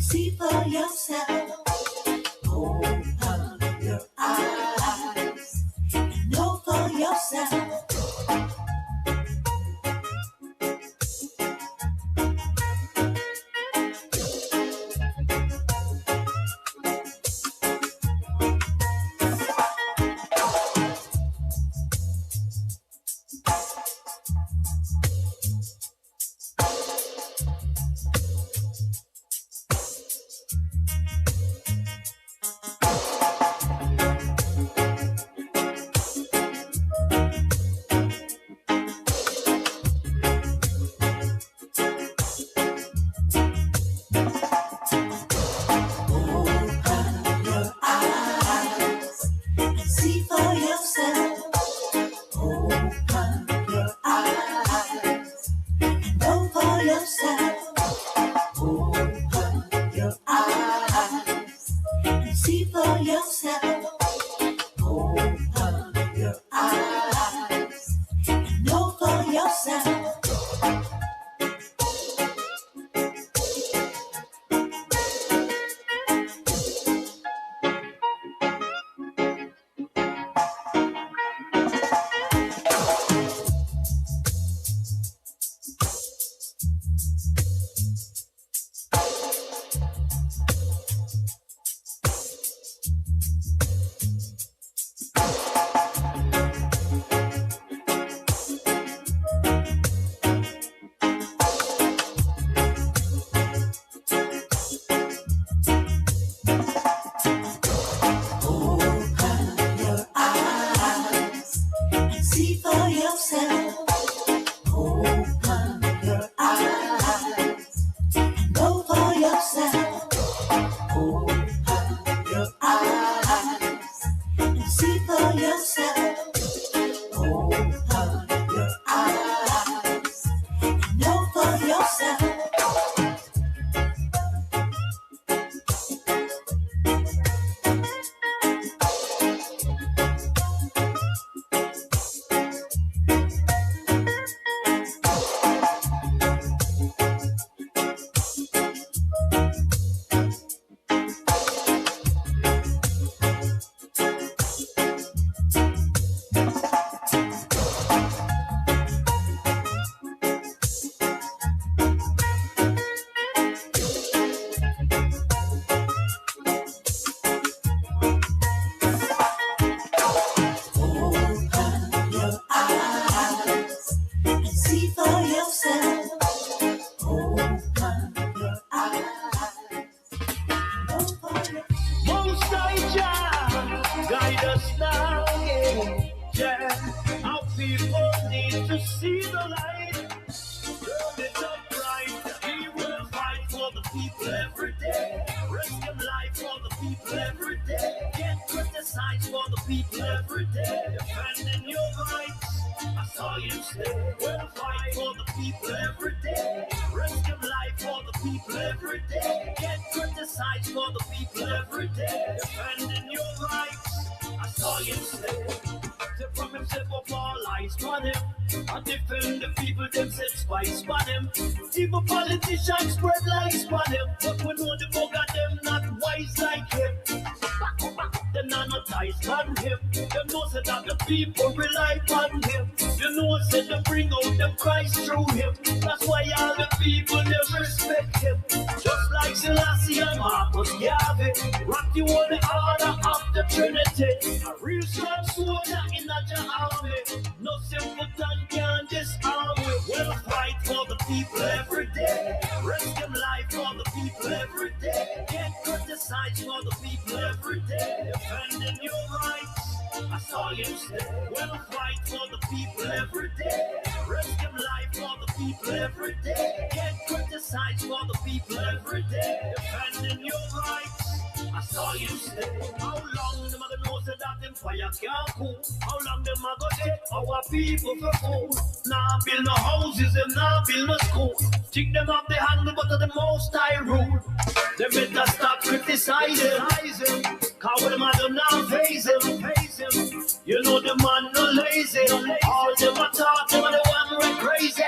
See for yourself. Open your eyes and know for yourself. Think them off the handle, but of the most I rule. They better stop criticizing. Cause what them a do now face him. You know the man no lazy. All them a talk, them are the one who crazy.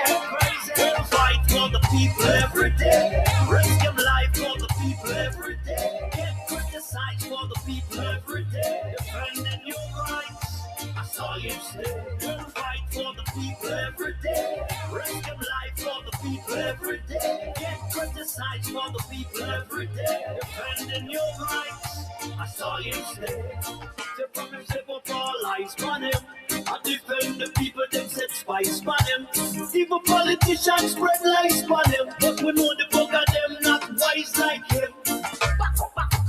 We'll fight for the people every day. Risk them life for the people every day, defending your rights. I saw you stay. To promise to put all eyes on him. I defend the people that set spice on him. Even politicians spread lies on him. But we know the book of them not wise like him.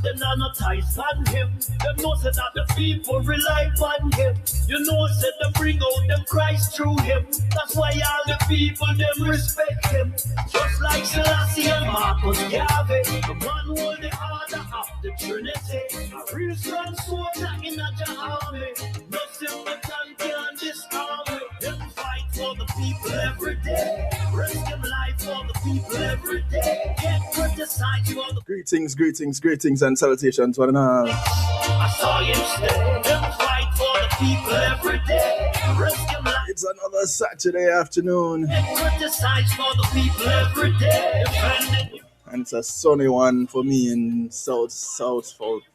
Them not ties on him. Them know say that the people rely on him. You know said them bring out them Christ through him. That's why all the people them respect him. Just like Selassie and Marcus Garvey, the man who hold the order of the Trinity. A real strong soldier in a army. No simple can disarm me. Them fight for the people every day. Risk them life for the people every day. Get criticized for the Greetings and salutations, one and all. I saw you stay. Them fight for the people every day. Risk them life. It's another Saturday afternoon, Get criticized for the people every day. Defending and it's a sunny one for me in South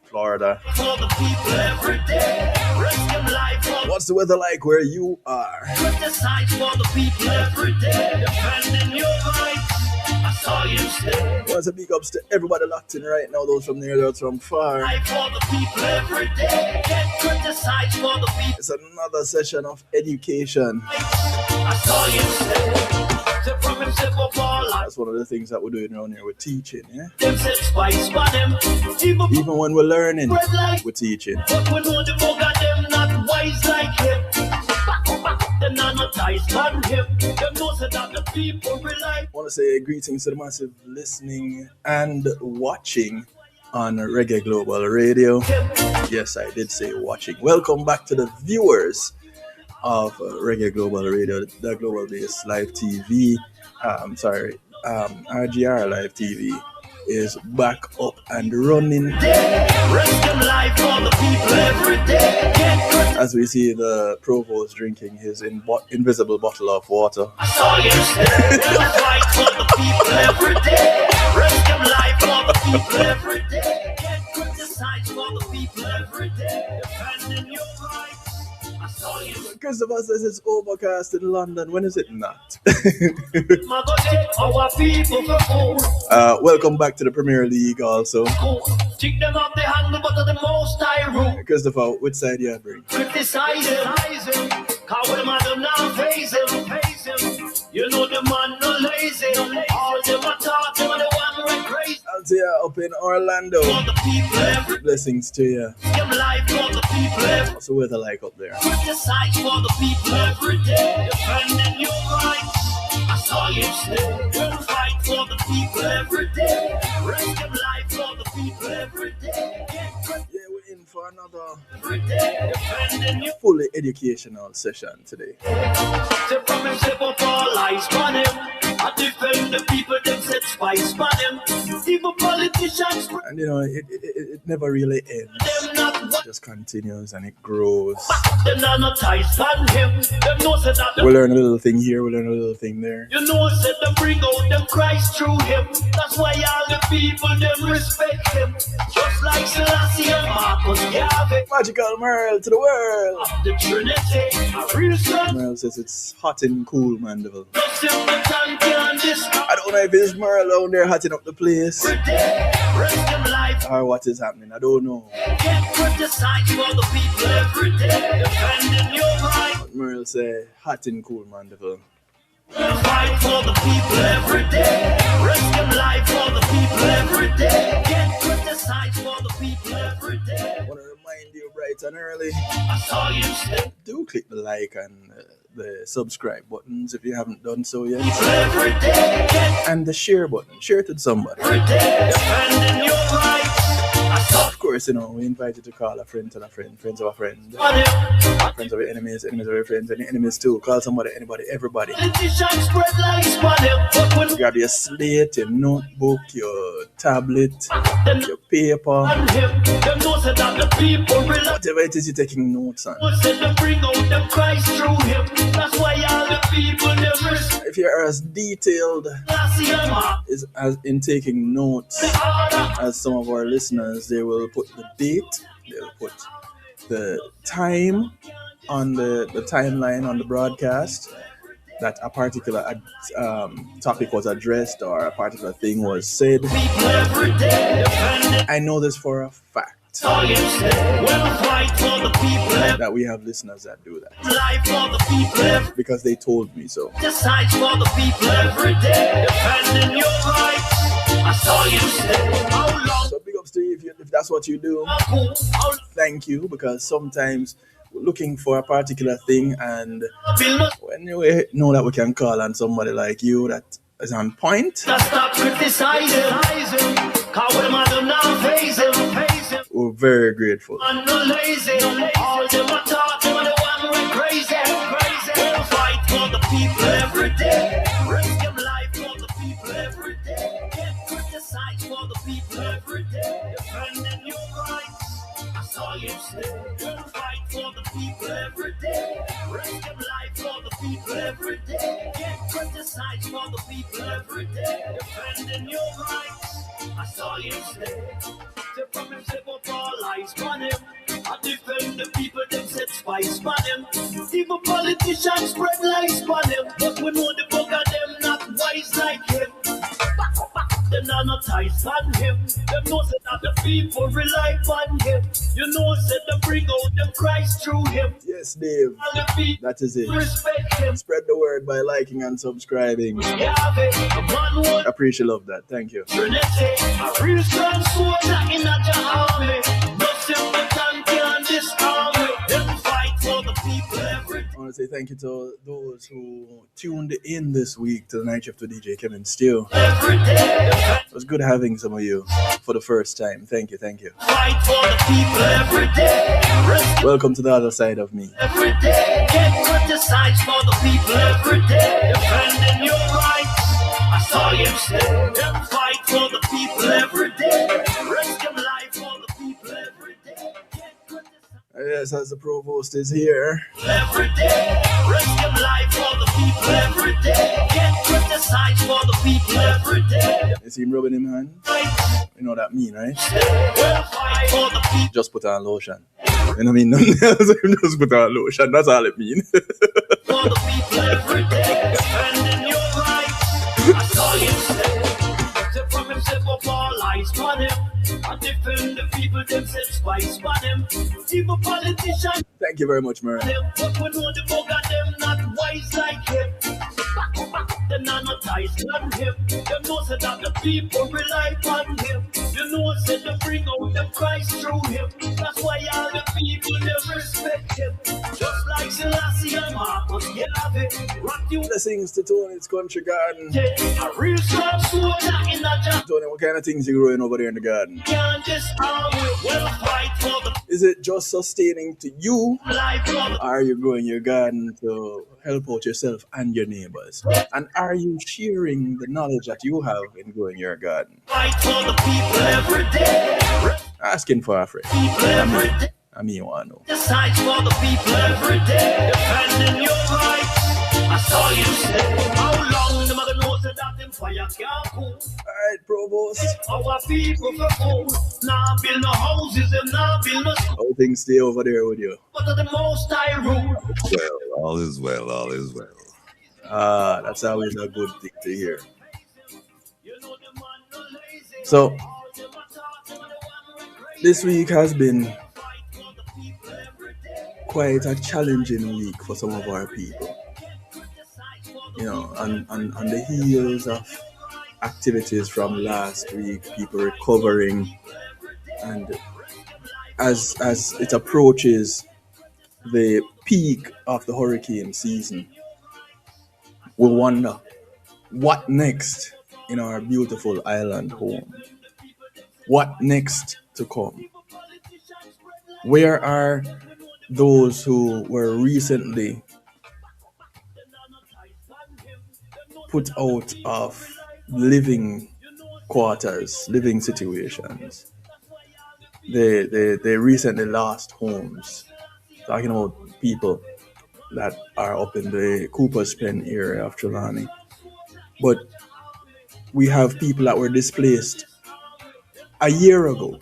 Florida. for the people every day. Risk them life for What's the weather like where you are? criticize for the people every day. Defending your rights. I saw you stay. What's a big ups to everybody locked in right now, those from near, those from far. Life for the people every day. Get criticized for the people. It's another session of education. I saw you stay. To promise to put all eyes. That's one of the things that we're doing around here. We're teaching, yeah? Them set spice for them. Even when we're learning, Spread like. we're teaching. But we know the book of them not wise like him. Them not ties on him. Them know say that the people rely. I want to say greetings to the massive listening and watching on Reggae Global Radio. Yes, I did say watching. Welcome back to the viewers of Reggae Global Radio, the global-based live TV. RGR Live TV is back up and running. Risk them life for the people every day. Get good. As we see the provost drinking his invisible bottle of water. I saw you stay. Them fight for the people every day. Risk them life for the people every day. Get criticized for the people every day. Defending your rights. I saw you stay. Christopher says it's overcast in London. When is it not? My God, take our people for food. Welcome back to the Premier League also. Take them off the handle, but the most I rule. Christopher, which side you bring? Criticize him, cause when them now face him. You know the man no lazy. All them a talk, them are the one who crazy. Althea up in Orlando. For the people every Blessings to you. them life for the people every. What's the weather like up there? Criticize for the people every day. Defending your rights. I saw you stay. Them fight for the people every day. Risk them life for the people every day. Get good Yeah, we're in for another every day. Defending your fully educational session today. to promise to put all eyes on him. I defend the people that set spice on him. Even politicians spread And you know, it never really ends. them not It what just continues and it grows. them not ties on him. Them know say that We learn a little thing here, we learn a little thing there. you know said them bring out them Christ through him. That's why all the people them respect him. Just like Selassie and Marcus Garvey Magical Merle to the world. of the Trinity. A real son. Merle says it's hot and cool, Mandeville. Just in the time can this I don't know if it's Merle down there hotting up the place every day. Risk them life. or what is happening. I don't know. Get criticized for the people every day. Defending your rights. But Merle say hot and cool, Mandeville. Fight for the people every day. Risk them life for the people every day. Get criticized for the people every day. I want to remind you bright and early, I saw you stay do click the like and the subscribe buttons if you haven't done so yet. every day. Get And the share button. Share it with somebody. every day. Defending your rights. I saw Of course, you know, we invite you to call a friend to a friend, friends of a friend, on him. friends of your enemies, enemies of your friends, and your enemies too. Call somebody, anybody, everybody. Politicians spread lies on him. But when Grab your slate, your notebook, your tablet, them your paper, on him, them know say that the people rely. whatever it is you're taking notes on. Said them bring out them Christ through him. That's why all the people them respect. If you're as detailed Selassie and Marcus. as in taking notes The order. as some of our listeners, they will put the date, they'll put the time on the timeline on the broadcast, that a particular topic was addressed or a particular thing was said. People every day defending I know this for a fact all you say. We'll fight for the people every that we have listeners that do that life for the people every because they told me so. decides for the people every day defending your rights. That's all you say. How long? So big ups to you if that's what you do. How Thank you, because sometimes we're looking for a particular thing, and long? when you know that we can call on somebody like you that is on point, Stop criticizing. Cause what am I doing now? Facing. we're very grateful. I'm not lazy. All them I talk, them are the one who crazy. We'll fight for the people every day. Risk them life for the people every day. Get criticized for the people every day. Defending your rights. That's all you say. We'll fight for the people every day. Risk them life for the people every day. Get criticized for the people every day. Defending your rights. That's all you say. They promise to put all eyes on him. I defend the people that set spice on him. Even politicians spread lies on him. But we know the bug of them not wise like him. Them not ties on him. Them know say that the people rely on him. You know said they bring out them Christ through him. Yes, Dave, All the people that is it. respect him. Spread the word by liking and subscribing. Yeah, the man was Appreciate love that. Thank you. Trinity, a real strong soldier in a army. No simple can disarm me. Them fight for the people every day. I want to say thank you to those who tuned in this week to the night shift with DJ Kevin Steele. Every day, It was good having some of you for the first time. Thank you, thank you. fight for the people every day. Risk Welcome to the other side of me. every day. Get criticized for the people every day. Defending your rights. That's all you say. Them fight for the people every day. Risk them life for the people every day. Get criticized Yes, as the provost is here. every day. Risk them life for the people every day. Get criticized for the people every day. You see him rubbing him hand? You know what that mean, right? We'll fight for the people Just put on lotion. You know what I mean? Nothing else. Just put on lotion. That's all it means. for the people every day. Defending your rights. That's all you say. Say from him, say up all eyes on him. I defend the people, them set spice on him. Even politicians Thank you very much, Murray. them, but we know the bug of them not wise like him. Them not ties on him. Them know say that the people rely on him. You know say they bring out the Christ through him. That's why all the people they respect him. Just like Selassie and Marcus Garvey. Rock you Blessings to Tony's country garden. a real strong soldier in a job. Tony, what kind of things you growing over there in the garden? Can't disarm with. We'll fight for the Is it just sustaining to you? life for the Are you growing your garden to help out yourself and your neighbors? And are you sharing the knowledge that you have in growing your garden? fight for the people every day. Asking for a friend. People every day. I mean, you want to know. Decides for the people every day. Defending your rights. That's all you say. How long the mother knows that them fire can't cool? All right, Provost. Our people for food. Now build no houses and now build no schools. How things stay over there with you? But the most I rule. Well, all is well, all is well. That's always a good thing to hear. You know the man no lazy. So, All them a talk, them are the one who crazy. this week has been Fight for the people every day. quite a challenging week for some of our people. You know, on the heels of activities from last week, people recovering, and as it approaches the peak of the hurricane season, we wonder what next in our beautiful island home. What next to come? Where are those who were recently put out of living quarters, living situations? They recently lost homes. Talking about people that are up in the Cooper's Pen area of Trelawney. But we have people that were displaced a year ago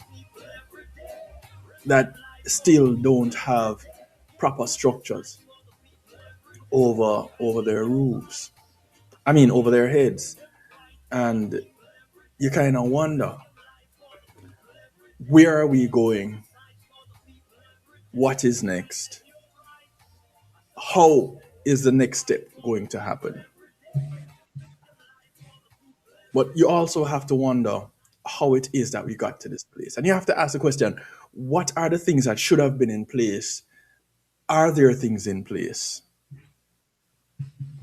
that still don't have proper structures. over their roofs. I mean, over their heads, and you kind of wonder, where are we going? What is next? How is the next step going to happen? But you also have to wonder how it is that we got to this place. And you have to ask the question, what are the things that should have been in place? Are there things in place?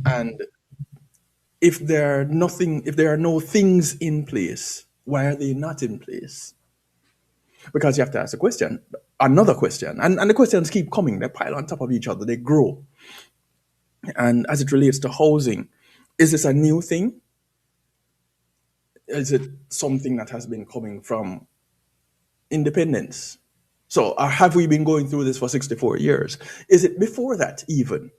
And if there are no things in place, why are they not in place? Because you have to ask a question, another question. And the questions keep coming, they pile on top of each other, they grow. And as it relates to housing, is this a new thing? Is it something that has been coming from independence? So, have we been going through this for 64 years? Is it before that even?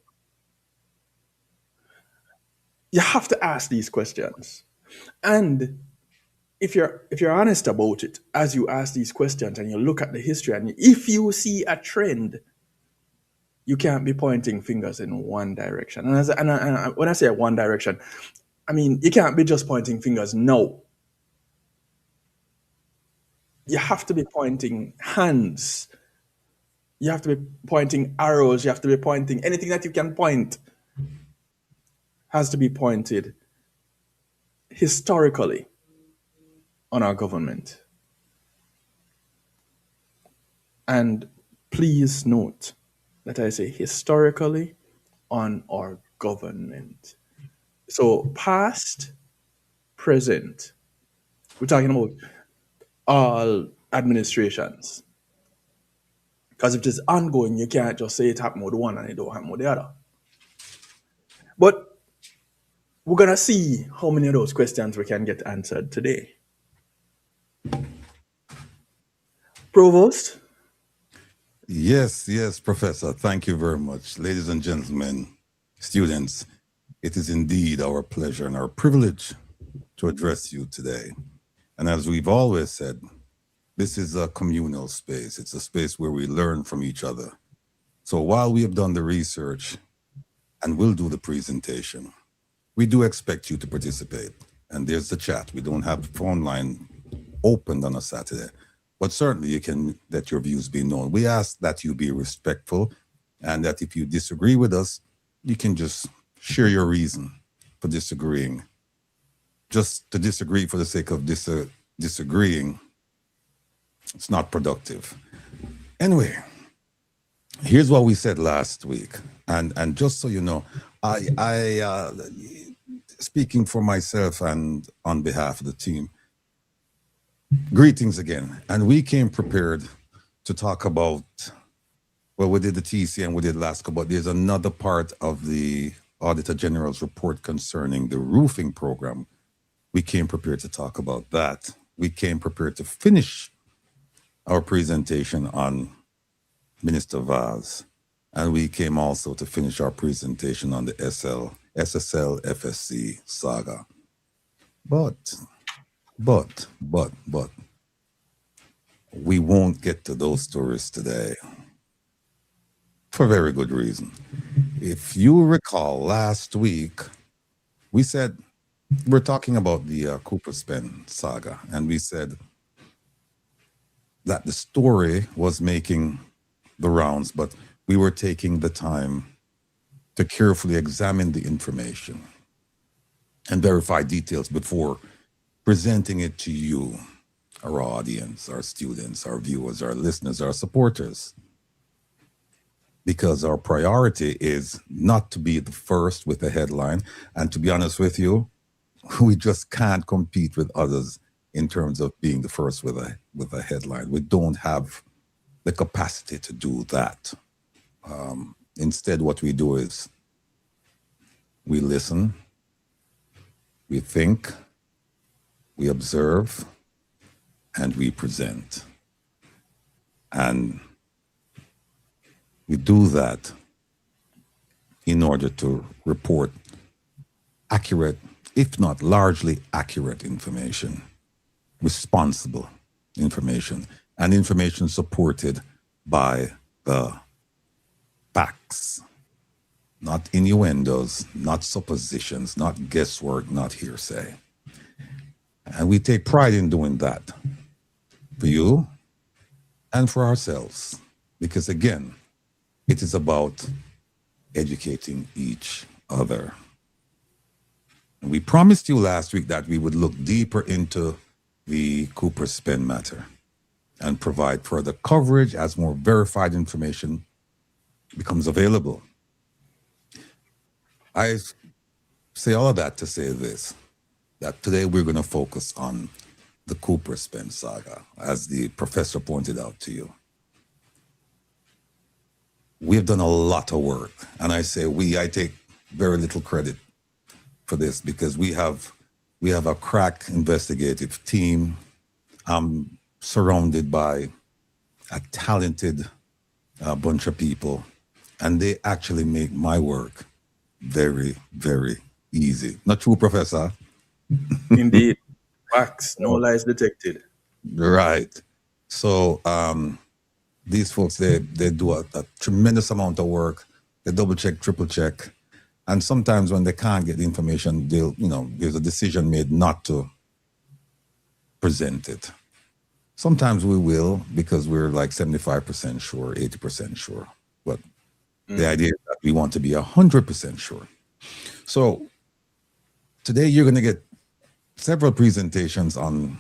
You have to ask these questions. And if you're honest about it, as you ask these questions and you look at the history, and if you see a trend, you can't be pointing fingers in one direction. And when I say one direction, I mean you can't be just pointing fingers. No, you have to be pointing hands. You have to be pointing arrows. You have to be pointing anything that you can point has to be pointed historically on our government. And please note that I say historically on our government. So past, present, we're talking about all administrations. Because if it is ongoing, you can't just say it happened with one and it don't happen with the other. But we're gonna see how many of those questions we can get answered today. Provost? Yes, yes, Professor. Thank you very much. Ladies and gentlemen, students, it is indeed our pleasure and our privilege to address you today. And as we've always said, this is a communal space. It's a space where we learn from each other. So while we have done the research and will do the presentation, we do expect you to participate. And there's the chat. We don't have the phone line opened on a Saturday, but certainly you can let your views be known. We ask that you be respectful and that if you disagree with us, you can just share your reason for disagreeing. Just to disagree for the sake of disagreeing, it's not productive. Anyway, here's what we said last week. And just so you know, I speaking for myself and on behalf of the team, greetings again. And we came prepared to talk about, well, we did the TC and we did LASCO, but there's another part of the Auditor General's report concerning the roofing program. We came prepared to talk about that. We came prepared to finish our presentation on Minister Vaz. And we came also to finish our presentation on the SSL FSC saga. But, we won't get to those stories today for very good reason. If you recall last week, we said, we're talking about the Cooper Spen saga, and we said that the story was making the rounds, but we were taking the time to carefully examine the information and verify details before presenting it to you, our audience, our students, our viewers, our listeners, our supporters. Because our priority is not to be the first with a headline. And to be honest with you, we just can't compete with others in terms of being the first with a headline. We don't have the capacity to do that. Instead, what we do is we listen, we think, we observe, and we present. And we do that in order to report accurate, if not largely accurate information, responsible information, and information supported by the facts. not innuendos, not suppositions, not guesswork, not hearsay. And we take pride in doing that for you and for ourselves. Because again, it is about educating each other. And we promised you last week that we would look deeper into the Cooper spend matter and provide further coverage as more verified information becomes available. I say all of that to say this, that today we're going to focus on the Cooper spend saga, as the professor pointed out to you. We've done a lot of work, and I say I take very little credit for this because we have a crack investigative team. I'm surrounded by a talented bunch of people, and they actually make my work very, very easy. Not true, Professor? Indeed. Facts, no lies detected. Right. So these folks, they do a tremendous amount of work. They double check, triple check. And sometimes when they can't get the information, there's a decision made not to present it. Sometimes we will because we're like 75% sure, 80% sure. But the idea is that we want to be 100% sure. So today you're going to get several presentations on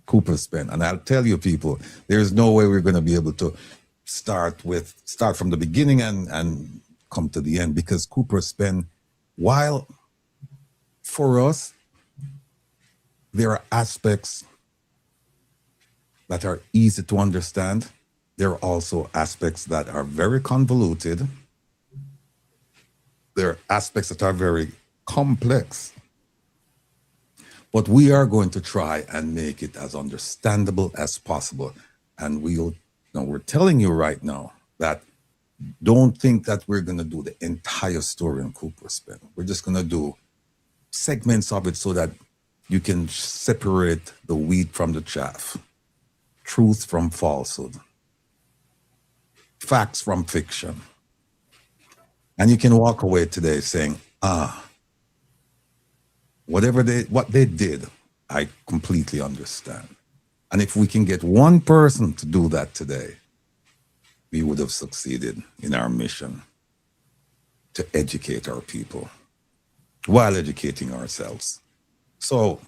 Cooper spend. And I'll tell you people, there's no way we're going to be able to start from the beginning and come to the end, because Cooper spend, while for us, there are aspects that are easy to understand, there are also aspects that are very convoluted. There are aspects that are very complex. But we are going to try and make it as understandable as possible. And we're telling you right now that don't think that we're going to do the entire story on Cooper spend. We're just going to do segments of it so that you can separate the wheat from the chaff, truth from falsehood, facts from fiction. And you can walk away today saying, what they did, I completely understand. And if we can get one person to do that today, we would have succeeded in our mission to educate our people while educating ourselves. So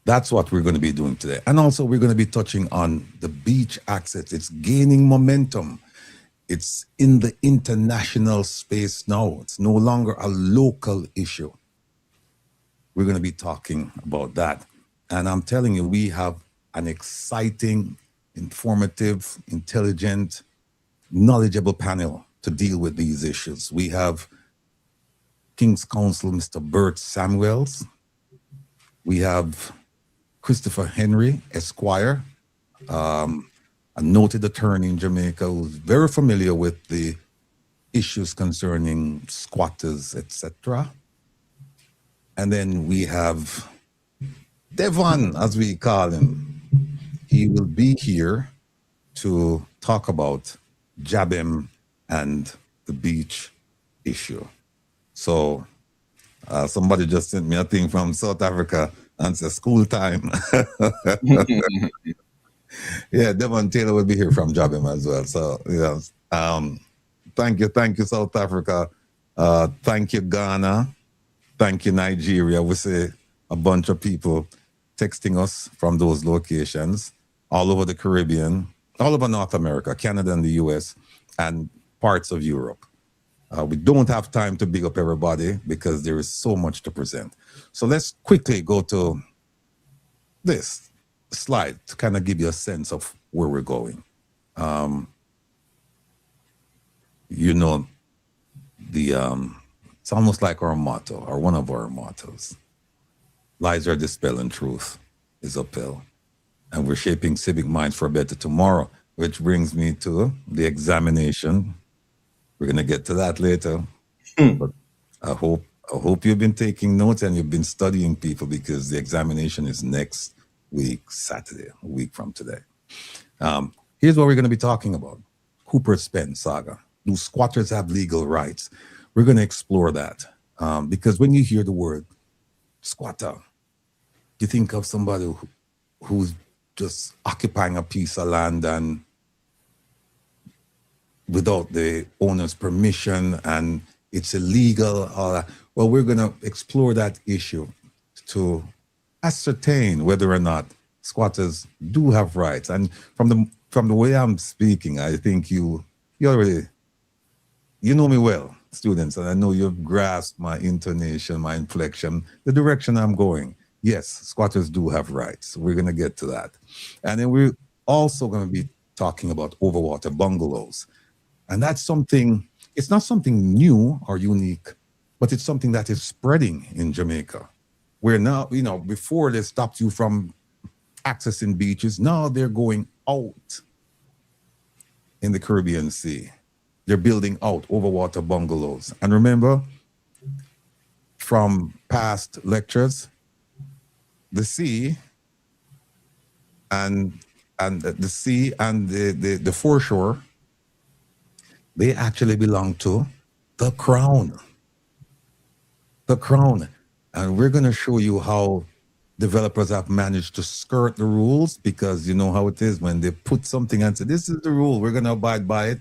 that's what we're going to be doing today. And also we're going to be touching on the beach access. It's gaining momentum. It's in the international space now. It's no longer a local issue. We're going to be talking about that. And I'm telling you, we have an exciting, informative, intelligent, knowledgeable panel to deal with these issues. We have King's Counsel, Mr. BERT Samuels. We have Christopher Henry, Esquire, a noted attorney in Jamaica who's very familiar with the issues concerning squatters, etc. And then we have Devon, as we call him. He will be here to talk about JABBEM and the beach issue. So somebody just sent me a thing from South Africa and said school time. Yeah, Devon Taylor will be here from JABBEM as well. So thank you, South Africa. Thank you, Ghana. Thank you, Nigeria. We see a bunch of people texting us from those locations all over the Caribbean, all over North America, Canada and the US, and parts of Europe. We don't have time to big up everybody because there is so much to present. So let's quickly go to this slide to kind of give you a sense of where we're going. It's almost like our motto, or one of our mottos. Lies are dispelled and truth is upheld. And we're shaping civic minds for a better tomorrow, which brings me to the examination. We're going to get to that later. But I hope you've been taking notes and you've been studying, people, because the examination is next week, Saturday, a week from today. Here's what we're going to be talking about. Cooper spend saga. Do squatters have legal rights? We're going to explore that because when you hear the word squatter, you think of somebody who's just occupying a piece of land and without the owner's permission and it's illegal. Well, we're going to explore that issue to ascertain whether or not squatters do have rights. And from the way I'm speaking, I think you already know me well, students, and I know you've grasped my intonation, my inflection, the direction I'm going. Yes, squatters do have rights. We're going to get to that. And then we're also going to be talking about overwater bungalows. And that's something, it's not something new or unique, but it's something that is spreading in Jamaica. Where now, before they stopped you from accessing beaches, now they're going out in the Caribbean Sea. They're building out overwater bungalows. And remember, from past lectures, the sea and the foreshore, they actually belong to the crown. The crown. And we're going to show you how developers have managed to skirt the rules, because you know how it is when they put something and say, this is the rule, we're going to abide by it.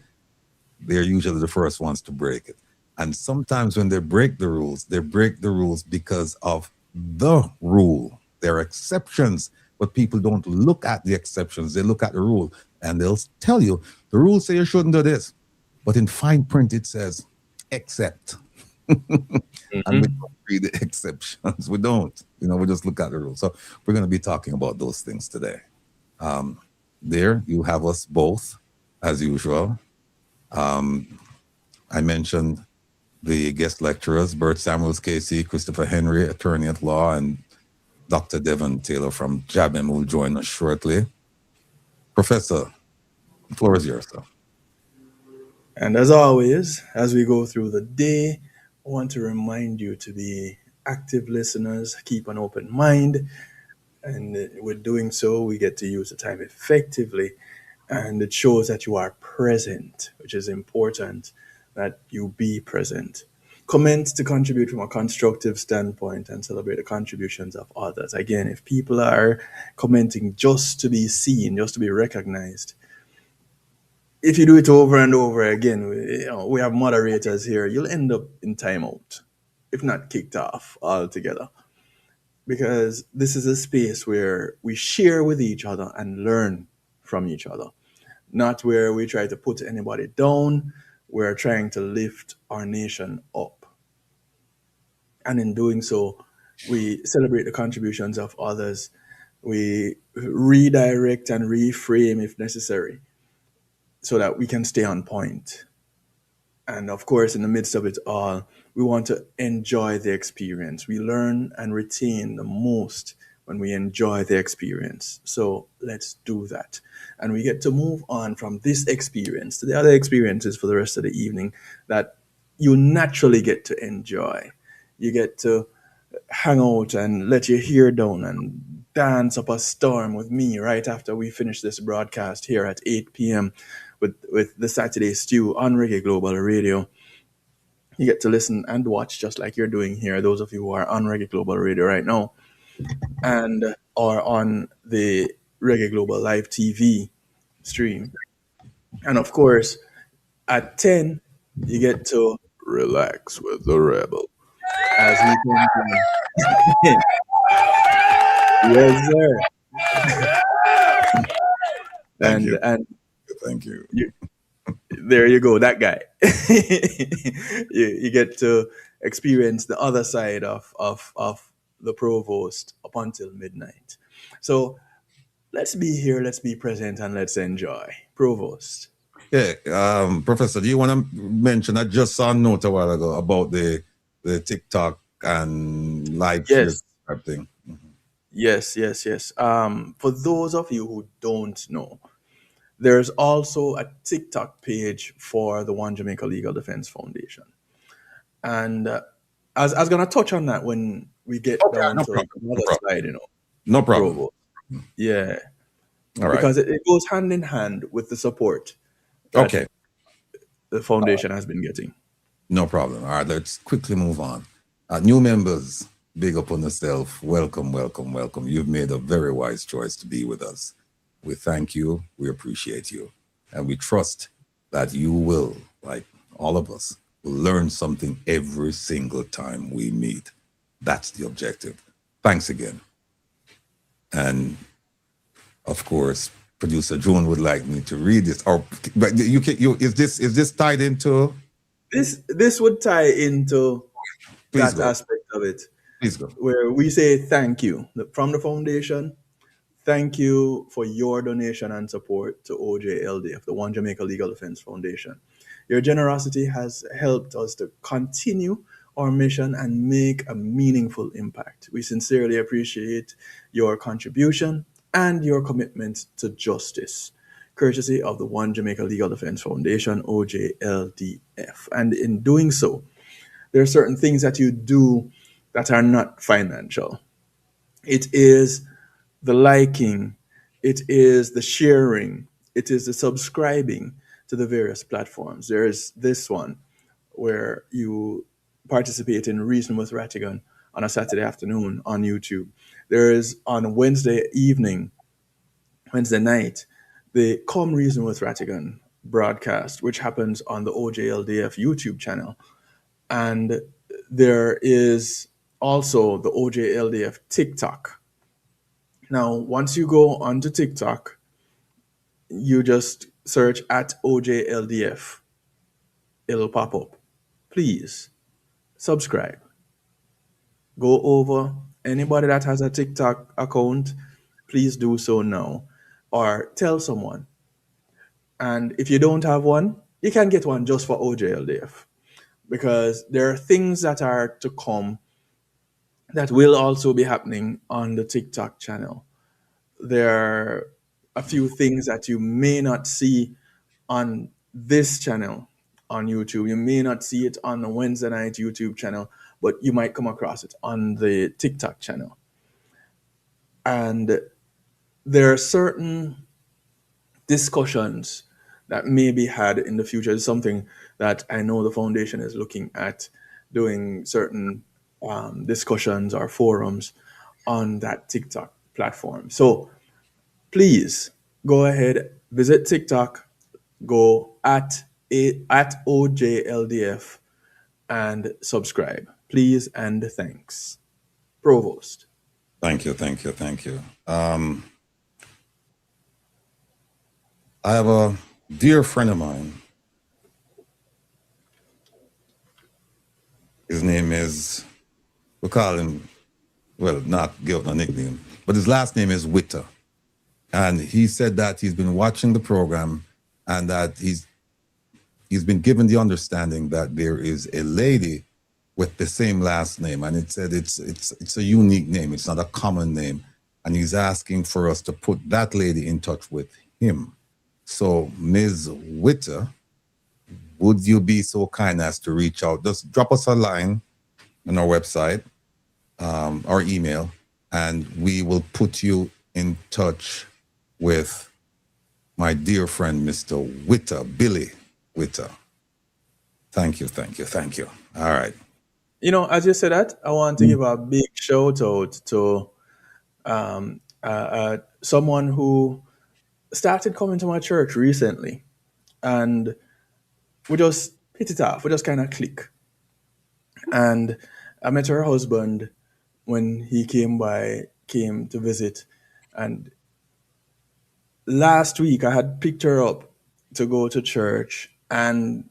They're usually the first ones to break it. And sometimes when they break the rules because of the rule. There are exceptions, but people don't look at the exceptions. They look at the rule and they'll tell you, the rule say you shouldn't do this. But in fine print, it says, except. And we don't read the exceptions. We don't. We just look at the rules. So we're going to be talking about those things today. There you have us both, as usual. I mentioned the guest lecturers, BERT Samuels, KC, Christopher Henry, attorney at law, and Dr. Devon Taylor from JABBEM, who will join us shortly. Professor, the floor is yours, sir. And as always, as we go through the day, I want to remind you to be active listeners, keep an open mind. And with doing so, we get to use the time effectively. And it shows that you are present, which is important, that you be present. Comment to contribute from a constructive standpoint and celebrate the contributions of others. Again, if people are commenting just to be seen, just to be recognized, if you do it over and over again, we have moderators here, you'll end up in timeout, if not kicked off altogether. Because this is a space where we share with each other and learn from each other. Not where we try to put anybody down. We're trying to lift our nation up. And in doing so, we celebrate the contributions of others. We redirect and reframe if necessary, so that we can stay on point. And of course, in the midst of it all, we want to enjoy the experience. We learn and retain the most when we enjoy the experience. So let's do that. And we get to move on from this experience to the other experiences for the rest of the evening that you naturally get to enjoy. You get to hang out and let your hair down and dance up a storm with me right after we finish this broadcast here at 8 p.m. with the Saturday Stew on Reggae Global Radio. You get to listen and watch just like you're doing here, those of you who are on Reggae Global Radio right now, and or on the Reggae Global Live TV stream. And of course, at 10, you get to relax with the Rebel. As he can yes, sir. Thank you. There you go, that guy. you get to experience the other side of the provost up until midnight. So let's be here, let's be present, and let's enjoy. Provost. Yeah, Professor, do you want to mention, I just saw a note a while ago about the TikTok and live Yes. type thing. Yes. For those of you who don't know, there's also a TikTok page for the One Jamaica Legal Defense Foundation. And I was going to touch on that when we get down to another slide, No problem. Provo. Yeah. All right. Because it goes hand in hand with the support. Okay. the foundation has been getting. No problem. All right, let's quickly move on. New members, big up on yourself. Welcome, welcome, welcome. You've made a very wise choice to be with us. We thank you, we appreciate you, and we trust that you will, like all of us, will learn something every single time we meet. That's the objective. Thanks again. And of course, producer Joan would like me to read this. Or, but is this tied into? This would tie into Please that go. aspect of it, Please go. where we say thank you from the foundation. Thank you for your donation and support to OJLDF, the One Jamaica Legal Defense Foundation. Your generosity has helped us to continue our mission and make a meaningful impact. We sincerely appreciate your contribution and your commitment to justice, courtesy of the One Jamaica Legal Defense Foundation, OJLDF. And in doing so, there are certain things that you do that are not financial. It is the liking, it is the sharing, it is the subscribing to the various platforms. There is this one where you participate in Reason with Rattigan on a Saturday afternoon on YouTube. There is on Wednesday night, the Come Reason with Rattigan broadcast, which happens on the OJLDF YouTube channel. And there is also the OJLDF TikTok. Now, once you go onto TikTok, you just search at OJLDF. It'll pop up. Please subscribe. Go over. Anybody that has a TikTok account, please do so now. Or tell someone. And if you don't have one, you can get one just for OJLDF. Because there are things that are to come that will also be happening on the TikTok channel. There are a few things that you may not see on this channel on YouTube. You may not see it on the Wednesday night YouTube channel, but you might come across it on the TikTok channel. And there are certain discussions that may be had in the future. It's something that I know the foundation is looking at, doing certain discussions or forums on that TikTok platform. So please go ahead, visit TikTok, go at OJLDF and subscribe. Please and thanks. Provost. Thank you, thank you, thank you. I have a dear friend of mine. His name is, we call him, well, not give a nickname, but his last name is Witter. And he said that he's been watching the program and that he's been given the understanding that there is a lady with the same last name. And it said it's a unique name. It's not a common name. And he's asking for us to put that lady in touch with him. So, Ms. Witter, would you be so kind as to reach out? Just drop us a line on our website, our email, and we will put you in touch with my dear friend, Mr. Witter, Billy Witter. Thank you, thank you, thank you. All right. You know, as you said that, I want to give a big shout out to someone who started coming to my church recently, and we just hit it off. We just kind of click. And I met her husband when he came to visit. And last week I had picked her up to go to church, and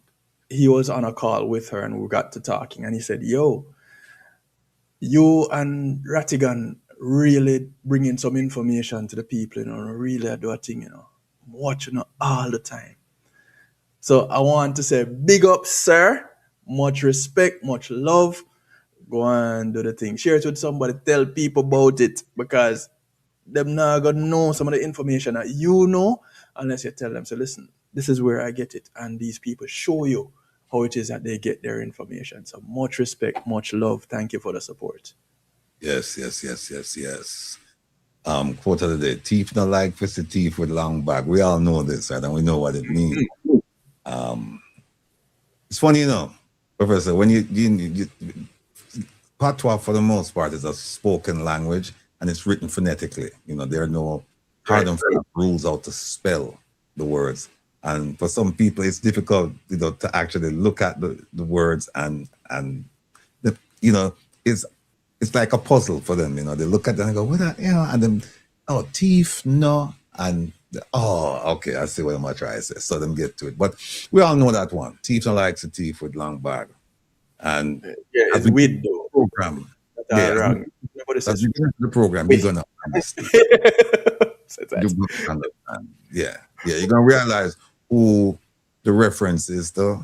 he was on a call with her, and we got to talking. And he said, "Yo, you and Rattigan really bringing some information to the people, you know, really do a thing, you know. I'm watching her all the time." So I want to say big up, sir. Much respect, much love. Go and do the thing. Share it with somebody. Tell people about it, because them not gonna know some of the information that you know unless you tell them. So listen, this is where I get it. And these people show you how it is that they get their information. So much respect, much love. Thank you for the support. Yes. Quote of the day, thief not like fisty thief with long back. We all know this, right? And we know what it means. It's funny, Professor, when you patois for the most part is a spoken language and it's written phonetically. There are no hard and fast rules how to spell the words. And for some people, it's difficult, to actually look at the words and it's like a puzzle for them. They look at it and go, what that, and then, oh, teeth, no, and okay, I see what I'm gonna try to say. So them get to it. But we all know that one. Teeth are like the teeth with long bag. And it's weird though. Program. That's wrong. Nobody As says you get into the program, you're gonna understand. You're gonna understand. Yeah. You're gonna realize who the reference is, though.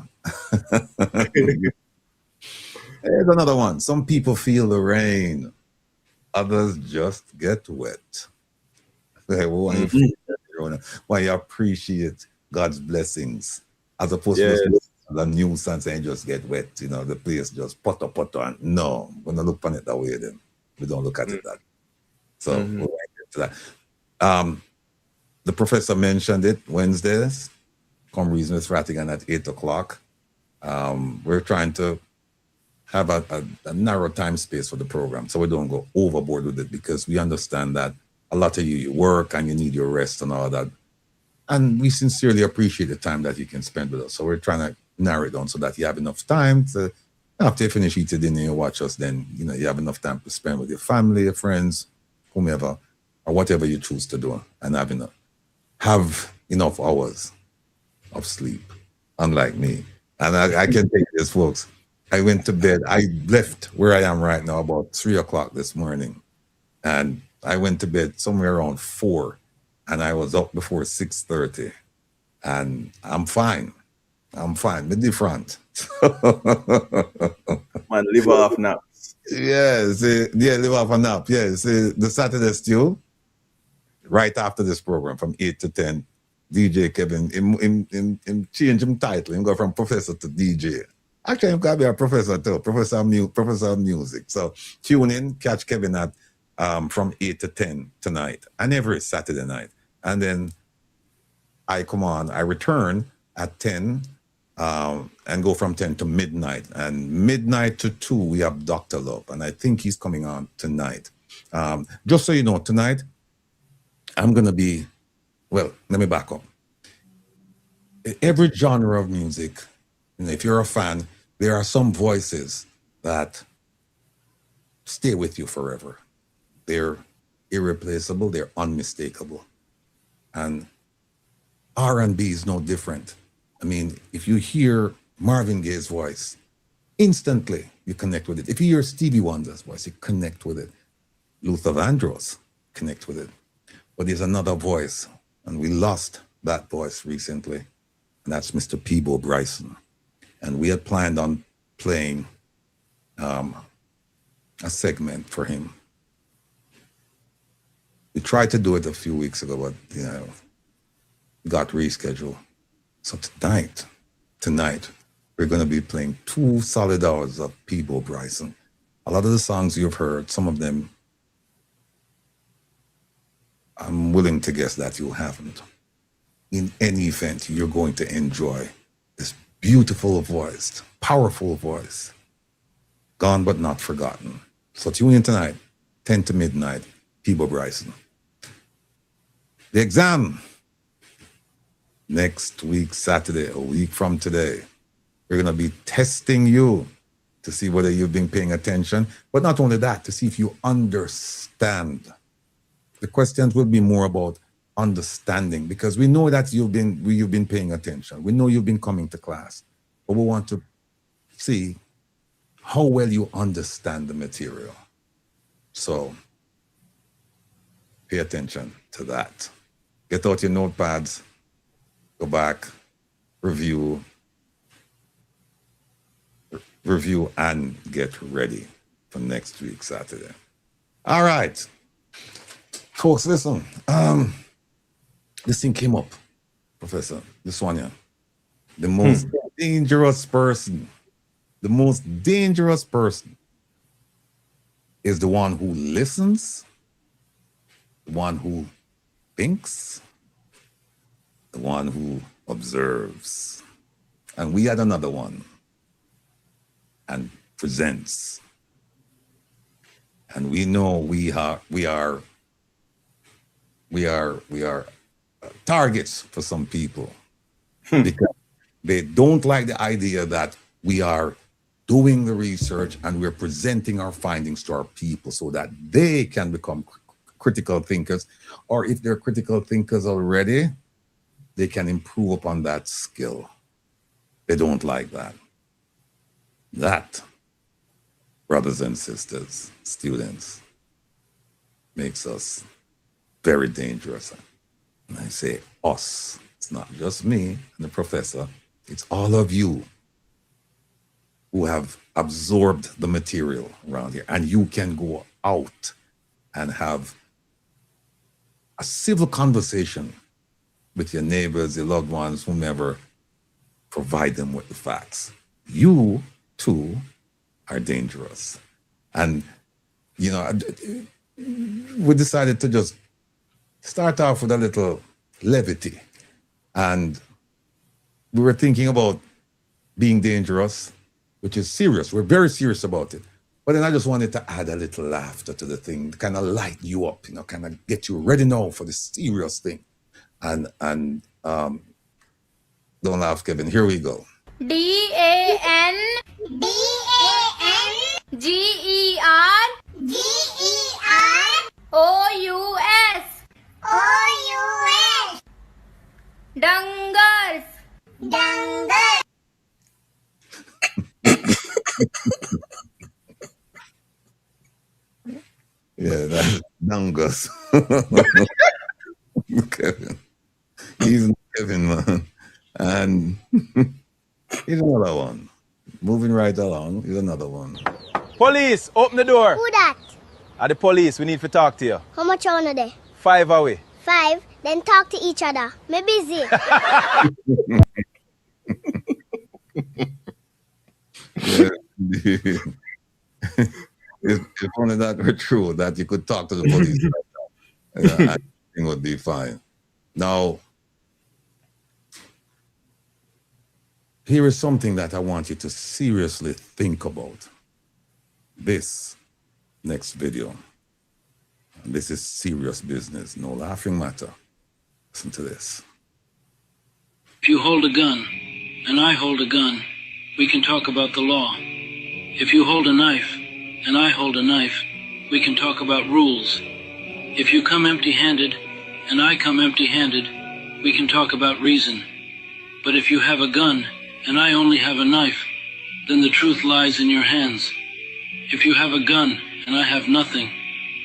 Here's another one. Some people feel the rain, others just get wet. Why you appreciate God's blessings as opposed to the nuisance and just get wet. The place just potter. And no, we're not look on it that way then. We don't look at it that. So we'll get to that. The professor mentioned it Wednesdays. Come reason with Rattigan at 8 o'clock. We're trying to have a narrow time space for the program, so we don't go overboard with it, because we understand that a lot of you work and you need your rest and all that. And we sincerely appreciate the time that you can spend with us. So we're trying to narrow it down so that you have enough time to, after you finish eating dinner and you watch us, then you have enough time to spend with your family, your friends, whomever, or whatever you choose to do, and have enough hours of sleep, unlike me. And I can take this, folks. I went to bed. I left where I am right now about 3 o'clock this morning. And I went to bed somewhere around 4. And I was up before 6:30. And I'm fine. I'm different. Man, live off naps. Yes. Live off a nap. Yes. The Saturday still, right after this program from 8 to 10, DJ Kevin, him change him title. Him go from professor to DJ. Actually, I'm going to be a professor too, professor of music. So tune in, catch Kevin at from 8 to 10 tonight and every Saturday night. And then I return at 10 and go from 10 to midnight. And midnight to 2, we have Dr. Love. And I think he's coming on tonight. Just so you know, tonight, I'm going to be, let me back up. Every genre of music, if you're a fan, there are some voices that stay with you forever. They're irreplaceable. They're unmistakable. And R&B is no different. I mean, if you hear Marvin Gaye's voice, instantly you connect with it. If you hear Stevie Wonder's voice, you connect with it. Luther Vandross, connect with it. But there's another voice, and we lost that voice recently, and that's Mr. Peebo Bryson. And we had planned on playing a segment for him. We tried to do it a few weeks ago, but got rescheduled. So tonight, we're going to be playing 2 solid hours of Peebo Bryson. A lot of the songs you've heard, some of them, I'm willing to guess that you haven't. In any event, you're going to enjoy this beautiful voice, powerful voice, gone but not forgotten. So tune in tonight, 10 to midnight, Peebo Bryson. The exam, next week, Saturday, a week from today. We're going to be testing you to see whether you've been paying attention, but not only that, to see if you understand. The questions will be more about understanding, because we know that you've been paying attention. We know you've been coming to class, but we want to see how well you understand the material. So pay attention to that. Get out your notepads, go back, review, and get ready for next week, Saturday. All right. Folks, listen. This thing came up, Professor, this one here. The most dangerous person is the one who listens, the one who thinks, the one who observes. And we had another one. and presents. And we know we are targets for some people because they don't like the idea that we are doing the research and we're presenting our findings to our people so that they can become critical thinkers, or if they're critical thinkers already, they can improve upon that skill. They don't like that. That, brothers and sisters, students, makes us very dangerous. And I say us. It's not just me and the professor. It's all of you who have absorbed the material around here. And you can go out and have a civil conversation with your neighbors, your loved ones, whomever. Provide them with the facts. You, too, are dangerous. And, you know, we decided to just start off with a little levity. And we were thinking about being dangerous, which is serious. We're very serious about it. But then I just wanted to add a little laughter to the thing, to kind of light you up, you know, kind of get you ready now for the serious thing. And don't laugh, Kevin. Here we go. DAN GER OUS Dungers. Yeah, that's Dungus. Kevin. He's Kevin, man. And here's another one. Moving right along, here's another one. Police, open the door. Who that? At the police, we need to talk to you. How much on a day? 5 away. 5, then talk to each other. Me busy. Yeah, if only that were true, that you could talk to the police like that, everything would be fine. Now, here is something that I want you to seriously think about. This next video. This is serious business, no laughing matter. Listen to this. If you hold a gun, and I hold a gun, we can talk about the law. If you hold a knife, and I hold a knife, we can talk about rules. If you come empty-handed, and I come empty-handed, we can talk about reason. But if you have a gun, and I only have a knife, then the truth lies in your hands. If you have a gun, and I have nothing,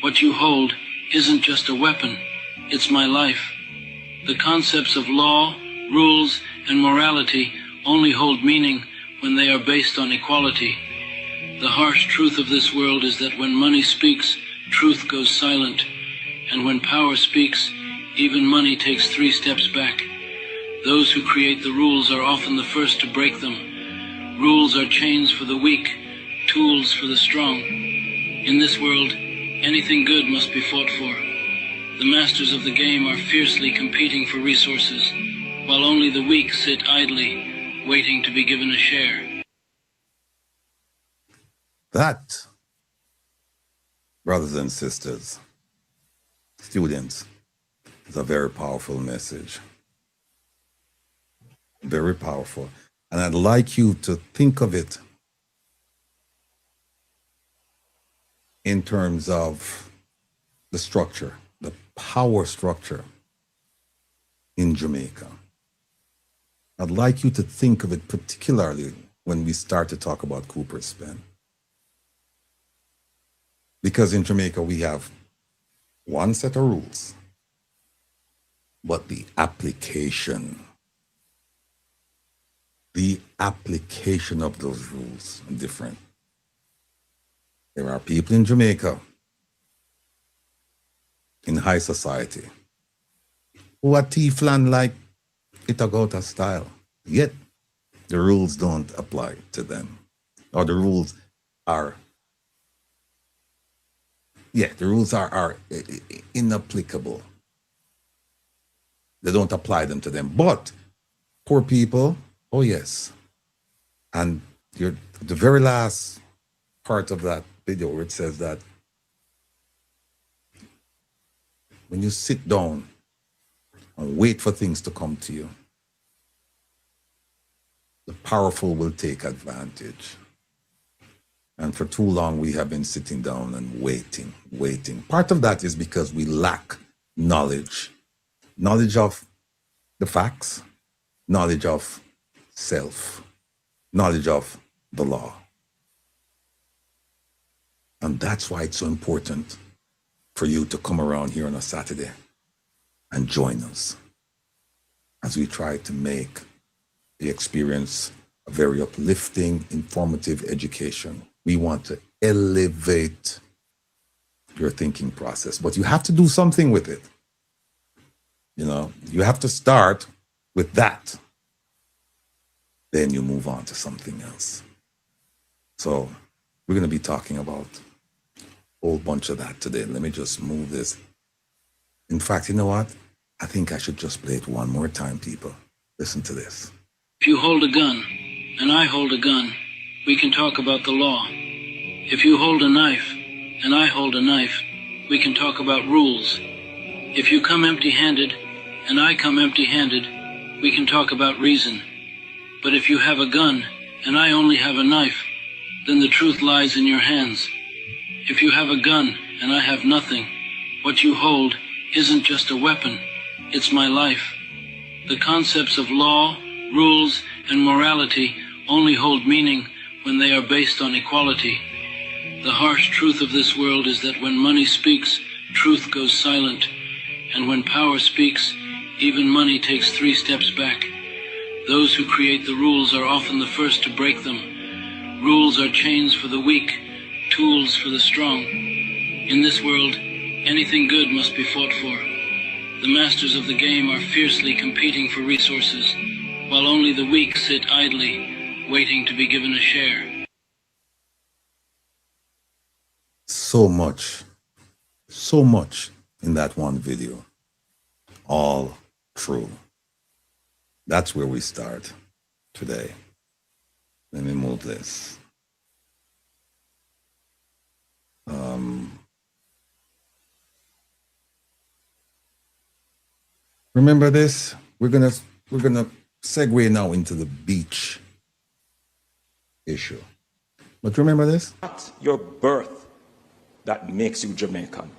what you hold isn't just a weapon, it's my life. The concepts of law, rules, and morality only hold meaning when they are based on equality. The harsh truth of this world is that when money speaks, truth goes silent. And when power speaks, even money takes 3 steps back. Those who create the rules are often the first to break them. Rules are chains for the weak, tools for the strong. In this world, anything good must be fought for. The masters of the game are fiercely competing for resources, while only the weak sit idly, waiting to be given a share. That, brothers and sisters, students, is a very powerful message. Very powerful. And I'd like you to think of it in terms of the structure, the power structure in Jamaica. I'd like you to think of it particularly when we start to talk about Cooper's Pen. Because in Jamaica, we have one set of rules, but the application of those rules are different. There are people in Jamaica, in high society, who are thief land like it a go out of style. Yet, the rules don't apply to them. Or the rules are inapplicable. They don't apply them to them. But poor people, oh yes. And the very last part of that video where it says that when you sit down and wait for things to come to you, the powerful will take advantage. And for too long, we have been sitting down and waiting. Part of that is because we lack knowledge of the facts, knowledge of self, knowledge of the law. And that's why it's so important for you to come around here on a Saturday and join us as we try to make the experience a very uplifting, informative education. We want to elevate your thinking process, but you have to do something with it. You know, you have to start with that. Then you move on to something else. So we're going to be talking about a whole bunch of that today. Let me just move this. In fact, you know what? I think I should just play it one more time, people. Listen to this. If you hold a gun, and I hold a gun, we can talk about the law. If you hold a knife, and I hold a knife, we can talk about rules. If you come empty-handed, and I come empty-handed, we can talk about reason. But if you have a gun, and I only have a knife, then the truth lies in your hands. If you have a gun, and I have nothing, what you hold isn't just a weapon, it's my life. The concepts of law, rules, and morality only hold meaning when they are based on equality. The harsh truth of this world is that when money speaks, truth goes silent. And when power speaks, even money takes 3 steps back. Those who create the rules are often the first to break them. Rules are chains for the weak, tools for the strong. In this world, anything good must be fought for. The masters of the game are fiercely competing for resources, while only the weak sit idly, waiting to be given a share. So much in that one video. All true. That's where we start today. Let me move this. Remember this? We're gonna segue now into the beach issue. But remember this? Not your birth that makes you Jamaican.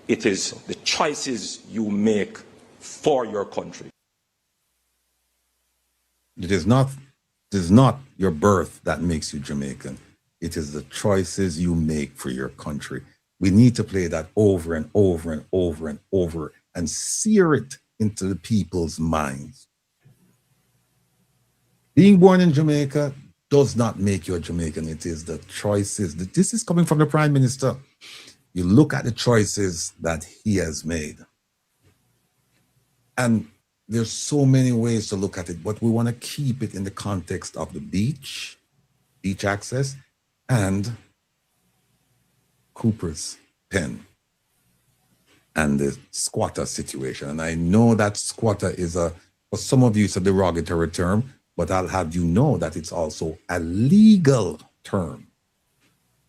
It is the choices you make for your country. It is not your birth that makes you Jamaican. It is the choices you make for your country. We need to play that over and over and over and over and sear it into the people's minds. Being born in Jamaica does not make you a Jamaican. It is the choices. This is coming from the Prime Minister. You look at the choices that he has made. And there's so many ways to look at it, but we want to keep it in the context of the beach access, and Cooper's pen and the squatter situation. And I know that squatter is for some of you it's a derogatory term, but I'll have you know that it's also a legal term.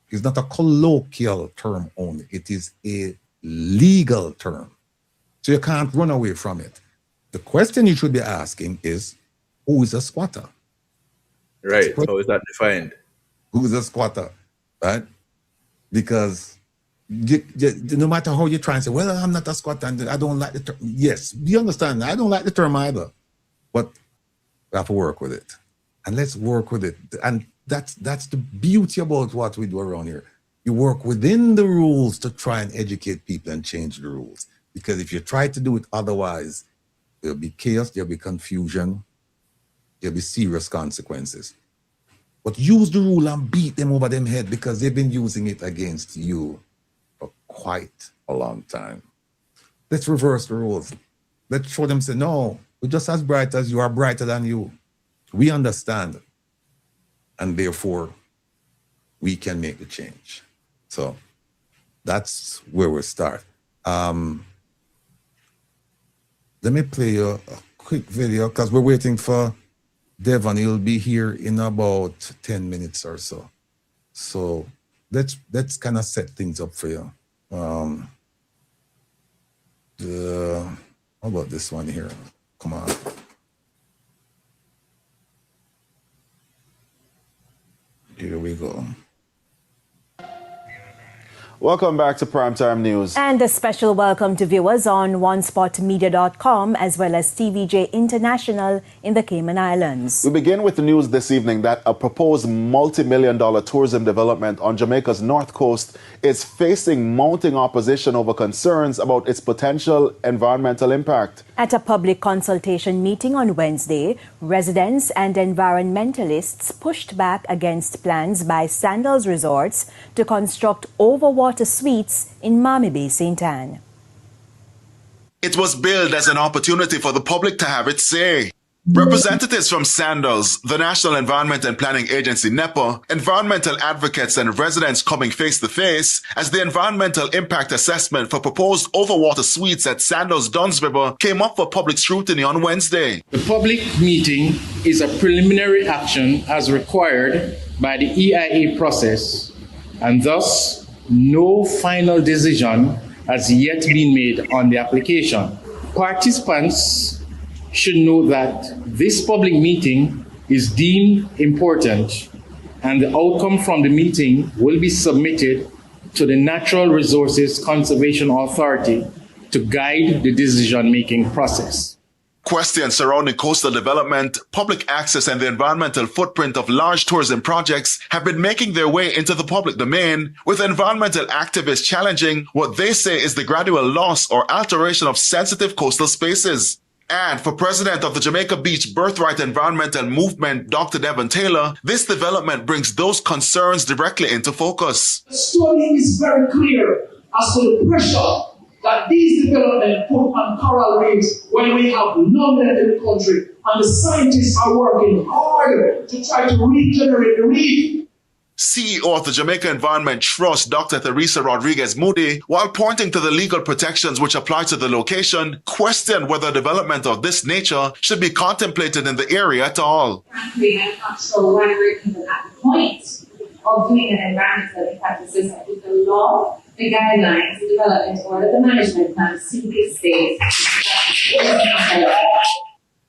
It's not a colloquial term only. It is a legal term. So you can't run away from it. The question you should be asking is, who is a squatter? Right. How is that defined? Who is a squatter? Right? Because no matter how you try and say, well, I'm not a squatter and I don't like the term. Yes, you understand. I don't like the term either. But we have to work with it. And let's work with it. And that's the beauty about what we do around here. You work within the rules to try and educate people and change the rules. Because if you try to do it otherwise, there'll be chaos, there'll be confusion, there'll be serious consequences. But use the rule and beat them over them head because they've been using it against you for quite a long time. Let's reverse the rules. Let's show them, say, no, we're just as bright as you are, brighter than you. We understand. And therefore, we can make the change. So that's where we start. Let me play you a quick video because we're waiting for Devon, he'll be here in about 10 minutes or so. So let's kind of set things up for you. How about this one here? Come on. Here we go. Welcome back to Primetime News. And a special welcome to viewers on onespotmedia.com as well as TVJ International in the Cayman Islands. We begin with the news this evening that a proposed multi-million-dollar tourism development on Jamaica's north coast is facing mounting opposition over concerns about its potential environmental impact. At a public consultation meeting on Wednesday, residents and environmentalists pushed back against plans by Sandals Resorts to construct Overwater suites in Mami Bay, St. Anne. It was billed as an opportunity for the public to have its say. Representatives from Sandals, the National Environment and Planning Agency NEPA, environmental advocates and residents coming face to face as the environmental impact assessment for proposed Overwater suites at Sandals Duns River came up for public scrutiny on Wednesday. The public meeting is a preliminary action as required by the EIA process, and thus no final decision has yet been made on the application. Participants should know that this public meeting is deemed important, and the outcome from the meeting will be submitted to the Natural Resources Conservation Authority to guide the decision-making process. Questions surrounding coastal development, public access, and the environmental footprint of large tourism projects have been making their way into the public domain, with environmental activists challenging what they say is the gradual loss or alteration of sensitive coastal spaces. And for president of the Jamaica Beach Birthright Environmental Movement, Dr. Devon Taylor, this development brings those concerns directly into focus. The story is very clear as to the pressure that these developments put on coral reefs when we have none left in the country, and the scientists are working hard to try to regenerate the reef. CEO of the Jamaica Environment Trust, Dr. Teresa Rodriguez Moody, while pointing to the legal protections which apply to the location, questioned whether development of this nature should be contemplated in the area at all. Frankly, I'm not sure why we're even at the point of doing an environmental impact assessment with the law, the guidelines, the development order, the management plan simply states.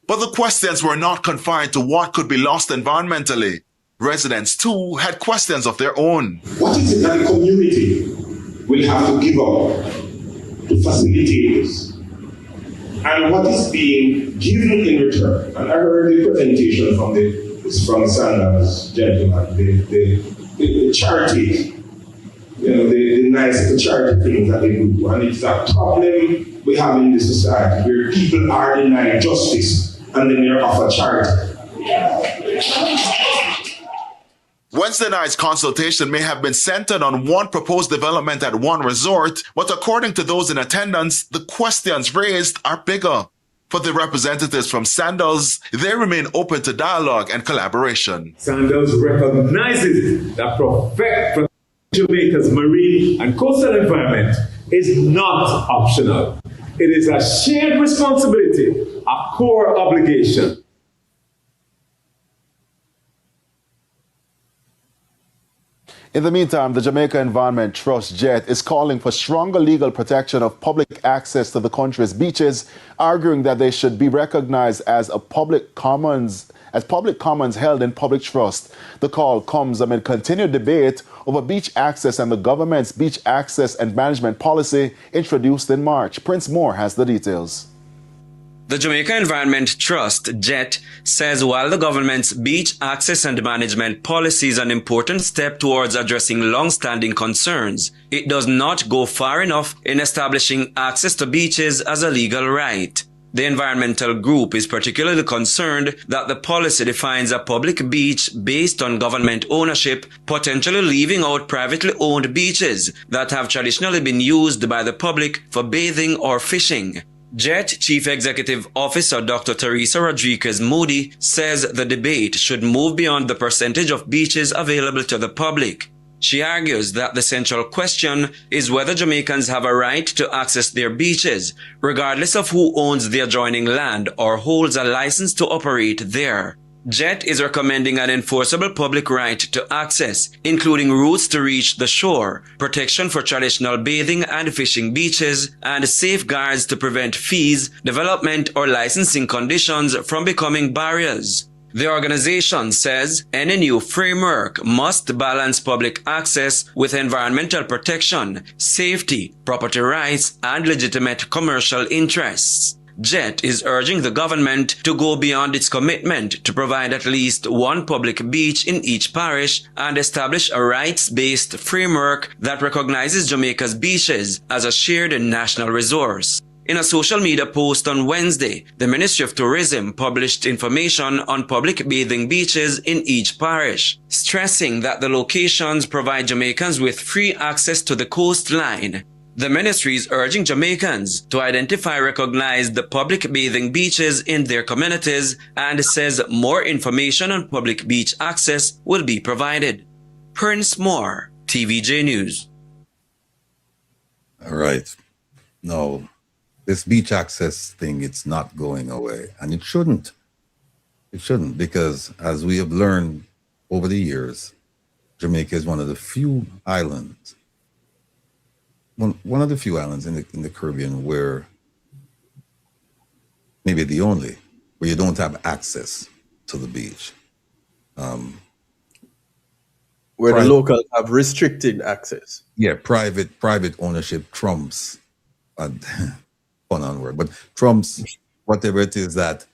But the questions were not confined to what could be lost environmentally. Residents, too, had questions of their own. What is it that the community will have to give up to facilitate this? And what is being given in return? And I heard the presentation from Sanders gentleman, the charity, the nice charity things that they do. And it's a problem we have in this society where people are denied justice and then they're offered charity. Wednesday night's consultation may have been centered on one proposed development at one resort, but according to those in attendance, the questions raised are bigger. For the representatives from Sandals, they remain open to dialogue and collaboration. Sandals recognizes that protecting Jamaica's marine and coastal environment is not optional. It is a shared responsibility, a core obligation. In the meantime, the Jamaica Environment Trust, JET, is calling for stronger legal protection of public access to the country's beaches, arguing that they should be recognized as public commons held in public trust. The call comes amid continued debate over beach access and the government's beach access and management policy introduced in March. Prince Moore has the details. The Jamaica Environment Trust, JET, says while the government's beach access and management policy is an important step towards addressing long-standing concerns, it does not go far enough in establishing access to beaches as a legal right. The environmental group is particularly concerned that the policy defines a public beach based on government ownership, potentially leaving out privately owned beaches that have traditionally been used by the public for bathing or fishing. JET Chief Executive Officer Dr. Teresa Rodriguez Moody says the debate should move beyond the percentage of beaches available to the public. She argues that the central question is whether Jamaicans have a right to access their beaches, regardless of who owns the adjoining land or holds a license to operate there. JET is recommending an enforceable public right to access, including routes to reach the shore, protection for traditional bathing and fishing beaches, and safeguards to prevent fees, development, or licensing conditions from becoming barriers. The organization says any new framework must balance public access with environmental protection, safety, property rights, and legitimate commercial interests. JET is urging the government to go beyond its commitment to provide at least one public beach in each parish and establish a rights-based framework that recognizes Jamaica's beaches as a shared national resource. In a social media post on Wednesday, the Ministry of Tourism published information on public bathing beaches in each parish, stressing that the locations provide Jamaicans with free access to the coastline. The ministry is urging Jamaicans to identify and recognize the public bathing beaches in their communities and says more information on public beach access will be provided. Prince Moore, TVJ News. All right. No, this beach access thing, it's not going away. And it shouldn't. It shouldn't, because as we have learned over the years, Jamaica is one of the few islands, one of the few islands in the Caribbean where, maybe the only, where you don't have access to the beach. Where the locals have restricted access. Yeah, private ownership trumps, fun on word, but trumps whatever it is that,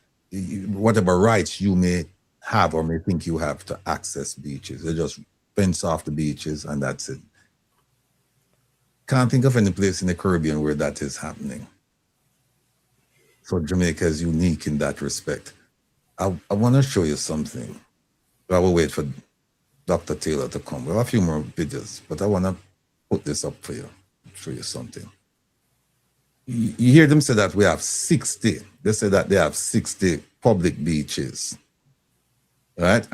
whatever rights you may have or may think you have to access beaches. They just fence off the beaches and that's it. Can't think of any place in the Caribbean where that is happening. So Jamaica is unique in that respect. I want to show you something. I will wait for Dr. Taylor to come. We have a few more videos, but I want to put this up for you, show you something. You hear them say that we have 60. They say that they have 60 public beaches, right?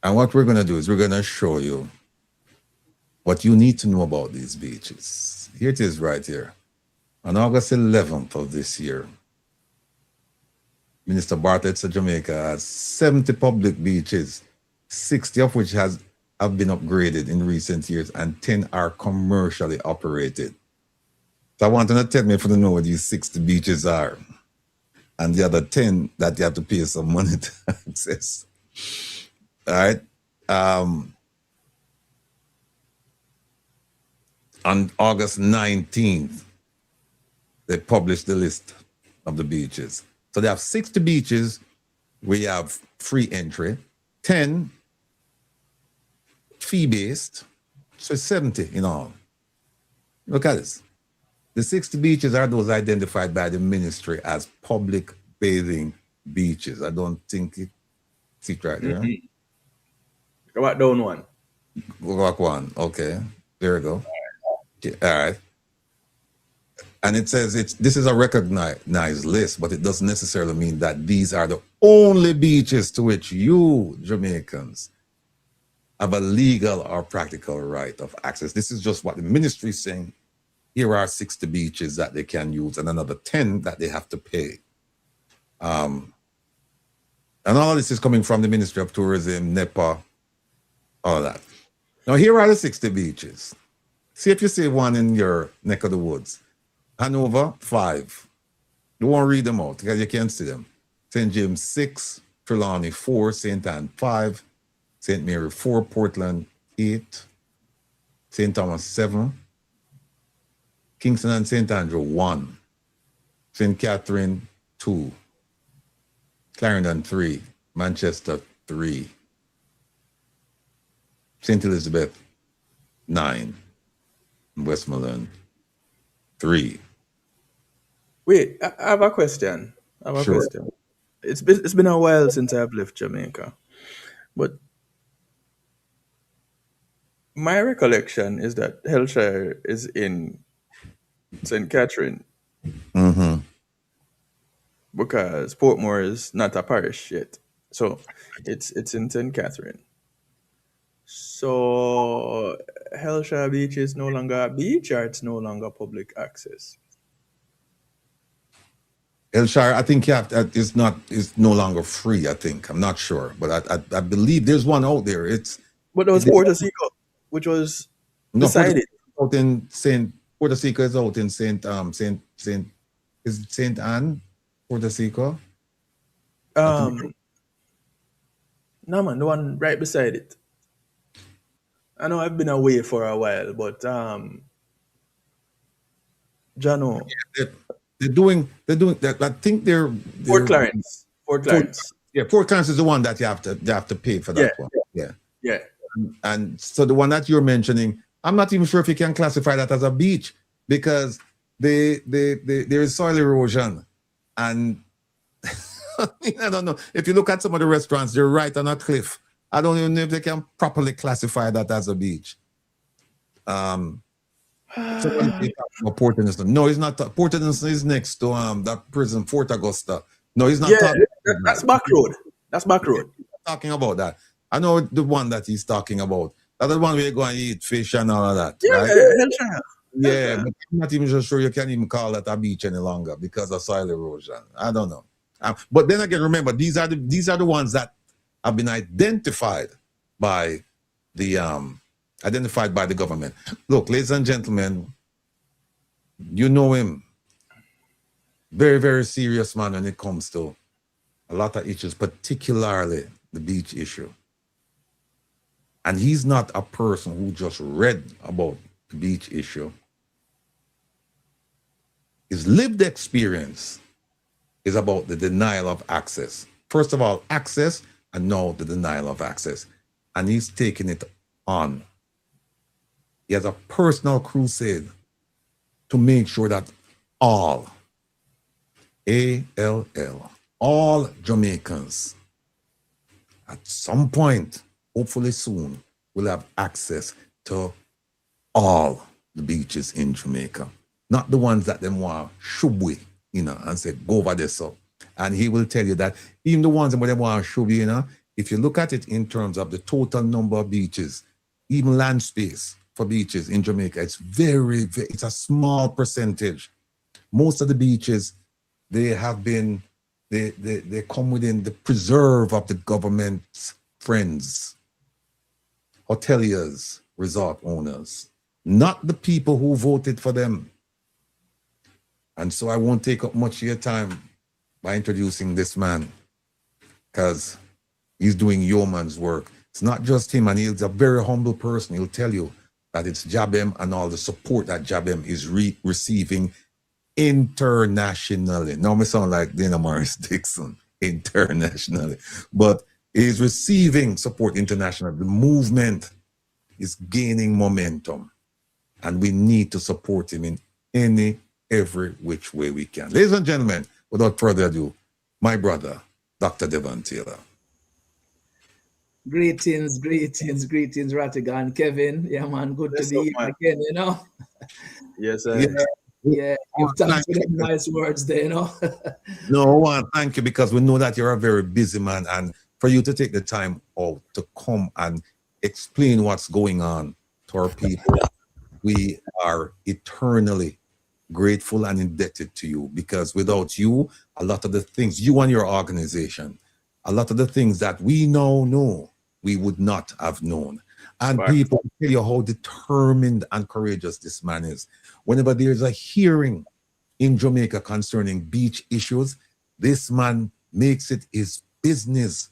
And what we're going to do is we're going to show you what you need to know about these beaches. Here it is right here. On August 11th of this year, Minister Bartlett of Jamaica has 70 public beaches, 60 of which have been upgraded in recent years and 10 are commercially operated. So I want you to tell me if you know what these 60 beaches are. And the other 10 that you have to pay some money to access. All right. On August 19th, they published the list of the beaches. So they have 60 beaches. We have free entry, 10 fee-based, so 70 in all. Look at this. The 60 beaches are those identified by the ministry as public bathing beaches. I don't think it, see it right there. Go back down one. Go back one, okay. There we go. Okay, all right. And it says this is a recognized list, but it doesn't necessarily mean that these are the only beaches to which you, Jamaicans, have a legal or practical right of access. This is just what the ministry is saying. Here are 60 beaches that they can use and another 10 that they have to pay. And all this is coming from the Ministry of Tourism, NEPA, all that. Now, here are the 60 beaches. See if you see one in your neck of the woods. Hanover, 5. You won't read them out because you can't see them. St. James, 6. Trelawney, 4. St. Anne, 5. St. Mary, 4. Portland, 8. St. Thomas, 7. Kingston and St. Andrew, 1. St. Catherine, 2. Clarendon, 3. Manchester, 3. St. Elizabeth, 9. Westmoreland, 3. Wait, I have a question. Sure. It's been a while since I've left Jamaica, but my recollection is that Hellshire is in St. Catherine because Portmore is not a parish yet, so it's in St. Catherine. So Hellshire Beach is no longer a beach, or it's no longer public access? Elshire, I think you have to, it's no longer free, I think. I'm not sure. But I believe there's one out there. But there was Puerto Rico, which was decided. Out in Puerto Rico is out in is it Saint Anne, Puerto Rico? No man, the one right beside it. I know I've been away for a while, but Jano. Yeah, they're doing that. I think they're Fort Clarence. Fort Clarence. Fort Clarence is the one that you have to pay for that one. Yeah. And so the one that you're mentioning, I'm not even sure if you can classify that as a beach because there is soil erosion. And I don't know. If you look at some of the restaurants, they're right on a cliff. I don't even know if they can properly classify that as a beach. So Port Innocent. No, he's not. Port Innocent is next to that prison, Fort Augusta. No, he's not. That's back road. That's back road. Talking about that. I know the one that he's talking about. That's the one where you go and eat fish and all of that. Yeah, right? Yeah, but I'm not even so sure you can even call that a beach any longer because of soil erosion. I don't know. But then again, remember, these are the ones that have been identified by the government. Look, ladies and gentlemen, you know him. Very, very serious man when it comes to a lot of issues, particularly the beach issue. And he's not a person who just read about the beach issue. His lived experience is about the denial of access. First of all, access, and now the denial of access. And he's taking it on. He has a personal crusade to make sure that all, A-L-L, all Jamaicans at some point, hopefully soon, will have access to all the beaches in Jamaica. Not the ones that them want shubwe, and say, go over there, so. And he will tell you that even the ones that them want shubwe, if you look at it in terms of the total number of beaches, even land space for beaches in Jamaica, it's very, it's a small percentage. Most of the beaches, they come within the preserve of the government's friends, hoteliers, resort owners, not the people who voted for them. And so I won't take up much of your time by introducing this man, because he's doing yeoman's work. It's not just him, and he's a very humble person. He'll tell you that it's JABBEM and all the support that JABBEM is receiving internationally. Now I sound like Dana Morris Dixon, internationally. But he's receiving support internationally. The movement is gaining momentum, and we need to support him in every which way we can. Ladies and gentlemen, without further ado, my brother, Dr. Devon Taylor. Greetings, Rattigan, Kevin. Yeah, man, good to be here again, Yes, sir. Yeah, give thanks for them nice words there, No, thank you, because we know that you're a very busy man, and for you to take the time out to come and explain what's going on to our people, we are eternally grateful and indebted to you, because without you, a lot of the things, you and your organization, a lot of the things that we now know, we would not have known. And people tell you how determined and courageous this man is. Whenever there's a hearing in Jamaica concerning beach issues, this man makes it his business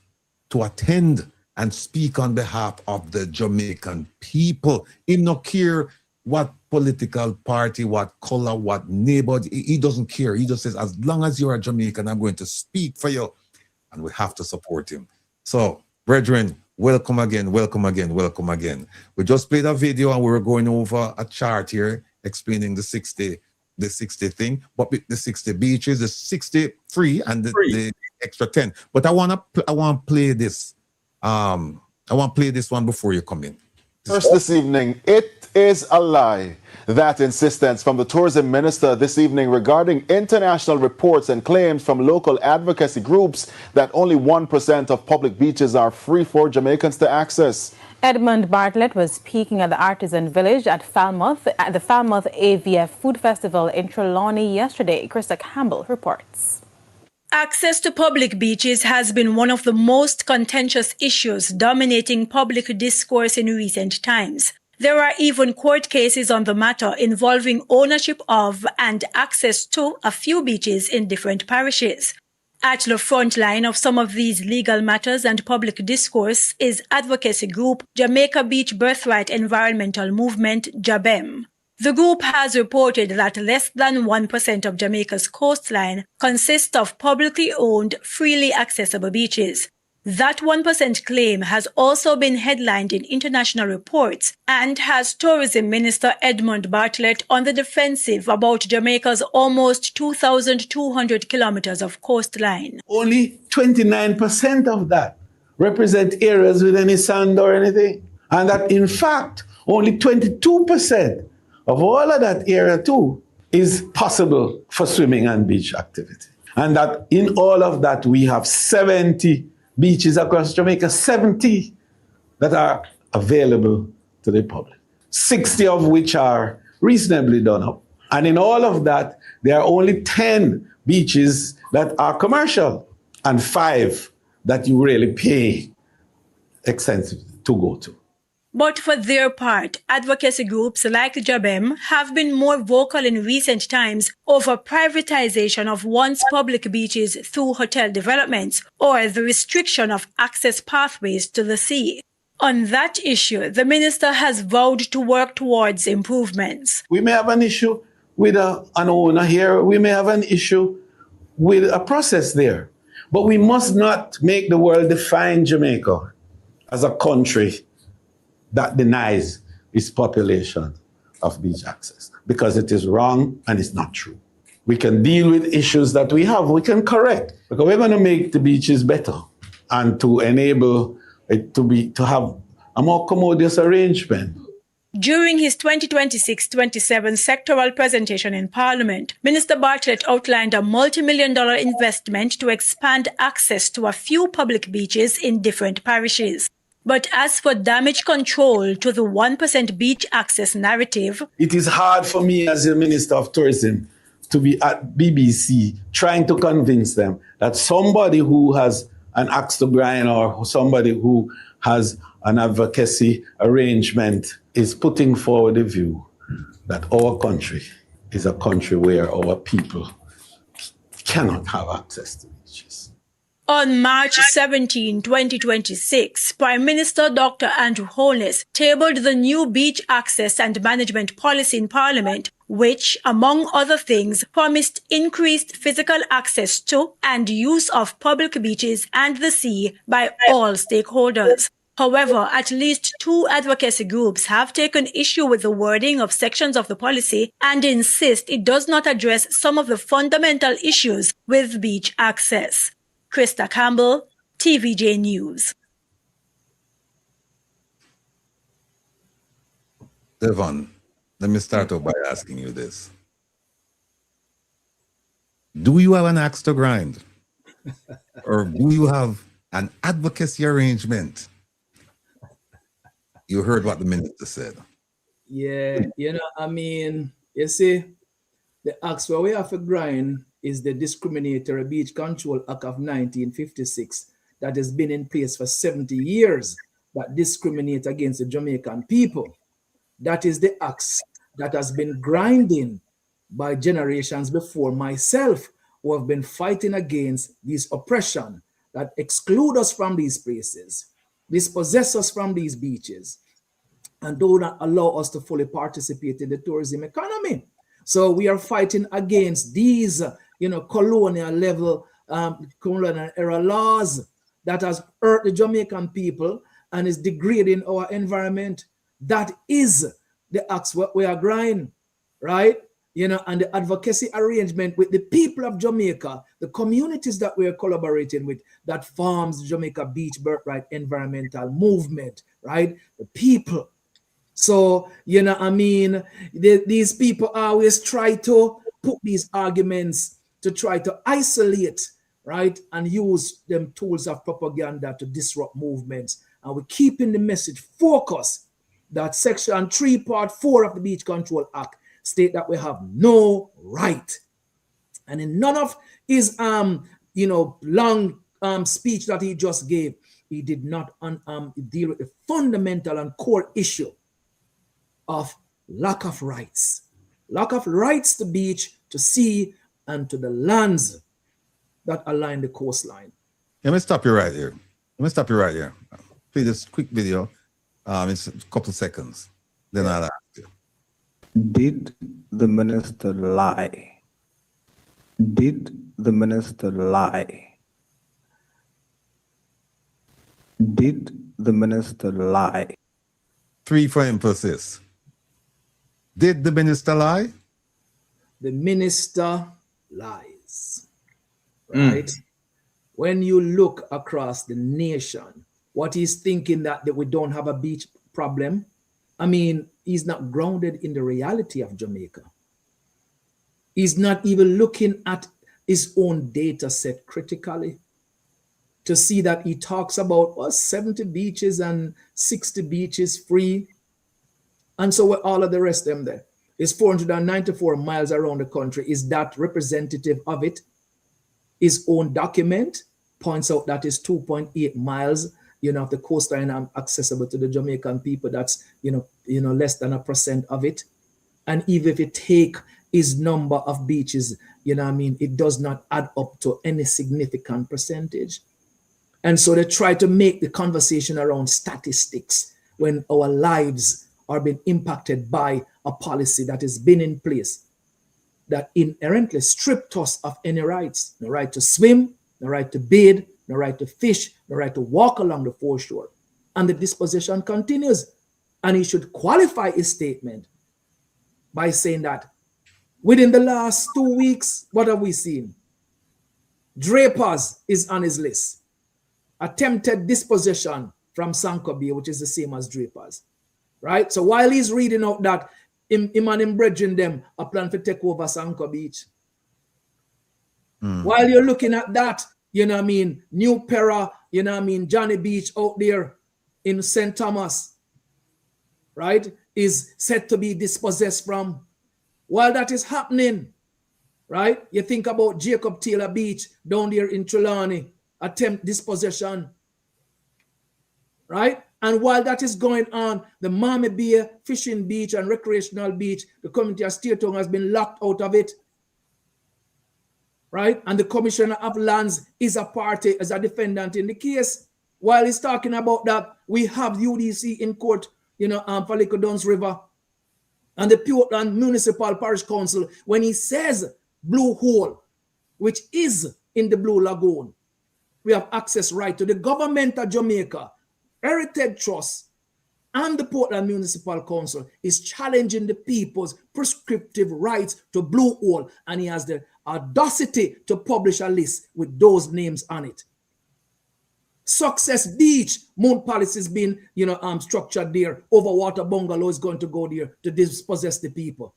to attend and speak on behalf of the Jamaican people. He don't care what political party, what color, what neighborhood, he doesn't care. He just says, as long as you're a Jamaican, I'm going to speak for you. And we have to support him. So, brethren, welcome again. We just played a video and we were going over a chart here explaining the 60 thing, but the 60 beaches, the 60 free and the extra 10. But I want to play this. I want to play this one before you come in. First this evening, it is a lie. That insistence from the tourism minister this evening regarding international reports and claims from local advocacy groups that only 1% of public beaches are free for Jamaicans to access. Edmund Bartlett was speaking at the Artisan Village at the Falmouth AVF Food Festival in Trelawney yesterday. Krista Campbell reports. Access to public beaches has been one of the most contentious issues dominating public discourse in recent times. There are even court cases on the matter involving ownership of and access to a few beaches in different parishes. At the front line of some of these legal matters and public discourse is advocacy group Jamaica Beach Birthright Environmental Movement, JABBEM. The group has reported that less than 1% of Jamaica's coastline consists of publicly owned, freely accessible beaches. That 1% claim has also been headlined in international reports and has Tourism Minister Edmund Bartlett on the defensive about Jamaica's almost 2,200 kilometers of coastline. Only 29% of that represent areas with any sand or anything. And that, in fact, only 22% of all of that area too is possible for swimming and beach activity. And that in all of that, we have 70 beaches across Jamaica, 70 that are available to the public, 60 of which are reasonably done up. And in all of that, there are only 10 beaches that are commercial and 5 that you really pay extensively to go to. But for their part, advocacy groups like JABBEM have been more vocal in recent times over privatization of once public beaches through hotel developments or the restriction of access pathways to the sea. On that issue, the minister has vowed to work towards improvements. We may have an issue with an owner here. We may have an issue with a process there. But we must not make the world define Jamaica as a country that denies its population of beach access, because it is wrong and it's not true. We can deal with issues that we have, we can correct, because we're going to make the beaches better and to enable it to have a more commodious arrangement. During his 2026-27 sectoral presentation in Parliament, Minister Bartlett outlined a multi-million-dollar investment to expand access to a few public beaches in different parishes. But as for damage control to the 1% beach access narrative, it is hard for me as a Minister of Tourism to be at BBC trying to convince them that somebody who has an axe to grind or somebody who has an advocacy arrangement is putting forward the view that our country is a country where our people cannot have access to beaches. On March 17, 2026, Prime Minister Dr. Andrew Holness tabled the new beach access and management policy in Parliament, which, among other things, promised increased physical access to and use of public beaches and the sea by all stakeholders. However, at least 2 advocacy groups have taken issue with the wording of sections of the policy and insist it does not address some of the fundamental issues with beach access. Krista Campbell, TVJ News. Devon, let me start off by asking you this. Do you have an axe to grind? Or do you have an advocacy arrangement? You heard what the minister said. Yeah, you see, the axe where we have to grind is the Discriminatory Beach Control Act of 1956 that has been in place for 70 years that discriminates against the Jamaican people. That is the axe that has been grinding by generations before myself, who have been fighting against this oppression that exclude us from these places, dispossess us from these beaches, and do not allow us to fully participate in the tourism economy. So we are fighting against these, colonial level, colonial era laws that has hurt the Jamaican people and is degrading our environment. That is the axe we are grinding, right? And the advocacy arrangement with the people of Jamaica, the communities that we are collaborating with, that forms the Jamaica Beach Birthright Environmental Movement, right? The people. So, these people always try to put these arguments to try to isolate, right? And use them tools of propaganda to disrupt movements. And we're keeping the message focused that Section 3, Part 4 of the Beach Control Act state that we have no right. And in none of his, long speech that he just gave, he did not deal with the fundamental and core issue of lack of rights. Lack of rights to beach, to sea, and to the lands that align the coastline. Let me stop you right here. Play this quick video. It's a couple seconds. Then I'll ask you. Did the minister lie? Did the minister lie? Did the minister lie? 3 for emphasis. Did the minister lie? The minister lies. Right? When you look across the nation, what he's thinking that we don't have a beach problem, I mean, he's not grounded in the reality of Jamaica. He's not even looking at his own data set critically to see that he talks about 70 beaches and 60 beaches free. And so with all of the rest of them there, it's 494 miles around the country. Is that representative of it? His own document points out that it's 2.8 miles, of the coastline accessible to the Jamaican people. That's, less than 1% of it. And even if you take his number of beaches, it does not add up to any significant percentage. And so they try to make the conversation around statistics when our lives are being impacted by a policy that has been in place that inherently stripped us of any rights. No right to swim, no right to bathe, no right to fish, no right to walk along the foreshore. And the dispossession continues. And he should qualify his statement by saying that within the last 2 weeks, what have we seen? Drapers is on his list. Attempted dispossession from Sanko Bay, which is the same as Drapers. Right? So while he's reading out that him and him brethren them a plan to take over Sanko Beach. While you're looking at that, New Pera, Johnny Beach out there in St. Thomas, right, is said to be dispossessed from. While that is happening, right, you think about Jacob Taylor Beach down there in Trelawney, attempt dispossession, right? And while that is going on, the Mami Bay Fishing Beach and Recreational Beach, the community of Steertown has been locked out of it, right? And the Commissioner of Lands is a party, as a defendant in the case. While he's talking about that, we have UDC in court, for Little Duns River and the Portland Municipal Parish Council, when he says Blue Hole, which is in the Blue Lagoon, we have access right to the government of Jamaica, Heritage Trust, and the Portland Municipal Council is challenging the people's prescriptive rights to Blue Hole, and he has the audacity to publish a list with those names on it. Success Beach, Mount Palace is being, structured there. Overwater Bungalow is going to go there to dispossess the people.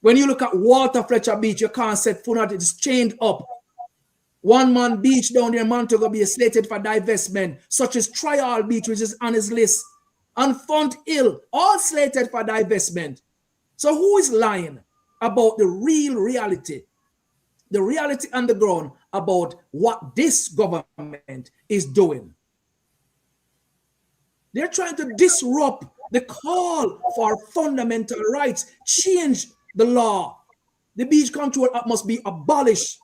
When you look at Walter Fletcher Beach, you can't set foot on it. It's chained up. One Man Beach down there in Montego Bay is slated for divestment, such as Trial Beach, which is on his list, and Font Hill, all slated for divestment. So who is lying about the real reality, the reality on the ground about what this government is doing? They're trying to disrupt the call for fundamental rights, change the law. The Beach Control Act must be abolished.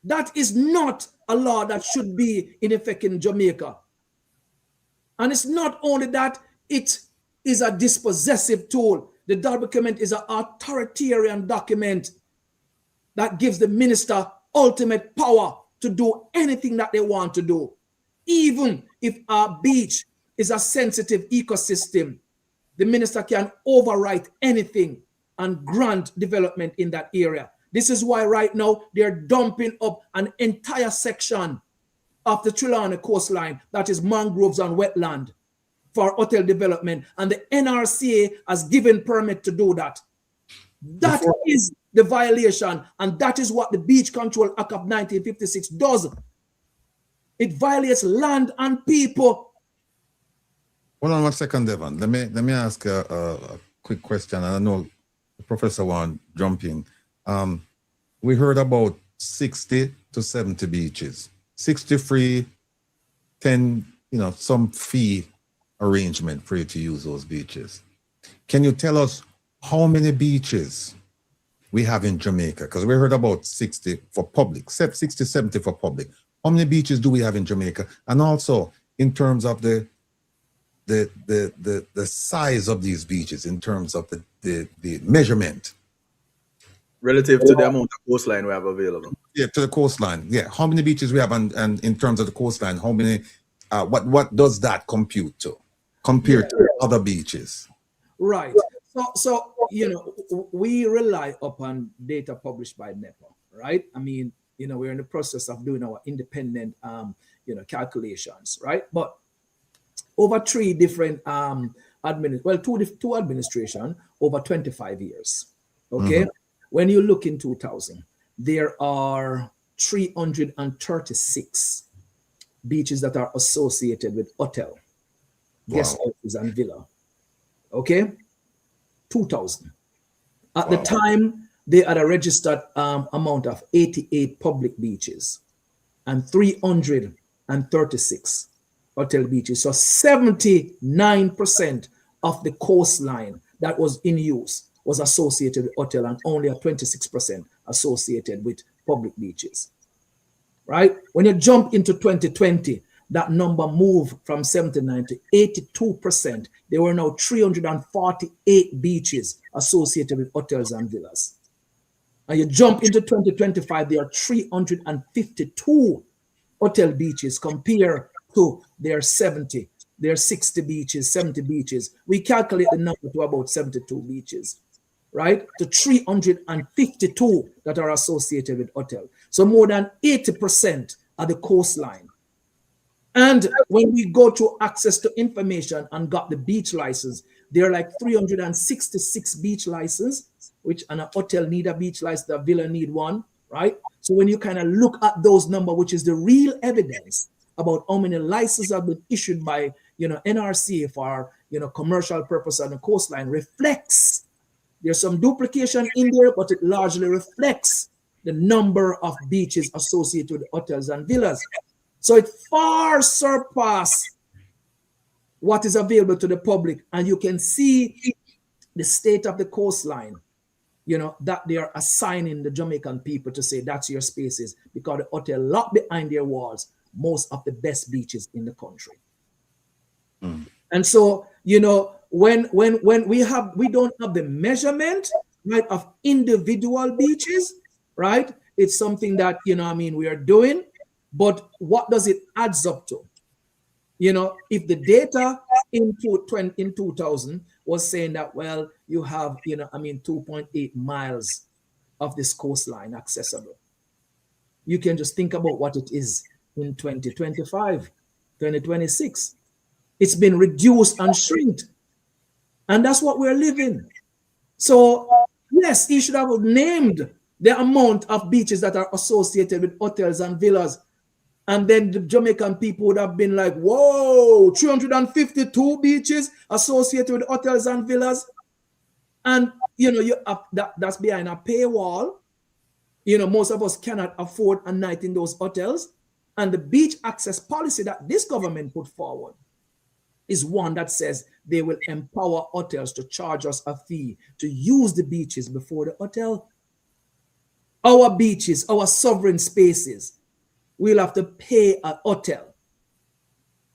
That is not a law that should be in effect in Jamaica. And it's not only that, it is a dispossessive tool. The document is an authoritarian document that gives the minister ultimate power to do anything that they want to do. Even if our beach is a sensitive ecosystem, the minister can overwrite anything and grant development in that area. This is why right now they're dumping up an entire section of the Trelawney coastline that is mangroves and wetland for hotel development, and the NRCA has given permit to do that. That is the violation, and that is what the Beach Control Act of 1956 does. It violates land and people. Hold on 1 second, Devon. Let me ask a quick question, and I know the professor wants to jump in. we heard about 60 to 70 beaches. 60 free, 10, some fee arrangement for you to use those beaches. Can you tell us how many beaches we have in Jamaica? Because we heard about 60 for public, 60, 70 for public. How many beaches do we have in Jamaica? And also in terms of the size of these beaches, in terms of the measurement. Relative to the amount of coastline we have available. Yeah, to the coastline. Yeah, how many beaches we have, and in terms of the coastline, how many? What does that compute to compared to other beaches? Right. So we rely upon data published by NEPA, right? I mean, we're in the process of doing our independent, calculations, right? But over three different two administration over 25 years. Okay. Mm-hmm. When you look in 2000, there are 336 beaches that are associated with hotel, guest houses, and villa. Okay, 2000. At the time, they had a registered amount of 88 public beaches and 336 hotel beaches. So 79% of the coastline that was in use was associated with hotel, and only a 26% associated with public beaches, right? When you jump into 2020, that number moved from 79 to 82%. There were now 348 beaches associated with hotels and villas. And you jump into 2025, there are 352 hotel beaches compared to their 60 beaches, 70 beaches. We calculate the number to about 72 beaches, right? To 352 that are associated with hotel. So more than 80% are the coastline. And when we go to access to information and got the beach license, there are like 366 beach licenses, which and a hotel need a beach license, a villa need one, right? So when you kind of look at those numbers, which is the real evidence about how many licenses have been issued by, NRC for, commercial purpose on the coastline, reflects, there's some duplication in there, but it largely reflects the number of beaches associated with hotels and villas. So it far surpasses what is available to the public. And you can see the state of the coastline, that they are assigning the Jamaican people to say that's your spaces, because the hotel lock behind their walls most of the best beaches in the country. Mm. And so, when we don't have the measurement, right, of individual beaches, right? It's something that, we are doing. But what does it adds up to? If the data in 2000 was saying that, well, you have, 2.8 miles of this coastline accessible. You can just think about what it is in 2025, 2026. It's been reduced and shrinked. And that's what we're living. So, yes, he should have named the amount of beaches that are associated with hotels and villas. And then the Jamaican people would have been like, whoa, 352 beaches associated with hotels and villas. And, that's behind a paywall. Most of us cannot afford a night in those hotels. And the beach access policy that this government put forward is one that says they will empower hotels to charge us a fee to use the beaches before the hotel. Our beaches, our sovereign spaces, we'll have to pay a hotel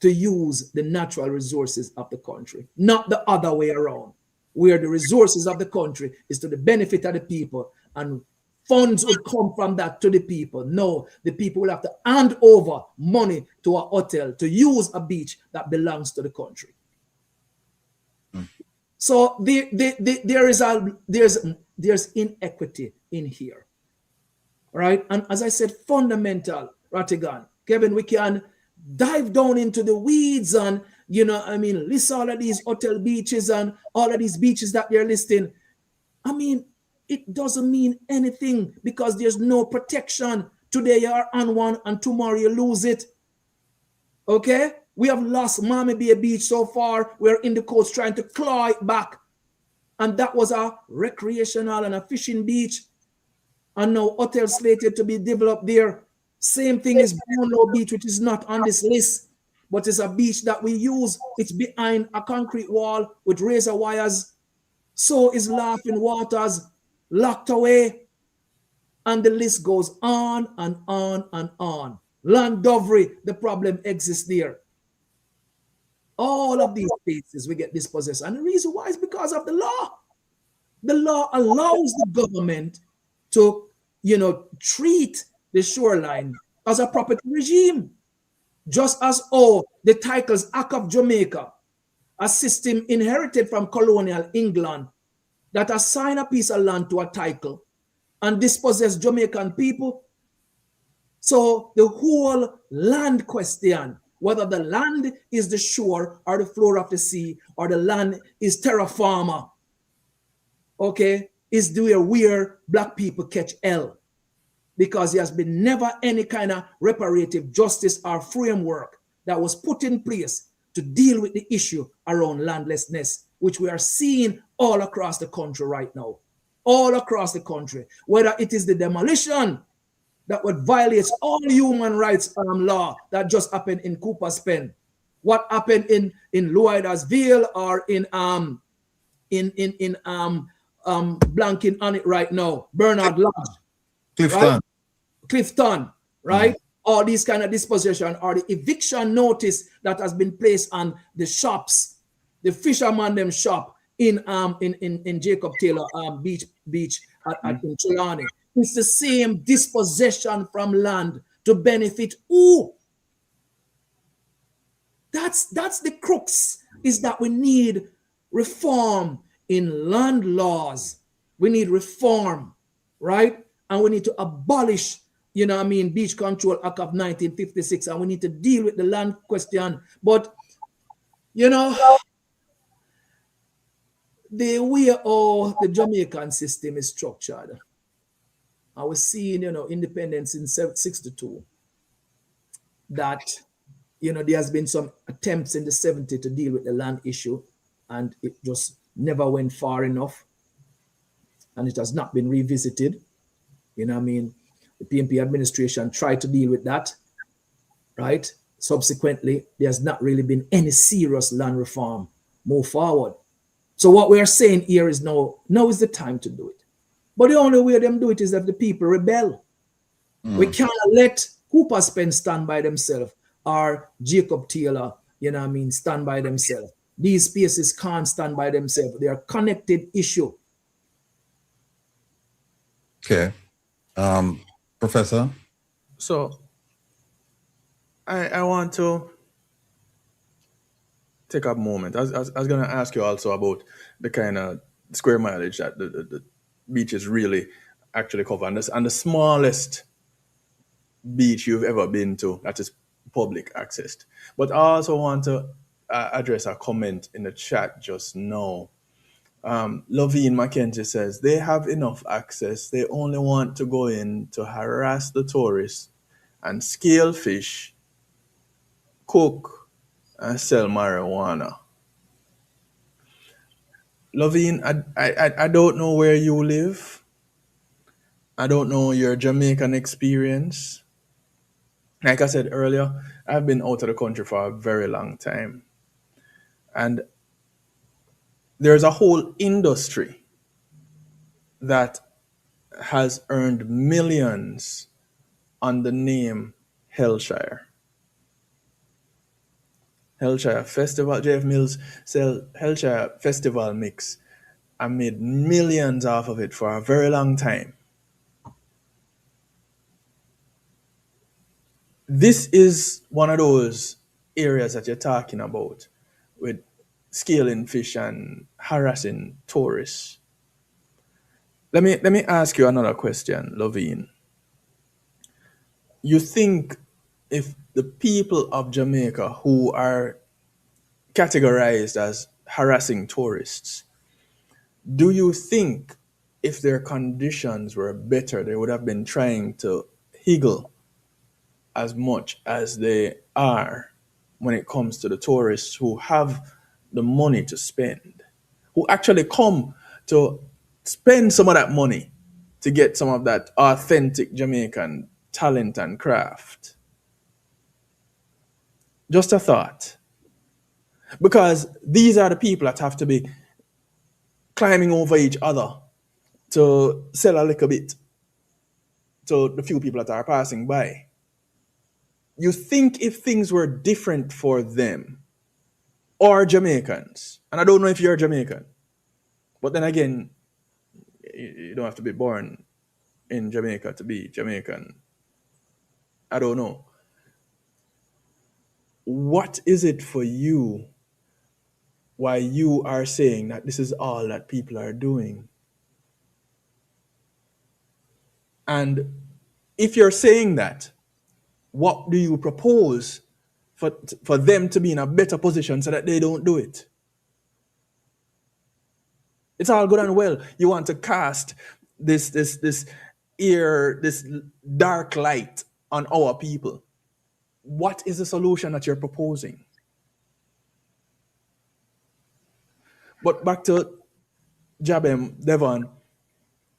to use the natural resources of the country, not the other way around, where the resources of the country is to the benefit of the people and funds would come from that to the people. No, the people will have to hand over money to a hotel to use a beach that belongs to the country. Mm. So there's inequity in here, right? And as I said, fundamental, Rattigan, Kevin, we can dive down into the weeds and, list all of these hotel beaches and all of these beaches that they're listing. It doesn't mean anything because there's no protection. Today you are on one and tomorrow you lose it. Okay? We have lost Miami Bay Beach so far. We're in the coast trying to claw it back. And that was a recreational and a fishing beach. and now hotels slated to be developed there. Same thing is Bungalow Beach, which is not on this list, but it's a beach that we use. It's behind a concrete wall with razor wires. So is Laughing Waters, locked away. And the list goes on and on and on. Landovery, the problem exists there. All of these places we get dispossessed. And the reason why is because of the law. The law allows the government to, treat the shoreline as a property regime. Just as the Titles Act of Jamaica, a system inherited from colonial England that assigned a piece of land to a title and dispossess Jamaican people. So the whole land question, whether the land is the shore or the floor of the sea, or the land is terra firma, okay, is where black people catch hell. Because there has been never any kind of reparative justice or framework that was put in place to deal with the issue around landlessness, which we are seeing all across the country right now. All across the country, whether it is the demolition that would violate all human rights law that just happened in Cooper's Pen, what happened in Lloydersville, or in blanking on it right now, Bernard Lodge, Clifton, right? All these kind of dispossession, or the eviction notice that has been placed on the shops, the fisherman them shop in Jacob Taylor beach in Trelawney. It's the same dispossession from land to benefit who? That's the crux, is that we need reform in land laws. We need reform, right? And we need to abolish, Beach Control Act of 1956, and we need to deal with the land question. But, the way the Jamaican system is structured, I was seeing, independence in 62, that, there has been some attempts in the 70s to deal with the land issue, and it just never went far enough, and it has not been revisited. The PNP administration tried to deal with that, right? Subsequently, there's not really been any serious land reform move forward. So what we are saying here is now is the time to do it. But the only way them do it is if the people rebel. We cannot let Cooper's Pen stand by themselves, or Jacob Taylor, stand by themselves. These spaces can't stand by themselves. They are connected issue. Okay. Professor? So, I want to take a moment. I was going to ask you also about the kind of square mileage that the beaches really actually cover. And the smallest beach you've ever been to that is public accessed. But I also want to address a comment in the chat just now. Loveen McKenzie says, they have enough access. They only want to go in to harass the tourists and scale fish, cook, and sell marijuana. Loveen, I don't know where you live. I don't know your Jamaican experience. Like I said earlier, I've been out of the country for a very long time. And there's a whole industry that has earned millions on the name Hellshire. Hellshire Festival, JF Mills sell Hellshire Festival mix and made millions off of it for a very long time. This is one of those areas that you're talking about with scaling fish and harassing tourists. Let me ask you another question, Loveen. You think if the people of Jamaica who are categorized as harassing tourists, do you think if their conditions were better, they would have been trying to higgle as much as they are when it comes to the tourists who have the money to spend, who actually come to spend some of that money to get some of that authentic Jamaican talent and craft. Just a thought. Because these are the people that have to be climbing over each other to sell a little bit to the few people that are passing by. You think if things were different for them or Jamaicans, and I don't know if you're Jamaican, but then again, you don't have to be born in Jamaica to be Jamaican. I don't know. What is it for you why you are saying that this is all that people are doing? And if you're saying that, what do you propose for them to be in a better position so that they don't do it? It's all good and well. You want to cast this dark light on our people. What is the solution that you're proposing? But back to JABBEM, Devon,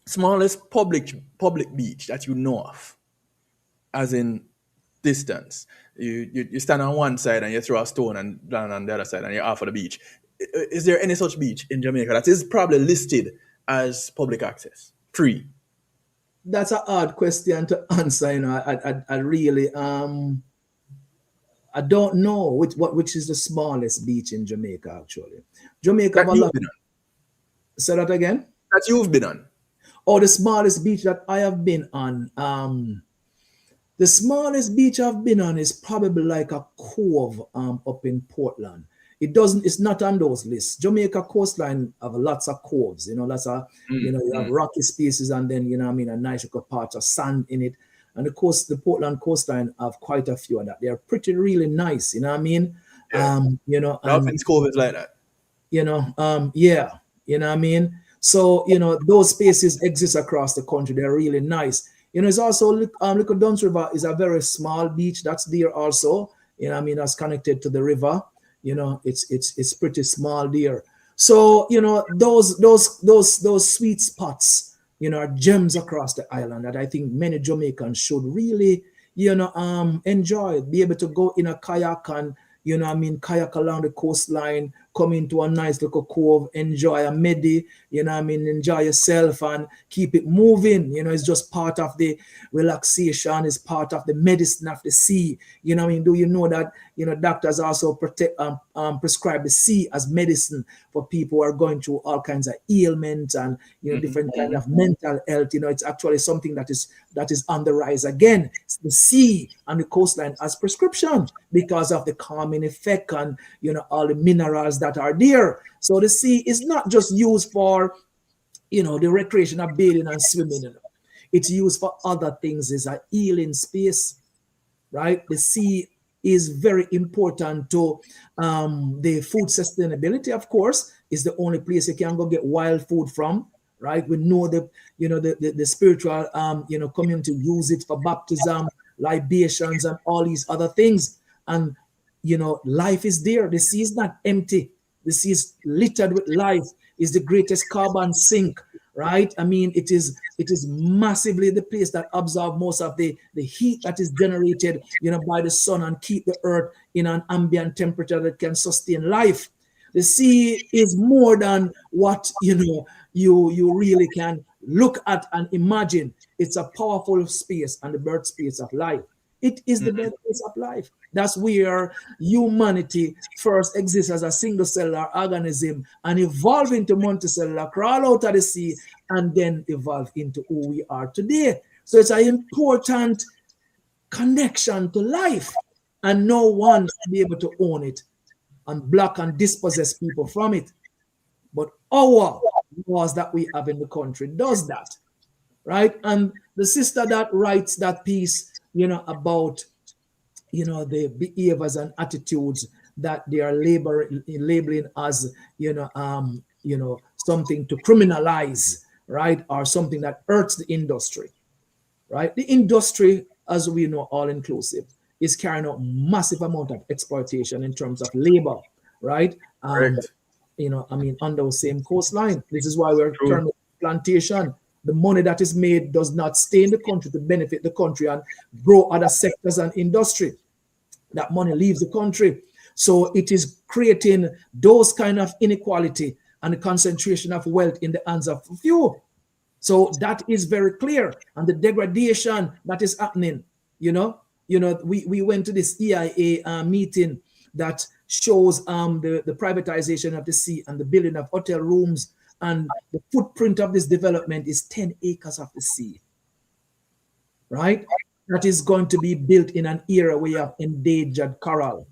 smallest public beach that you know of, as in distance. You stand on one side and you throw a stone and land on the other side and you're off of the beach. Is there any such beach in Jamaica that is probably listed as public access, free? That's a hard question to answer. You know, I really I don't know which is the smallest beach in Jamaica. Actually, Jamaica. That you've been on. Say that again. That you've been on. Oh, the smallest beach that I have been on. The smallest beach I've been on is probably like a cove up in Portland. It's not on those lists. Jamaica coastline have lots of coves, you know, lots of, you know, you have rocky spaces and then, you know, I mean, a nice little part of sand in it. And of course, the Portland coastline have quite a few of that. They're really nice, you know what I mean? Yeah. You know, Dolphins Cove is like that. You know, yeah, you know what I mean? So, you know, those spaces exist across the country. They're really nice. You know, it's also, Little Duns River is a very small beach that's there also. You know, I mean, that's connected to the river. You know, it's pretty small there. So, you know, those sweet spots, you know, are gems across the island that I think many Jamaicans should really, you know, enjoy. Be able to go in a kayak and, you know, I mean, kayak along the coastline, come into a nice little cove, enjoy a medi, you know, I mean, enjoy yourself and keep it moving. You know, it's just part of the relaxation, it's part of the medicine of the sea. You know, I mean, do you know that, you know, doctors also prescribe the sea as medicine for people who are going through all kinds of ailments and, you know, different kind of mental health. You know, it's actually something that is on the rise again. It's the sea and the coastline as prescription because of the calming effect and, you know, all the minerals that are there. So the sea is not just used for, you know, the recreation of bathing and swimming. You know. It's used for other things. It's a healing space, right? The sea is very important to the food sustainability, of course. Is the only place you can go get wild food from, right? We know that, you know, the spiritual, you know, community use it for baptism, libations, and all these other things. And, you know, life is there. The sea is not empty. The sea is littered with life. It's the greatest carbon sink, right? I mean, it is massively the place that absorbs most of the heat that is generated, you know, by the sun and keep the earth in an ambient temperature that can sustain life. The sea is more than what, you know, you really can look at and imagine. It's a powerful space and the birthplace of life. It is the birthplace of life. That's where humanity first exists as a single-cellular organism and evolve into multicellular, crawl out of the sea, and then evolve into who we are today. So it's an important connection to life, and no one should be able to own it and block and dispossess people from it. But our laws that we have in the country does that, right? And the sister that writes that piece, you know, about, you know, the behaviors and attitudes that they are labeling as, you know, something to criminalize, right? Or something that hurts the industry, right? The industry, as we know, all inclusive, is carrying out massive amount of exploitation in terms of labor, right? You know, I mean, on those same coastline. This is why we're turning plantation, the money that is made does not stay in the country to benefit the country and grow other sectors and industry. That money leaves the country. So it is creating those kind of inequality and the concentration of wealth in the hands of few. So that is very clear. And the degradation that is happening, we went to this EIA meeting that shows the privatization of the sea and the building of hotel rooms, and the footprint of this development is 10 acres of the sea, right? That is going to be built in an era where you have endangered coral.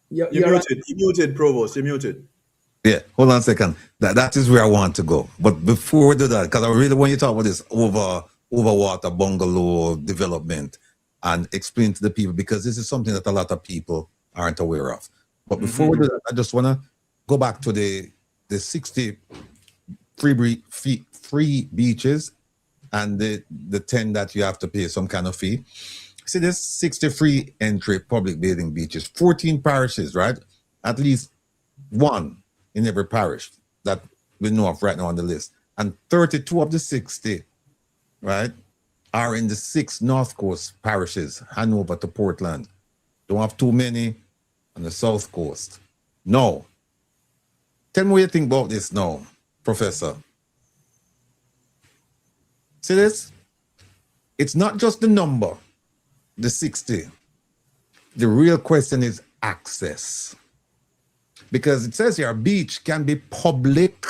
You're muted, Provost, you're muted. Yeah, hold on a second. That is where I want to go. But before we do that, because I really want you to talk about this overwater bungalow development and explain to the people, because this is something that a lot of people aren't aware of. But before we do that, I just want to go back to the 60 free beaches and the 10 that you have to pay some kind of fee. See, there's 60 free entry public bathing beaches, 14 parishes, right? At least one in every parish that we know of right now on the list. And 32 of the 60, right, are in the 6 North Coast parishes, Hanover to Portland. Don't have too many on the South Coast. No. Tell me what you think about this now, Professor. See this? It's not just the number, the 60. The real question is access. Because it says here, a beach can be public,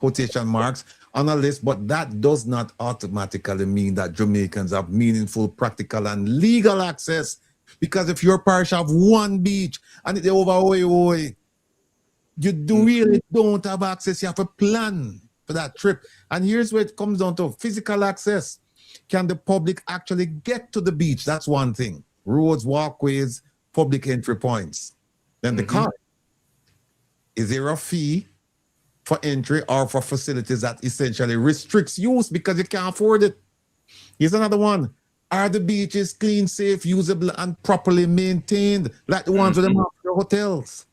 quotation marks, on a list, but that does not automatically mean that Jamaicans have meaningful, practical, and legal access. Because if your parish have one beach and it's over, you really don't have access. You have a plan for that trip. And here's where it comes down to physical access. Can the public actually get to the beach? That's one thing. Roads, walkways, public entry points. Then the cost. Is there a fee for entry or for facilities that essentially restricts use because you can't afford it? Here's another one. Are the beaches clean, safe, usable, and properly maintained, like the ones with the master hotels?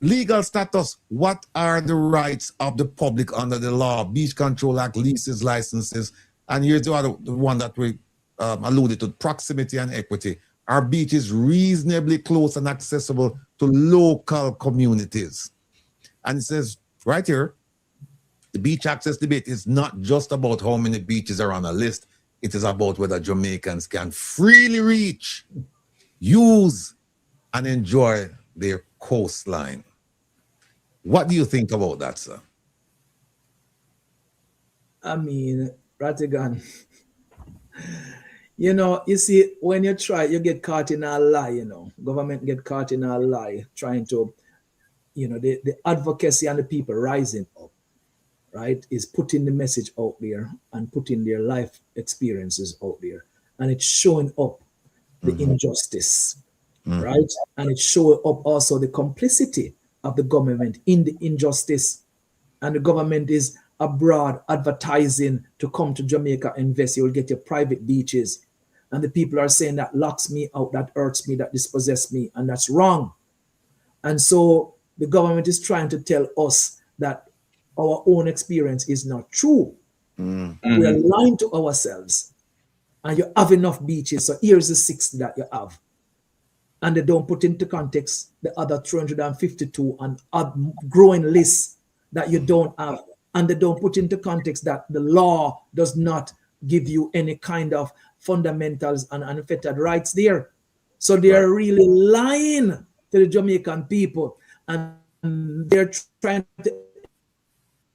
Legal status. What are the rights of the public under the law? Beach Control Act, leases, licenses. And here's the one that we alluded to, proximity and equity. Are beaches reasonably close and accessible to local communities? And it says right here, the beach access debate is not just about how many beaches are on a list. It is about whether Jamaicans can freely reach, use, and enjoy their coastline. What do you think about that, sir? I mean, Rattigan, you see, when you try, you get caught in a lie, Government get caught in a lie, trying to, the advocacy and the people rising up, right, is putting the message out there and putting their life experiences out there. And it's showing up the injustice, right? And it's showing up also the complicity of the government in the injustice. And the government is abroad advertising to come to Jamaica, invest, you will get your private beaches. And the people are saying that locks me out, that hurts me, that dispossesses me, and that's wrong. And so the government is trying to tell us that our own experience is not true. We are lying to ourselves. And you have enough beaches, so here's the 60 that you have. And they don't put into context the other 352 and growing lists that you don't have. And they don't put into context that the law does not give you any kind of fundamentals and unfettered rights there. So they are really lying to the Jamaican people. And they're trying to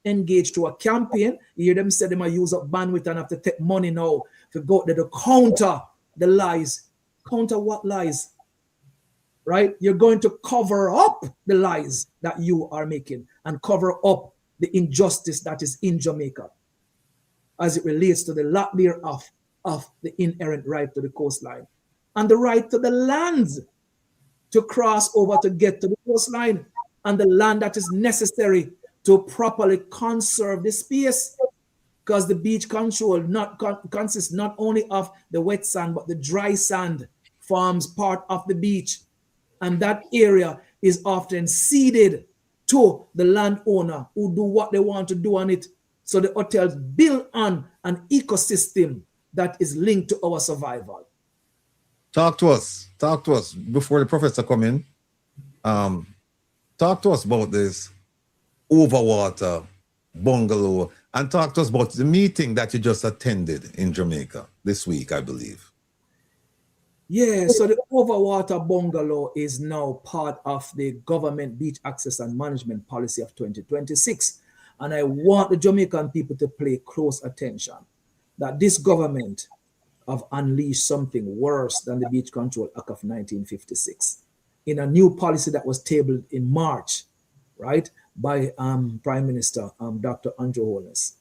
engage to a campaign. You hear them say they might use up bandwidth and have to take money now to go there to counter the lies. Counter what lies? Right? You're going to cover up the lies that you are making and cover up the injustice that is in Jamaica as it relates to the lack thereof of the inherent right to the coastline and the right to the lands to cross over to get to the coastline and the land that is necessary to properly conserve the space, because the beach control consists not only of the wet sand, but the dry sand forms part of the beach. And that area is often ceded to the landowner who do what they want to do on it. So the hotels build on an ecosystem that is linked to our survival. Talk to us before the professor come in. Talk to us about this Overwater bungalow, and talk to us about the meeting that you just attended in Jamaica this week, I believe. Yeah, so the Overwater bungalow is now part of the government beach access and management policy of 2026. And I want the Jamaican people to pay close attention that this government have unleashed something worse than the Beach Control Act of 1956 in a new policy that was tabled in March, right, by Prime Minister Dr. Andrew Holness.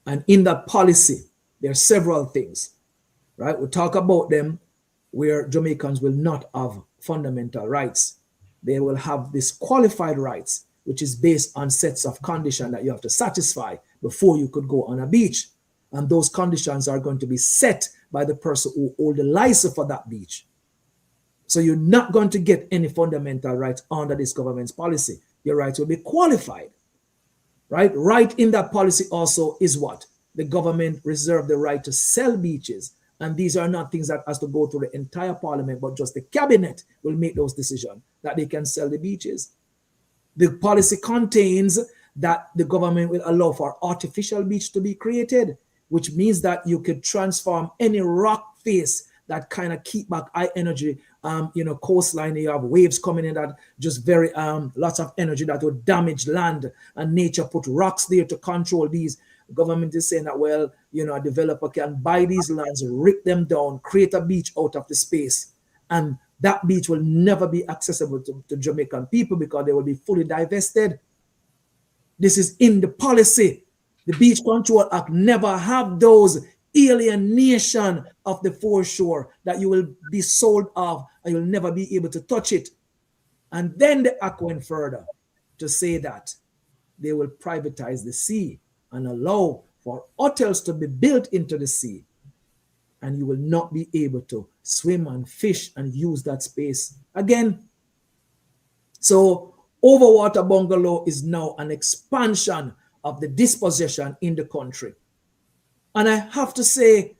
And in that policy, there are several things, right? We'll talk about them where Jamaicans will not have fundamental rights. They will have this qualified rights, which is based on sets of conditions that you have to satisfy before you could go on a beach. And those conditions are going to be set by the person who holds the license for that beach. So you're not going to get any fundamental rights under this government's policy. Your rights will be qualified, right? Right in that policy also is what? The government reserve the right to sell beaches. And these are not things that has to go through the entire parliament, but just the cabinet will make those decisions that they can sell the beaches. The policy contains that the government will allow for artificial beach to be created, which means that you could transform any rock face that kind of keep back high energy, coastline. You have waves coming in that just very, lots of energy that would damage land, and nature put rocks there to control these. The government is saying that, well, a developer can buy these lands, rip them down, create a beach out of the space. And that beach will never be accessible to Jamaican people because they will be fully divested. This is in the policy. The Beach Control Act never have those alienation of the foreshore that you will be sold off and you'll never be able to touch it. And then the act went further to say that they will privatize the sea and allow for hotels to be built into the sea. And you will not be able to swim and fish and use that space again. So Overwater Bungalow is now an expansion of the dispossession in the country. And I have to say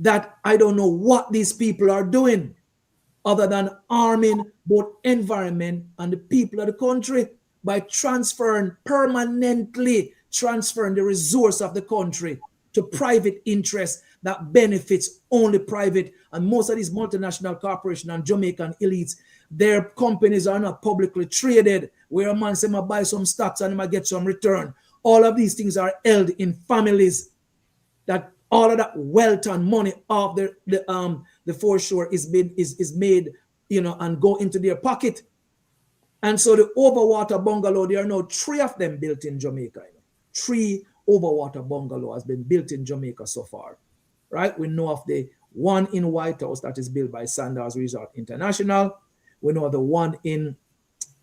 that I don't know what these people are doing other than harming both environment and the people of the country by permanently transferring the resource of the country to private interests that benefits only private. And most of these multinational corporations and Jamaican elites, their companies are not publicly traded, where a man say, I buy some stocks and I get some return. All of these things are held in families, that all of that wealth and money of the foreshore is made, and go into their pocket. And so the Overwater Bungalow, there are now 3 of them built in Jamaica. 3 Overwater Bungalow has been built in Jamaica so far, right? We know of the one in White House that is built by Sanders Resort International. We know of the one in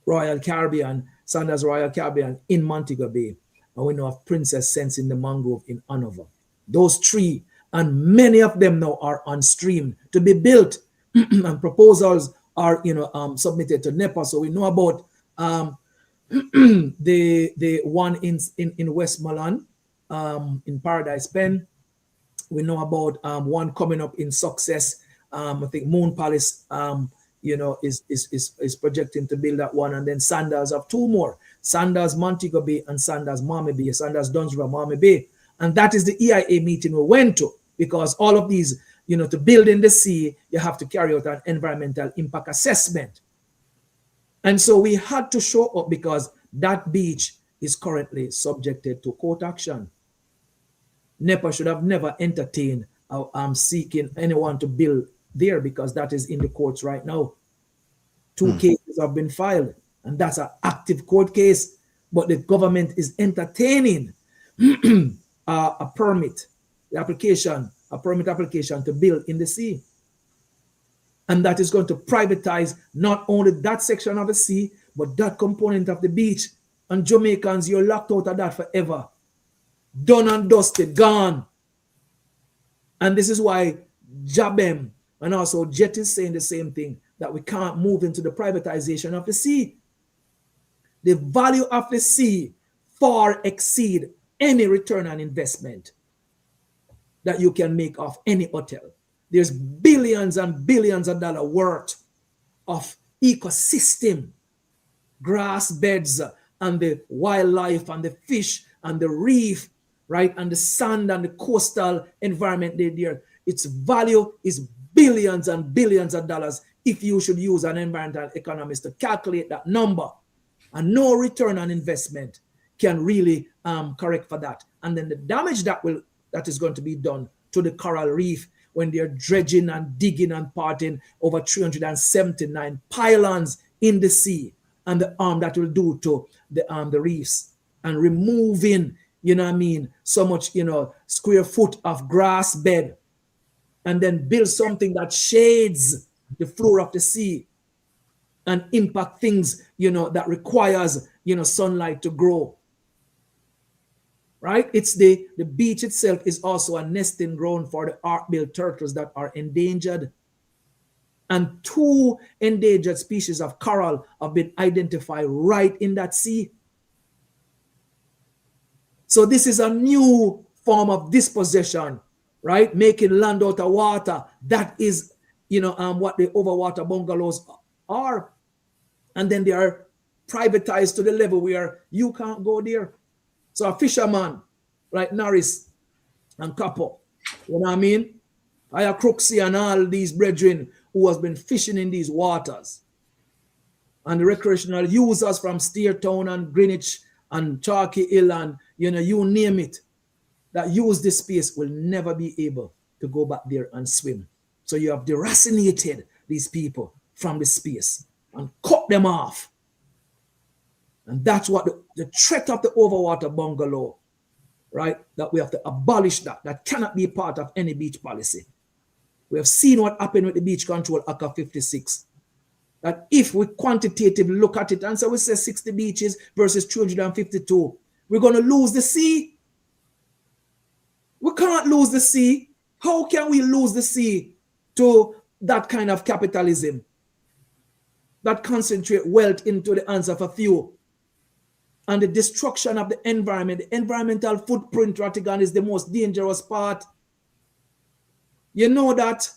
Royal Caribbean, Sanders Royal Caribbean in Montego Bay. And we know of Princess Sense in the Mangrove in Hanover. Those 3, and many of them now are on stream to be built, and proposals are submitted to NEPA. So we know about the one in Westmoreland, in Paradise Pen. We know about one coming up in Success. I think Moon Palace is projecting to build that one, and then Sanders have 2 more: Sanders Montego Bay and Sanders Marmy Bay, Sanders Duns River Marmy Bay. And that is the EIA meeting we went to, because all of these, to build in the sea, you have to carry out an environmental impact assessment. And so we had to show up because that beach is currently subjected to court action. NEPA should have never entertained seeking anyone to build there, because that is in the courts right now. 2 cases have been filed, and that's an active court case. But the government is entertaining a permit application to build in the sea. And that is going to privatize not only that section of the sea, but that component of the beach. And Jamaicans, you're locked out of that forever. Done and dusted, gone. And this is why JABBEM and also JET is saying the same thing, that we can't move into the privatization of the sea. The value of the sea far exceed any return on investment that you can make off any hotel. There's billions and billions of dollars worth of ecosystem, grass beds and the wildlife and the fish and the reef, right? And the sand and the coastal environment there. Its value is billions and billions of dollars if you should use an environmental economist to calculate that number. And no return on investment can really correct for that. And then the damage that is going to be done to the coral reef when they're dredging and digging and parting over 379 pylons in the sea, and the harm that will do to the reefs, and removing, so much, square foot of grass bed, and then build something that shades the floor of the sea and impact things, that requires, sunlight to grow. Right? It's the beach itself is also a nesting ground for the arc-billed turtles that are endangered. And 2 endangered species of coral have been identified right in that sea. So this is a new form of dispossession, right? Making land out of water. That is, what the overwater bungalows are. And then they are privatized to the level where you can't go there. So a fisherman like Norris and Capo, you know what I mean? I have Crooksy and all these brethren who has been fishing in these waters. And the recreational users from Steertown and Greenwich and Chalky Hill and, you name it, that use this space will never be able to go back there and swim. So you have deracinated these people from the space and cut them off. And that's what the threat of the overwater bungalow, right? That we have to abolish that. That cannot be part of any beach policy. We have seen what happened with the Beach Control Act of 56. That if we quantitatively look at it, and so we say 60 beaches versus 252, we're going to lose the sea. We can't lose the sea. How can we lose the sea to that kind of capitalism that concentrate wealth into the hands of a few? And the destruction of the environment, the environmental footprint, Rattigan, is the most dangerous part. You know that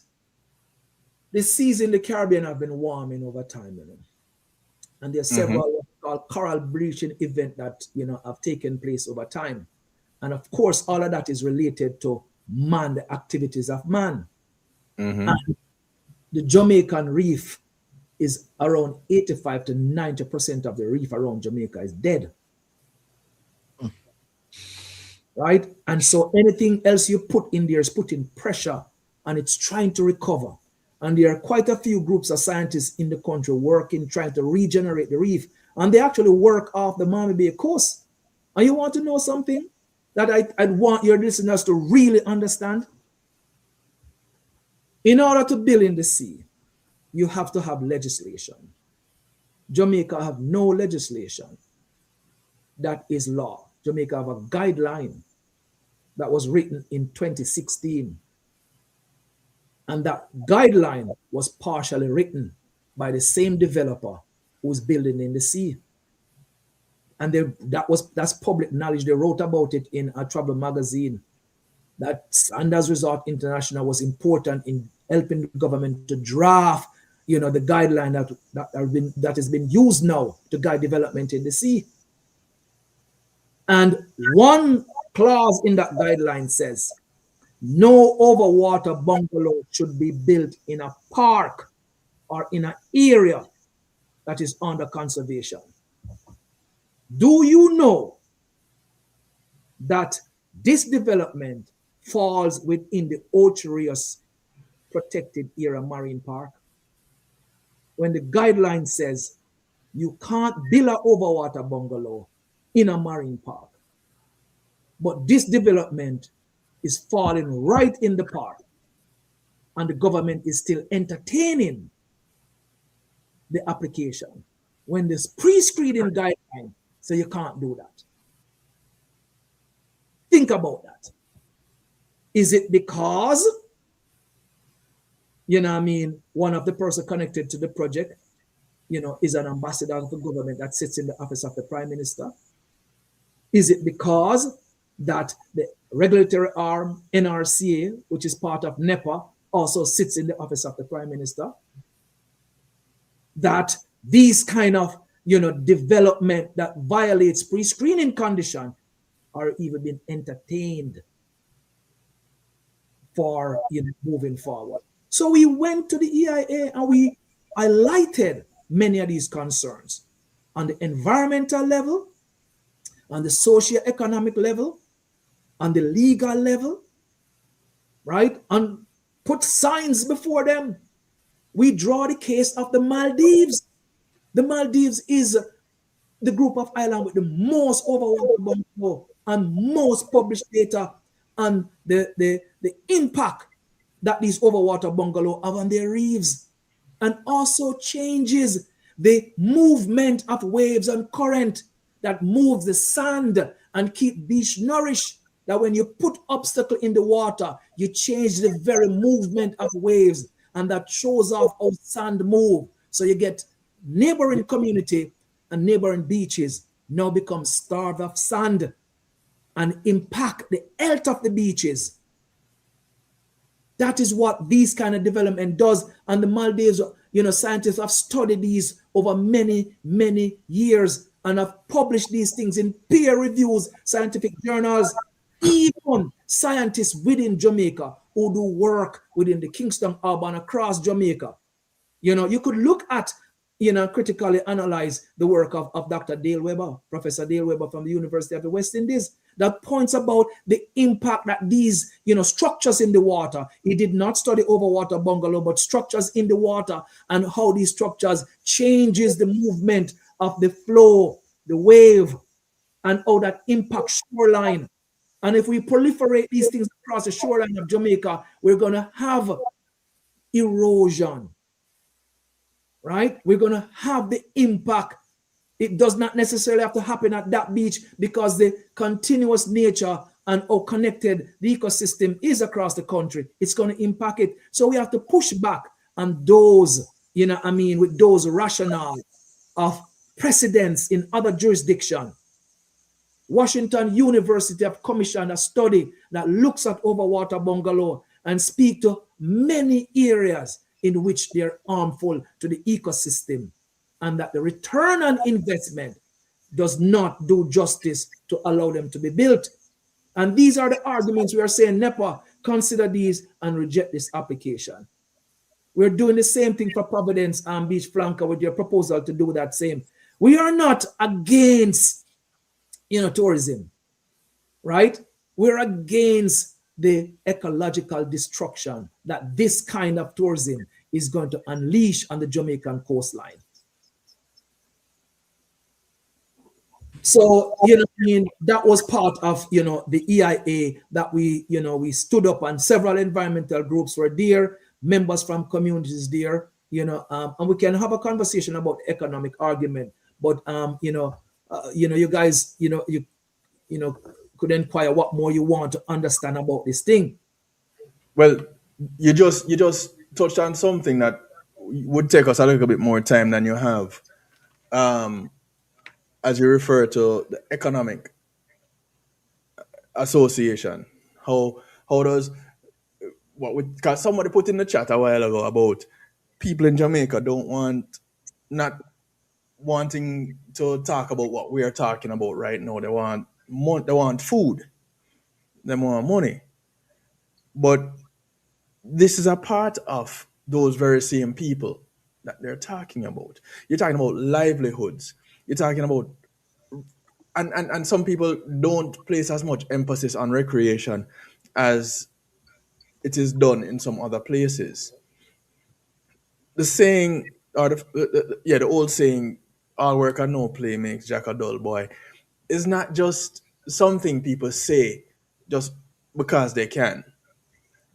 the seas in the Caribbean have been warming over time, and there are several what we call coral bleaching events that have taken place over time. And of course, all of that is related to man, the activities of man. And the Jamaican reef is around 85 to 90% of the reef around Jamaica is dead. Right? And so anything else you put in there is putting pressure, and it's trying to recover. And there are quite a few groups of scientists in the country working, trying to regenerate the reef. And they actually work off the Miami Bay coast. And you want to know something that I'd want your listeners to really understand? In order to build in the sea, you have to have legislation. Jamaica have no legislation. That is law. Jamaica have a guideline that was written in 2016. And that guideline was partially written by the same developer who's building in the sea. And that's public knowledge. They wrote about it in a travel magazine, that Sanders Resort International was important in helping the government to draft, the guideline that has been used now to guide development in the sea. And one clause in that guideline says, no overwater bungalow should be built in a park or in an area that is under conservation. Do you know that this development falls within the Ocherius Protected Area Marine Park? When the guideline says you can't build an overwater bungalow in a marine park. But this development is falling right in the park, and the government is still entertaining the application when there's pre-screening guideline, so you can't do that. Think about that. Is it because, one of the person connected to the project is an ambassador of the government that sits in the office of the Prime Minister? Is it because that the regulatory arm, NRCA, which is part of NEPA, also sits in the office of the Prime Minister? That these kind of development that violates pre-screening condition are even being entertained for moving forward. So we went to the EIA and we highlighted many of these concerns on the environmental level, on the socio-economic level, on the legal level, right? And put signs before them. We draw the case of the Maldives. The Maldives is the group of islands with the most overwater bungalow and most published data on the impact that these overwater bungalows have on their reefs, and also changes the movement of waves and current that moves the sand and keep beach nourished. That when you put obstacle in the water, you change the very movement of waves, and that shows off how sand move. So you get neighboring community and neighboring beaches now become starved of sand and impact the health of the beaches. That is what these kind of development does. And the Maldives, scientists have studied these over many, many years and have published these things in peer reviews, scientific journals. Even scientists within Jamaica who do work within the Kingston Harbor and across Jamaica. You could look at, critically analyze the work of Dr. Dale Weber, Professor Dale Weber from the University of the West Indies, that points about the impact that these, structures in the water. He did not study overwater bungalow, but structures in the water and how these structures changes the movement of the flow, the wave, and how that impacts shoreline. And if we proliferate these things across the shoreline of Jamaica, we're going to have erosion, right? We're going to have the impact. It does not necessarily have to happen at that beach because the continuous nature and how connected the ecosystem is across the country, it's going to impact it. So we have to push back on those, with those rationale of precedents in other jurisdictions. Washington University have commissioned a study that looks at overwater bungalow and speak to many areas in which they're harmful to the ecosystem, and that the return on investment does not do justice to allow them to be built. And these are the arguments we are saying, NEPA, consider these and reject this application. We're doing the same thing for Providence and Beach Flanker with your proposal to do that same. We are not against tourism, right? We're against the ecological destruction that this kind of tourism is going to unleash on the Jamaican coastline. So, that was part of, the EIA that we stood up, and several environmental groups were there, members from communities there, and we can have a conversation about economic argument. But, you guys, you could inquire what more you want to understand about this thing. Well, you just touched on something that would take us a little bit more time than you have. As you refer to the economic association, how does because somebody put in the chat a while ago about people in Jamaica not wanting to talk about what we are talking about right now. They want food, they want money, but this is a part of those very same people that they're talking about. You're talking about livelihoods. You're talking about, and some people don't place as much emphasis on recreation as it is done in some other places. The saying, or the old saying, all work and no play makes Jack a dull boy, is not just something people say just because they can.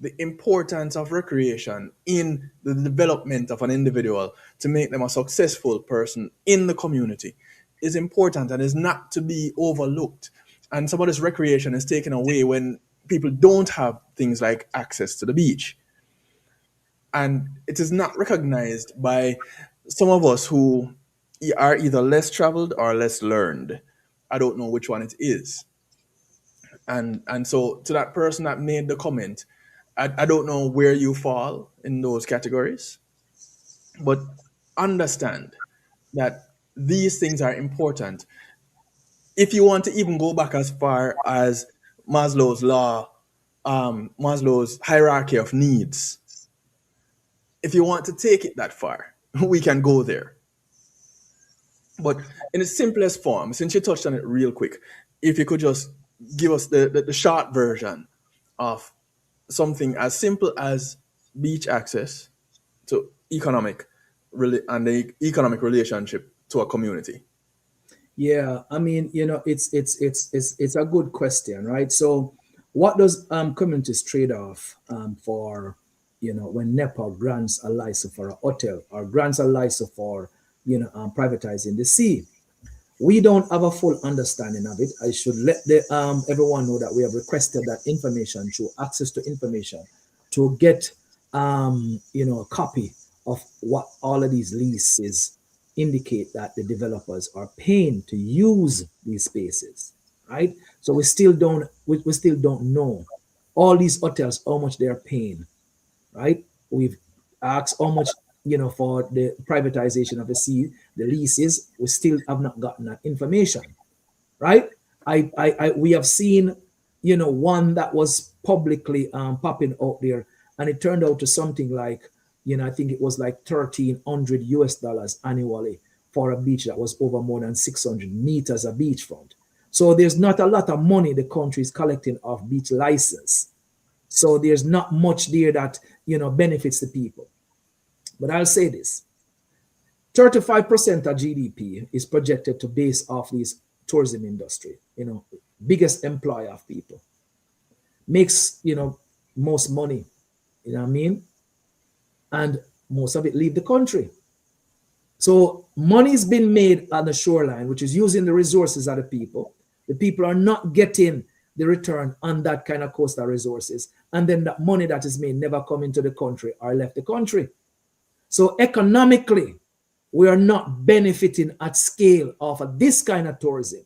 The importance of recreation in the development of an individual to make them a successful person in the community is important and is not to be overlooked. And some of this recreation is taken away when people don't have things like access to the beach. And it is not recognized by some of us who are either less traveled or less learned, I don't know which one it is. And so to that person that made the comment, I don't know where you fall in those categories, but understand that these things are important. If you want to even go back as far as Maslow's law, Maslow's hierarchy of needs, if you want to take it that far, we can go there. But in its simplest form, since you touched on it real quick, if you could just give us the short version of something as simple as beach access to economic and the economic relationship to a community. Yeah, I mean, it's a good question, right? So, what does communities trade off for, when NEPA grants a license for a hotel or grants a license for, privatizing the sea? We don't have a full understanding of it. I should let everyone know that we have requested that information through access to information to get, a copy of what all of these leases indicate that the developers are paying to use these spaces, right? So we still don't know all these hotels how much they are paying, right? We've asked how much for the privatization of the sea, the leases. We still have not gotten that information, right? We have seen one that was publicly popping out there, and it turned out to something like, I think it was like $1,300 annually for a beach that was over more than 600 meters of beachfront. So there's not a lot of money the country is collecting off beach license. So there's not much there that, benefits the people. But I'll say this, 35% of GDP is projected to base off these tourism industry, biggest employer of people. Makes, most money, you know what I mean? And most of it leave the country. So money's been made on the shoreline, which is using the resources of the people. The people are not getting the return on that kind of coastal resources. And then that money that is made never come into the country or left the country. So economically, we are not benefiting at scale off of this kind of tourism.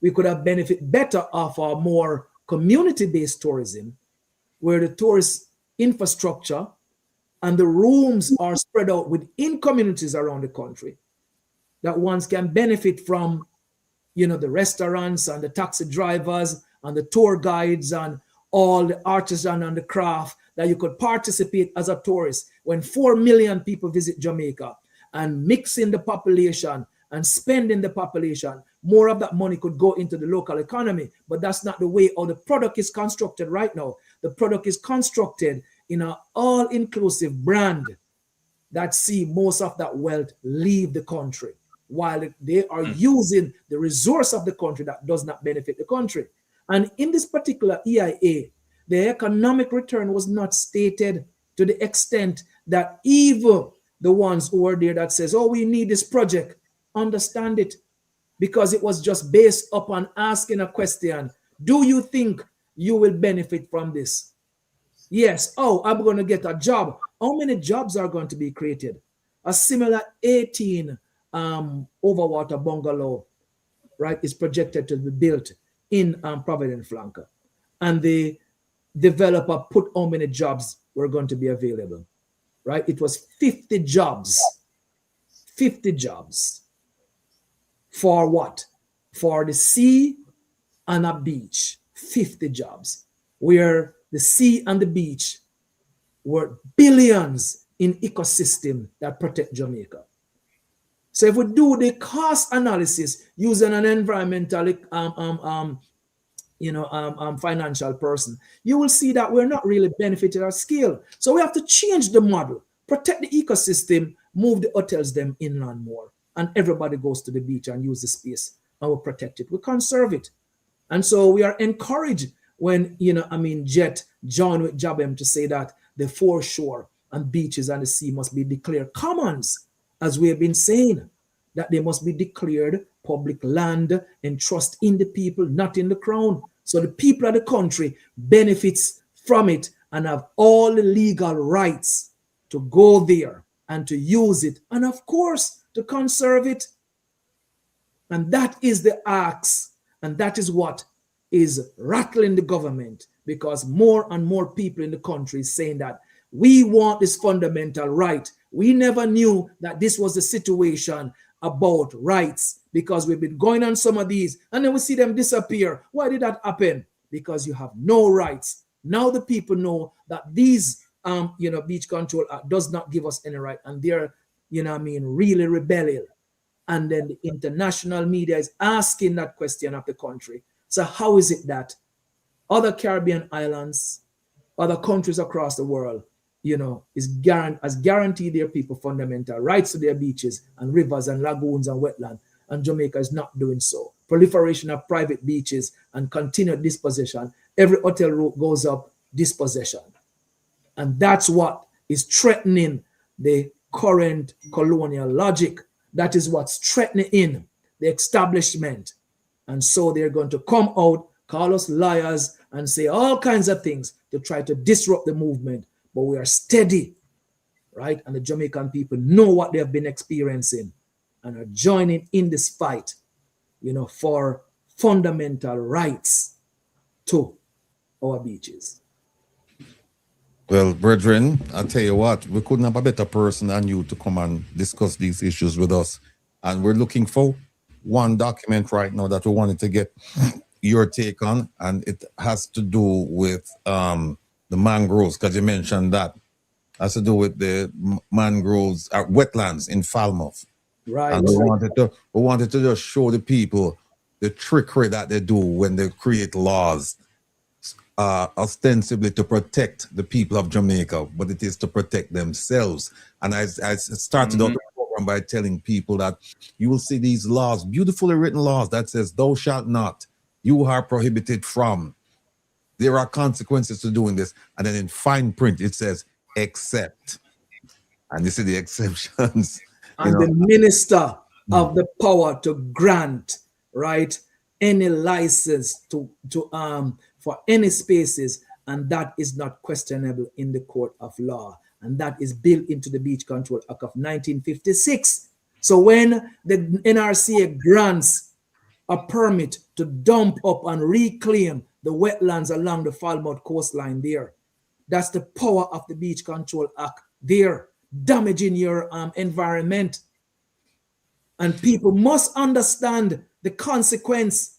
We could have benefited better off our more community-based tourism, where the tourist infrastructure and the rooms are spread out within communities around the country, that ones can benefit from, the restaurants and the taxi drivers and the tour guides and all the artisan and the craft, that you could participate as a tourist when 4 million people visit Jamaica, and mixing the population and spending the population. More of that money could go into the local economy, but that's not the way how the product is constructed right now. The product is constructed in an all-inclusive brand that see most of that wealth leave the country, while they are using the resource of the country that does not benefit the country. And in this particular EIA, the economic return was not stated to the extent that even the ones who are there that says, oh, we need this project, understand it, because it was just based upon asking a question. Do you think you will benefit from this? Yes. Oh, I'm going to get a job. How many jobs are going to be created? A similar 18 Overwater bungalow, right, is projected to be built in Providence Flanker. And the developer put how many jobs were going to be available, right? It was 50 jobs. 50 jobs. For what? For the sea and a beach. 50 jobs. Where the sea and the beach were billions in ecosystem that protect Jamaica. So if we do the cost analysis using an environmental, financial person, you will see that we're not really benefiting at scale. So we have to change the model, protect the ecosystem, move the hotels them inland more, and everybody goes to the beach and use the space, and we protect it, we conserve it. And so we are encouraged when, JET joined with JABBEM to say that the foreshore and beaches and the sea must be declared commons, as we have been saying, that they must be declared public land and trust in the people, not in the crown. So the people of the country benefits from it and have all the legal rights to go there and to use it, and of course, to conserve it. And that is the axe, and that is what is rattling the government, because more and more people in the country is saying that we want this fundamental right. We never knew that this was the situation about rights, because we've been going on some of these and then we see them disappear. Why did that happen? Because you have no rights. Now the people know that these Beach Control Act does not give us any right, and they're really rebelling. And then the international media is asking that question of the country. So how is it that other Caribbean islands, other countries across the world, has guaranteed their people fundamental rights to their beaches and rivers and lagoons and wetlands, and Jamaica is not doing so? Proliferation of private beaches and continued dispossession. Every hotel route goes up, dispossession. And that's what is threatening the current colonial logic. That is what's threatening the establishment. And so they're going to come out, call us liars, and say all kinds of things to try to disrupt the movement. But we are steady, right? And the Jamaican people know what they have been experiencing and are joining in this fight, for fundamental rights to our beaches. Well, brethren, I'll tell you what, we couldn't have a better person than you to come and discuss these issues with us. And we're looking for one document right now that we wanted to get your take on, and it has to do with the mangroves, because you mentioned that. It has to do with the mangroves, wetlands in Falmouth. Right. And we wanted to just show the people the trickery that they do when they create laws, ostensibly to protect the people of Jamaica, but it is to protect themselves. And I started out the program by telling people that you will see these laws, beautifully written laws that says, thou shalt not, you are prohibited from. There are consequences to doing this. And then in fine print, it says, except. And you see the exceptions. And the minister of the power to grant, right, any license for any spaces, and that is not questionable in the court of law. And that is built into the Beach Control Act of 1956. So when the NRCA grants a permit to dump up and reclaim the wetlands along the Falmouth coastline there, that's the power of the Beach Control Act there, damaging your environment. And people must understand the consequence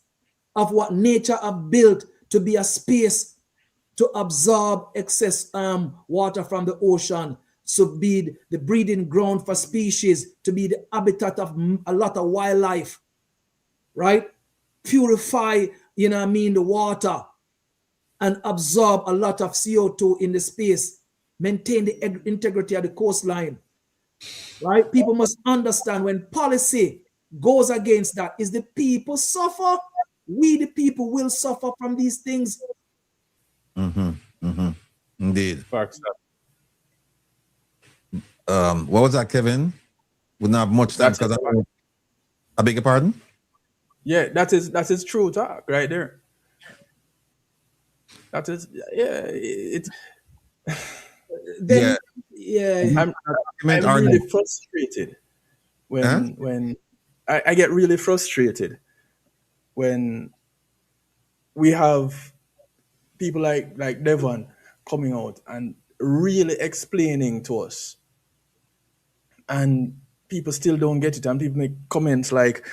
of what nature have built to be a space to absorb excess water from the ocean, to be the breeding ground for species, to be the habitat of a lot of wildlife, right? Purify, the water and absorb a lot of CO2 in the space, maintain the integrity of the coastline, right? People must understand when policy goes against that, is the people suffer. We, the people, will suffer from these things. Indeed. What was that, Kevin? Wouldn't have much time because I beg your pardon? Yeah, that is true talk right there. That is, yeah, it's then, I'm really frustrated when I get really frustrated when we have people like Devon coming out and really explaining to us, and people still don't get it, and people make comments like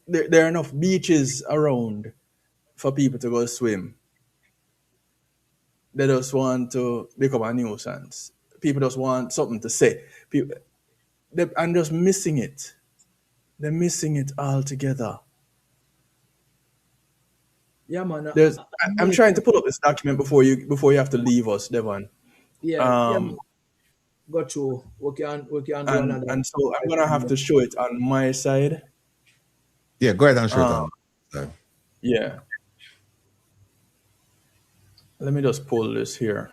there are enough beaches around for people to go swim. They just want to become a nuisance. People just want something to say. I'm just missing it. They're missing it altogether. Yeah, man. I'm trying to pull up this document before you have to leave us, Devon. Yeah. Got you. We can do another. And so I'm gonna have to show it on my side. Yeah, go ahead and show it. Yeah. Let me just pull this here.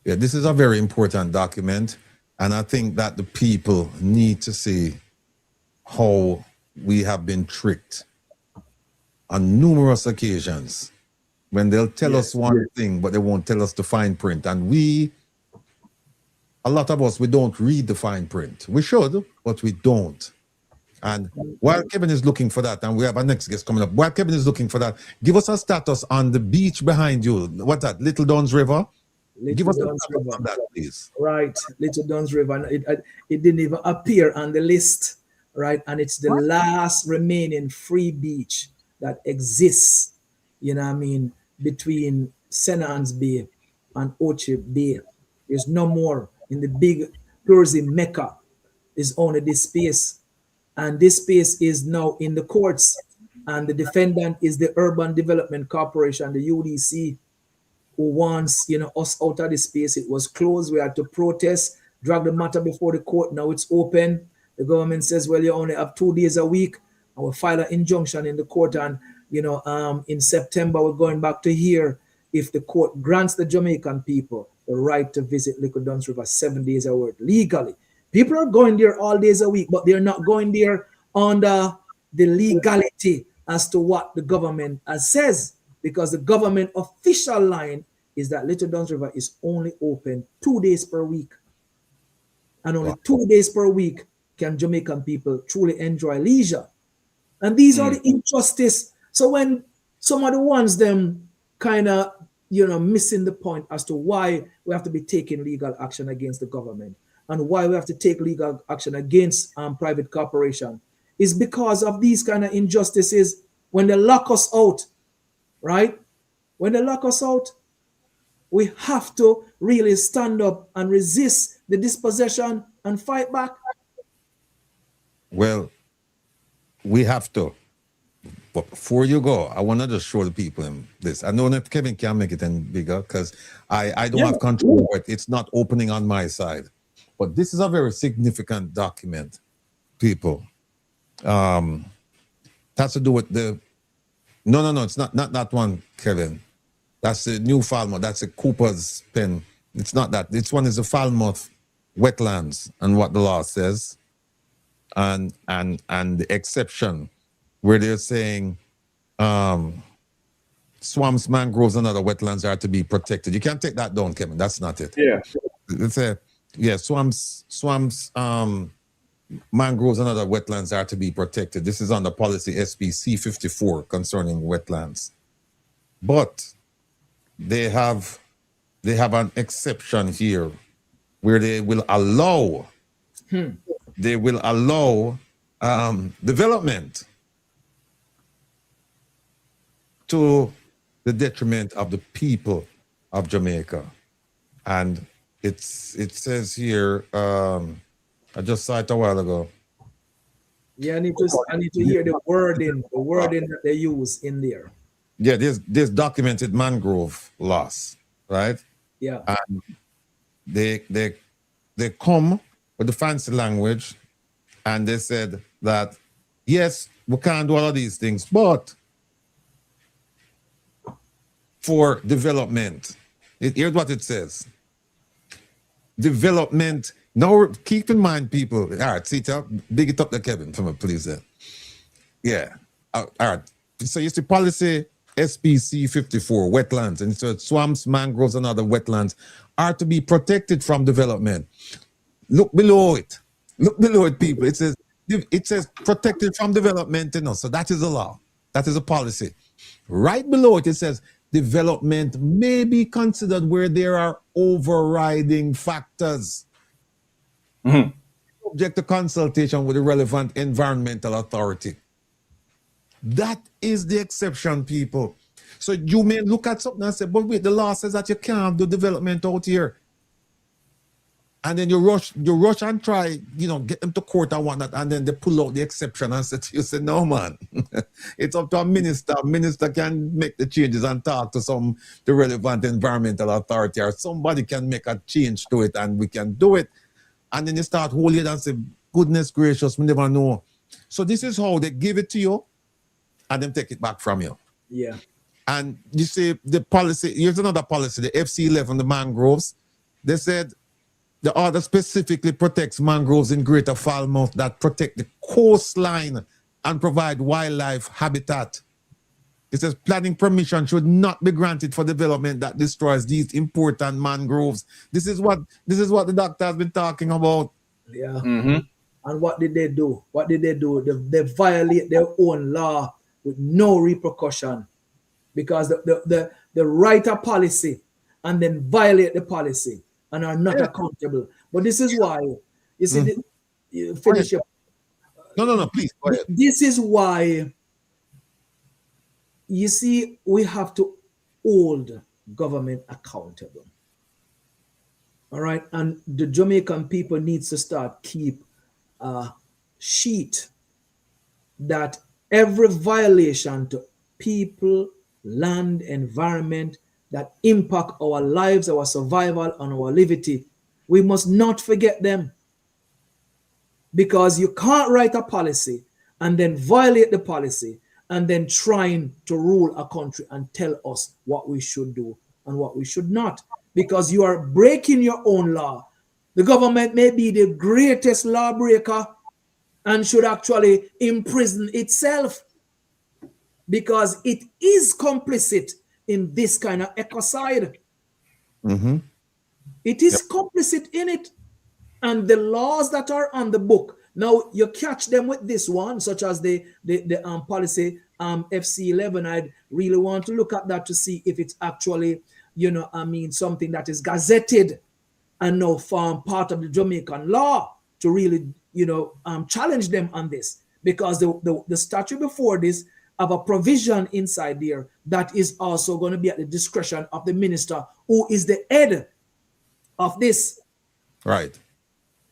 Yeah, this is a very important document, and I think that the people need to see how we have been tricked on numerous occasions when they'll tell Yes, us one yes. thing, but they won't tell us the fine print. And a lot of us, we don't read the fine print. We should, but we don't. And while Kevin is looking for that, and we have our next guest coming up, while Kevin is looking for that, give us a status on the beach behind you. What's that, Little Duns River? Give us a Duns status River. on that, please. Right, Little Duns River. And it didn't even appear on the list, right? And it's the last remaining free beach that exists, you know what I mean, between St. Anne's Bay and Ochi Bay. There's no more. In the big tourism mecca is only this space. And this space is now in the courts. And the defendant is the Urban Development Corporation, the UDC, who wants, you know, us out of the space. It was closed. We had to protest, drag the matter before the court. Now it's open. The government says, well, you only have 2 days a week. I will file an injunction in the court. And, you know, in September, we're going back to hear if the court grants the Jamaican people the right to visit Little Duns River 7 days a week legally. People are going there all days a week, but they're not going there under the legality as to what the government says, because the government official line is that Little Duns River is only open 2 days per week. And only 2 days per week can Jamaican people truly enjoy leisure. And these are the injustice. So when some of the ones them kind of, you know, missing the point as to why we have to be taking legal action against the government and why we have to take legal action against private corporation is because of these kind of injustices. When they lock us out, right? When they lock us out, we have to really stand up and resist the dispossession and fight back. Well, we have to. But before you go, I want to just show the people this. I know that Kevin can't make it any bigger because I don't have control over it. It's not opening on my side. But this is a very significant document, people. That's to do with the... No, it's not that one, Kevin. That's the new Falmouth. That's a Cooper's pen. It's not that. This one is the Falmouth wetlands and what the law says. And the exception where they're saying swamps, mangroves, and other wetlands are to be protected. You can't take that down, Kevin. That's not it. Yeah. It's swamps, mangroves, and other wetlands are to be protected. This is under policy SPC 54 concerning wetlands. But they have an exception here where they will allow development to the detriment of the people of Jamaica. And it says here, I just saw it a while ago. Yeah, I need to hear the wording that they use in there. Yeah, there's documented mangrove loss, right? Yeah. And they come with the fancy language and they said that, yes, we can't do all of these things, but for development, here's what it says. Development. Now, keep in mind, people. All right, see, big it up the Kevin for me, please. Yeah. All right. So you see policy SPC 54, wetlands, and so swamps, mangroves, and other wetlands are to be protected from development. Look below it. Look below it, people. It says protected from development, you know. So that is a law. That is a policy. Right below it, it says development may be considered where there are overriding factors. Subject to consultation with the relevant environmental authority. That is the exception, people. So you may look at something and say, but wait, the law says that you can't do development out here. And then you rush and try, you know, get them to court and whatnot, and then they pull out the exception and say, you say, no, man, it's up to a minister. Minister can make the changes and talk to the relevant environmental authority, or somebody can make a change to it and we can do it. And then you start holding it and say, goodness gracious, we never know. So this is how they give it to you and then take it back from you. Yeah. And you see the policy, here's another policy, the FC11, the mangroves. They said the order specifically protects mangroves in Greater Falmouth that protect the coastline and provide wildlife habitat. It says planning permission should not be granted for development that destroys these important mangroves. This is what the doctor has been talking about. Yeah. And what did they do? What did they do? They violate their own law with no repercussion, because they write a policy and then violate the policy and are not accountable. But this is why, you see, finish your... No, please, go ahead. This is why, you see, we have to hold government accountable. All right, and the Jamaican people needs to start keep a sheet that every violation to people, land, environment that impact our lives, our survival, and our liberty, we must not forget them. Because you can't write a policy and then violate the policy and then trying to rule a country and tell us what we should do and what we should not. Because you are breaking your own law. The government may be the greatest lawbreaker and should actually imprison itself, because it is complicit in this kind of ecocide. It is complicit in it. And the laws that are on the book, now you catch them with this one, such as the policy FC11. I'd really want to look at that to see if it's actually, something that is gazetted and now form part of the Jamaican law to really, challenge them on this. Because the statute before this have a provision inside there that is also going to be at the discretion of the minister, who is the head of this. Right.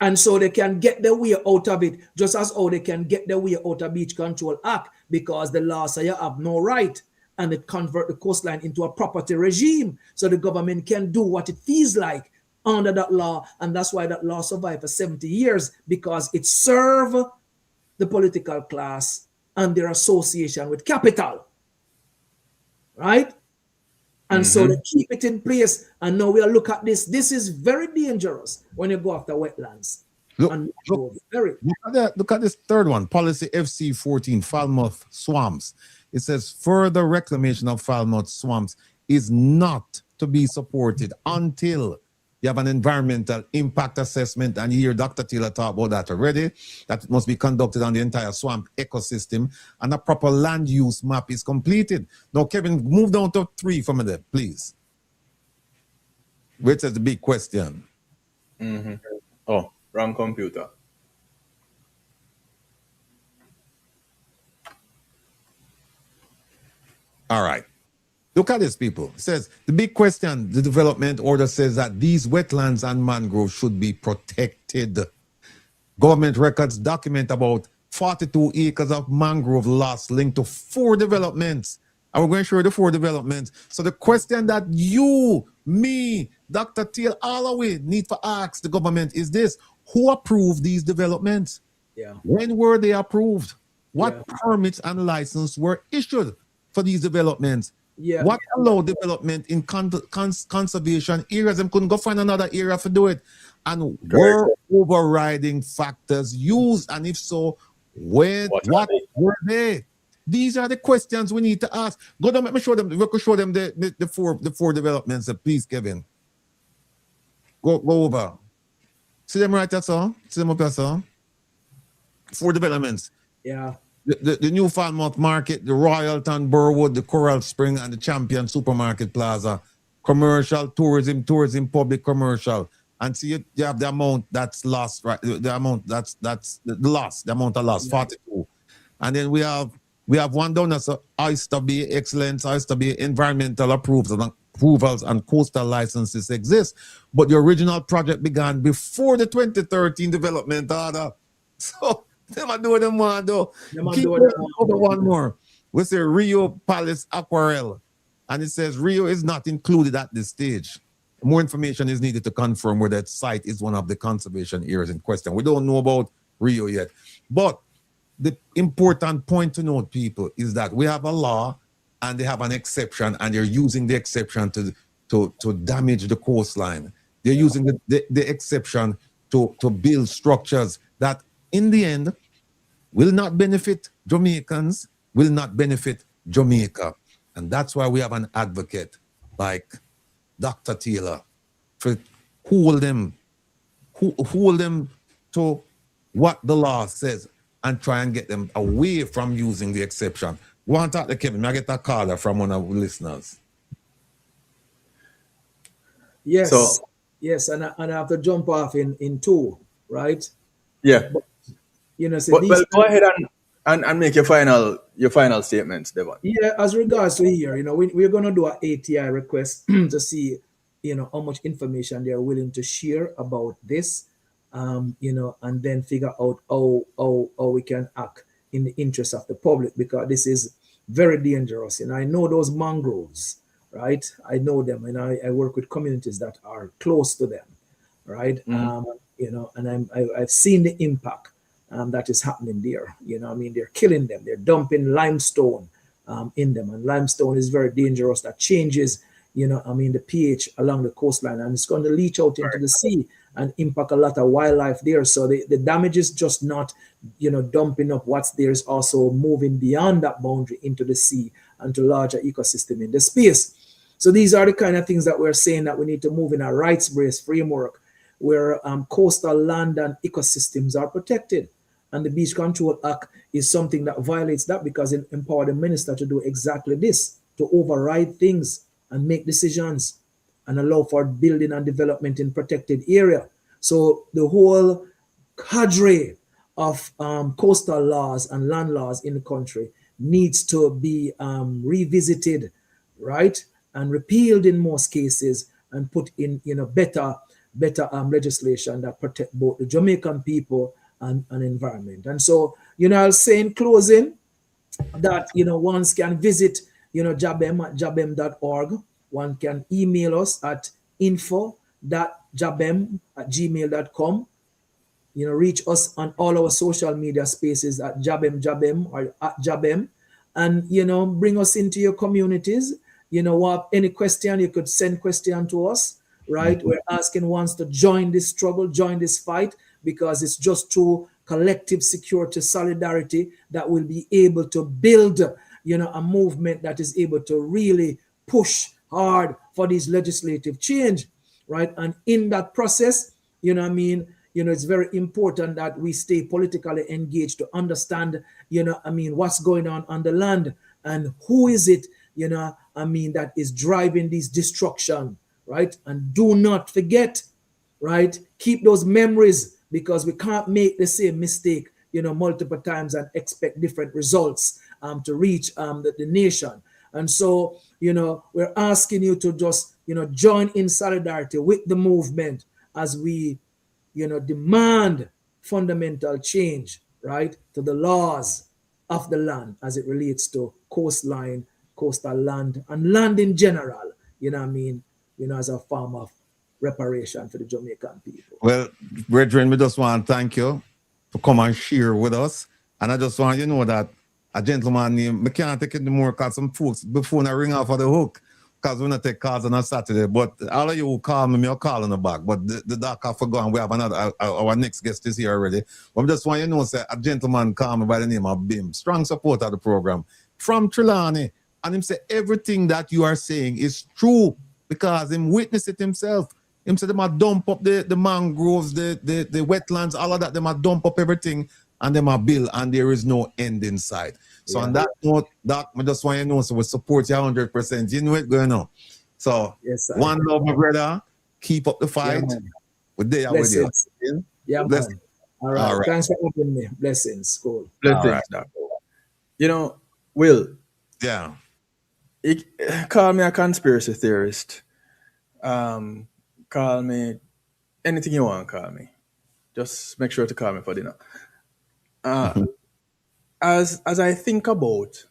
And so they can get their way out of it, just as how they can get their way out of Beach Control Act, because the law say you have no right, and it convert the coastline into a property regime, so the government can do what it feels like under that law. And that's why that law survived for 70 years, because it served the political class and their association with capital, right? And so they keep it in place. And now we'll look at this. This is very dangerous when you go after wetlands. Look at this third one, policy FC14, Falmouth swamps. It says further reclamation of Falmouth swamps is not to be supported until you have an environmental impact assessment, and you hear Dr. Taylor talk about that already, that it must be conducted on the entire swamp ecosystem, and a proper land use map is completed. Now, Kevin, move down to 3 for me there, please. Which is the big question. Oh, wrong computer. All right. Look at this, people. It says, the big question, the development order says that these wetlands and mangroves should be protected. Government records document about 42 acres of mangrove loss linked to 4 developments. And we're going to show you the 4 developments. So the question that you, me, Dr. Teal, all of we need to ask the government is this: who approved these developments? When were they approved? What permits and licenses were issued for these developments? What allowed development in conservation areas? Them couldn't go find another area to do it. And were overriding factors used? And if so, what were they? These are the questions we need to ask. Go down, let me show them. We could show them the four developments. Please, Kevin. Go over. See them right there, sir? See them up there, sir? 4 developments. Yeah. The new Falmouth Market, the Royalton, Burwood, the Coral Spring, and the Champion Supermarket Plaza. Commercial, tourism, public, commercial. And see, you have the amount that's lost, right? The amount that's the loss, the amount of loss, 42. And then we have one down as Oyster Bay Excellence, Oyster Bay Environmental approvals and coastal licenses exist. But the original project began before the 2013 development order. So, them do what them want to do. Keep over one more. We say Rio Palace Aquarel. And it says Rio is not included at this stage. More information is needed to confirm whether that site is one of the conservation areas in question. We don't know about Rio yet. But the important point to note, people, is that we have a law and they have an exception, and they're using the exception to damage the coastline. They're using the exception to build structures that in the end will not benefit Jamaicans, will not benefit Jamaica. And that's why we have an advocate like Dr. Taylor to hold them to what the law says and try and get them away from using the exception. We want to talk to Kevin. May I get a caller from one of the listeners? Yes. So- yes, and I have to jump off in two, right? Yeah. But, you know, so Well, these go ahead and make your final statements, Devon. Yeah, as regards to here, you know, we're going to do an ATI request to see, you know, how much information they're willing to share about this, you know, and then figure out how we can act in the interest of the public, because this is very dangerous. And I know those mangroves, right? I know them, and I work with communities that are close to them, right? You know, and I've seen the impact that is happening there. You know, I mean, they're killing them. They're dumping limestone in them, and limestone is very dangerous. That changes, you know, I mean, the pH along the coastline, and it's going to leach out into the sea and impact a lot of wildlife there. So the damage is just not, you know, dumping up what's there, is also moving beyond that boundary into the sea and to larger ecosystem in the space. So these are the kind of things that we're saying that we need to move in a rights-based framework where coastal land and ecosystems are protected. And the Beach Control Act is something that violates that, because it empowers the minister to do exactly this, to override things and make decisions and allow for building and development in protected area. So the whole cadre of coastal laws and land laws in the country needs to be revisited, right? And repealed in most cases, and put in, you know, better legislation that protect both the Jamaican people and environment. And so, you know, I'll say in closing that, you know, one can visit, you know, JABBEM at jabbem.org. One can email us at info.jabbem@gmail.com. You know, reach us on all our social media spaces at JABBEM or at JABBEM, and, you know, bring us into your communities. You know what, any question, you could send question to us, right? We're asking ones to join this struggle, join this fight, because it's just through collective security, solidarity, that will be able to build, you know, a movement that is able to really push hard for this legislative change, right? And in that process, you know what I mean, you know, it's very important that we stay politically engaged to understand, you know, I mean, what's going on the land, and who is it, you know, I mean, that is driving this destruction, right? And do not forget, right? Keep those memories, because we can't make the same mistake, you know, multiple times and expect different results to reach the nation. And so, you know, we're asking you to just, you know, join in solidarity with the movement as we, you know, demand fundamental change, right, to the laws of the land as it relates to coastline, coastal land, and land in general, you know what I mean, you know, as a form of reparation for the Jamaican people. Well, brethren, we just want to thank you for coming and share with us. And I just want you to know that a gentleman named, I can't take it anymore because some folks, before I ring off of the hook, because we're not take calls on a Saturday. But all of you who call me, I'll call on the back. But the doc I forgot, we have another, our next guest is here already. But I just want you to know, say, a gentleman called me by the name of Bim, strong supporter of the program, from Trelawney. And him say, everything that you are saying is true, because him witnessed it himself. Him say, they might dump up the mangroves, the wetlands, all of that. They might dump up everything, and they might build, and there is no end in sight. So on that note, Doc, I just want you to know, so we support you 100%. You know what's going on. So yes, one love, my brother. Keep up the fight. Yeah, we're there with you. Yeah, man. All right. Thanks for having me. Blessings. Cool. Blessings, Right. Doc. You know, Will. Yeah. Call me a conspiracy theorist. Call me anything you want to call me. Just make sure to call me for dinner. As I think about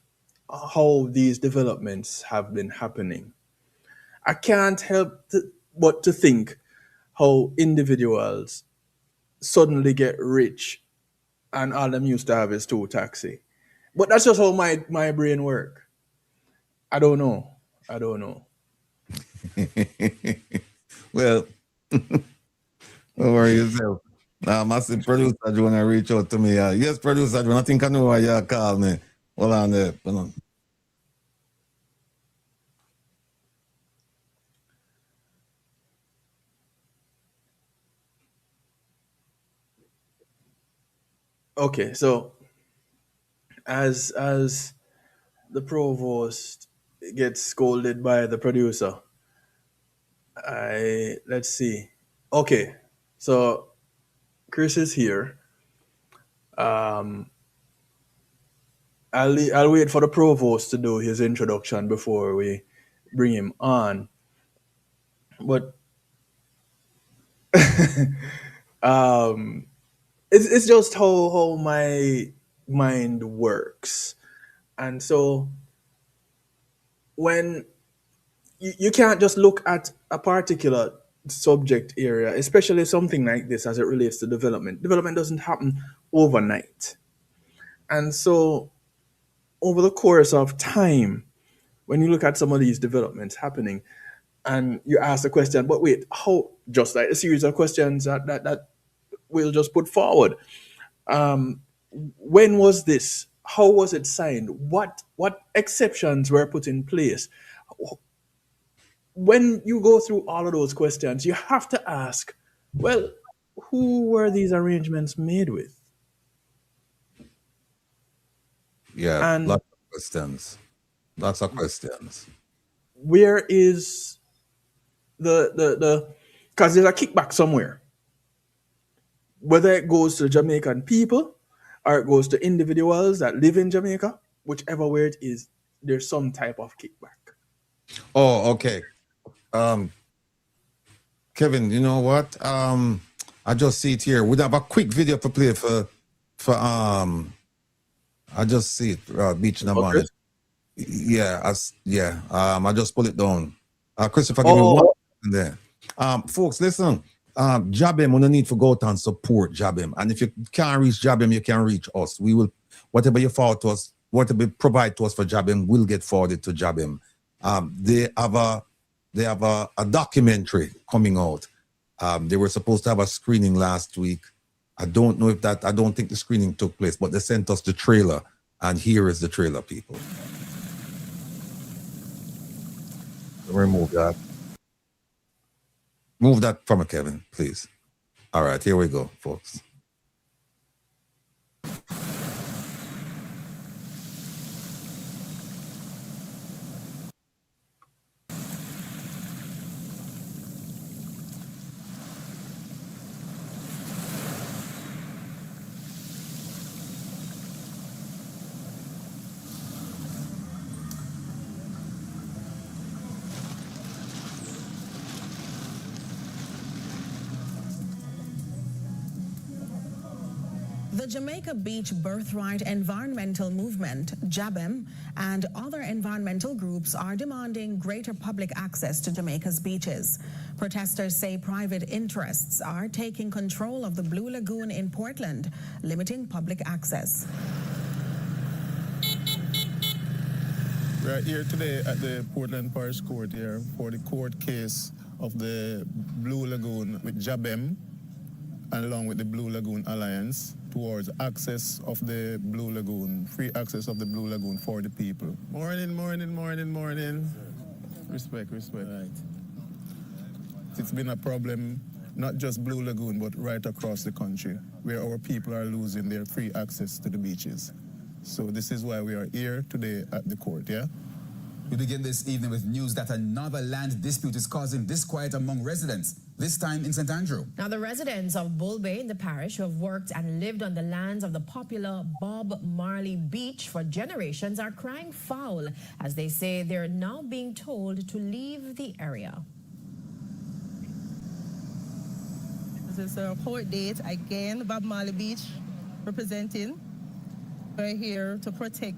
how these developments have been happening, I can't help but to think how individuals suddenly get rich and all them used to have is two taxi. But that's just how my brain work. I don't know. Well, don't worry yourself. Massive producer, you want to reach out to me? Yes, producer, I think I know why you call me. Hold on there. Hold on. Okay, so as the provost gets scolded by the producer, let's see. Okay, so Chris is here. I'll wait for the provost to do his introduction before we bring him on. But um, it's just how my mind works, and so when you can't just look at a particular subject area, especially something like this as it relates to development. Development doesn't happen overnight, and so over the course of time, when you look at some of these developments happening, and you ask the question, but wait, how? Just like a series of questions that we'll just put forward. Um, when was this? How was it signed? What exceptions were put in place? When you go through all of those questions, you have to ask, well, who were these arrangements made with? Yeah, And lots of questions. Lots of questions. where is the because there's a kickback somewhere. Whether it goes to Jamaican people or it goes to individuals that live in Jamaica, whichever way it is, there's some type of kickback. Oh, okay. Kevin, you know what? I just see it here. We'd have a quick video to play for I just see it, Beach in the Okay. morning. Yeah, I just pull it down. Christopher, give me one second there. Folks, listen. JABBEM, we don't need to go out and support JABBEM. And if you can't reach JABBEM, you can reach us. We will, whatever you forward to us, whatever you provide to us for JABBEM, will get forwarded to JABBEM. They have a documentary coming out. They were supposed to have a screening last week. I don't know if I don't think the screening took place, but they sent us the trailer, and here is the trailer, people. Remove that. Move that from Kevin, please. All right, here we go, folks. The Jamaica Beach Birthright Environmental Movement, JABBEM, and other environmental groups are demanding greater public access to Jamaica's beaches. Protesters say private interests are taking control of the Blue Lagoon in Portland, limiting public access. We are here today at the Portland Parish Court here for the court case of the Blue Lagoon with JABBEM and along with the Blue Lagoon Alliance towards access of the Blue Lagoon, free access of the Blue Lagoon for the people. Morning, morning, morning, morning. Respect, respect. Right. It's been a problem, not just Blue Lagoon, but right across the country, where our people are losing their free access to the beaches. So this is why we are here today at the court, yeah? We begin this evening with news that another land dispute is causing disquiet among residents, this time in St. Andrew. Now, the residents of Bull Bay in the parish who have worked and lived on the lands of the popular Bob Marley Beach for generations are crying foul as they say they're now being told to leave the area. This is a court date again, Bob Marley Beach representing. We're here to protect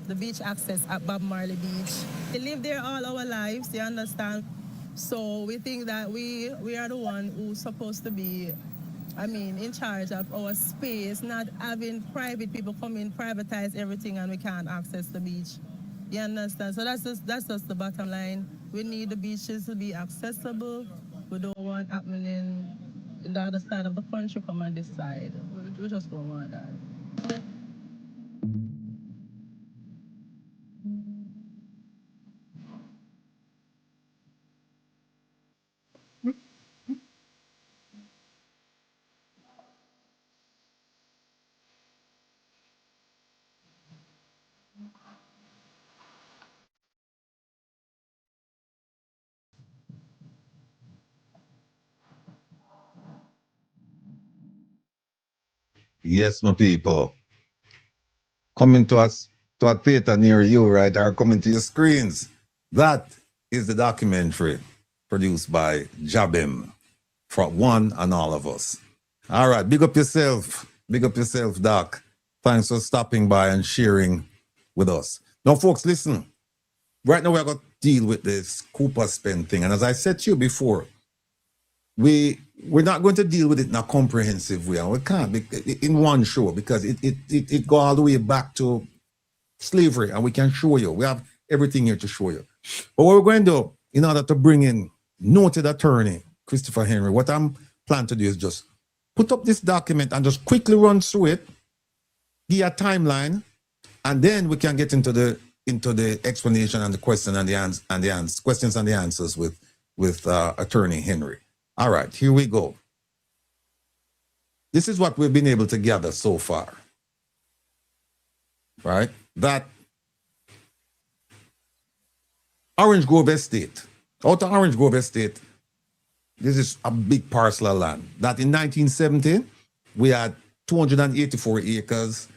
the beach access at Bob Marley Beach. We live there all our lives, you understand? So we think that we are the one who's supposed to be, in charge of our space, not having private people come in, privatize everything, and we can't access the beach. You understand? So that's just the bottom line. We need the beaches to be accessible. We don't want happening in the other side of the country come on this side. We just don't want that. Yes, my people. Coming to us to a theater near you, right? Or coming to your screens. That is the documentary produced by JABBEM for one and all of us. All right, big up yourself. Big up yourself, Doc. Thanks for stopping by and sharing with us. Now, folks, listen. Right now, we're going to deal with this Cooper spend thing. And as I said to you before, we're not going to deal with it in a comprehensive way. And we can't in one show because it go all the way back to slavery, and we can show you. We have everything here to show you. But what we're going to do, in order to bring in noted attorney Christopher Henry, what I'm planning to do is just put up this document and just quickly run through it, give a timeline, and then we can get into the explanation and the question and the questions and the answers with attorney Henry. All right, here we go. This is what we've been able to gather so far. Right? That Orange Grove Estate, out of Orange Grove Estate, this is a big parcel of land. That in 1970, we had 284 acres.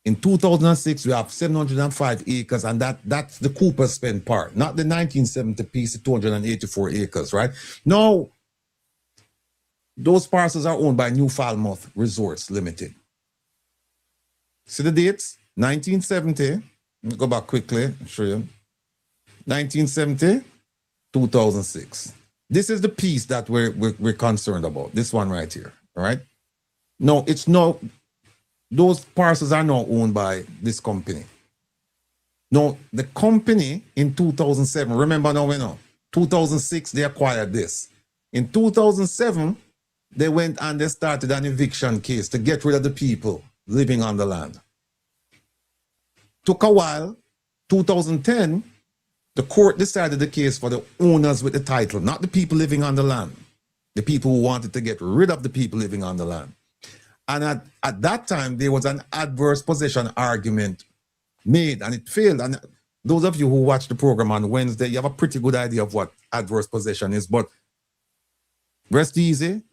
In 2006, we have 705 acres, and that's the Cooper spend part, not the 1970 piece, the 284 acres, right? Now, those parcels are owned by New Falmouth Resorts Limited. See the dates? 1970, let me go back quickly and show you. 1970, 2006. This is the piece that we're concerned about, this one right here, all right? No, it's no, those parcels are now owned by this company. No, the company in 2007, remember now we know, 2006, they acquired this. In 2007, they went and they started an eviction case to get rid of the people living on the land. Took a while. 2010, the court decided the case for the owners with the title, not the people living on the land, the people who wanted to get rid of the people living on the land. And at that time, there was an adverse possession argument made, and it failed. And those of you who watch the program on Wednesday, you have a pretty good idea of what adverse possession is, but rest easy.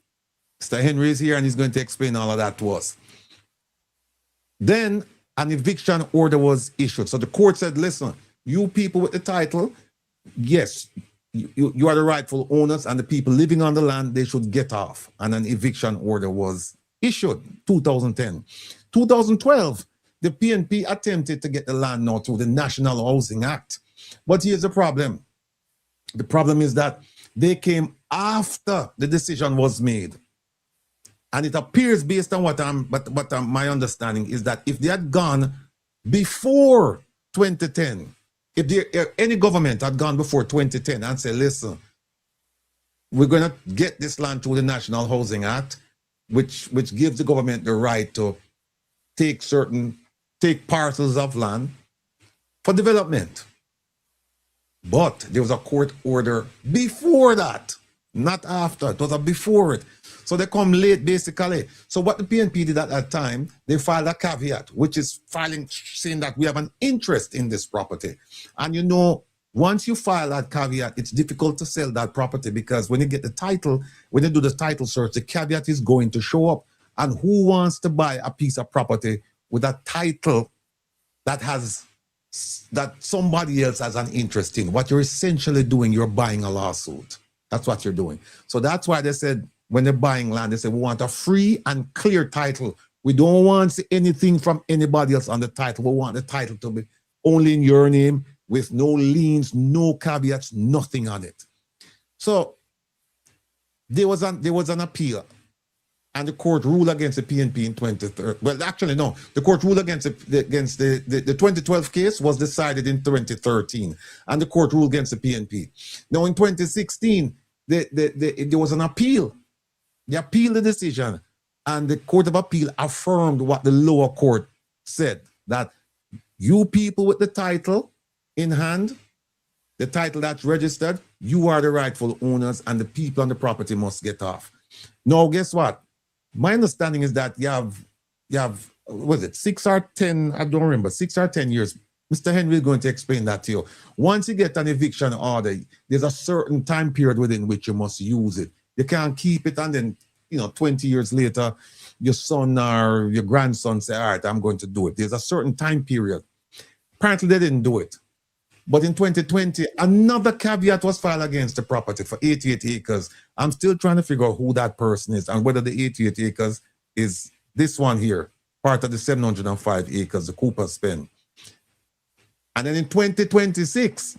Mr. Henry is here and he's going to explain all of that to us. Then an eviction order was issued. So the court said, listen, you people with the title, yes, you are the rightful owners, and the people living on the land, they should get off. And an eviction order was issued, 2010. 2012, the PNP attempted to get the land now through the National Housing Act. But here's the problem. The problem is that they came after the decision was made. And it appears, based on my understanding, is that if they had gone before 2010, if any government had gone before 2010 and said, listen, we're going to get this land through the National Housing Act, which gives the government the right to take parcels of land for development. But there was a court order before that, not after. It was a before it. So they come late, basically. So what the PNP did at that time, they filed a caveat, which is saying that we have an interest in this property. And you know, once you file that caveat, it's difficult to sell that property, because when you get the title, when you do the title search, the caveat is going to show up. And who wants to buy a piece of property with a title that somebody else has an interest in? What you're essentially doing, you're buying a lawsuit. That's what you're doing. So that's why they said, when they're buying land, they say, we want a free and clear title. We don't want anything from anybody else on the title. We want the title to be only in your name, with no liens, no caveats, nothing on it. So there was an appeal, and the court ruled against the PNP in 2013. Well, actually, no. The court ruled against the 2012 case was decided in 2013, and the court ruled against the PNP. Now, in 2016, there was an appeal. They appealed the decision, and the Court of Appeal affirmed what the lower court said, that you people with the title in hand, the title that's registered, you are the rightful owners, and the people on the property must get off. Now, guess what? My understanding is that you have, was it 6 or 10, I don't remember, 6 or 10 years. Mr. Henry is going to explain that to you. Once you get an eviction order, there's a certain time period within which you must use it. You can't keep it and then 20 years later, your son or your grandson say, all right, I'm going to do it. There's a certain time period. Apparently they didn't do it. But in 2020, another caveat was filed against the property for 88 acres. I'm still trying to figure out who that person is and whether the 88 acres is this one here, part of the 705 acres the Cooper spent. And then in 2026,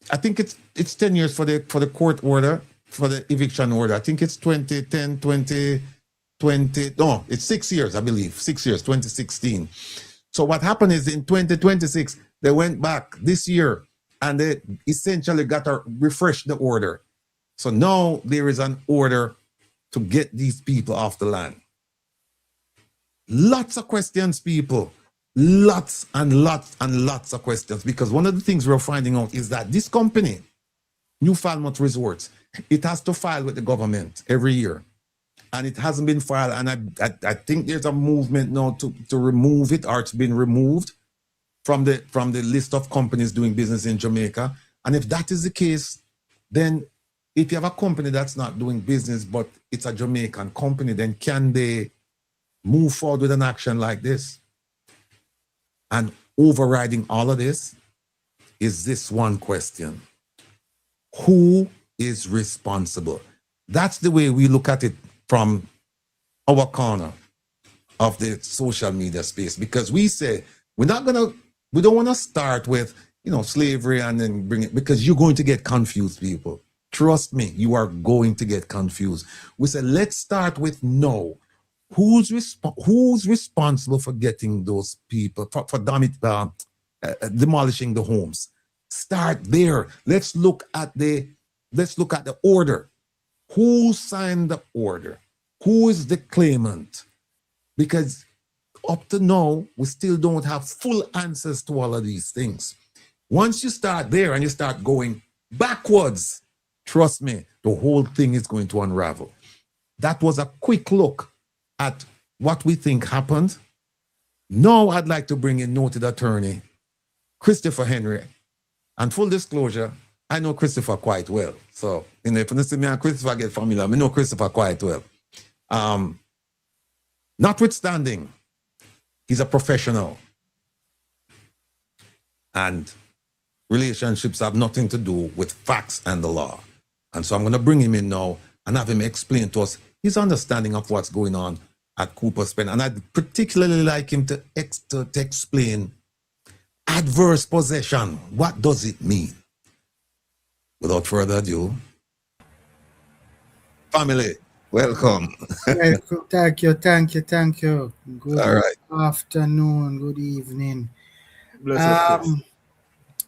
I think it's 10 years for the court order, for the eviction order. I think it's 2010, 2020. No, it's 6 years, I believe. 6 years, 2016. So what happened is in 2026, they went back this year and they essentially got to refresh the order. So now there is an order to get these people off the land. Lots of questions, people. Lots and lots and lots of questions, because one of the things we're finding out is that this company, New Falmouth Resorts, it has to file with the government every year. And it hasn't been filed. And I think there's a movement now to remove it, or it's been removed from the list of companies doing business in Jamaica. And if that is the case, then if you have a company that's not doing business, but it's a Jamaican company, then can they move forward with an action like this? And overriding all of this is this one question: who is responsible? That's the way we look at it from our corner of the social media space, because we say we don't want to start with slavery and then bring it, because you're going to get confused, people. Trust me, you are going to get confused. We say let's start with no. Who's responsible for getting those people for demolishing the homes? Start there. Let's look at the order. Who signed the order? Who is the claimant? Because up to now, we still don't have full answers to all of these things. Once you start there and you start going backwards, trust me, the whole thing is going to unravel. That was a quick look at what we think happened. Now I'd like to bring in noted attorney Christopher Henry. And full disclosure, I know Christopher quite well. So, if you see me and Christopher get familiar, I know Christopher quite well. Notwithstanding, he's a professional. And relationships have nothing to do with facts and the law. And so I'm going to bring him in now and have him explain to us his understanding of what's going on at Cooper's Pen. And I'd particularly like him to explain adverse possession. What does it mean? Without further ado, family, welcome. Thank you. Good All right. afternoon, good evening. Bless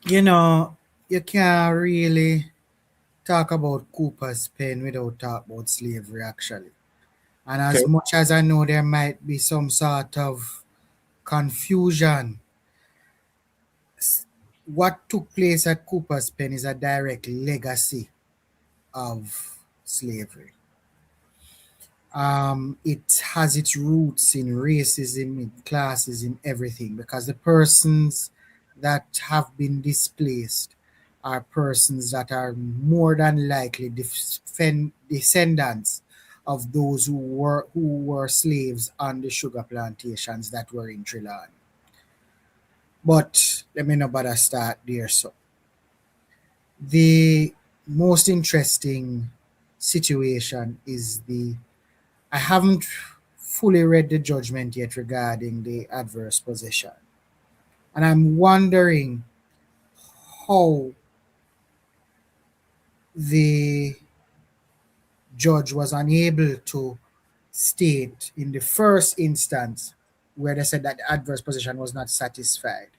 You can't really talk about Cooper's Pen without talking about slavery, actually. And as much as I know there might be some sort of confusion, what took place at Cooper's Pen is a direct legacy of slavery. It has its roots in racism, in classism, everything, because the persons that have been displaced are persons that are more than likely descendants of those who were slaves on the sugar plantations that were in Trinidad. But let me not bother start there. So the most interesting situation is I haven't fully read the judgment yet regarding the adverse possession. And I'm wondering how the judge was unable to state in the first instance where they said that the adverse possession was not satisfied,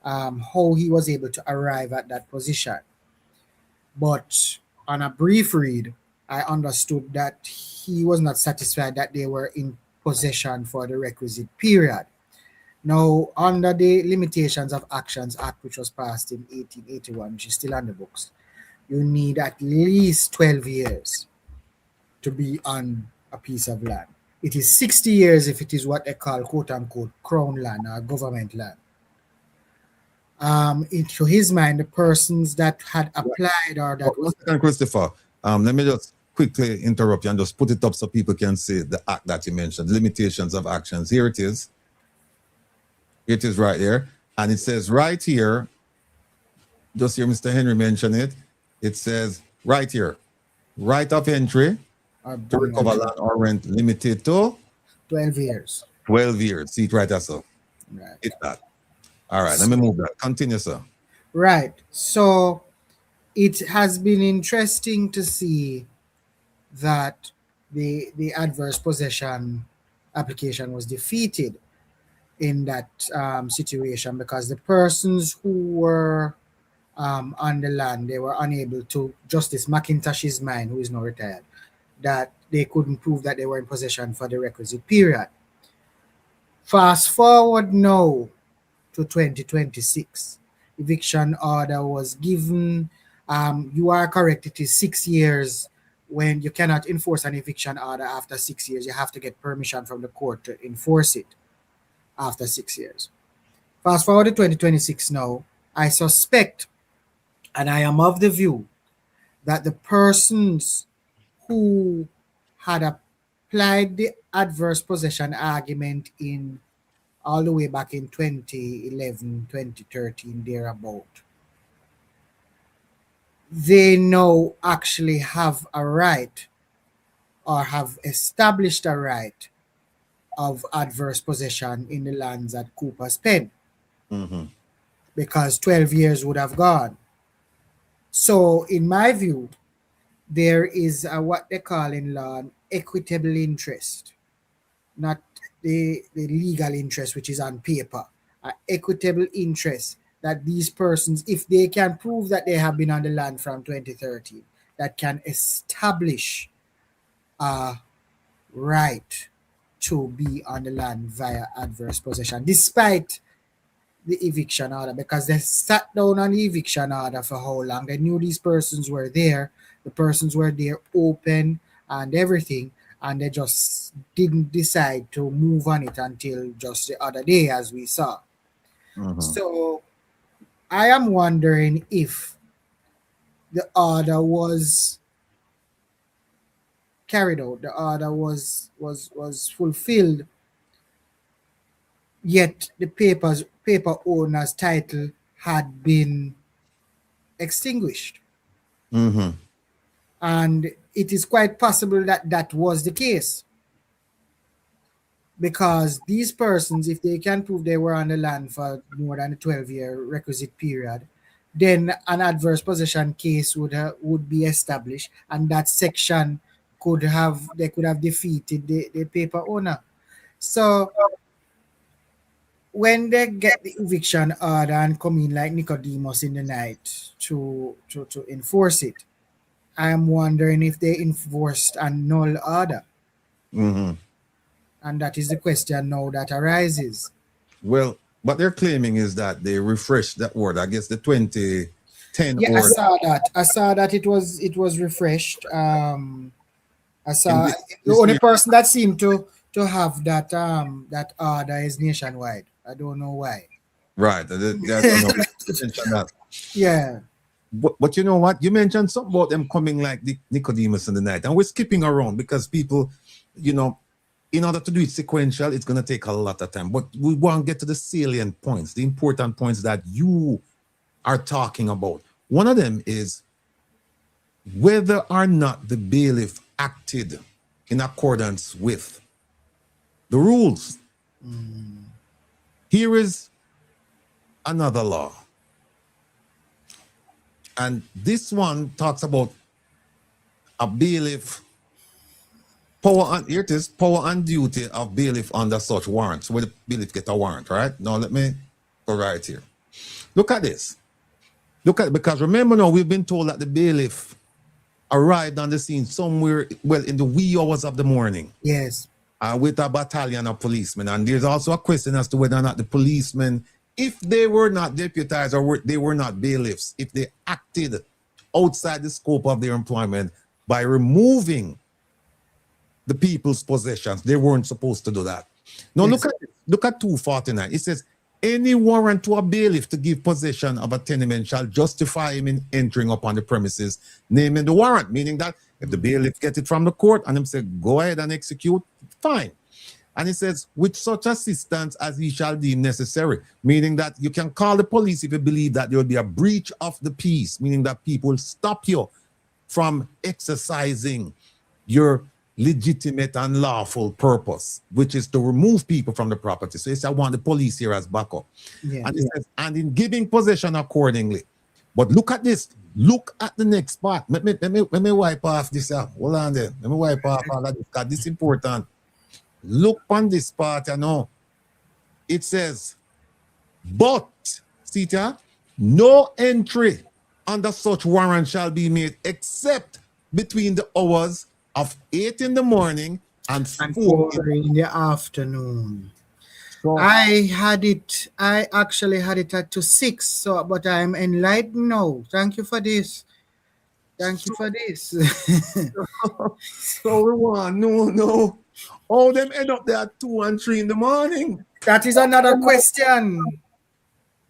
how he was able to arrive at that position. But on a brief read, I understood that he was not satisfied that they were in possession for the requisite period. Now, under the Limitations of Actions Act, which was passed in 1881, which is still on the books, you need at least 12 years to be on a piece of land. It is 60 years if it is what they call, quote unquote, crown land or government land. To his mind, the persons that had applied or that... Christopher, let me just quickly interrupt you and just put it up so people can see the act that you mentioned, limitations of actions. Here it is. It is right here. And it says right here, just hear Mr. Henry mention it. It says right here, right of entry to recover land or rent limited to 12 years. 12 years. See it right there, sir. Right. It's that. All right, let me move that. Continue, sir. Right. So it has been interesting to see that the adverse possession application was defeated in that situation, because the persons who were on the land, they were unable to, Justice McIntosh's mind, who is now retired, that they couldn't prove that they were in possession for the requisite period. Fast forward now to 2026. Eviction order was given. You are correct, it is 6 years. When you cannot enforce an eviction order after 6 years, you have to get permission from the court to enforce it after 6 years. Fast forward to 2026 now, I suspect, and I am of the view, that the persons who had applied the adverse possession argument in all the way back in 2011, 2013, thereabout, they now actually have a right, or have established a right, of adverse possession in the lands at Cooper's Pen, because 12 years would have gone. So in my view, there is what they call in law an equitable interest, not the legal interest, which is on paper, an equitable interest that these persons, if they can prove that they have been on the land from 2013, that can establish a right to be on the land via adverse possession, despite the eviction order, because they sat down on the eviction order for how long? They knew these persons were there, the persons were there open and everything, and they just didn't decide to move on it until just the other day, as we saw. So I am wondering if the order was carried out, the order was fulfilled, yet the paper owner's title had been extinguished. And it is quite possible that that was the case, because these persons, if they can prove they were on the land for more than a 12-year requisite period, then an adverse possession case would be established, and that section could have defeated the paper owner. So when they get the eviction order and come in like Nicodemus in the night to enforce it, I am wondering if they enforced a null order. And that is the question now that arises. Well, what they're claiming is that they refreshed that order. I guess the 2010 Yeah, order. I saw that it was refreshed. I saw the only person that seemed to have that that order is Nationwide. I don't know why. Right. Yeah. But you know what? You mentioned something about them coming like Nicodemus in the night. And we're skipping around because people, you know, in order to do it sequential, it's going to take a lot of time. But we want to get to the salient points, the important points that you are talking about. One of them is whether or not the bailiff acted in accordance with the rules. Here is another law. And this one talks about a bailiff, here it is, power and duty of bailiff under such warrants. Where the bailiff get a warrant, right? Now let me go right here. Look at this. Look at, because remember now, we've been told that the bailiff arrived on the scene somewhere, well, in the wee hours of the morning. Yes. With a battalion of policemen. And there's also a question as to whether or not the policemen, if they were not deputized or they were not bailiffs, if they acted outside the scope of their employment by removing the people's possessions. They weren't supposed to do that. Now yes. Look at 249. It says, any warrant to a bailiff to give possession of a tenement shall justify him in entering upon the premises, naming the warrant, meaning that If the bailiff get it from the court and him say, go ahead and execute, fine. And he says, with such assistance as he shall deem necessary, meaning that you can call the police if you believe that there will be a breach of the peace, meaning that people stop you from exercising your legitimate and lawful purpose, which is to remove people from the property. So he said, I want the police here as backup. Yeah. And he says, and in giving possession accordingly. But look at this. Look at the next part. Let me wipe off this. Hold on there. Let me wipe off all of this, because this is important. Look on this part, you know. It says, but, see here, no entry under such warrant shall be made except between the hours of 8 in the morning and 4 in the afternoon. So, I actually had it at to 6, so but I'm enlightened now. Thank you for this. Thank you for this. So we want no. All them end up there at 2 and 3 in the morning. That is another question.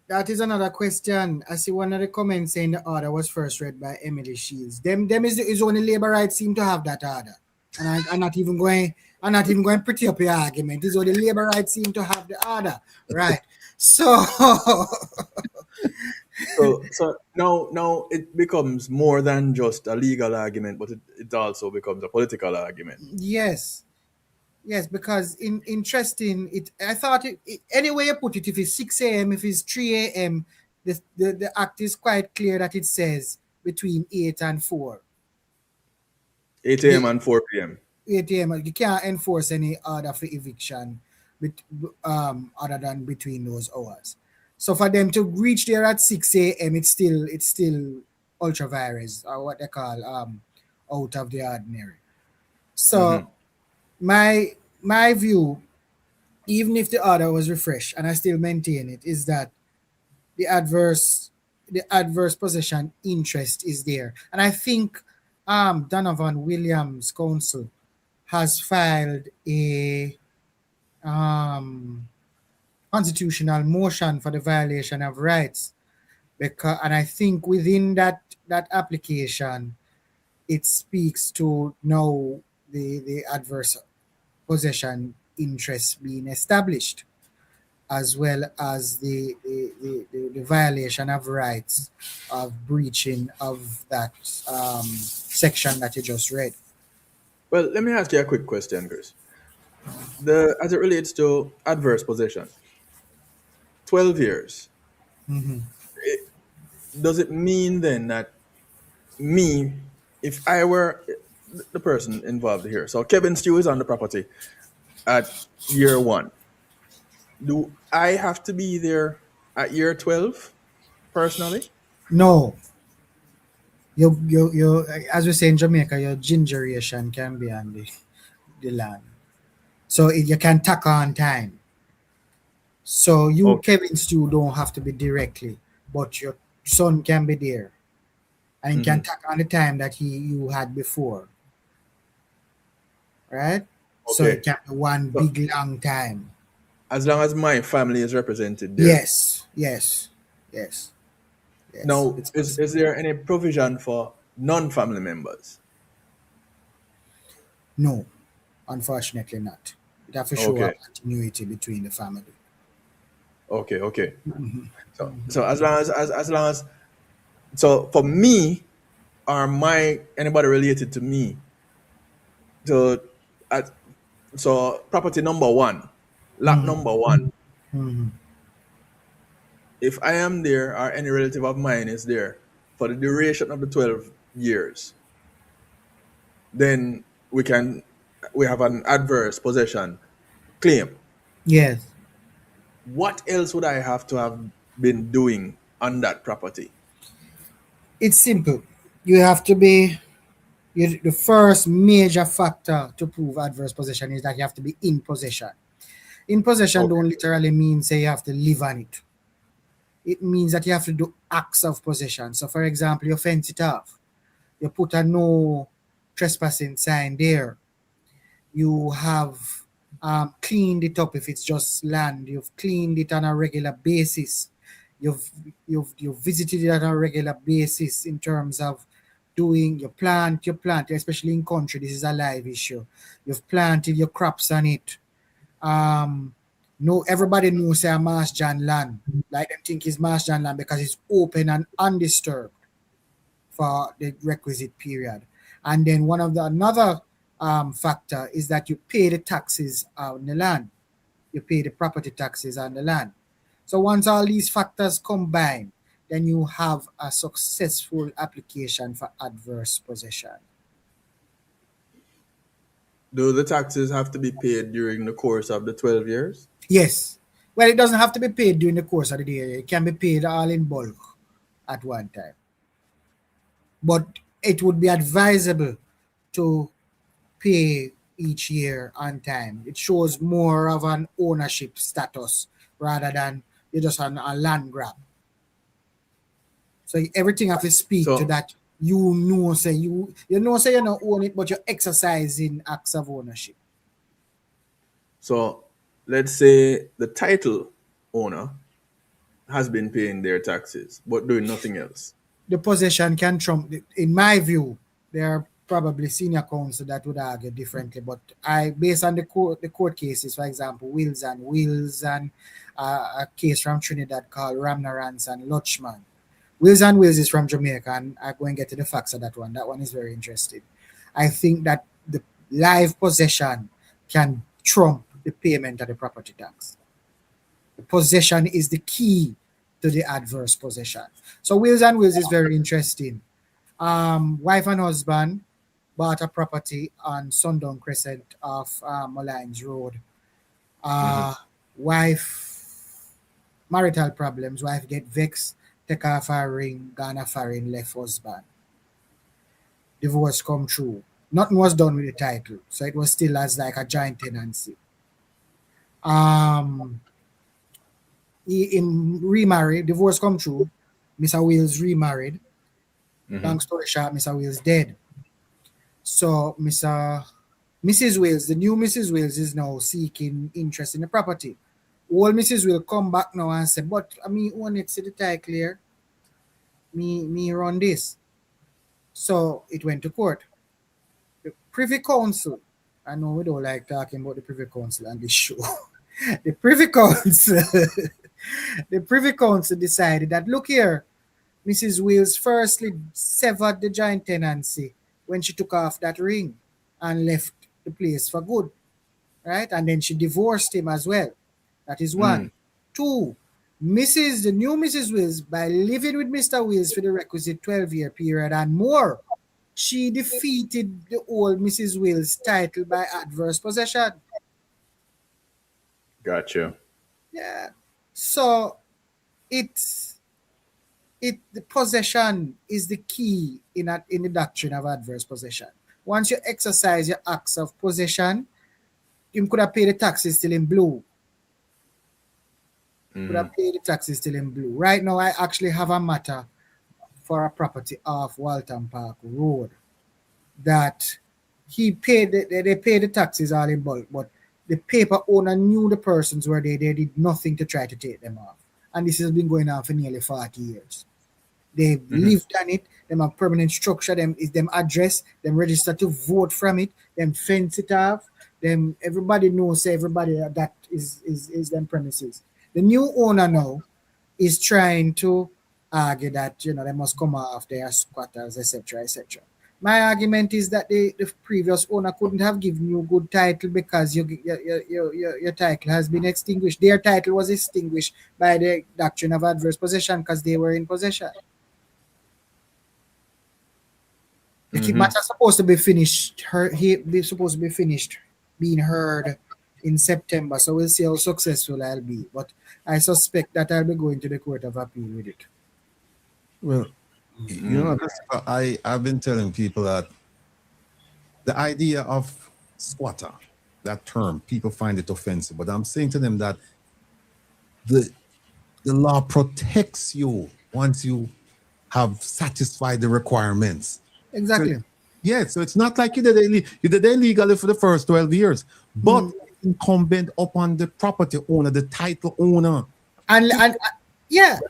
That is another question. I see one of the comments saying the order was first read by Emily Shields. Them is only labor rights seem to have that order. And I'm not even going pretty up your argument. It's only labor rights seem to have the order. Right. So so now it becomes more than just a legal argument, but it also becomes a political argument. Yes. Yes, because interesting, I thought any way you put it, if it's 6 a.m., if it's 3 a.m., the act is quite clear that it says between 8 and 4. 8 a.m. and 4 p.m. 8 a.m. You can't enforce any order for eviction other than between those hours. So for them to reach there at 6 a.m., it's still ultra virus, or what they call out of the ordinary. So my view, even if the order was refreshed, and I still maintain it, is that the adverse possession interest is there. And I think Donovan Williams' counsel has filed a constitutional motion for the violation of rights, and I think within that application, it speaks to now the adverse possession interest being established, as well as the violation of rights of breaching of that section that you just read. Well, let me ask you a quick question, Chris. As it relates to adverse possession, 12 years. Mm-hmm. Does it mean then that me, if I were the person involved here, so Kevin Stew is on the property at year 1, do I have to be there at year 12 personally? No. You as we say in Jamaica, your gingeration can be on the land, so you can tack on time. So you, Kevin Stew, don't have to be directly, but your son can be there, and he can tack on the time that you had before, right? So it can be one big long time. As long as my family is represented there. Yes. Now, is there any provision for non-family members? No, unfortunately not. It has to show a continuity between the family. Okay. Mm-hmm. So as long as so for me or anybody related to me, so property number 1, lot number 1. Mm-hmm. If I am there or any relative of mine is there for the duration of the 12 years, then we have an adverse possession claim. Yes. What else would I have to have been doing on that property? It's simple. You have to be, the first major factor to prove adverse possession is that you have to be in possession. In possession don't literally mean say you have to live on it. It means that you have to do acts of possession. So for example, you fence it off. You put a no trespassing sign there. You have cleaned it up if it's just land. You've cleaned it on a regular basis. You've visited it on a regular basis in terms of you plant, especially in country, this is a live issue. You've planted your crops on it. No, everybody knows a Marsh Jan land. Like them think it's Marsh Jan land because it's open and undisturbed for the requisite period. And then another factor is that you pay the taxes on the land. You pay the property taxes on the land. So once all these factors combine, then you have a successful application for adverse possession. Do the taxes have to be paid during the course of the 12 years? Yes. Well, it doesn't have to be paid during the course of the day. It can be paid all in bulk at one time. But it would be advisable to pay each year on time. It shows more of an ownership status rather than you're just on a land grab. So everything have to speak to that. You know, you don't own it, but you're exercising acts of ownership. So let's say the title owner has been paying their taxes, but doing nothing else. The possession can trump, in my view, there are probably senior counsel that would argue differently, but based on the court cases, for example, Wills and a case from Trinidad called Ramnarans and Lutchman. Wills is from Jamaica, and I'm going to get to the facts of that one. That one is very interesting. I think that the live possession can trump the payment of the property tax. The possession is the key to the adverse possession. So Wills is very interesting. Wife and husband bought a property on Sundown Crescent off Malines Road. Wife, marital problems, wife get vexed, take off her ring, gone a foreign, left husband. Divorce come through. Nothing was done with the title, so it was still as like a joint tenancy. He remarried, divorce come through, Mr. Wills remarried. Long story short, Mr. Wills dead. So Mrs. Wills, the new Mrs. Wills is now seeking interest in the property. Old Mrs. Wills come back now and say, but I mean, own it, see the title clear. Me run this. So it went to court. The Privy Council, I know we don't like talking about the Privy Council on this show. The Privy Council decided that, look here, Mrs. Wills firstly severed the joint tenancy when she took off that ring and left the place for good, right? And then she divorced him as well. That is one. Two, the new Mrs. Wills, by living with Mr. Wills for the requisite 12-year period and more, she defeated the old Mrs. Wills' title by adverse possession. Gotcha. Yeah. So the possession is the key in the doctrine of adverse possession. Once you exercise your acts of possession, you could have paid the taxes still in blue. Could have paid the taxes still in blue. Right now, I actually have a matter for a property off Walton Park Road that they paid the taxes all in bulk, but the paper owner knew the persons were there. They did nothing to try to take them off. And this has been going on for nearly 40 years. They lived on it, them have permanent structure, them address, them register to vote from it, them fence it off, them everybody knows everybody that is them premises. The new owner now is trying to argue that they must come off their squatters, etc., etc. My argument is that the previous owner couldn't have given you good title because your title has been extinguished. Their title was extinguished by the doctrine of adverse possession because they were in possession. The matter is supposed to be finished. Supposed to be finished being heard in September. So we'll see how successful I'll be. But I suspect that I'll be going to the Court of Appeal with it. Well, I've been telling people that the idea of squatter, that term, people find it offensive. But I'm saying to them that the law protects you once you have satisfied the requirements. Exactly. So it's not like you did illegally for the first 12 years, but it's incumbent upon the property owner, the title owner. And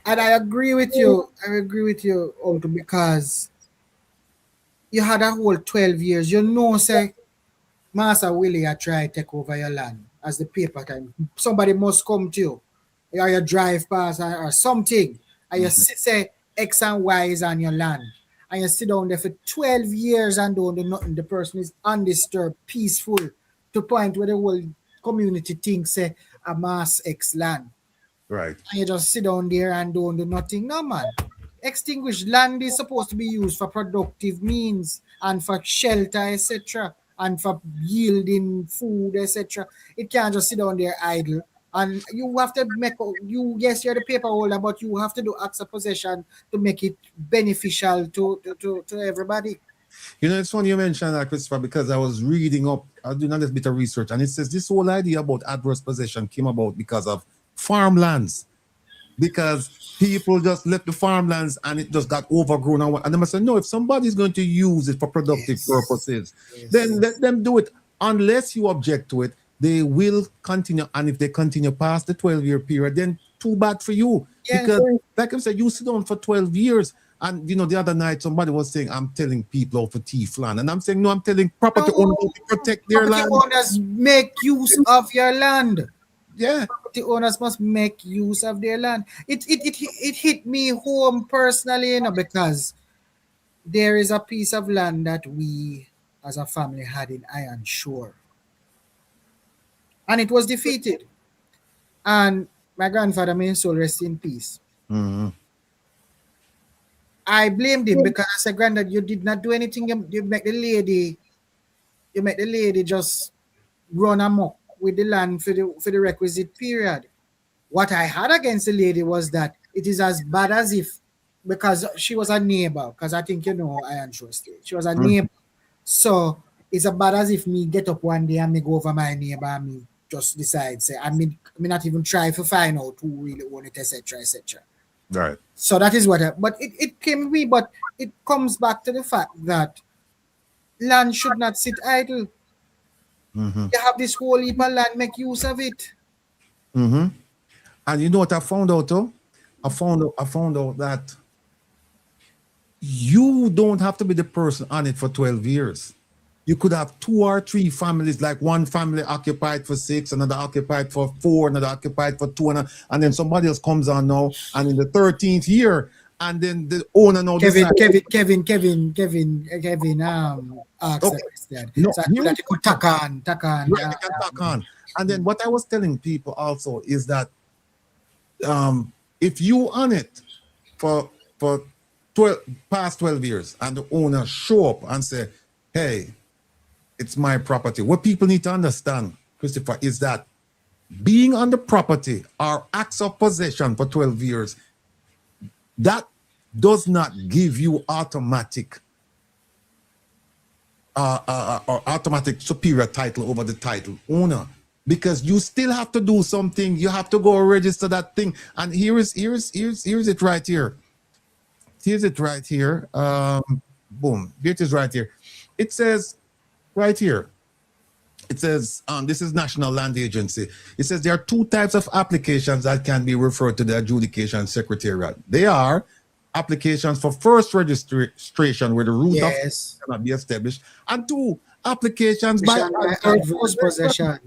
I agree with you. I agree with you, Uncle, because you had a whole 12 years. You know, say, Master Willie, I try to take over your land as the paper time. Somebody must come to you, or you drive past or something, and you say X and Y is on your land, and you sit down there for 12 years and don't do nothing. The person is undisturbed, peaceful, to point where the whole community thinks say a Mass X land. Right. And you just sit down there and don't do nothing. No, man. Extinguished land is supposed to be used for productive means and for shelter, etc., and for yielding food, etc. It can't just sit down there idle. And you have to make yes, you're the paper holder, but you have to do acts of possession to make it beneficial to everybody. You know, it's funny you mentioned that, Christopher, because I was reading up, I was doing a little bit of research, and it says this whole idea about adverse possession came about because of farmlands. Because people just left the farmlands and it just got overgrown. And they must say, no, if somebody's going to use it for productive purposes, then let them do it. Unless you object to it, they will continue. And if they continue past the 12-year period, then too bad for you. Because, like I said, you sit down for 12 years. And, you know, the other night, somebody was saying, I'm telling people off for T-Flan. And I'm saying, no, I'm telling property owners to protect their land. Property owners make use of your land. Yeah. Property owners must make use of their land. It hit me home personally, you know, because there is a piece of land that we as a family had in Iron Shore. And it was defeated. And my grandfather, may his soul rest in peace. Mm-hmm. I blamed him because I said, Granddad, you did not do anything. You make the lady just run amok with the land for the requisite period. What I had against the lady was that it is as bad as if, because she was a neighbor, because I think you know Iron Shore State. She was a neighbor. So it's as bad as if me get up one day and me go over my neighbor and me just decide, say, I mean not even try to find out who really own it, etc., etc. Right. So that is what but it came with me, but it comes back to the fact that land should not sit idle. Mm-hmm. You have this whole heap of land, make use of it. Mm-hmm. And you know what I found out, though? I found out that you don't have to be the person on it for 12 years. You could have 2 or 3 families, like one family occupied for 6, another occupied for 4, another occupied for 2, and then somebody else comes on now, and in the 13th year, and then the owner now Kevin asked okay. that instead. No, so that you could tack on. Right, you can tack on. And then what I was telling people also is that if you on it for past 12 years and the owner show up and say, hey, it's my property. What people need to understand, Christopher, is that being on the property or acts of possession for 12 years, that does not give you automatic or automatic superior title over the title owner, because you still have to do something. You have to go register that thing. And here's it right here. Here's it right here. Boom. Here it is right here. It says right here. It says, this is National Land Agency. It says there are 2 types of applications that can be referred to the adjudication secretariat. They are applications for first registration where the root of cannot be established, and 2 applications by adverse possession.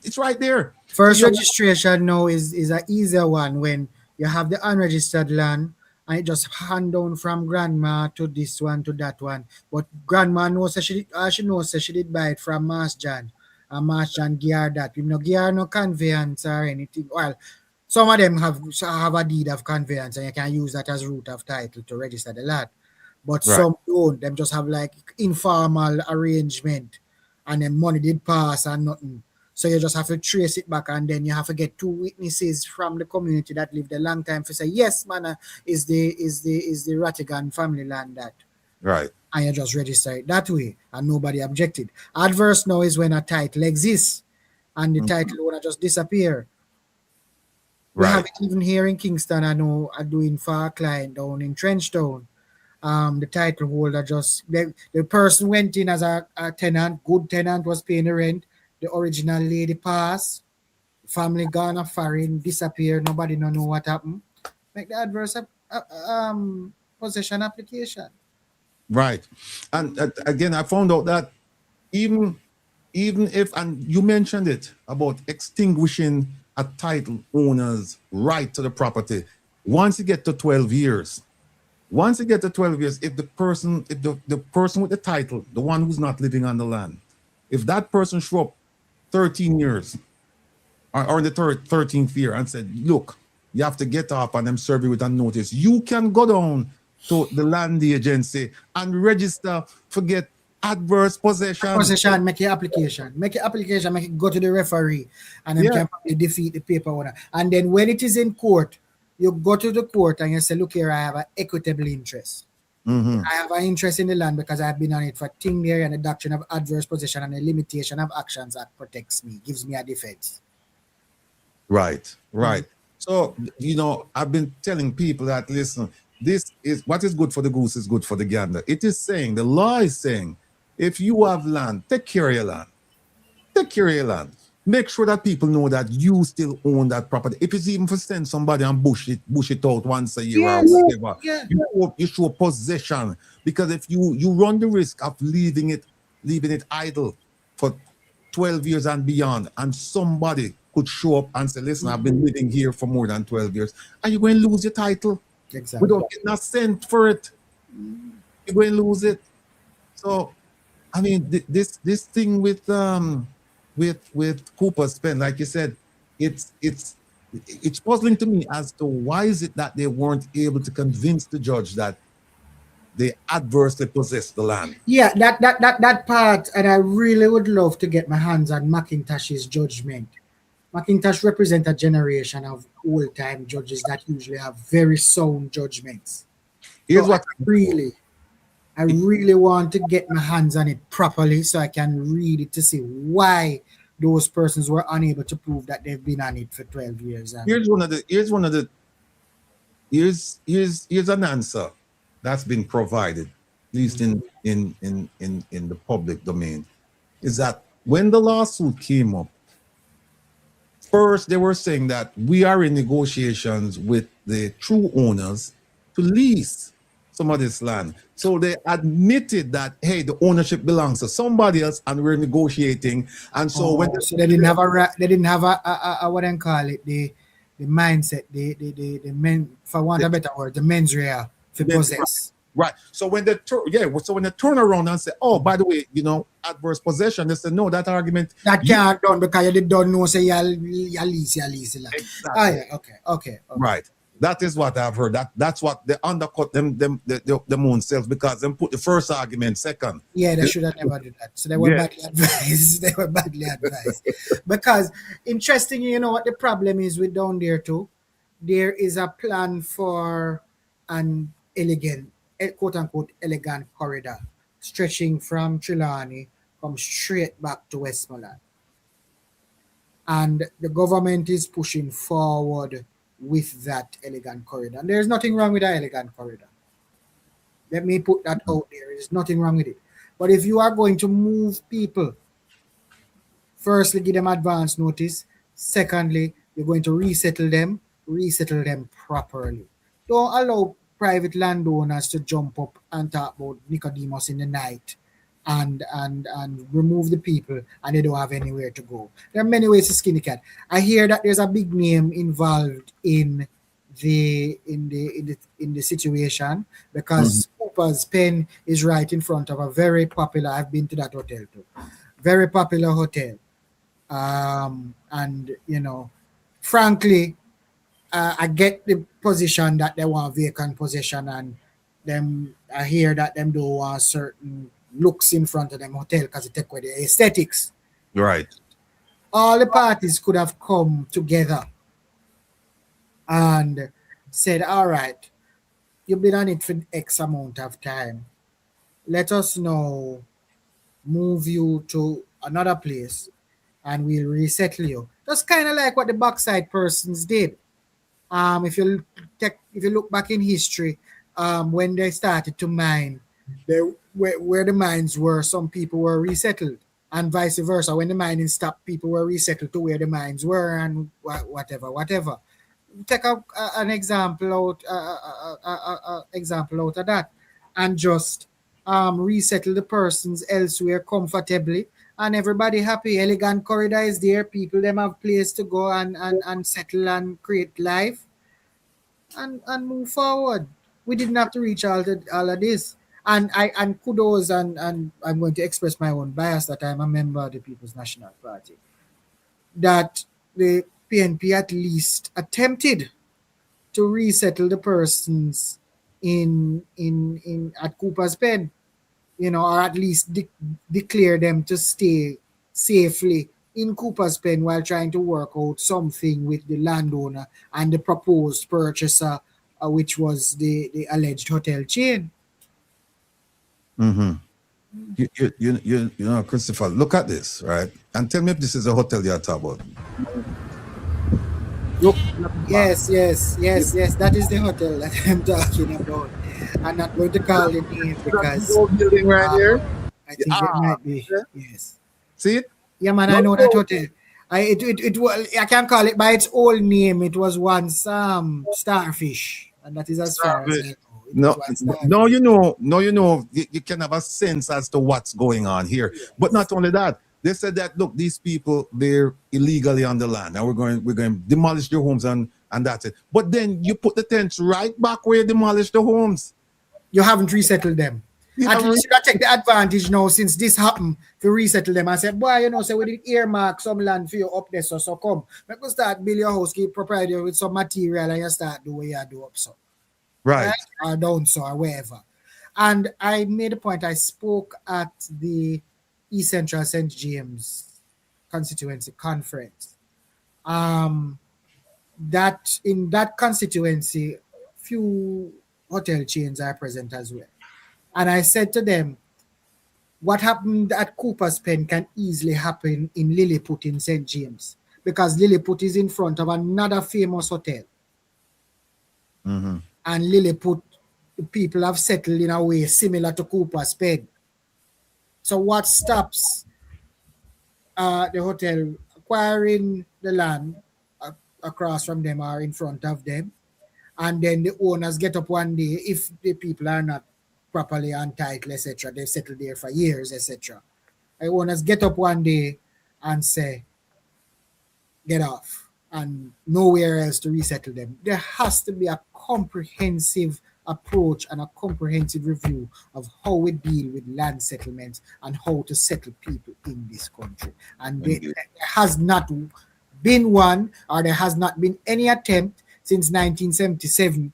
It's right there. First registration now is an easier one when you have the unregistered land and it just hand down from grandma to this one to that one. But grandma knows that she knows that she did buy it from Mass John. And Mass John gear that. You know, gear no conveyance or anything. Well, some of them have a deed of conveyance and you can use that as root of title to register the lot. But some don't. Them just have like informal arrangement and then money did pass and nothing. So you just have to trace it back, and then you have to get 2 witnesses from the community that lived a long time to say, yes, man, is the Rattigan family land that. Right. And you just register it that way, and nobody objected. Adverse now is when a title exists, and the title owner just disappear. We have it even here in Kingston. I know I'm doing for a client down in Trenchtown. The title holder just, the person went in as a tenant, good tenant, was paying the rent. The original lady passed, family gone a foreign, disappeared, nobody don't know what happened. Make the adverse possession application. Right. And again, I found out that even if, and you mentioned it about extinguishing a title owner's right to the property, once you get to 12 years, if the person with the title, the one who's not living on the land, if that person show up 13 years or in the 13th year and said, look, you have to get off and them serve you with a notice, you can go down to the land agency and register for get adverse possession. Possession, make your application. Make it go to the referee, and then can probably defeat the paper owner. And then when it is in court, you go to the court and you say, look here, I have an equitable interest. Mm-hmm. I have an interest in the land because I've been on it for 10 years, and the doctrine of adverse possession and the limitation of actions that protects me, gives me a defense. Right. So, I've been telling people that, listen, this is what is good for the goose is good for the gander. It is saying, the law is saying, if you have land, take care of your land. Make sure that people know that you still own that property. If it's even for send somebody and bush it out once a year or whatever, you show possession. Because if you run the risk of leaving it idle for 12 years and beyond, and somebody could show up and say, listen, I've been living here for more than 12 years, and you're going to lose your title. Exactly. Without getting a cent for it. You're going to lose it. So, I mean, this thing with Cooper's pen, like you said, it's puzzling to me as to why is it that they weren't able to convince the judge that they adversely possess the land. Yeah, that part, and I really would love to get my hands on McIntosh's judgment. McIntosh represents a generation of old-time judges that usually have very sound judgments. Here's so what I really want to get my hands on it properly so I can read it to see why those persons were unable to prove that they've been on it for 12 years. Here's an answer that's been provided, at least in the public domain, is that when the lawsuit came up, first they were saying that we are in negotiations with the true owners to lease some of this land. So they admitted that, hey, the ownership belongs to somebody else and we're negotiating. And so so they didn't have a what I call it, the mindset, the men, for want of a better word, the mens rea to possess. Right. So when they turn around and say, oh, by the way, adverse possession, they say, no, that argument that can't done because you don't know, say you lease. Exactly. Oh, yeah, okay. Right. That is what I've heard. That's what they undercut them own selves, because them put the first argument second. Yeah, they should have never done that. So they were badly advised. Because interestingly, you know what the problem is with down there too? There is a plan for an elegant, quote unquote, elegant corridor stretching from Trelawney, come straight back to Westmoreland. And the government is pushing forward with that elegant corridor. And there's nothing wrong with that elegant corridor. Let me put that out there. There's nothing wrong with it. But if you are going to move people, firstly, give them advance notice. Secondly, you're going to resettle them properly. Don't allow private landowners to jump up and talk about Nicodemus in the night and remove the people and they don't have anywhere to go. There are many ways to skin the cat. I hear that there's a big name involved in the situation because Cooper's pen is right in front of a very popular, I've been to that hotel too, very popular hotel. And frankly, I get the position that they want vacant possession, and them I hear that them don't want certain looks in front of them hotel because it take away the aesthetics. Right. All the parties could have come together and said, all right, you've been on it for X amount of time. Let us now move you to another place and we'll resettle you. That's kind of like what the backside persons did. If you look back in history, when they started to mine, where the mines were, some people were resettled, and vice versa. When the mining stopped, people were resettled to where the mines were, and whatever. Take an example out of that, and just resettle the persons elsewhere comfortably, and everybody happy. Elegant corridor is there. People them have place to go and settle and create life and move forward. We didn't have to reach all of this. And kudos and I'm going to express my own bias that I'm a member of the People's National Party. That the PNP at least attempted to resettle the persons in at Cooper's Pen, or at least declare them to stay safely in Cooper's Pen while trying to work out something with the landowner and the proposed purchaser, which was the alleged hotel chain. Mm-hmm. You know, Christopher, look at this, right? And tell me if this is a hotel you're talking about. Look, yes. That is the hotel that I'm talking about. I'm not going to call the name because building right here. I think it might be. Yes. See it? Yeah, man, I know that hotel. I can't call it by its old name. It was once Starfish, and that is as far as I know. No, you know, you can have a sense as to what's going on here. But not only that, they said that look, these people, they're illegally on the land, and we're going to demolish their homes and that's it. But then you put the tents right back where you demolished the homes. You haven't resettled them. At least you take the advantage now since this happened to resettle them and say, boy, so we did earmark some land for you up there, so come. Make us start build your house, keep proprietary with some material, and you start the way you do up so. Right. Or down so or wherever. And I made a point, I spoke at the East Central St. James constituency conference. That in that constituency, few hotel chains are present as well. And I said to them, what happened at Cooper's Pen can easily happen in Lilliput in St. James, because Lilliput is in front of another famous hotel. Mm-hmm. And Lilliput, the people have settled in a way similar to Cooper's Pen. So what stops the hotel acquiring the land across from them or in front of them, and then the owners get up one day, if the people are not properly on title, etc., they've settled there for years, etc. The owners get up one day and say, get off, and nowhere else to resettle them. There has to be a comprehensive approach and a comprehensive review of how we deal with land settlements and how to settle people in this country. And there has not been one, or there has not been any attempt since 1977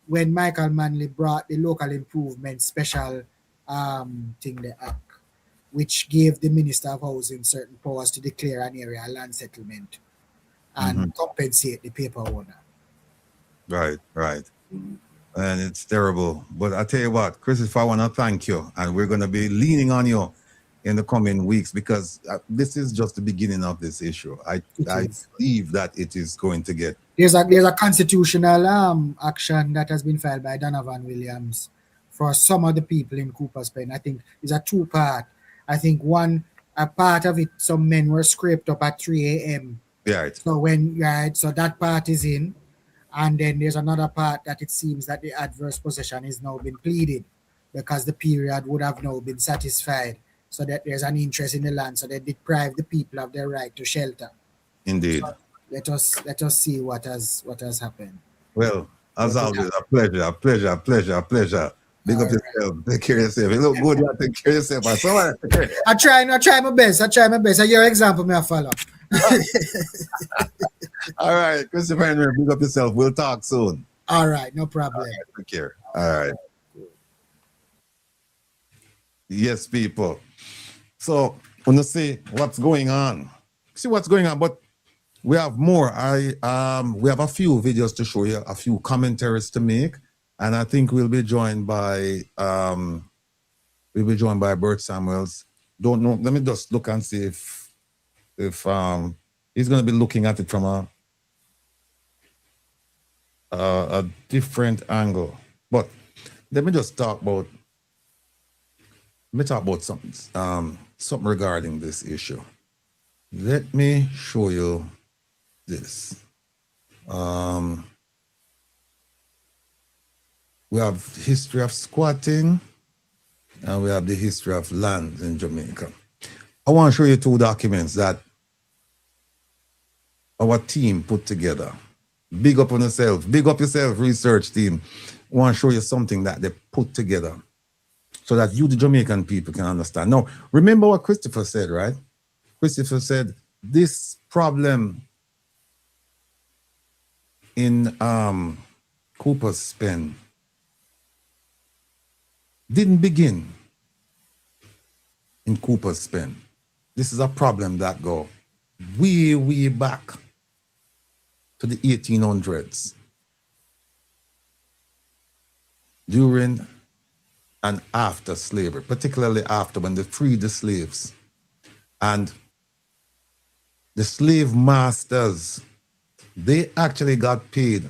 when Michael Manley brought the local improvement special thing, the act, which gave the Minister of Housing certain powers to declare an area a land settlement and compensate the paper owner. Right. And it's terrible. But I tell you what, Christopher, I want to thank you. And we're going to be leaning on you in the coming weeks, because this is just the beginning of this issue. I believe that it is going to get... There's a constitutional action that has been filed by Donovan Williams for some of the people in Cooper's Pen. I think it's a two-part. I think a part of it, some men were scraped up at 3 a.m. Right. So that part is in. And then there's another part that it seems that the adverse possession is now been pleaded because the period would have now been satisfied, so that there's an interest in the land, so they deprive the people of their right to shelter. Indeed. So let us see what has happened. Well, as always, a pleasure. Big up yourself. Take care of yourself. You look good. You take care of yourself. I try my best. And your example may I follow. All right, Christopher Henry, big up yourself. We'll talk soon. All right, no problem. Right, take care. All right. Yes, people. So, want to see what's going on. But we have more. We have a few videos to show you, a few commentaries to make, and I think we'll be joined by BERT Samuels. Don't know. Let me just look and see if he's going to be looking at it from a different angle. But let me just talk about something regarding this issue. Let me show you this. We have history of squatting. and we have the history of land in Jamaica. I want to show you two documents that our team put together. Big up on yourself. Big up yourself, research team. I want to show you something that they put together so that you, the Jamaican people, can understand. Now, remember what Christopher said, right? Christopher said this problem in Cooper's Pen didn't begin in Cooper's Pen. This is a problem that go way, way back to the 1800s. During and after slavery, particularly after when they freed the slaves. And the slave masters, they actually got paid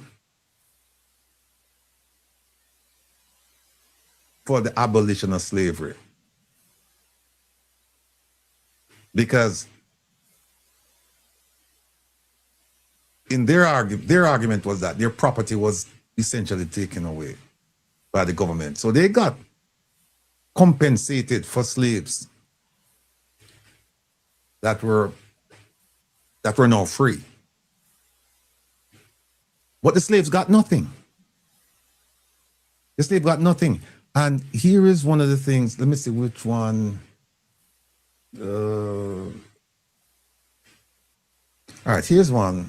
for the abolition of slavery. Because in their argument was that their property was essentially taken away by the government. So they got compensated for slaves that were now free. But the slaves got nothing. The slave got nothing. And here is one of the things, let me see which one. All right, here's one.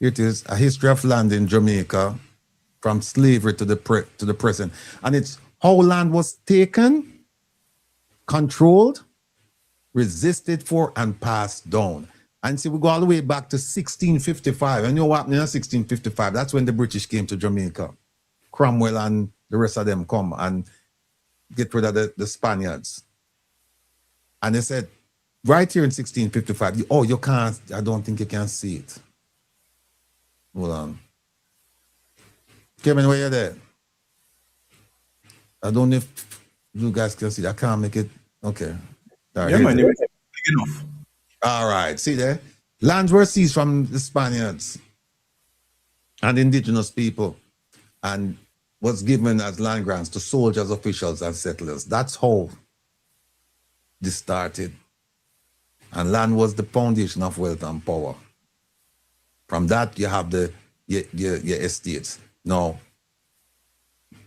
Here it is, A History of Land in Jamaica, from slavery to the present. And it's how land was taken, controlled, resisted for, and passed down. And see, we go all the way back to 1655. And you know what happened in 1655? That's when the British came to Jamaica. Cromwell and the rest of them come and get rid of the Spaniards. And they said, right here in 1655, oh, you can't, I don't think you can see it. Hold on. Kevin, where you there? I don't know if you guys can see it. I can't make it. Okay. All right, yeah, man, big enough. All right, see there? Lands were seized from the Spaniards and indigenous people and was given as land grants to soldiers, officials, and settlers. That's how this started. And land was the foundation of wealth and power. From that, you have your estates. Now,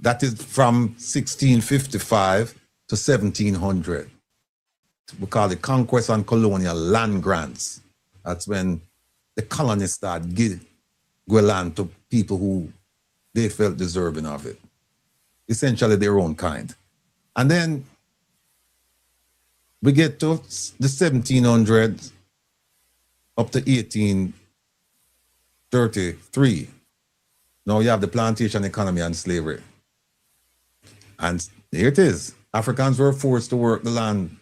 that is from 1655 to 1700. We call it conquest and colonial land grants. That's when the colonists started giving land to people who they felt deserving of it. Essentially their own kind. And then we get to the 1700s up to 1833. Now you have the plantation economy and slavery. And here it is. Africans were forced to work the land.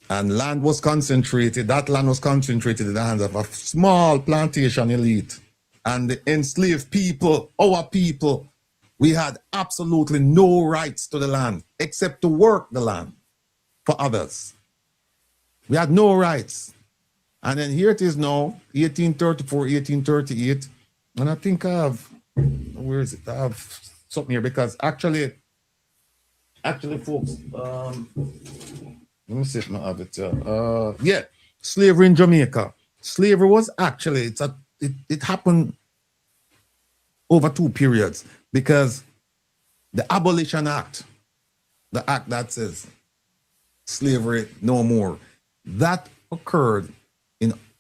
And land was concentrated. That land was concentrated in the hands of a small plantation elite. And the enslaved people, our people, we had absolutely no rights to the land except to work the land for others. We had no rights. And then here it is now, 1834, 1838. And I think I have, where is it? I have something here because actually, folks, let me see if I have it here. Yeah, slavery in Jamaica. Slavery was actually, it happened over two periods because the Abolition Act, the act that says slavery no more, that occurred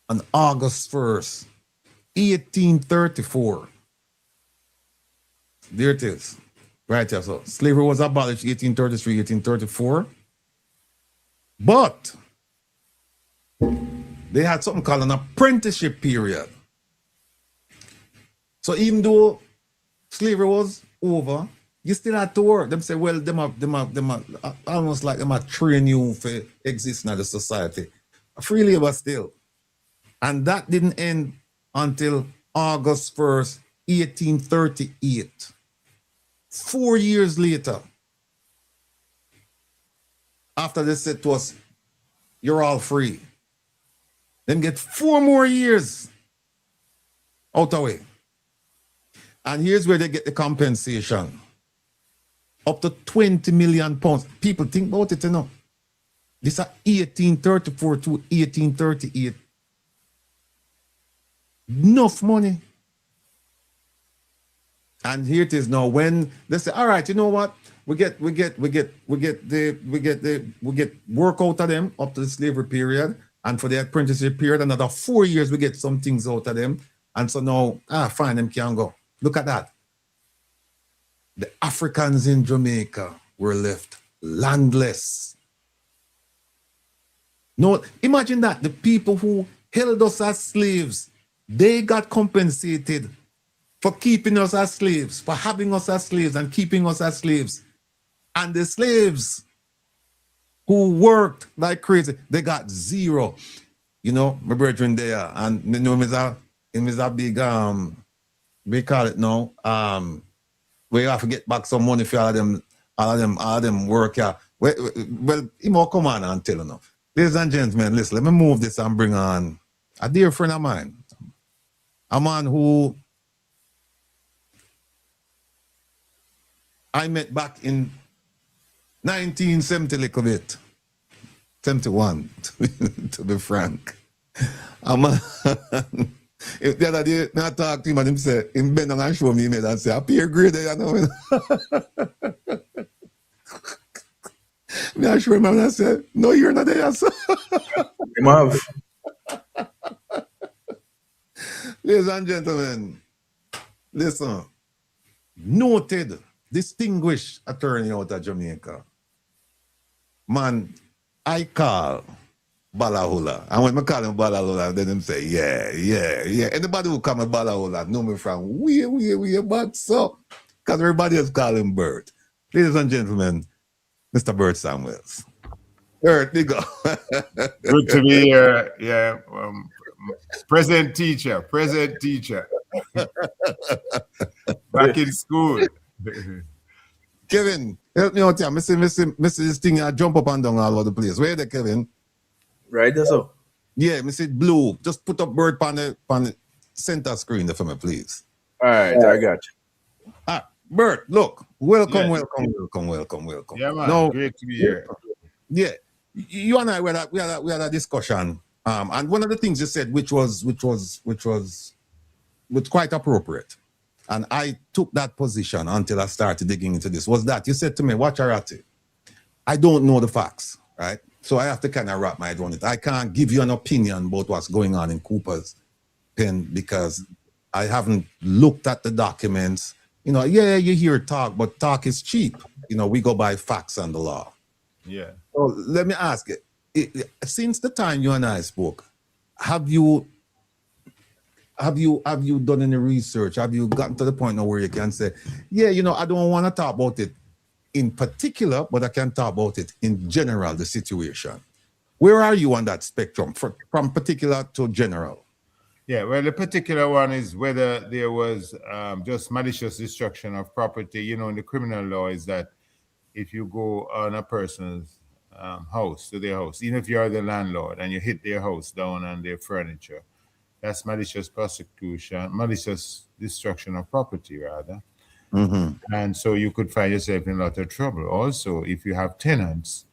on August 1st, 1834. There it is. Right here. So slavery was abolished 1833, 1834. But they had something called an apprenticeship period. So even though slavery was over, you still had to work. Them say, well, them almost like them train you for existing in the society. Free labor still. And that didn't end until August 1st, 1838. 4 years later. After they said to us, you're all free. Then get 4 more years out of way. And here's where they get the compensation. Up to 20 million pounds. People think about it, you know. This is 1834 to 1838. Enough money. And here it is now. When they say, all right, you know what? We get work out of them up to the slavery period, and for the apprenticeship period, another 4 years we get some things out of them. And so now, fine, them can go. Look at that. The Africans in Jamaica were left landless. No, imagine that. The people who held us as slaves, they got compensated for keeping us as slaves, for having us as slaves and keeping us as slaves. And the slaves who worked like crazy, they got zero. You know, my brethren there, and you know, it's a big, we call it now, we have to get back some money for all of them work. Yeah. Well, you know, come on and tell you now. Ladies and gentlemen, listen, let me move this and bring on a dear friend of mine. A man who I met back in 1970 a little bit. 71, to be frank. A man, if the other day, I talked to him and him said, him bend down and show me email and say, I pay a grade there, you know. I show him and I said, no, you're not there, sir. Ladies and gentlemen, listen. Noted, distinguished attorney out of Jamaica. Man, I call Balahula. And when I call him Balahula, then him say, yeah. Anybody who call me Balahula know me from way back so. Because everybody else call him BERT. Ladies and gentlemen, Mr. BERT Samuels. BERT, big up. Good to be here. Yeah. Present teacher. Back in school. Kevin, help me out here. Miss this thing jump up and down all over the place. Where are they, Kevin? Right there, so. Yeah, Miss it blue. Just put up BERT on the center screen there for me, please. All right, I got you. BERT, look. Welcome. Yeah, man. No, great to be here. Yeah. You and I we had a discussion. And one of the things you said, which was quite appropriate, and I took that position until I started digging into this, was that you said to me, watch Ratty, I don't know the facts, right? So I have to kind of wrap my head around it. I can't give you an opinion about what's going on in Cooper's pen because I haven't looked at the documents. You know, yeah, you hear talk, but talk is cheap. You know, we go by facts and the law. Yeah. So let me ask you, since the time you and I spoke, have you done any research? Have you gotten to the point now where you can say, yeah, you know, I don't want to talk about it in particular, but I can talk about it in general, the situation. Where are you on that spectrum, from particular to general? Yeah, well, the particular one is whether there was just malicious destruction of property. You know, in the criminal law is that if you go on a person's house, to their house, even if you are the landlord and you hit their house down and their furniture, that's malicious prosecution, malicious destruction of property, rather. Mm-hmm. And so you could find yourself in a lot of trouble. Also, if you have tenants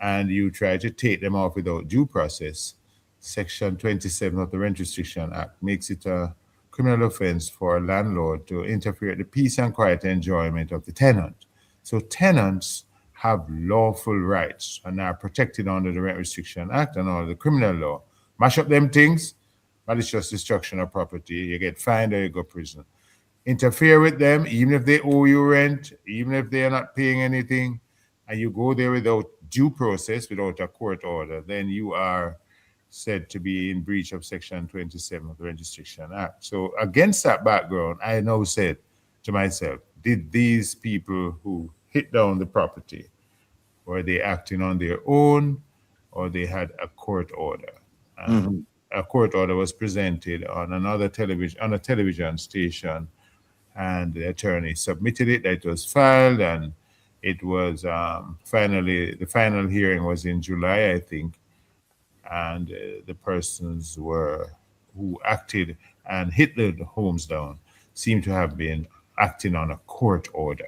and you try to take them off without due process, Section 27 of the Rent Restriction Act makes it a criminal offense for a landlord to interfere with the peace and quiet enjoyment of the tenant. So tenants have lawful rights and are protected under the Rent Restriction Act and under the criminal law. Mash up them things, malicious destruction of property, you get fined or you go to prison. Interfere with them, even if they owe you rent, even if they are not paying anything, and you go there without due process, without a court order, then you are said to be in breach of Section 27 of the Rent Restriction Act. So against that background, I now said to myself, did these people who hit down the property, were they acting on their own or they had a court order? A court order was presented on a television station, and the attorney submitted it. It was filed, and it was finally, the final hearing was in July, I think, and the persons who acted and hit the homes down, seem to have been acting on a court order.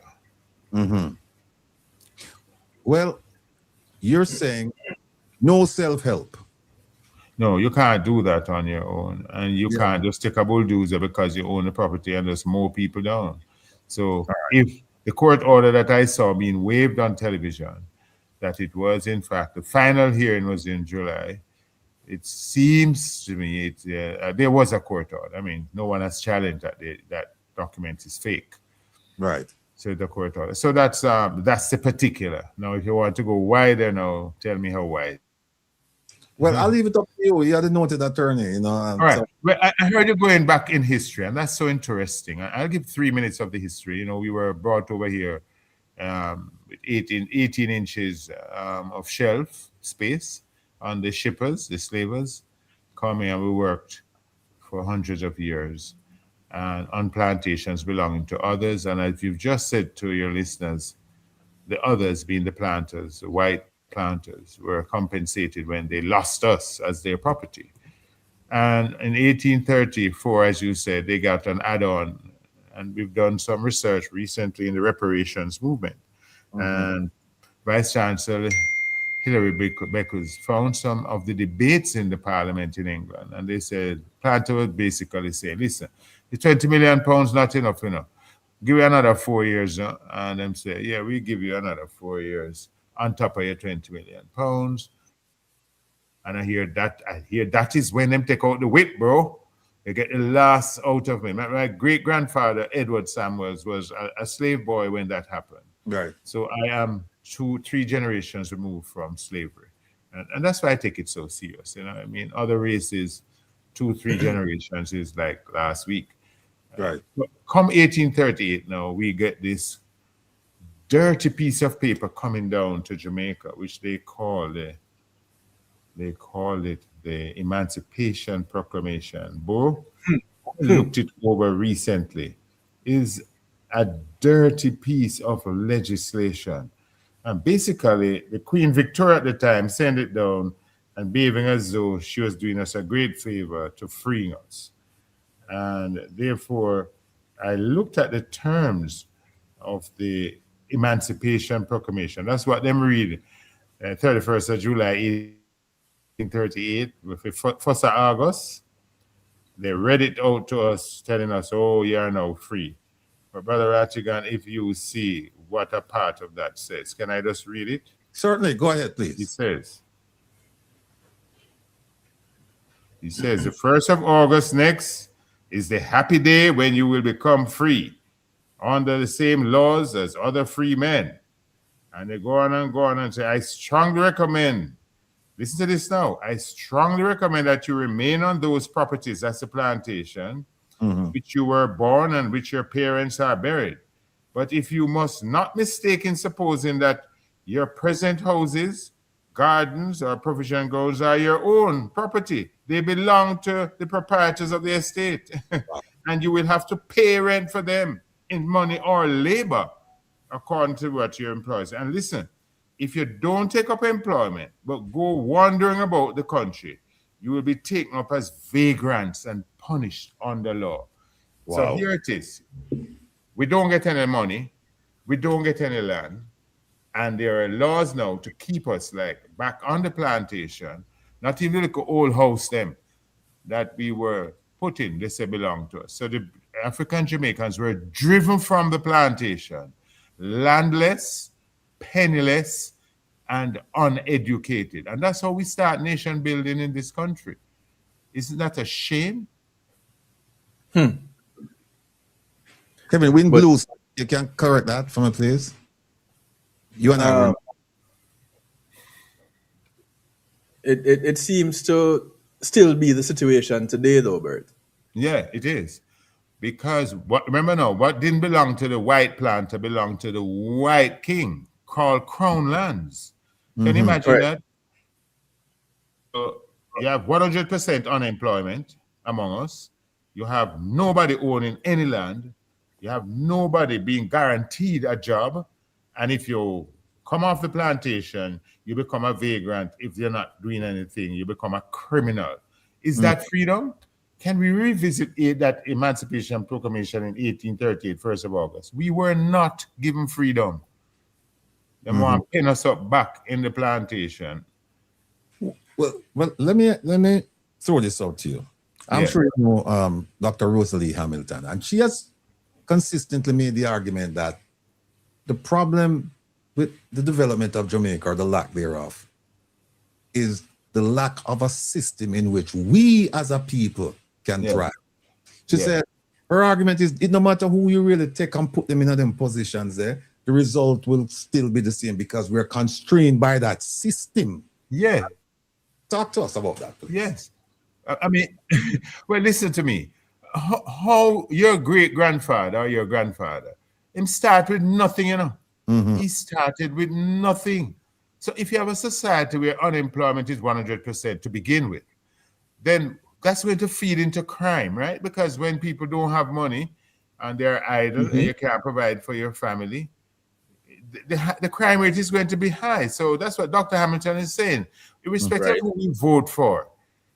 Well, you're saying no self-help. No, you can't do that on your own. And you can't just take a bulldozer because you own the property and just mow people down. So if the court order that I saw being waived on television, that it was in fact, the final hearing was in July, it seems to me there was a court order. I mean, no one has challenged that that document is fake. Right. So the court order. So that's the particular. Now, if you want to go wider now, tell me how wide. Well, I'll leave it up to you. You're the noted attorney, you know. All right. Well, I heard you going back in history, and that's so interesting. I'll give 3 minutes of the history. You know, we were brought over here with 18 inches of shelf space on the shippers, the slavers, coming, and we worked for hundreds of years on plantations belonging to others. And as you've just said to your listeners, the others being the planters, the white planters, were compensated when they lost us as their property. And in 1834, as you said, they got an add-on. And we've done some research recently in the reparations movement. And Vice Chancellor Hilary Beckles found some of the debates in the parliament in England. And they said, planter would basically say, listen, the 20 million pounds not enough, you know. Give you another 4 years. And them say, yeah, we give you another 4 years on top of your 20 million pounds. And I hear that is when them take out the whip, bro. They get the last out of me. My great-grandfather, Edward Samuels, was a slave boy when that happened. Right. So I am 2-3 generations removed from slavery. And that's why I take it so serious. You know, I mean, other races, 2-3 generations is like last week. Right. Come 1838 now, we get this dirty piece of paper coming down to Jamaica, which they call it the Emancipation Proclamation. Bo, I looked it over recently. Is a dirty piece of legislation. And basically, the Queen Victoria at the time sent it down and behaving as though she was doing us a great favor to freeing us. And therefore, I looked at the terms of the Emancipation Proclamation. That's what them read. 31st of July, 1838, with the 1st of August. They read it out to us, telling us, oh, you are now free. But Brother Rattigan, if you see what a part of that says, can I just read it? Certainly. Go ahead, please. He says, the 1st of August next is the happy day when you will become free under the same laws as other free men. And they go on and say, I strongly recommend, listen to this now, I strongly recommend that you remain on those properties, that's the plantation, which you were born and which your parents are buried. But if you must not mistake in supposing that your present houses, gardens, or provision grounds are your own property, they belong to the proprietors of the estate. And you will have to pay rent for them in money or labor according to what your employers. And listen, if you don't take up employment but go wandering about the country, you will be taken up as vagrants and punished under law. Wow. So here it is. We don't get any money. We don't get any land. And there are laws now to keep us like back on the plantation, not even like an old house them that we were put in, they say belong to us. So the African Jamaicans were driven from the plantation, landless, penniless, and uneducated. And that's how we start nation building in this country. Isn't that a shame? Kevin, Wind Blues, you can correct that for me, please. You and I. It seems to still be the situation today, though, Bert. Yeah, it is. Because remember now, what didn't belong to the white planter belonged to the white king, called Crown Lands. Can you imagine that? So you have 100% unemployment among us. You have nobody owning any land. You have nobody being guaranteed a job. And if you come off the plantation, you become a vagrant. If you're not doing anything, you become a criminal. Is that freedom? Can we revisit that Emancipation Proclamation in 1838, 1st of August? We were not given freedom. They want to pin us up back in the plantation. Well, let me throw this out to you. I'm sure you know Dr. Rosalie Hamilton, and she has consistently made the argument that the problem with the development of Jamaica, or the lack thereof, is the lack of a system in which we as a people can thrive. She said her argument is it no matter who you really take and put them in them positions there, the result will still be the same because we're constrained by that system. Yeah. Talk to us about that, please. Yes. I mean, well, listen to me. How your great-grandfather or your grandfather, him start with nothing, you know. He started with nothing. So if you have a society where unemployment is 100% to begin with, then that's going to feed into crime, right? Because when people don't have money and they're idle and you can't provide for your family, the crime rate is going to be high. So that's what Dr. Hamilton is saying. Irrespective of who we vote for,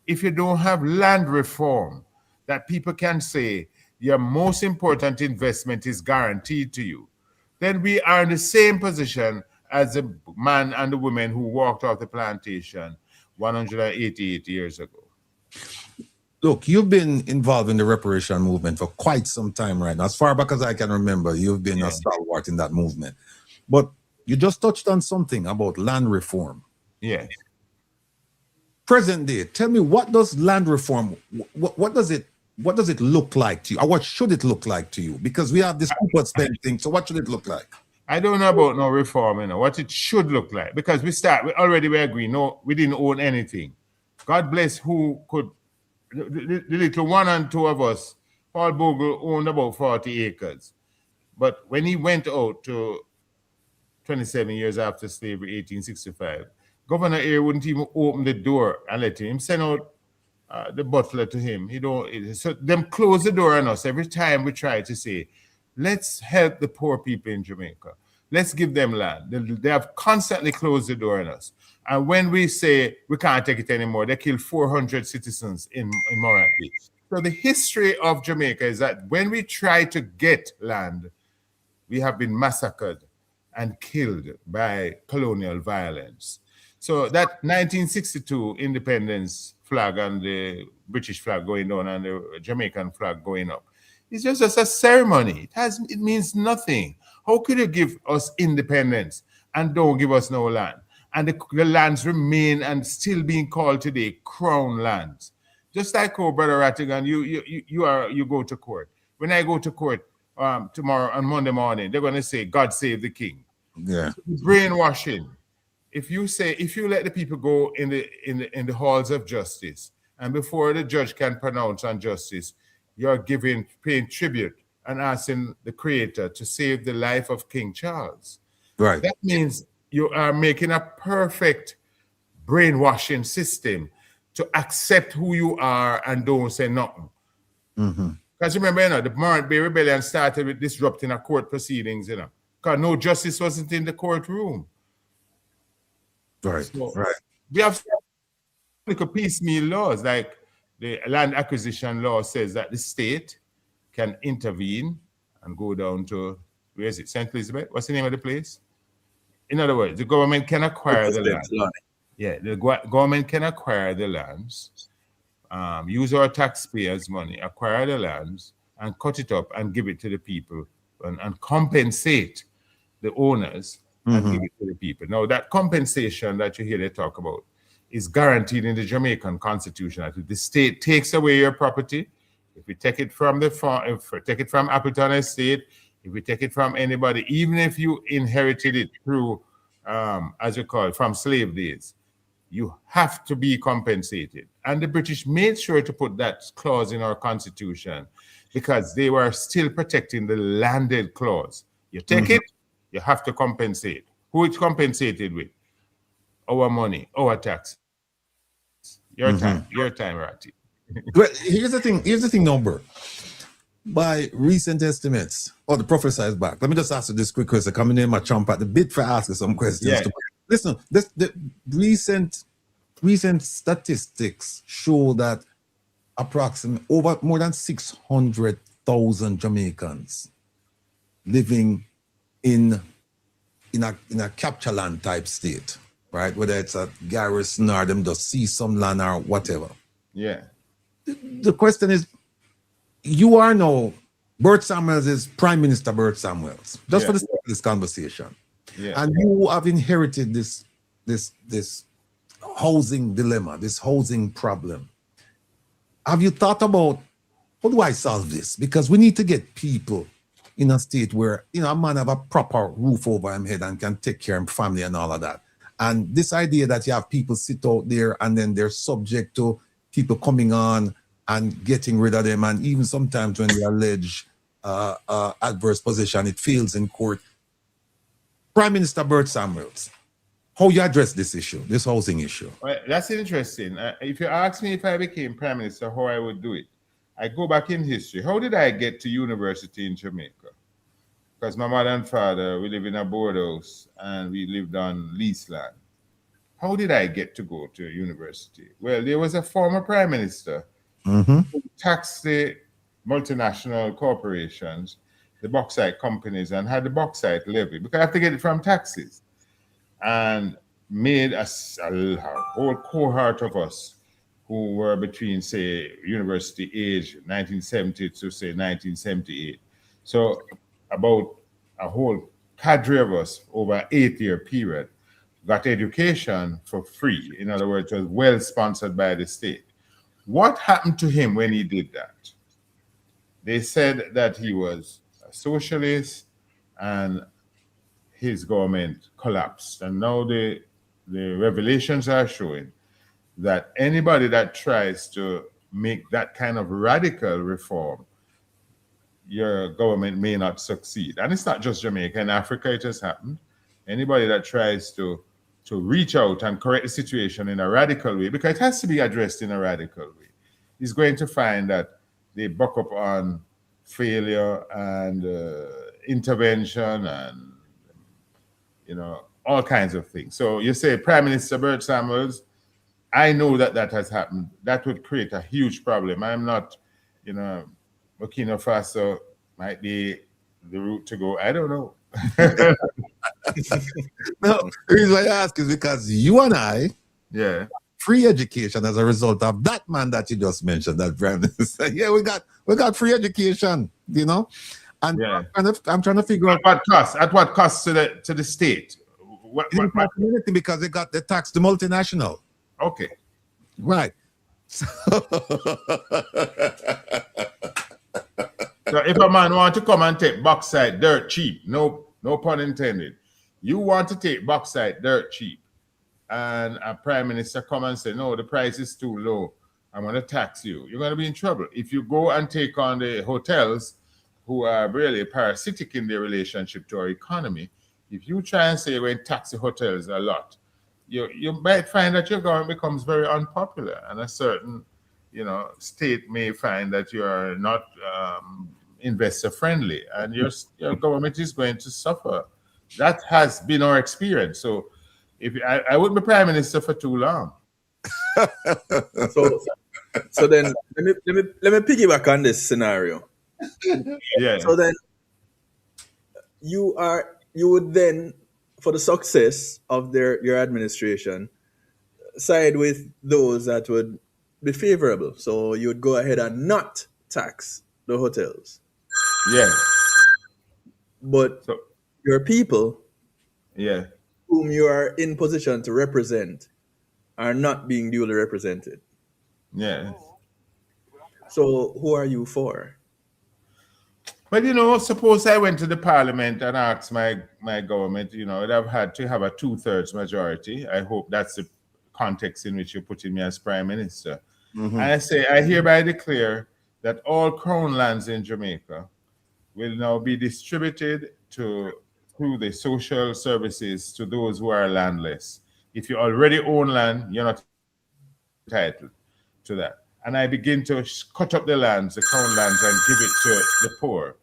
if you don't have land reform that people can say your most important investment is guaranteed to you, then we are in the same position as the man and the woman who walked off the plantation 188 years ago. Look, you've been involved in the reparation movement for quite some time right now. As far back as I can remember, you've been a stalwart in that movement. But you just touched on something about land reform. Yes. Present day, tell me, what does land reform, what does it look like to you? Or what should it look like to you? Because we have this Cooper spend thing, so what should it look like? I don't know about no reform, you know, what it should look like. Because we agree, no, we didn't own anything. God bless who could, the little one and two of us, Paul Bogle owned about 40 acres. But when he went out to 27 years after slavery, 1865, Governor Eyre wouldn't even open the door and let him send out the butler to him. So them close the door on us every time we try to say, let's help the poor people in Jamaica. Let's give them land. They have constantly closed the door on us. And when we say we can't take it anymore, they killed 400 citizens in Morant Bay. So the history of Jamaica is that when we try to get land, we have been massacred and killed by colonial violence. So that 1962 independence flag and the British flag going down and the Jamaican flag going up, it's just a ceremony. It means nothing. How could you give us independence and don't give us no land? And the lands remain and still being called today crown lands. Just like Brother Rattigan, you go to court. When I go to court tomorrow on Monday morning, they're going to say, God save the king. Yeah. Brainwashing. If you let the people go in the halls of justice, and before the judge can pronounce on justice, you're paying tribute and asking the Creator to save the life of King Charles. Right. That means you are making a perfect brainwashing system to accept who you are and don't say nothing. Because remember, the Morant Bay Rebellion started with disrupting a court proceedings, because no justice wasn't in the courtroom. Right, so right. We have piecemeal laws, like the land acquisition law says that the state can intervene and go down to, where is it, St. Elizabeth? What's the name of the place? In other words, the government can acquire the land. Yeah, the government can acquire the lands, use our taxpayers' money, acquire the lands, and cut it up and give it to the people and compensate the owners and give it to the people. Now, that compensation that you hear they talk about is guaranteed in the Jamaican Constitution. If the state takes away your property, if we take it from the farm, if we take it from Appleton Estate, if we take it from anybody, even if you inherited it through, as you call it, from slave days, you have to be compensated. And the British made sure to put that clause in our Constitution because they were still protecting the landed clause. You take it, you have to compensate. Who it's compensated with? Our money, our tax. Your time, Ratty. Well, here's the thing, number. By recent estimates, the professor is back. Let me just ask you this quick question. Coming in my trump at the bit for asking some questions. Yeah. Listen, the recent statistics show that approximately over more than 600,000 Jamaicans living in a capture land type state, right? Whether it's a garrison or them just see some land or whatever. Yeah. The question is, you are now, Bert Samuels is Prime Minister Bert Samuels, just for the sake of this conversation. Yeah. And you have inherited this housing dilemma, this housing problem. Have you thought about, how do I solve this? Because we need to get people in a state where, a man have a proper roof over him head and can take care of his family and all of that. And this idea that you have people sit out there and then they're subject to people coming on and getting rid of them, and even sometimes when they allege adverse possession, it fails in court. Prime Minister Bert Samuels, how you address this issue, this housing issue? Well, that's interesting. If you ask me if I became Prime Minister, how I would do it, I go back in history. How did I get to university in Jamaica? Because my mother and father, we live in a board house and we lived on leased land. How did I get to go to university? Well, there was a former Prime Minister who taxed the multinational corporations, the bauxite companies, and had the bauxite levy, because I have to get it from taxes, and made a whole cohort of us who were between, say, university age, 1970 to, say, 1978. So about a whole cadre of us over an 8-year period got education for free. In other words, it was well sponsored by the state. What happened to him when he did that? They said that he was a socialist and his government collapsed. And now the revelations are showing that anybody that tries to make that kind of radical reform, your government may not succeed. And it's not just Jamaica. In Africa, it has happened. Anybody that tries to reach out and correct the situation in a radical way, because it has to be addressed in a radical way, is going to find that they buck up on failure and intervention and, all kinds of things. So you say Prime Minister Bert Samuels, I know that that has happened. That would create a huge problem. I'm not, Burkina Faso might be the route to go. I don't know. No, the reason I ask is because you and I, free education as a result of that man that you just mentioned, that Prime Minister. Yeah, we got free education, and I'm trying to figure out at what cost to the state. What community, because they tax the multinational. Okay, right. So if a man want to come and take bauxite dirt cheap, no pun intended, you want to take bauxite dirt cheap, and a prime minister come and say, no, the price is too low, I'm going to tax you, you're going to be in trouble. If you go and take on the hotels, who are really parasitic in their relationship to our economy, if you try and say you're going to tax the hotels a lot, you might find that your government becomes very unpopular, and a certain state may find that you are not investor friendly, and your government is going to suffer. That has been our experience. So if I wouldn't be prime minister for too long. So then let me piggyback on this scenario. Yeah. So then you would then, for the success of your administration, side with those that would be favorable. So you would go ahead and not tax the hotels. Yeah. But your people, whom you are in position to represent, are not being duly represented. Yeah. So who are you for? But suppose I went to the parliament and asked my government, I'd have had to have a 2/3 majority. I hope that's the context in which you're putting me as prime minister. And I say, I hereby declare that all crown lands in Jamaica will now be distributed through the social services to those who are landless. If you already own land, you're not entitled to that. And I begin to cut up the lands, the crown lands, and give it to the poor.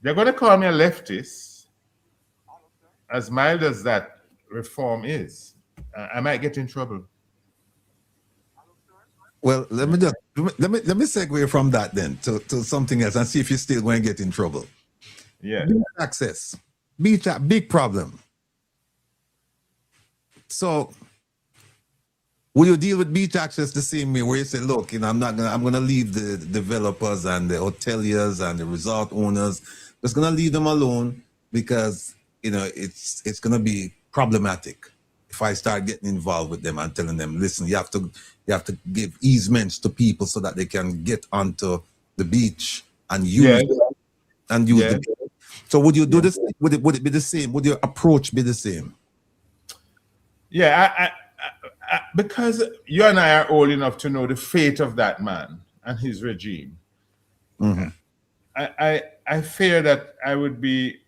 They're going to call me a leftist, as mild as that reform is. I might get in trouble. Well, let me segue from that then to something else and see if you're still going to get in trouble. Yeah. Beach access. Beach, big problem. So will you deal with beach access the same way where you say, look, I'm gonna leave the developers and the hoteliers and the resort owners, just gonna leave them alone because it's gonna be problematic if I start getting involved with them and telling them, listen, you have to give easements to people so that they can get onto the beach and use the beach. So would you do this? Would it be the same? Would your approach be the same? Yeah, I because you and I are old enough to know the fate of that man and his regime. Mm-hmm. I fear that I would be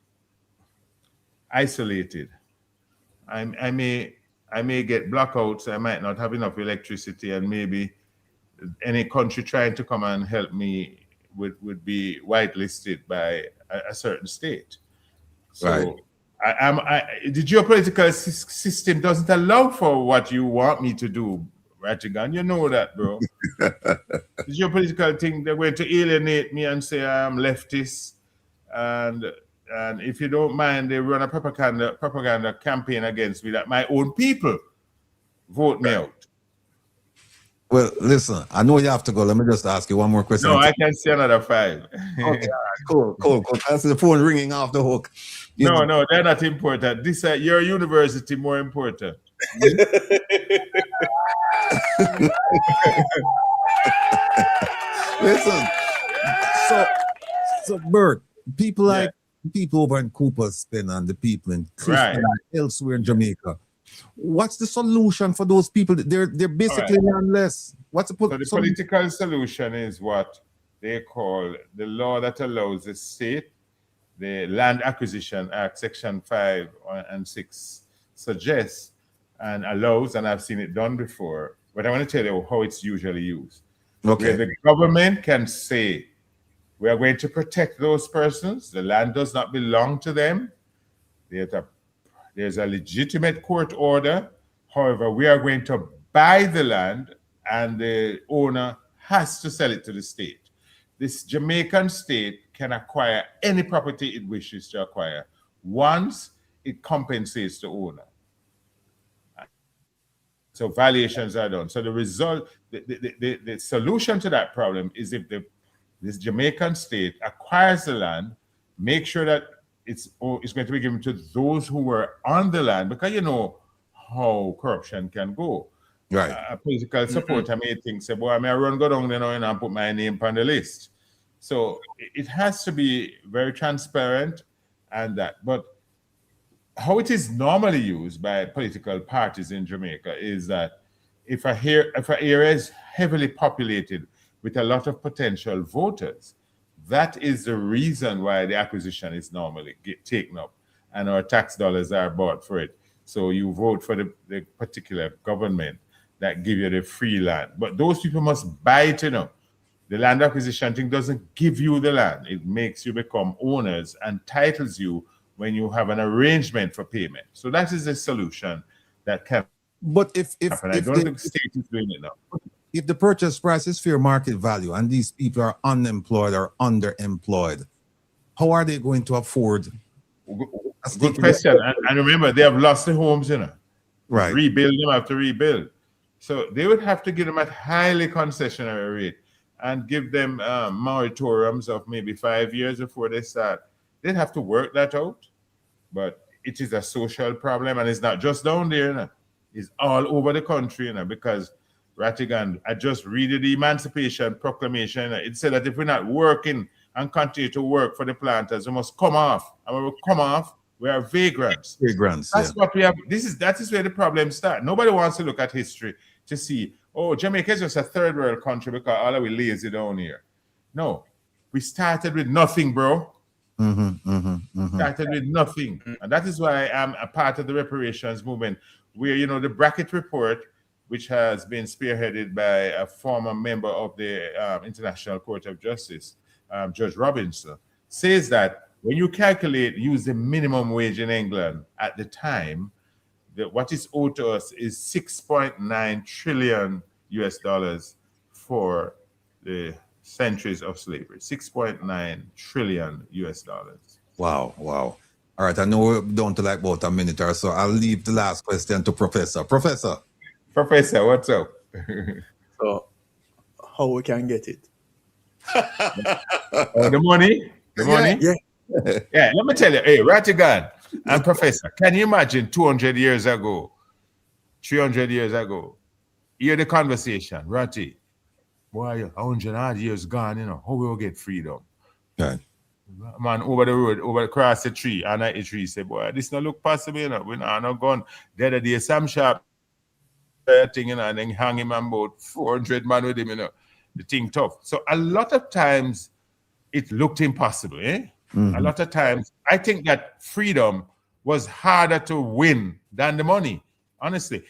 isolated. I may get blackouts. I might not have enough electricity, and maybe any country trying to come and help me would be whitelisted by a certain state. So right. The geopolitical system doesn't allow for what you want me to do, Rattigan. You know that, bro. The geopolitical thing, they're going to alienate me and say I'm leftist, and if you don't mind, they run a propaganda campaign against me that my own people vote me out. Well, listen, I know you have to go. Let me just ask you one more question. No, I can see another 5. Okay, cool. That's the phone ringing off the hook. No, they're not important. This your university more important. Listen, so Bert, people like people over in Cooperstown and the people in Clifton and elsewhere in Jamaica. What's the solution for those people? They're basically landless. What's the political solution is what they call the law that allows the state, the Land Acquisition Act, Section 5 and 6 suggests and allows, and I've seen it done before, but I want to tell you how it's usually used. Okay. Where the government can say, we are going to protect those persons, the land does not belong to them, there's a legitimate court order, however, we are going to buy the land and the owner has to sell it to the state. This Jamaican state can acquire any property it wishes to acquire once it compensates the owner. So valuations are done. So the result, the solution to that problem is if this Jamaican state acquires the land, make sure that it's going to be given to those who were on the land, because you know how corruption can go. Right. A political supporter may think, say, boy, I may run go down there and put my name on the list. So it has to be very transparent and that. But how it is normally used by political parties in Jamaica is that if an area is heavily populated with a lot of potential voters, that is the reason why the acquisition is normally taken up and our tax dollars are bought for it. So you vote for the particular government that give you the free land. But those people must buy it, The land acquisition thing doesn't give you the land. It makes you become owners and titles you when you have an arrangement for payment. So that is the solution that can But if happen. I don't think the state is doing it now. If the purchase price is fair market value and these people are unemployed or underemployed, how are they going to afford? Good question. And remember, they have lost the homes, Right. Rebuild them, have to rebuild. So they would have to give them at highly concessionary rate and give them moratoriums of maybe 5 years before they start. They'd have to work that out. But it is a social problem, and it's not just down there, It's all over the country, because Rattigan, I just read the Emancipation Proclamation. It said that if we're not working and continue to work for the planters, we must come off. And when we come off, we are vagrants. That's what we have. That is where the problem starts. Nobody wants to look at history to see, oh, Jamaica is just a third world country because all of we lazy down here. No, we started with nothing, bro. Started with nothing. And that is why I'm a part of the reparations movement, where, the Brackett report, which has been spearheaded by a former member of the International Court of Justice, Judge Robinson, says that when you use the minimum wage in England at the time, what is owed to us is $6.9 trillion US, for the centuries of slavery. 6.9 trillion US dollars. Wow, wow. All right, I know we're down to like about a minute or so. I'll leave the last question to Professor. Professor, what's up? So, how we can get it? Oh, the money? The money? Yeah. Yeah, let me tell you, hey, Rattigan and Professor, can you imagine 200 years ago, 300 years ago, hear the conversation, Ratty, boy, 100 odd years gone, you know, how we will get freedom? Right. Man, over the road, over across the tree, and the tree say, boy, this not look possible, you know, we not gone. The other day, some sharp thing, you know, and then hang him and about 400 man with him, you know, the thing tough. So a lot of times, it looked impossible, eh? Mm-hmm. A lot of times, I think that freedom was harder to win than the money. Honestly,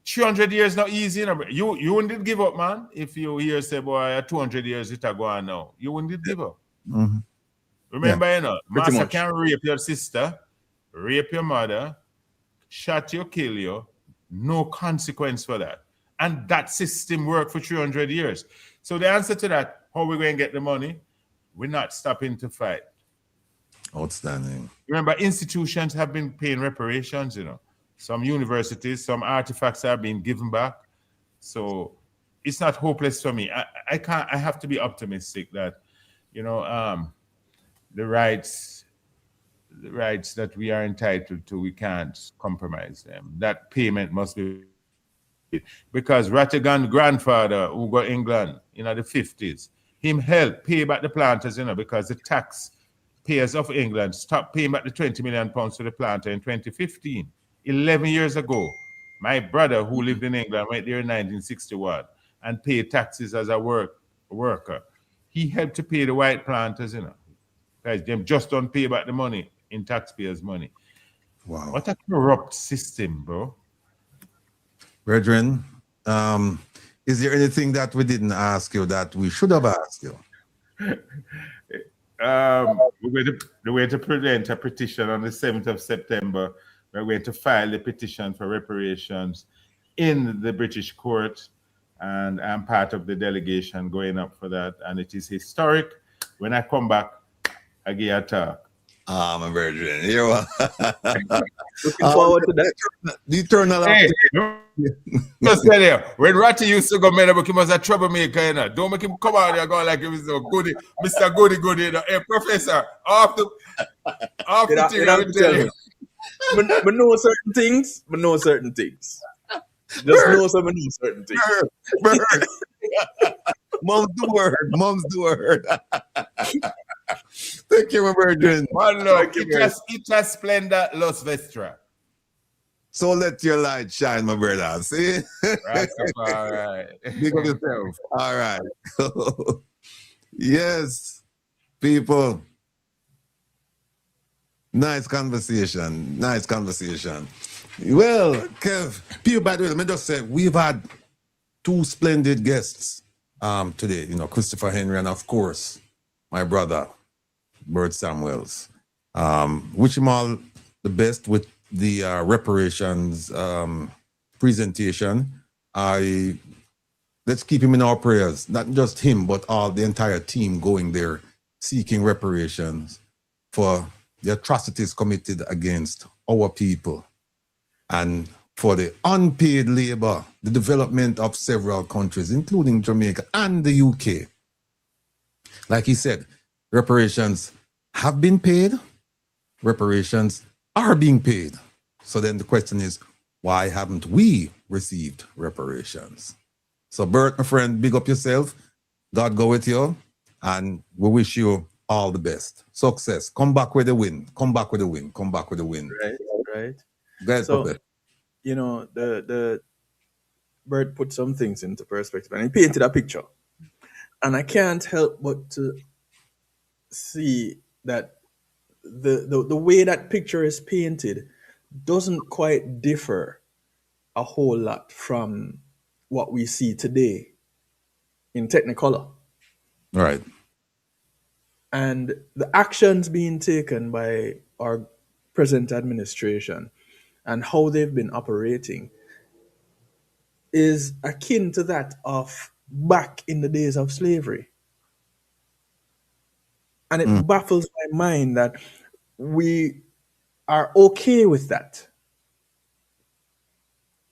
300 years not easy. You know? You wouldn't give up, man. If you hear say, boy, 200 years it a go on now, you wouldn't give up. Mm-hmm. Remember, you know, master can rape your sister, rape your mother, shot you, kill you, no consequence for that. And that system worked for 300 years. So the answer to that, how we going to get the money? We're not stopping to fight. Outstanding. Remember, institutions have been paying reparations, you know. Some universities, some artifacts are being given back. So it's not hopeless for me. I have to be optimistic that, you know, the rights that we are entitled to, we can't compromise them. That payment must be, because Rattigan's grandfather, who got England in the 50s, him helped pay back the planters, you know, because the taxpayers of England stopped paying back the 20 million pounds to the planter in 2015, 11 years ago. My brother, who lived in England, went there in 1961 and paid taxes as a worker. He helped to pay the white planters, you know, guys, them just don't pay back the money in taxpayers' money. Wow. What a corrupt system, bro. Brethren, is there anything that we didn't ask you that we should have asked you? We're going to present a petition on the 7th of September. We're going to file the petition for reparations in the British court, and I'm part of the delegation going up for that, and it is historic. When I come back, I give a talk. My virgin. You're looking forward to that. The eternal. Hey, just tell you, when Ratty used to go Meadowbrook, he was a troublemaker, you know. Don't make him come out there going like he was a goody, Mr. Goody Goody. You know. Hey, Professor, after thing, I will tell you. But know certain things, but know certain things. Just know some of these certain things. Mom's the word. Thank you, my virgin. One love, ita splenda los vestra. So let your light shine, my brother. See? Right, all right. Big up yourself. All right. Yes, people. Nice conversation. Nice conversation. Well, Kev, people, by the way, let me just say, we've had two splendid guests today. You know, Christopher Henry and, of course, my brother, BERT Samuels. Wish him all the best with the reparations presentation. Let's keep him in our prayers. Not just him, but all the entire team going there seeking reparations for the atrocities committed against our people and for the unpaid labor, the development of several countries, including Jamaica and the UK. Like he said, reparations have been paid, reparations are being paid. So then the question is, why haven't we received reparations? So BERT, my friend, big up yourself. God go with you. And we wish you all the best. Success. Come back with a win. Come back with a win. Come back with a win. Right. Guys, so, you know, the BERT put some things into perspective and he painted a picture. And I can't help but to see that the way that picture is painted doesn't quite differ a whole lot from what we see today in Technicolor. Right. And the actions being taken by our present administration and how they've been operating is akin to that of back in the days of slavery. And it baffles my mind that we are okay with that.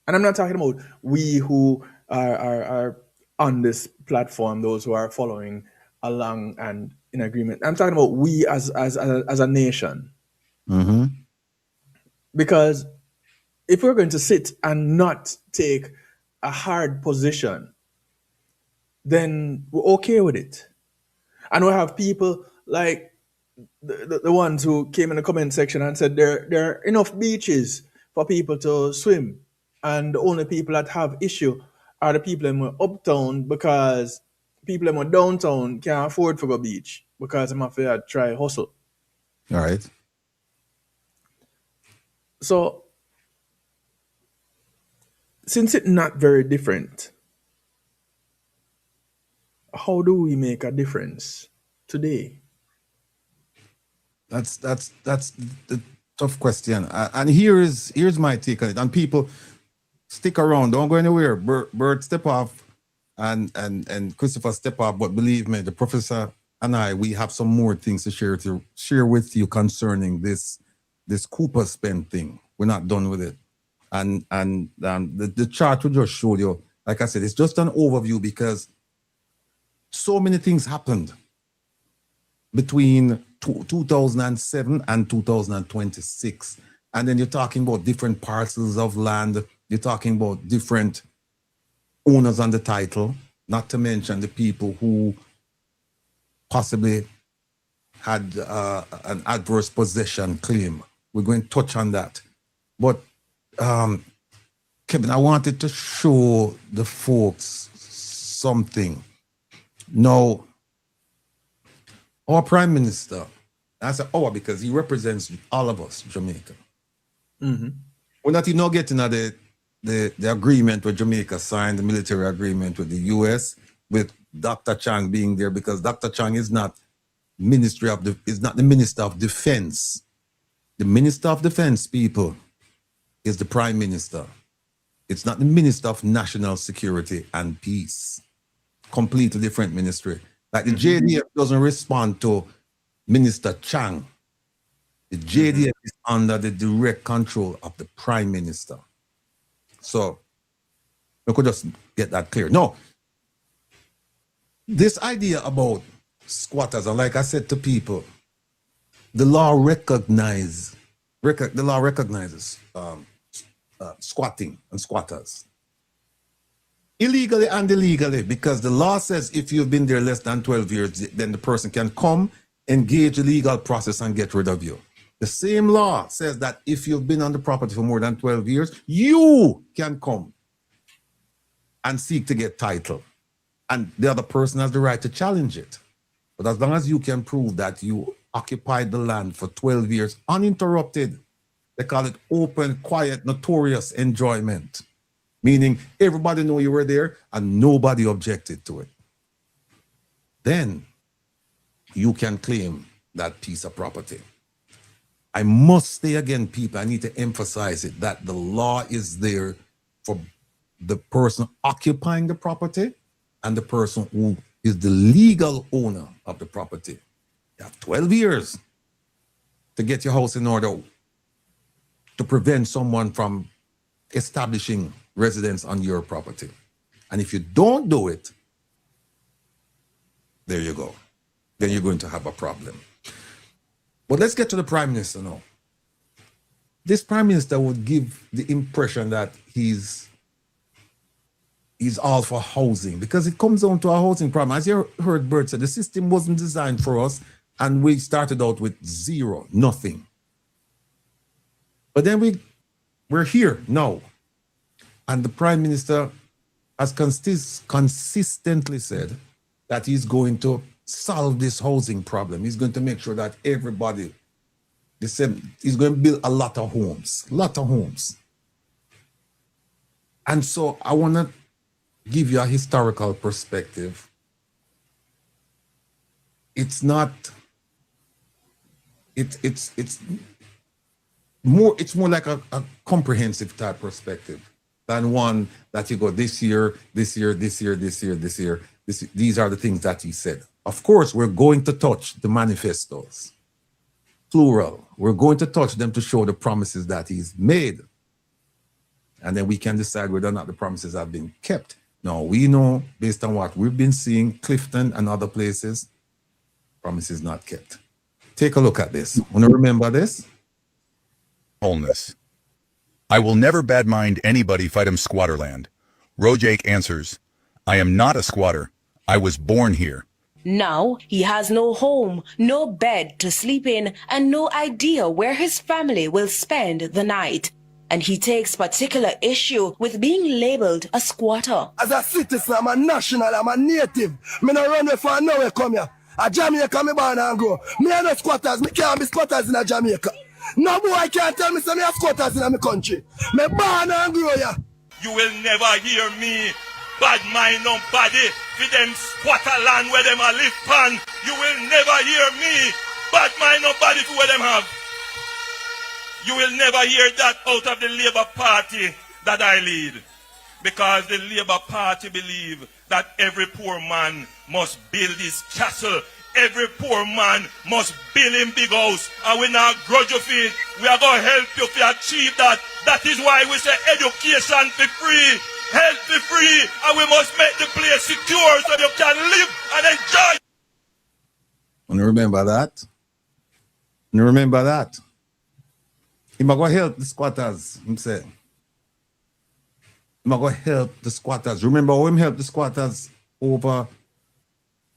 And I'm not talking about we who are on this platform, those who are following along and in agreement. I'm talking about we as a nation. Mm-hmm. Because if we're going to sit and not take a hard position, then we're okay with it. And we have people like the ones who came in the comment section and said there are enough beaches for people to swim, and the only people that have issue are the people in uptown, because people in downtown can't afford to go beach because I'm afraid to try hustle. All right. So since it's not very different, how do we make a difference today? That's the tough question. And here's my take on it. And people, stick around, don't go anywhere. Bert step off, and Christopher step off. But believe me, the professor and I, we have some more things to share with you concerning this Cooper spend thing. We're not done with it. And the chart we just showed you, like I said, it's just an overview because so many things happened between 2007 and 2026. And then you're talking about different parcels of land. You're talking about different owners on the title, not to mention the people who possibly had an adverse possession claim. We're going to touch on that. But Kevin, I wanted to show the folks something. Now, our Prime Minister, I say our because he represents all of us, Jamaica. Mm-hmm. We're not even getting at the agreement with Jamaica signed, the military agreement with the US, with Dr. Chang being there, because Dr. Chang is not the Minister of Defense. The Minister of Defense, people, is the Prime Minister. It's not the Minister of National Security and Peace. Completely different ministry. Like the JDF doesn't respond to Minister Chang. The JDF is under the direct control of the Prime Minister. So we could just get that clear. No, this idea about squatters, and like I said to people, the law recognizes squatting and squatters. Illegally and illegally, because the law says if you've been there less than 12 years, then the person can come, engage the legal process and get rid of you. The same law says that if you've been on the property for more than 12 years, you can come and seek to get title. And the other person has the right to challenge it. But as long as you can prove that you occupied the land for 12 years uninterrupted, they call it open, quiet, notorious enjoyment. Meaning everybody knew you were there and nobody objected to it. Then you can claim that piece of property. I must say again, people, I need to emphasize it, that the law is there for the person occupying the property and the person who is the legal owner of the property. You have 12 years to get your house in order to prevent someone from establishing residence on your property. And if you don't do it, there you go. Then you're going to have a problem. But let's get to the Prime Minister now. This Prime Minister would give the impression that he's all for housing, because it comes down to a housing problem. As you heard Bert say, the system wasn't designed for us, and we started out with zero, nothing. But then we're here now. And the Prime Minister has consistently said that he's going to solve this housing problem. He's going to make sure that everybody, he's going to build a lot of homes. And so I want to give you a historical perspective. It's not, it's more like a comprehensive type perspective than one that you go this year, this year, this year, this year, this year. These are the things that he said. Of course, we're going to touch the manifestos, plural. We're going to touch them to show the promises that he's made. And then we can decide whether or not the promises have been kept. Now, we know, based on what we've been seeing, Clifton and other places, promises not kept. Take a look at this. Want to remember this? Wholeness. I will never bad mind anybody fight him squatterland. Rojake answers, I am not a squatter. I was born here. Now he has no home, no bed to sleep in, and no idea where his family will spend the night. And he takes particular issue with being labeled a squatter. As a citizen, I'm a national, I'm a native. Me no run away for nowhere come here. A Jamaica me born and grow. Me are no squatters, me can't be squatters in a Jamaica. No boy can't tell me say me are squatters in my country. Me born and grow here. You will never hear me bad mind nobody for them squatter land where them a live pan. You will never hear me bad mind nobody for where them have. You will never hear that out of the Labour Party that I lead. Because the Labour Party believe that every poor man must build his castle. Every poor man must build him big house. And we not grudge you for it. We are going to help you to achieve that. That is why we say education for free, health for free, and we must make the place secure so you can live and enjoy. And remember that. And remember that. He might go help the squatters, he said. He might go help the squatters. Remember how him help the squatters over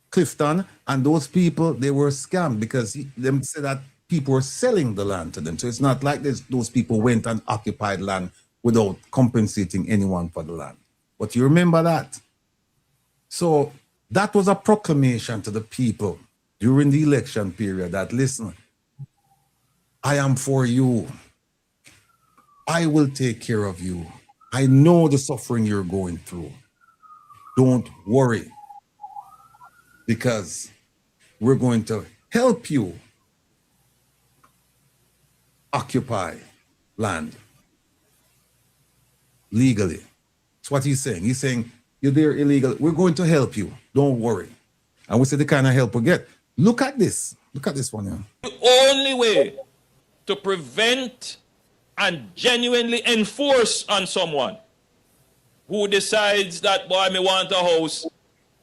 Clifton, and those people, they were scammed because them said that people were selling the land to them. So it's not like those people went and occupied land without compensating anyone for the land. But you remember that. So that was a proclamation to the people during the election period that, listen, I am for you. I will take care of you. I know the suffering you're going through. Don't worry, because we're going to help you occupy land legally. That's what he's saying. He's saying, you're there illegal. We're going to help you. Don't worry. And we say the kind of help we get. Look at this. Look at this one here. The only way to prevent and genuinely enforce on someone who decides that, boy, me want a house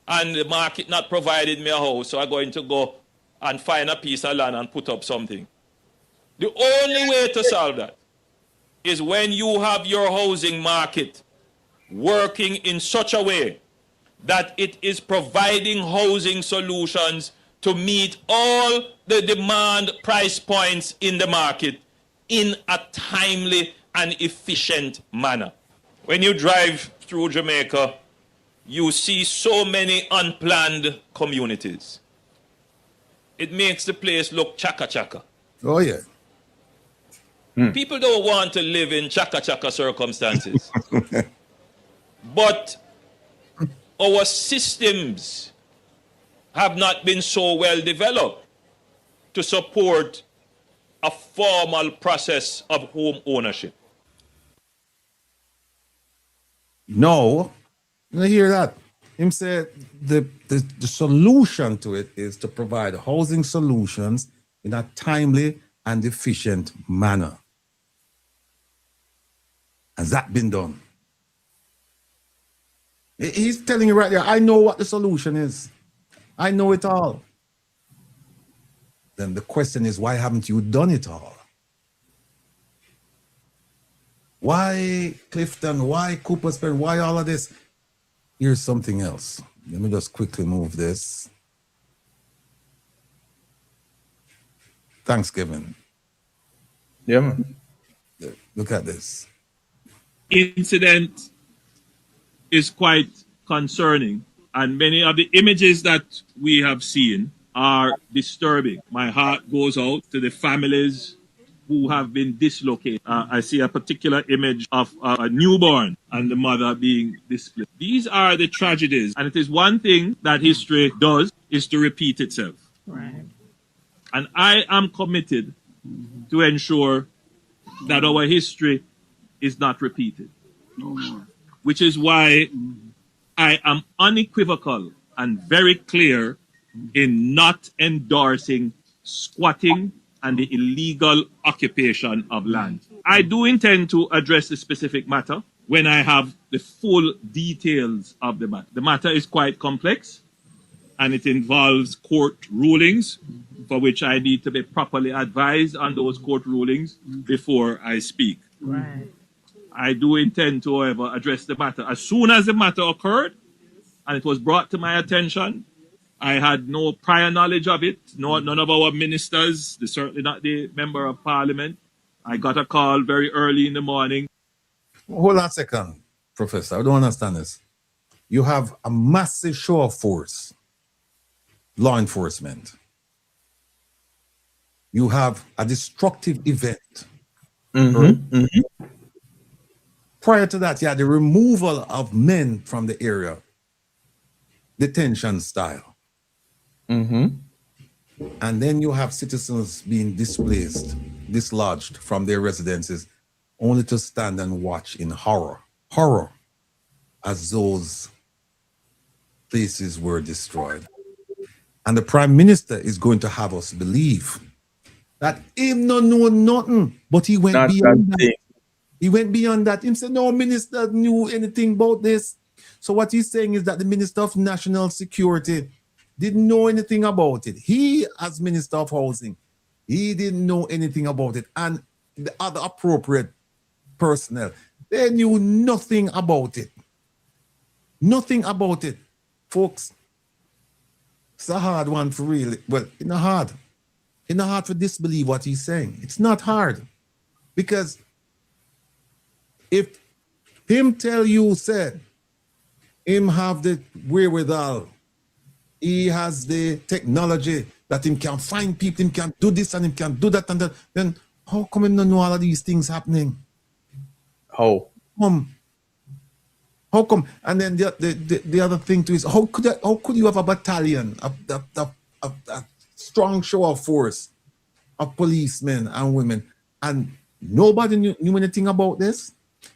and the market not provided me a house, so I'm going to go and find a piece of land and put up something. The only way to solve that is when you have your housing market working in such a way that it is providing housing solutions to meet all the demand price points in the market in a timely and efficient manner. When you drive through Jamaica, you see so many unplanned communities. It makes the place look chaka-chaka. Oh, yeah. People don't want to live in chaka-chaka circumstances. But our systems have not been so well developed to support a formal process of home ownership. No, you hear that? Him said the solution to it is to provide housing solutions in a timely and efficient manner. Has that been done? He's telling you right there, I know what the solution is. I know it all. Then the question is, why haven't you done it all? Why Clifton? Why Cooper Spring? Why all of this? Here's something else. Let me just quickly move this. Thanksgiving. Yeah, man. Look at this. Incident is quite concerning, and many of the images that we have seen are disturbing. My heart goes out to the families who have been dislocated. I see a particular image of a newborn and the mother being displaced. These are the tragedies, and it is one thing that history does is to repeat itself. Right. And I am committed to ensure that our history is not repeated. which is why I am unequivocal and very clear in not endorsing squatting and the illegal occupation of land. I do intend to address the specific matter when I have the full details of the matter. The matter is quite complex and it involves court rulings for which I need to be properly advised on those court rulings before I speak. Right. I do intend to, however, address the matter. As soon as the matter occurred and it was brought to my attention, I had no prior knowledge of it. None of our ministers, certainly not the member of parliament. I got a call very early in the morning. Hold on a second, Professor. I don't understand this. You have a massive show of force, law enforcement. You have a destructive event. Prior to that, you had the removal of men from the area, detention style. And then you have citizens being displaced, dislodged from their residences, only to stand and watch in horror, as those places were destroyed. And the Prime Minister is going to have us believe that him no know nothing, but he went beyond that. He went beyond that. He said, no minister knew anything about this. So what he's saying is that the Minister of National Security didn't know anything about it. He, as Minister of Housing, he didn't know anything about it. And the other appropriate personnel, they knew nothing about it. Nothing about it. Folks, it's a hard one for really. Well, it's not hard. It's not hard to disbelieve what he's saying. It's not hard. Because if him tell you, said, him have the wherewithal, he has the technology that him can find people, him can do this and him can do that and that, then how come him not know all of these things happening? How come? And then the other thing too is how could you have a battalion, a strong show of force of policemen and women, and nobody knew anything about this?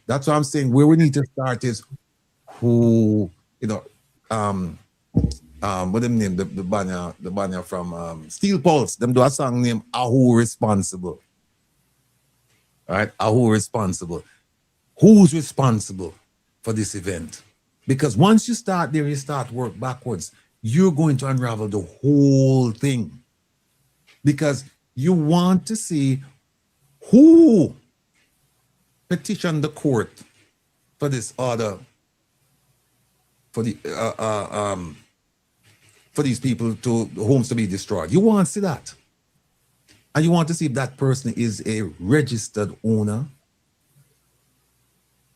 That's what I'm saying. Where we need to start is who, what them name, the banner from Steel Pulse, them do a song named A Who Responsible. All right, A Who Responsible. Who's responsible for this event? Because once you start there, you start work backwards, you're going to unravel the whole thing. Because you want to see who petitioned the court for this order, for the for these people to homes to be destroyed. You want to see that. And you want to see if that person is a registered owner,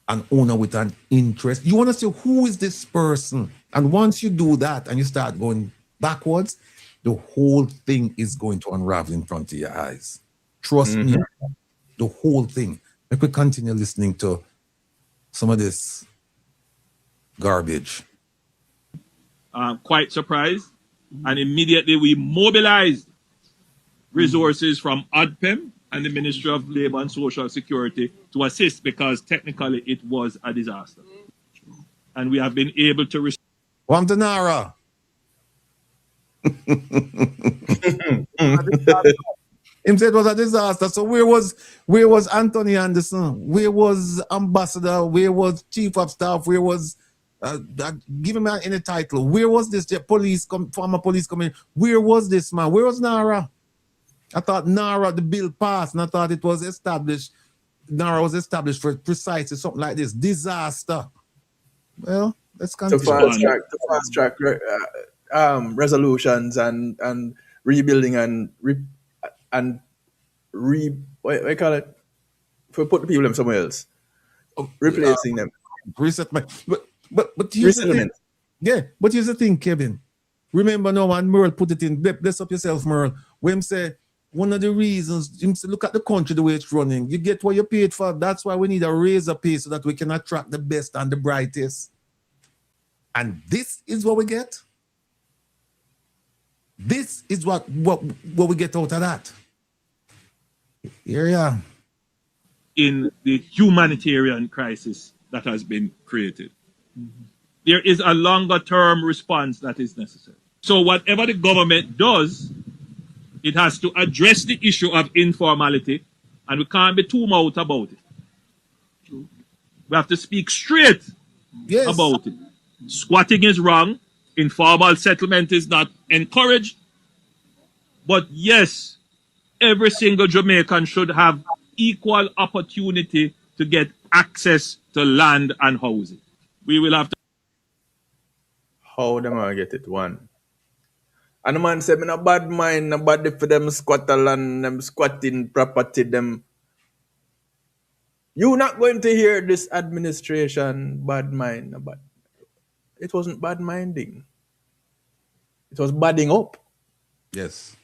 an owner with an interest. You want to see who is this person. And once you do that and you start going backwards, the whole thing is going to unravel in front of your eyes. Trust me, the whole thing. Let me continue listening to some of this garbage. Quite surprised. And immediately we mobilized resources from ODPEM and the Ministry of Labor and Social Security to assist, because technically it was a disaster. And we have been able to... Wamtanara. Him said it was a disaster. So where was Anthony Anderson? Where was Ambassador? Where was Chief of Staff? Where was give him any title? Where was this former police commissioner? Where was this man? Where was Nara? I thought Nara, the bill passed, and I thought it was established. Nara was established for precisely something like this. Disaster. Well, let's continue. To fast track resolutions and rebuilding and what do you call it? For put the people in somewhere else. Replacing them. Resettlement. But here's the thing. Yeah, but here's the thing, Kevin. Remember now, and Merle put it in. Bless up yourself, Merle. When him say, one of the reasons, him say, look at the country, the way it's running. You get what you paid for. That's why we need a razor pay so that we can attract the best and the brightest. And this is what we get. This is what we get out of that. Here you are. In the humanitarian crisis that has been created. There is a longer term response that is necessary. So whatever the government does, it has to address the issue of informality, and we can't be too mouth about it. We have to speak straight about it. Squatting is wrong. Informal settlement is not encouraged. But yes, every single Jamaican should have equal opportunity to get access to land and housing. We will have to. How them I get it? One. And the man said, me no bad mind, no bad for them squatter land, them squatting property, them. You're not going to hear this administration bad mind, no bad. It wasn't bad minding. It was badding up. Yes.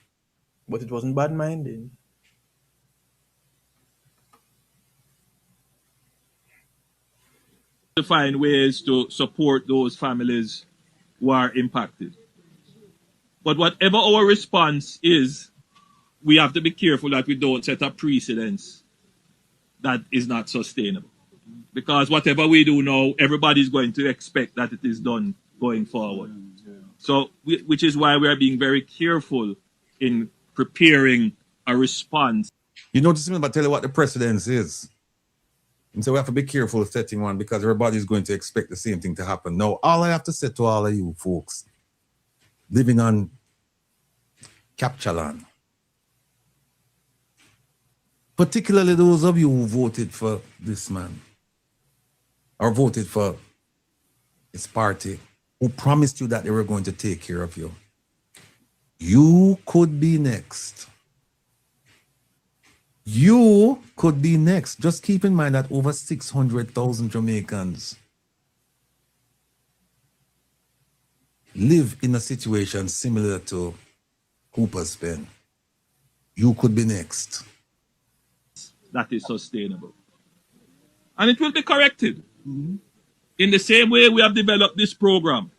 But it wasn't bad minding. To find ways to support those families who are impacted. But whatever our response is, we have to be careful that we don't set a precedence that is not sustainable. Because whatever we do now, everybody's going to expect that it is done going forward. So, which is why we are being very careful in preparing a response. You notice me, but tell you what the precedence is. And so we have to be careful of setting one because everybody's going to expect the same thing to happen. Now, all I have to say to all of you folks living on capture land, particularly those of you who voted for this man or voted for his party, who promised you that they were going to take care of you. You could be next. You could be next. Just keep in mind that over 600,000 Jamaicans live in a situation similar to Cooper's Pen. You could be next. That is sustainable. And it will be corrected. In the same way we have developed this program,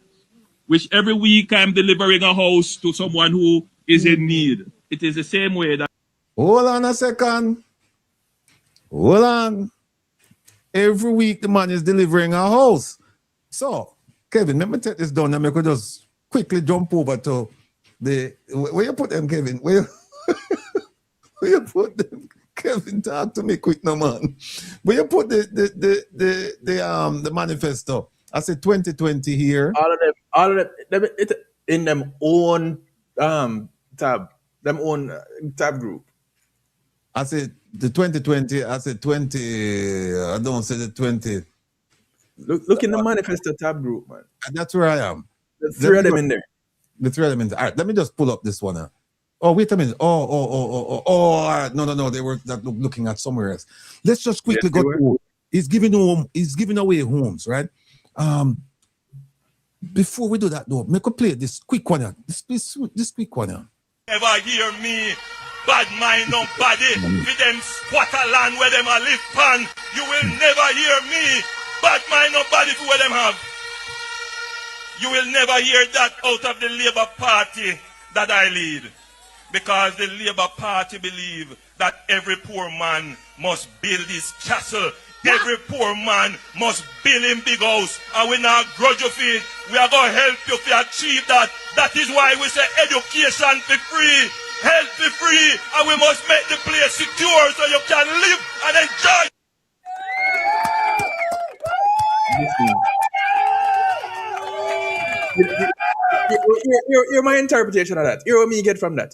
which every week I'm delivering a house to someone who is in need. It is the same way that. Hold on a second. Hold on. Every week the man is delivering a house. So, Kevin, let me take this down and I could just quickly jump over to the... Where you put them, Kevin? Where you put them? Kevin, talk to me quick now, man. Where you put the manifesto? I said 2020 here. All of them in them own tab, them own tab group. I said the 2020, I said 20, I don't say the 20. Look in the manifesto tab group, man. And that's where I am. The three of them in there. The three of them in there. All right, let me just pull up this one. Oh, wait a minute. All right. No. They were looking at somewhere else. Let's just quickly go through. He's giving away homes, right? Before we do that, though, make a play this quick one. This quick one. Never hear me. Bad mind nobody. With them squatter land where them a live pan. You will never hear me. Bad mind nobody for where them have. You will never hear that out of the Labour Party that I lead. Because the Labour Party believe that every poor man must build his castle. Every poor man must build him big house. And we not grudge you for it. We are going to help you to achieve that. That is why we say education for free. Health for free. And we must make the place secure so you can live and enjoy. Hear my interpretation of that. Hear what me get from that.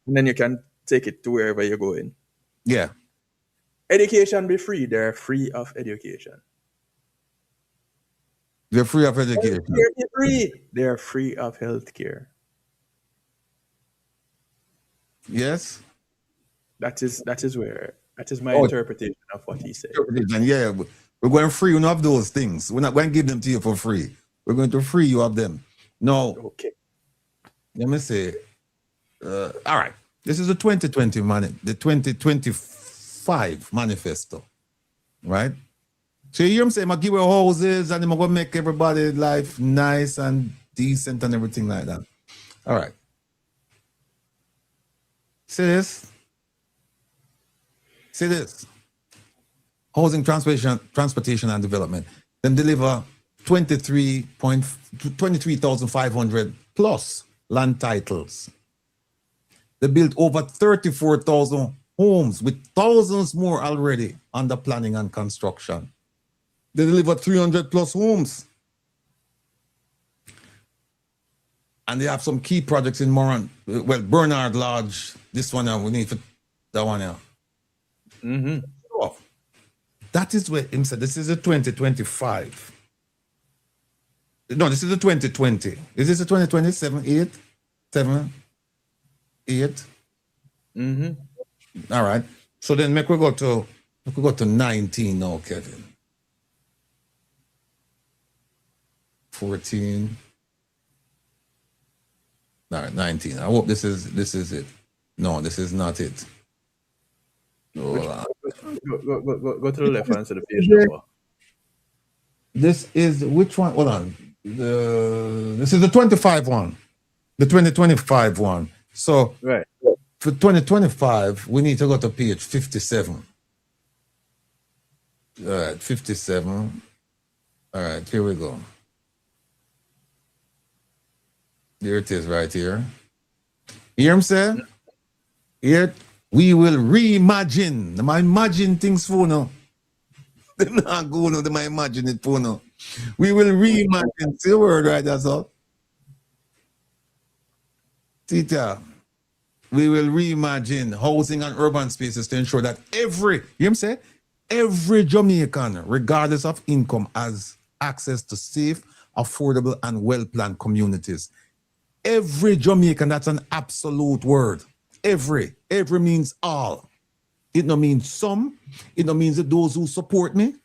And then you can take it to wherever you're going. Yeah. Education be free. They're free of education. They're free of education. They're free of healthcare. Yes. That is my interpretation of what he said. Yeah, we're going to free you of those things. We're not going to give them to you for free. We're going to free you of them. No. Okay. Let me say. All right. This is the 2020 the 2025 manifesto. Right? So you hear him say, I'm going to give you houses and I'm going to make everybody's life nice and decent and everything like that. All right. See this? See this? Housing, transportation and development. Them deliver 23,500 plus land titles. They built over 34,000 homes with thousands more already under planning and construction. They delivered 300 plus homes. And they have some key projects in Moran. Well, Bernard Lodge, this one, we need for that one here. So, that is where him said, this is a 2025. No, this is a 2020. Is this a 2027, 8, 7, 8? All right. So then we go to 19 now, Kevin. 14. All right, 19. I hope this is it. No, this is not it. Go to the left hand to the page number. This is which one? Hold on. This is the 25 one. The 2025 one. So right. For 2025, we need to go to page 57. All right, 57. All right, here we go. There it is right here. You hear him say? Here, we will reimagine. Them imagine things for now. Them not go no, them imagine it for now. We will reimagine. See the word right, that's all. Tita, we will reimagine housing and urban spaces to ensure that every Jamaican, regardless of income, has access to safe, affordable, and well-planned communities. Every Jamaican, that's an absolute word. Every means all. It no means some. It no means that those who support me.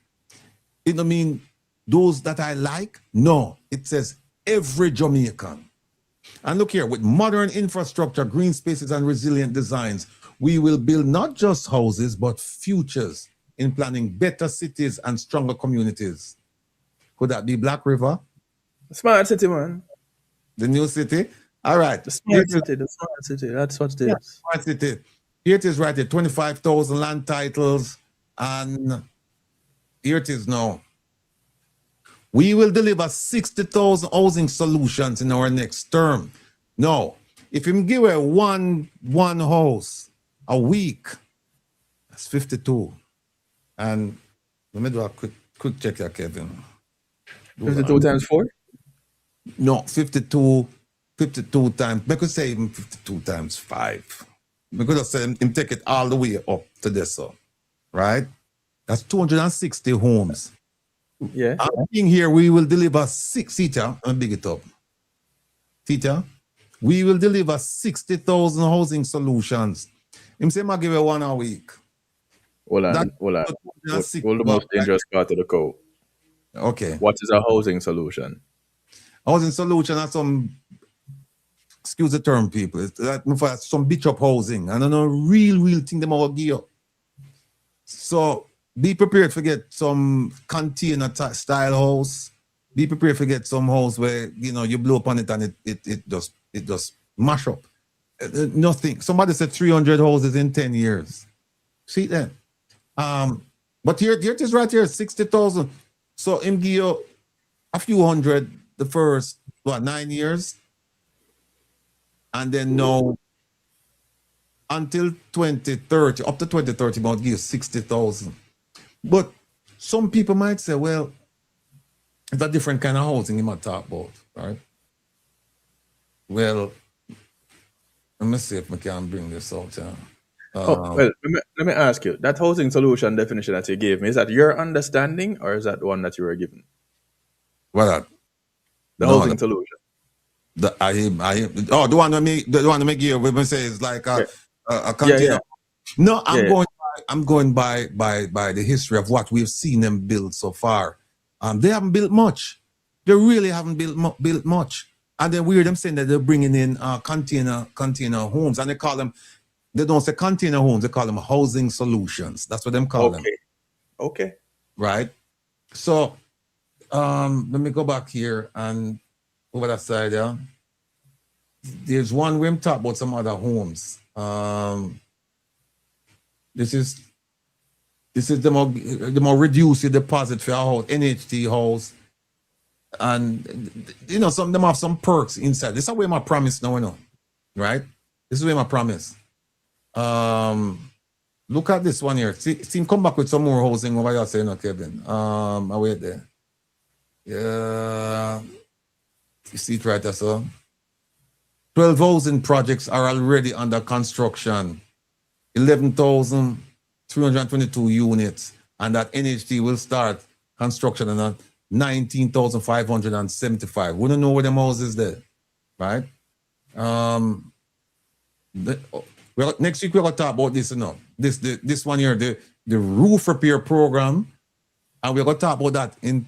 It no mean those that I like. No, it says every Jamaican. And look here, with modern infrastructure, green spaces, and resilient designs, we will build not just houses, but futures in planning better cities and stronger communities. Could that be Black River? Smart city, man. The new city? All right. The smart city. That's what it is. Yeah, smart city. Here it is right here, 25,000 land titles. And here it is now. We will deliver 60,000 housing solutions in our next term. Now, if you give away one house a week, that's 52. And let me do a quick check here, Kevin. 52 times 4? No, 52 times. We could say even 52 times 5. We could have said him take it all the way up to this, so, right? That's 260 homes. Yeah. I'm being here, we will deliver 6 seater. I'm big it up. Seater, we will deliver 60,000 housing solutions. Him say, I'll give you one a week. Hold on. Hold the most dangerous part of the code. Okay. What is a housing solution? Housing solution are some, excuse the term, people, it's like some bitch up housing. I don't know, real thing them all gear. So be prepared to get some container style house. Be prepared to get some house where you blow up on it and it just mash up. Nothing. Somebody said 300 houses in 10 years. See that? But here it is right here, 60,000. So him give you a few hundred the first 9 years, and then now until 2030, up to 2030, about give 60,000. But some people might say, well, it's a different kind of housing you might talk about, right? Well, let me see if I can bring this out. Well, let me ask you, that housing solution definition that you gave me, is that your understanding or is that one that you were given? What? The housing solution. The one that me give we say is like a container. Yeah. No, I'm going by the history of what we've seen them build so far. They haven't built much. They really haven't built much. And then we hear them saying that they're bringing in container homes, and they don't say container homes, they call them housing solutions. That's what them call them. Okay. Right. So let me go back here and over that side there. There's one where I'm talking about some other homes. This This is the more reduce the deposit for our house, NHT house. And you know, some of them have some perks inside. This is where my promise now, you know, right? This is where my promise. Look at this one here. See him come back with some more housing over here, saying, no, Kevin. I wait there. Yeah, you see it right there, so 12 housing projects are already under construction. 11,322 units, and that NHT will start construction on 19,575. We don't know where the houses there, right? Well, next week we're gonna talk about this, you know. This one here, the roof repair program, and we're gonna talk about that in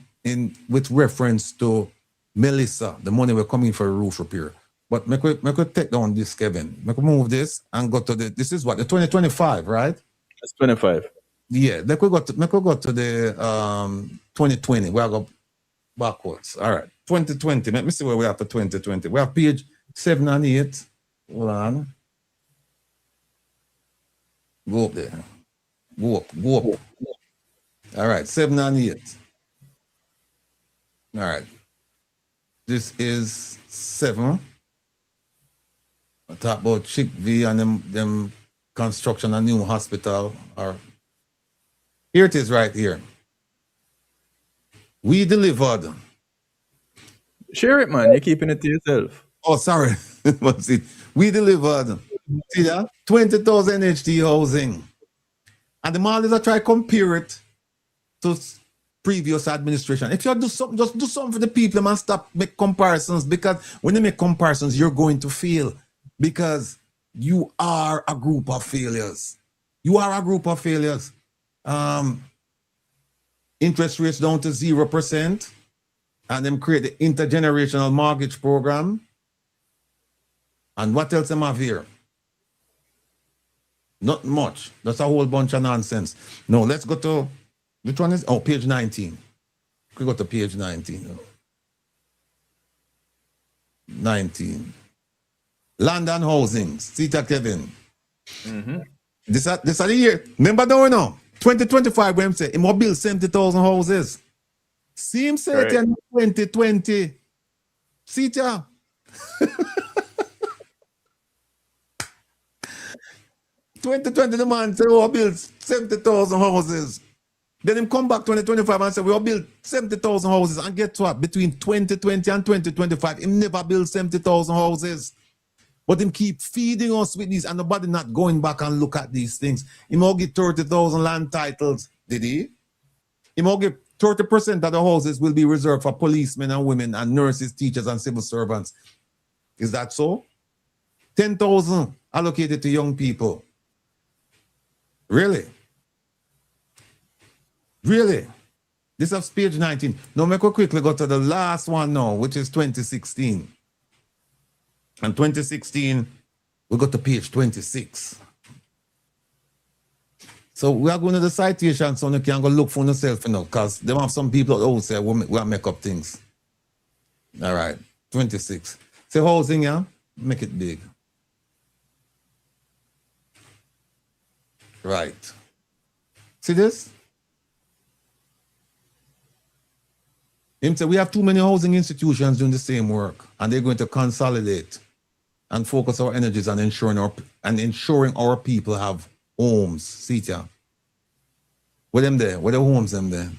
with reference to Melissa, the money we're coming for roof repair. But make we take down this, Kevin. Make we move this and go to this is what, the 2025, right? That's 25. Yeah, make we go to the 2020. We'll go backwards. All right. 2020. Let me see where we are for 2020. We have page 7 and 8. Hold on. Go up there. Go up. All right, 7 and 8. All right. This is 7. I talk about Chick V and them construction a new hospital. Or here it is right here. We delivered. Share it, man. You're keeping it to yourself. Oh, sorry. We delivered. See that? 20,000 HT housing. And the Marlies are trying to compare it to previous administration. If you do something, just do something for the people and stop make comparisons, because when you make comparisons, you're going to fail. Because you are a group of failures. You are a group of failures. Interest rates down to 0%, and them create the intergenerational mortgage program. And what else am I have here? Not much. That's a whole bunch of nonsense. No, let's go to, which one is? Oh, page 19. We go to page 19. 19. Land and housing. See that, Kevin? Mm-hmm. This are the year. Remember, don't know. 2025, when say, he will build 70,000 houses. See him say it in 2020. See it, yeah. 2020, the man said, we will build 70,000 houses. Then him come back 2025 and say, we will build 70,000 houses. And guess what? Between 2020 and 2025, he never built 70,000 houses. But him keep feeding us with these, and nobody not going back and look at these things. He will get 30,000 land titles. Did he? He will get 30% of the houses will be reserved for policemen and women and nurses, teachers, and civil servants. Is that so? 10,000 allocated to young people. Really? Really? This is page 19. Now, make we quickly go to the last one now, which is 2016. And 2016, we go to page 26. So we are going to the citation, so you can go look for yourself, you know, because there are some people who say we'll make up things. All right, 26. Say housing, yeah? Make it big. Right. See this? Him say we have too many housing institutions doing the same work, and they're going to consolidate and focus our energies on ensuring our people have homes. See it, yeah? Where them there? Where the homes them there?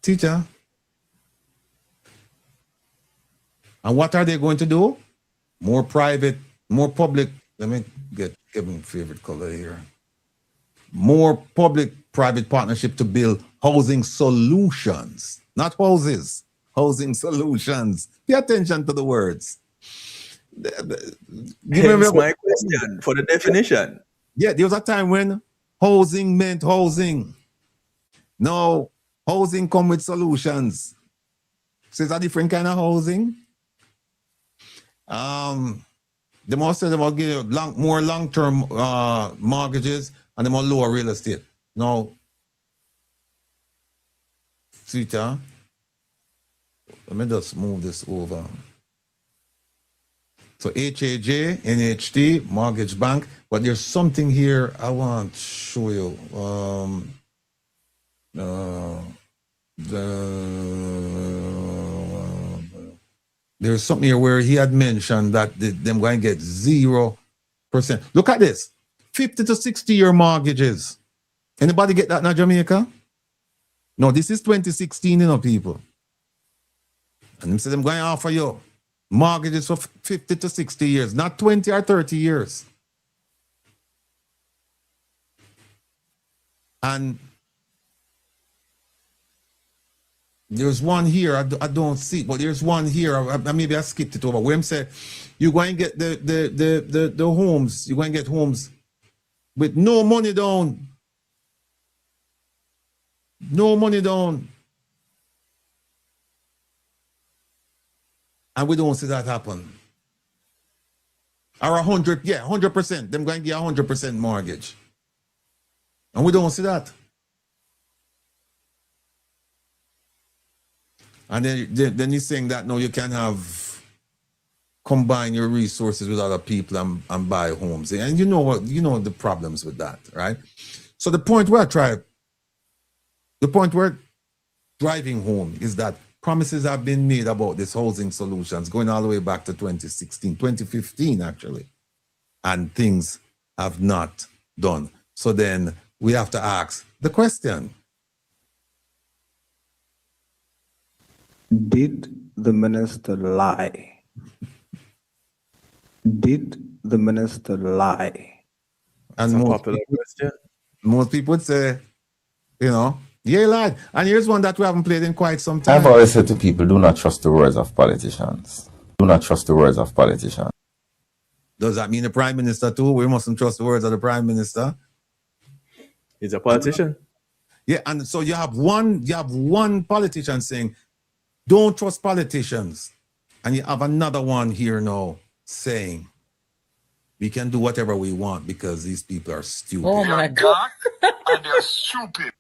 See it, yeah? And what are they going to do? More private, more public. Let me get Kevin's favorite color here. More public-private partnership to build housing solutions, not houses. Housing solutions. Pay attention to the words. Hence my question for the definition. Yeah, there was a time when housing meant housing. Now, housing come with solutions. So it's a different kind of housing. They must say they will give more long-term mortgages, and they will lower real estate. Now, sweetheart, let me just move this over. So HAJ, NHT, Mortgage Bank, but there's something here I want to show you. There's something here where he had mentioned that them going to get 0%. Look at this, 50 to 60 year mortgages. Anybody get that in Jamaica? No, this is 2016, you know, people. And them say them going to offer you mortgages for 50 to 60 years, not 20 or 30 years. And there's one here, I don't see, but there's one here, maybe I skipped it over, where him say, you're going to get the homes, you're going to get homes with no money down. No money down. And we don't see that happen. Or 100%. Them going to get 100% mortgage. And we don't see that. And then he's saying that no, you can combine your resources with other people and buy homes. And you know what, the problems with that, right? So the point we're driving home is that promises have been made about this housing solutions going all the way back to 2016, 2015 actually, and things have not done. So then we have to ask the question. Did the minister lie? Did the minister lie? And most people would say, yeah, he lied. And here's one that we haven't played in quite some time. I've always said to people, do not trust the words of politicians. Do not trust the words of politicians. Does that mean the prime minister too? We mustn't trust the words of the prime minister. He's a politician. Yeah, and so you have one politician saying, don't trust politicians. And you have another one here now saying, we can do whatever we want because these people are stupid. Oh my God. And they're stupid.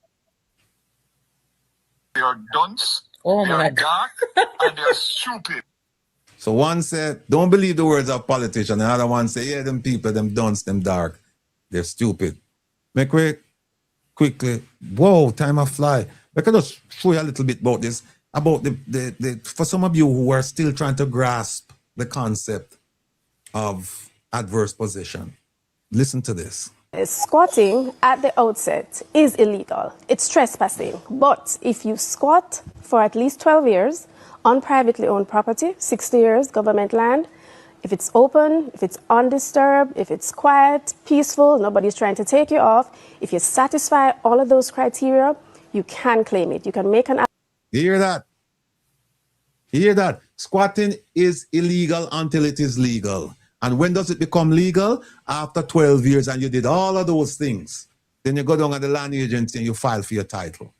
They are dunce. Oh my God. And they're stupid. So one said, don't believe the words of politicians. The other one said, yeah, them people, them dunce, them dark. They're stupid. Make quickly. Whoa, time of fly. I can just show you a little bit about this. About the for some of you who are still trying to grasp the concept of adverse possession. Listen to this. Squatting at the outset is illegal. It's trespassing. But if you squat for at least 12 years on privately owned property, 60 years government land, if it's open, if it's undisturbed, if it's quiet, peaceful, nobody's trying to take you off, if you satisfy all of those criteria, you can claim it. You can make an... You hear that? You hear that? Squatting is illegal until it is legal. And when does it become legal? After 12 years and you did all of those things. Then you go down at the land agency and you file for your title.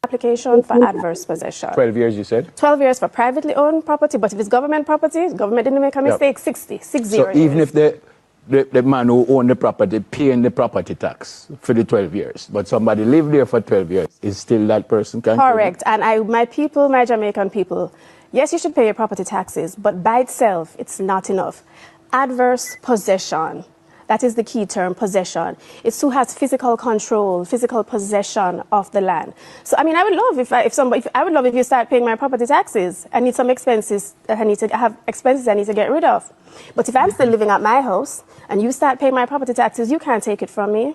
Application for adverse possession. 12 years, you said? 12 years for privately owned property, but if it's government property, government didn't make a mistake, 60 So even if the man who owned the property paying the property tax for the 12 years, but somebody lived there for 12 years, is still that person can... Correct. And my Jamaican people, yes, you should pay your property taxes, but by itself, it's not enough. Adverse possession. That is the key term, possession. It's who has physical control, physical possession of the land. So, I mean, I would love if you start paying my property taxes. I need some expenses. I need to get rid of. But if I'm still living at my house and you start paying my property taxes, you can't take it from me.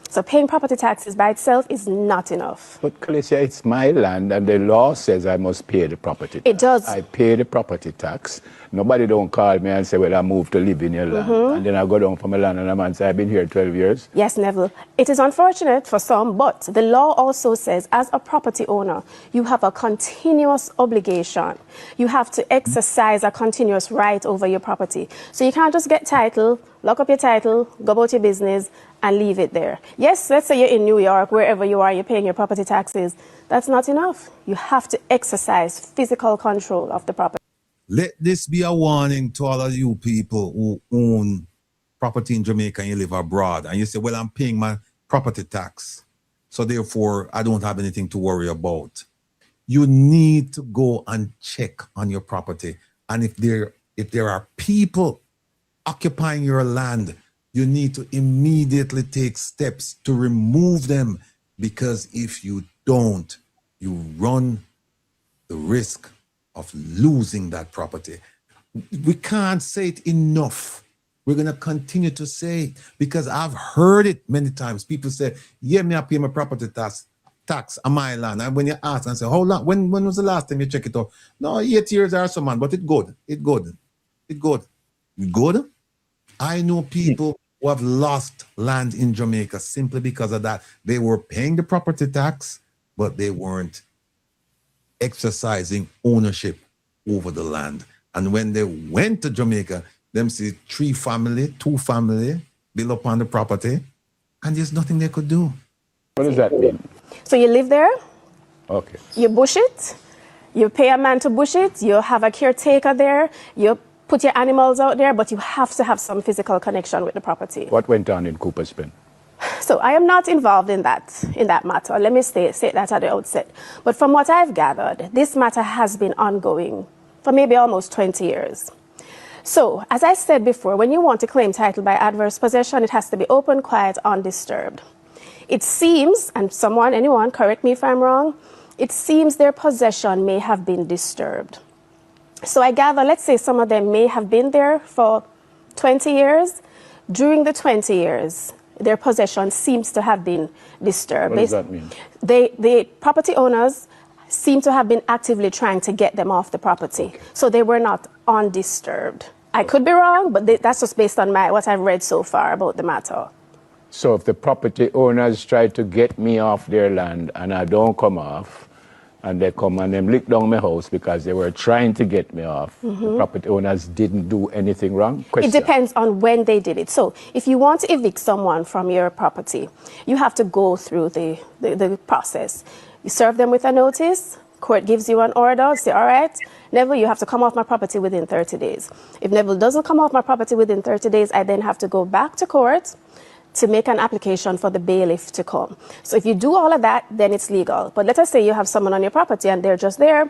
So paying property taxes by itself is not enough. But Calicia, it's my land and the law says I must pay the property tax. It does. I pay the property tax. Nobody don't call me and say, well, I moved to live in your land. And then I go down from my land and a man say, I've been here 12 years. Yes, Neville. It is unfortunate for some, but the law also says as a property owner, you have a continuous obligation. You have to exercise a continuous right over your property. So you can't just get title, lock up your title, go about your business, and leave it there. Yes, let's say you're in New York, wherever you are, you're paying your property taxes. That's not enough. You have to exercise physical control of the property. Let this be a warning to all of you people who own property in Jamaica and you live abroad. And you say, well, I'm paying my property tax, so therefore I don't have anything to worry about. You need to go and check on your property. And if there If there are people occupying your land, you need to immediately take steps to remove them, because if you don't, you run the risk of losing that property. We can't say it enough. We're going to continue to say it because I've heard it many times. People say, yeah, me I pay my property tax on my land. And when you ask and say, how long, when was the last time you check it out? No, 8 years or so, man, but it good. It good. It good. It good. I know people who have lost land in Jamaica simply because of that. They were paying the property tax, but they weren't exercising ownership over the land. And when they went to Jamaica, them see 2 family build up on the property, and there's nothing they could do. What does that mean? So you live there, Okay. you bush it, you pay a man to bush it, you have a caretaker there, you put your animals out there, but you have to have some physical connection with the property. What went on in Cooper's Bend? So I am not involved in that matter. Let me say that at the outset. But from what I've gathered, this matter has been ongoing for maybe almost 20 years. So, as I said before, when you want to claim title by adverse possession, it has to be open, quiet, undisturbed. It seems, and anyone, correct me if I'm wrong, it seems their possession may have been disturbed. So I gather, let's say some of them may have been there for 20 years. During the 20 years, their possession seems to have been disturbed. What does that mean? The property owners seem to have been actively trying to get them off the property. Okay. So they were not undisturbed. I could be wrong, but that's just based on what I've read so far about the matter. So if the property owners try to get me off their land and I don't come off, and they come and them lick down my house because they were trying to get me off, the property owners didn't do anything wrong? It depends on when they did it. So if you want to evict someone from your property, you have to go through the process. You serve them with a notice, court gives you an order, say, all right, Neville, you have to come off my property within 30 days. If Neville doesn't come off my property within 30 days, I then have to go back to court to make an application for the bailiff to come. So if you do all of that, then it's legal. But let us say you have someone on your property and they're just there,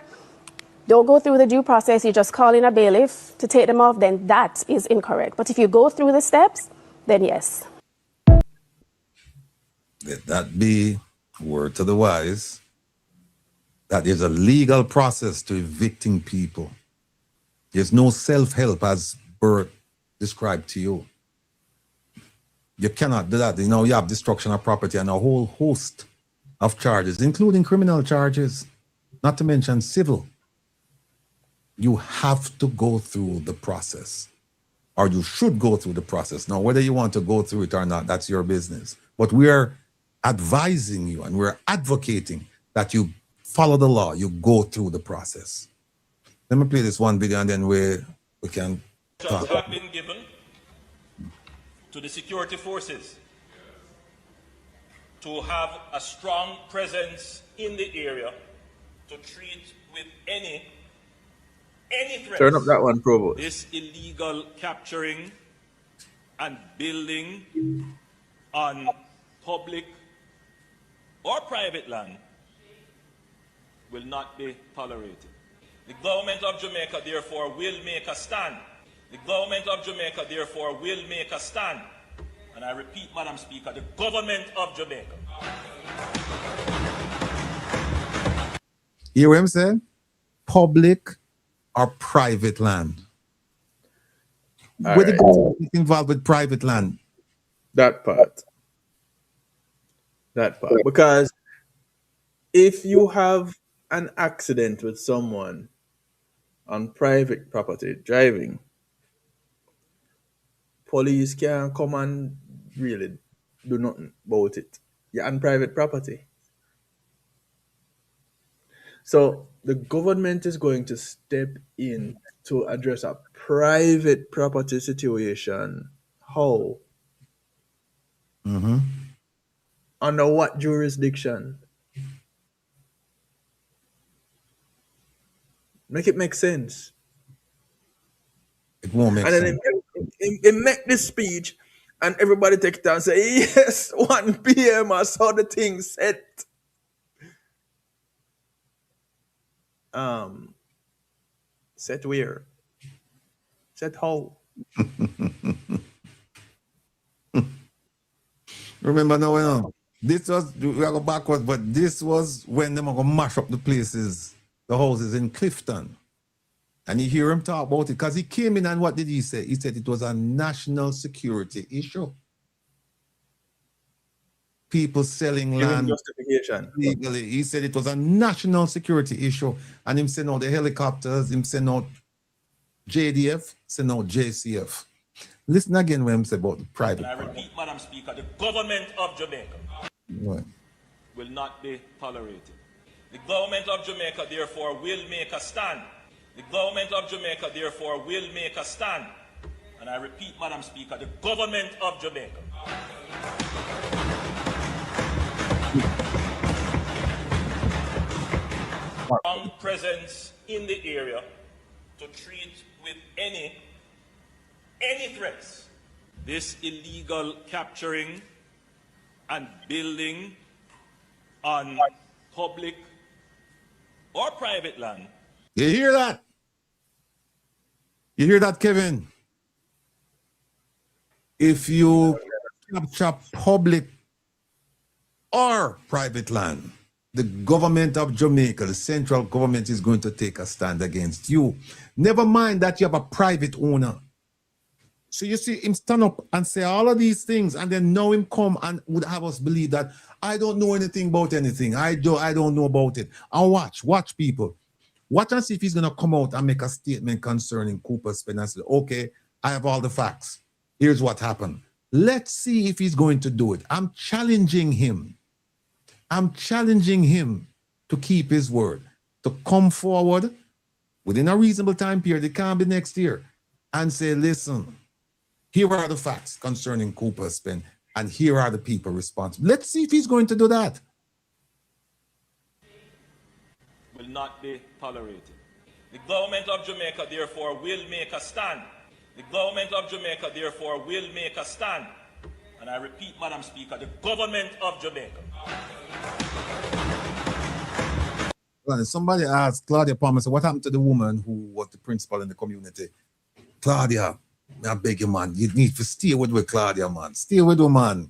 don't go through the due process, you just call in a bailiff to take them off, then that is incorrect. But if you go through the steps, then yes. Let that be word to the wise, that there's a legal process to evicting people. There's no self-help as Bert described to you. You cannot do that. You know, you have destruction of property and a whole host of charges, including criminal charges, not to mention civil. You have to go through the process, or you should go through the process. Now, whether you want to go through it or not, that's your business. But we're advising you and we're advocating that you follow the law, you go through the process. Let me play this one video and then we can talk. Have been given to the security forces to have a strong presence in the area to treat with any threats. Turn up that one, Provost. This illegal capturing and building on public or private land will not be tolerated. The government of Jamaica, therefore, will make a stand. The government of Jamaica, therefore, will make a stand. And I repeat, Madam Speaker, the government of Jamaica. You hear what I'm saying? Public or private land. Where the government is involved with private land. That part. Because if you have an accident with someone on private property driving, police can't come and really do nothing about it. You're on private property. So the government is going to step in to address a private property situation. How? Under what jurisdiction? Make it make sense. It won't make sense. And then he make this speech and everybody take it and say, yes, 1 p.m. I saw the thing set. Set where? Said how? Remember now, this was, we are go backwards, but this was when them are going to mash up the places, the houses in Clifton. And you hear him talk about it because he came in and what did he say? He said it was a national security issue. People selling land justification legally. He said it was a national security issue. And him send out the helicopters, him send out JDF, send out JCF. Listen again when him say about the private. And I repeat, Madam Speaker, the government of Jamaica will not be tolerated. The government of Jamaica, therefore, will make a stand. The government of Jamaica, therefore, will make a stand. And I repeat, Madam Speaker, the government of Jamaica. Strong presence in the area to treat with any threats. This illegal capturing and building on public or private land. You hear that? You hear that, Kevin? If you capture public or private land, the government of Jamaica, the central government, is going to take a stand against you. Never mind that you have a private owner. So you see him stand up and say all of these things, and then now him come and would have us believe that I don't know anything about anything. I don't know about it. And watch people. Watch and see if he's going to come out and make a statement concerning Cooper Spence and say, okay, I have all the facts. Here's what happened. Let's see if he's going to do it. I'm challenging him. I'm challenging him to keep his word, to come forward within a reasonable time period. It can't be next year. And say, listen, here are the facts concerning Cooper Spence, and here are the people responsible. Let's see if he's going to do that. Will not be tolerated. The government of Jamaica, therefore, will make a stand. The government of Jamaica, therefore, will make a stand. And I repeat, Madam Speaker, the government of Jamaica. Well, somebody asked Claudia Palmer, so what happened to the woman who was the principal in the community? Claudia, I beg you, man, you need to stay with Claudia, man. Stay with her, man.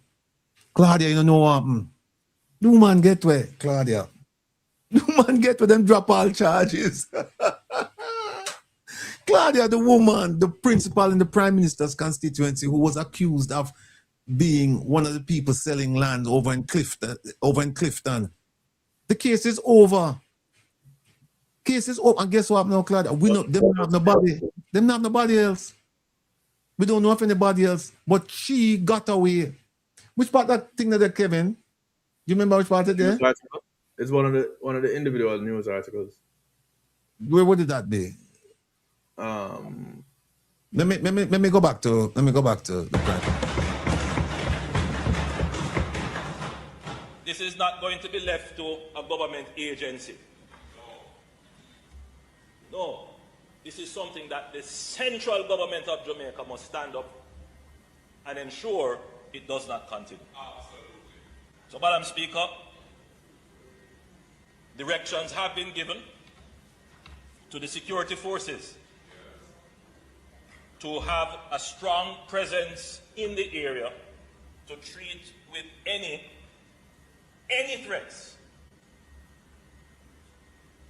Claudia, you know what happened? The woman get where, Claudia. The woman get where them drop all charges. Claudia, the woman, the principal in the Prime Minister's constituency who was accused of being one of the people selling land over in Clifton. The case is over. Case is over. And guess what now, Claudia? We know them not have nobody. Them not have nobody else. We don't know of anybody else. But she got away. Which part that thing that Kevin? You remember which part of there? It's one of the individual news articles. Where would that be? Let me go back to the prime. This is not going to be left to a government agency. No, this is something that the central government of Jamaica must stand up and ensure it does not continue. So, Madam Speaker, directions have been given to the security forces to have a strong presence in the area to treat with any threats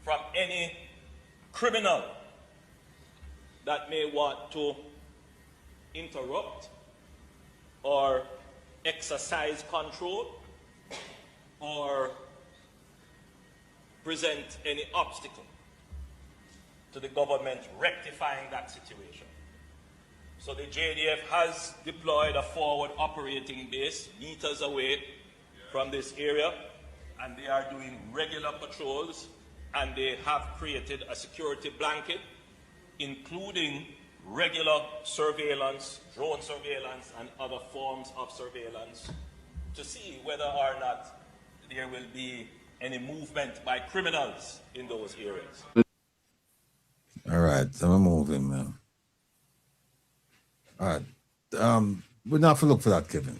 from any criminal that may want to interrupt or exercise control or present any obstacle to the government rectifying that situation. So the JDF has deployed a forward operating base meters away from this area, and they are doing regular patrols, and they have created a security blanket, including regular surveillance, drone surveillance, and other forms of surveillance to see whether or not there will be any movement by criminals in those areas. All right, so I'm moving, man. All right. We're not to look for that, Kevin.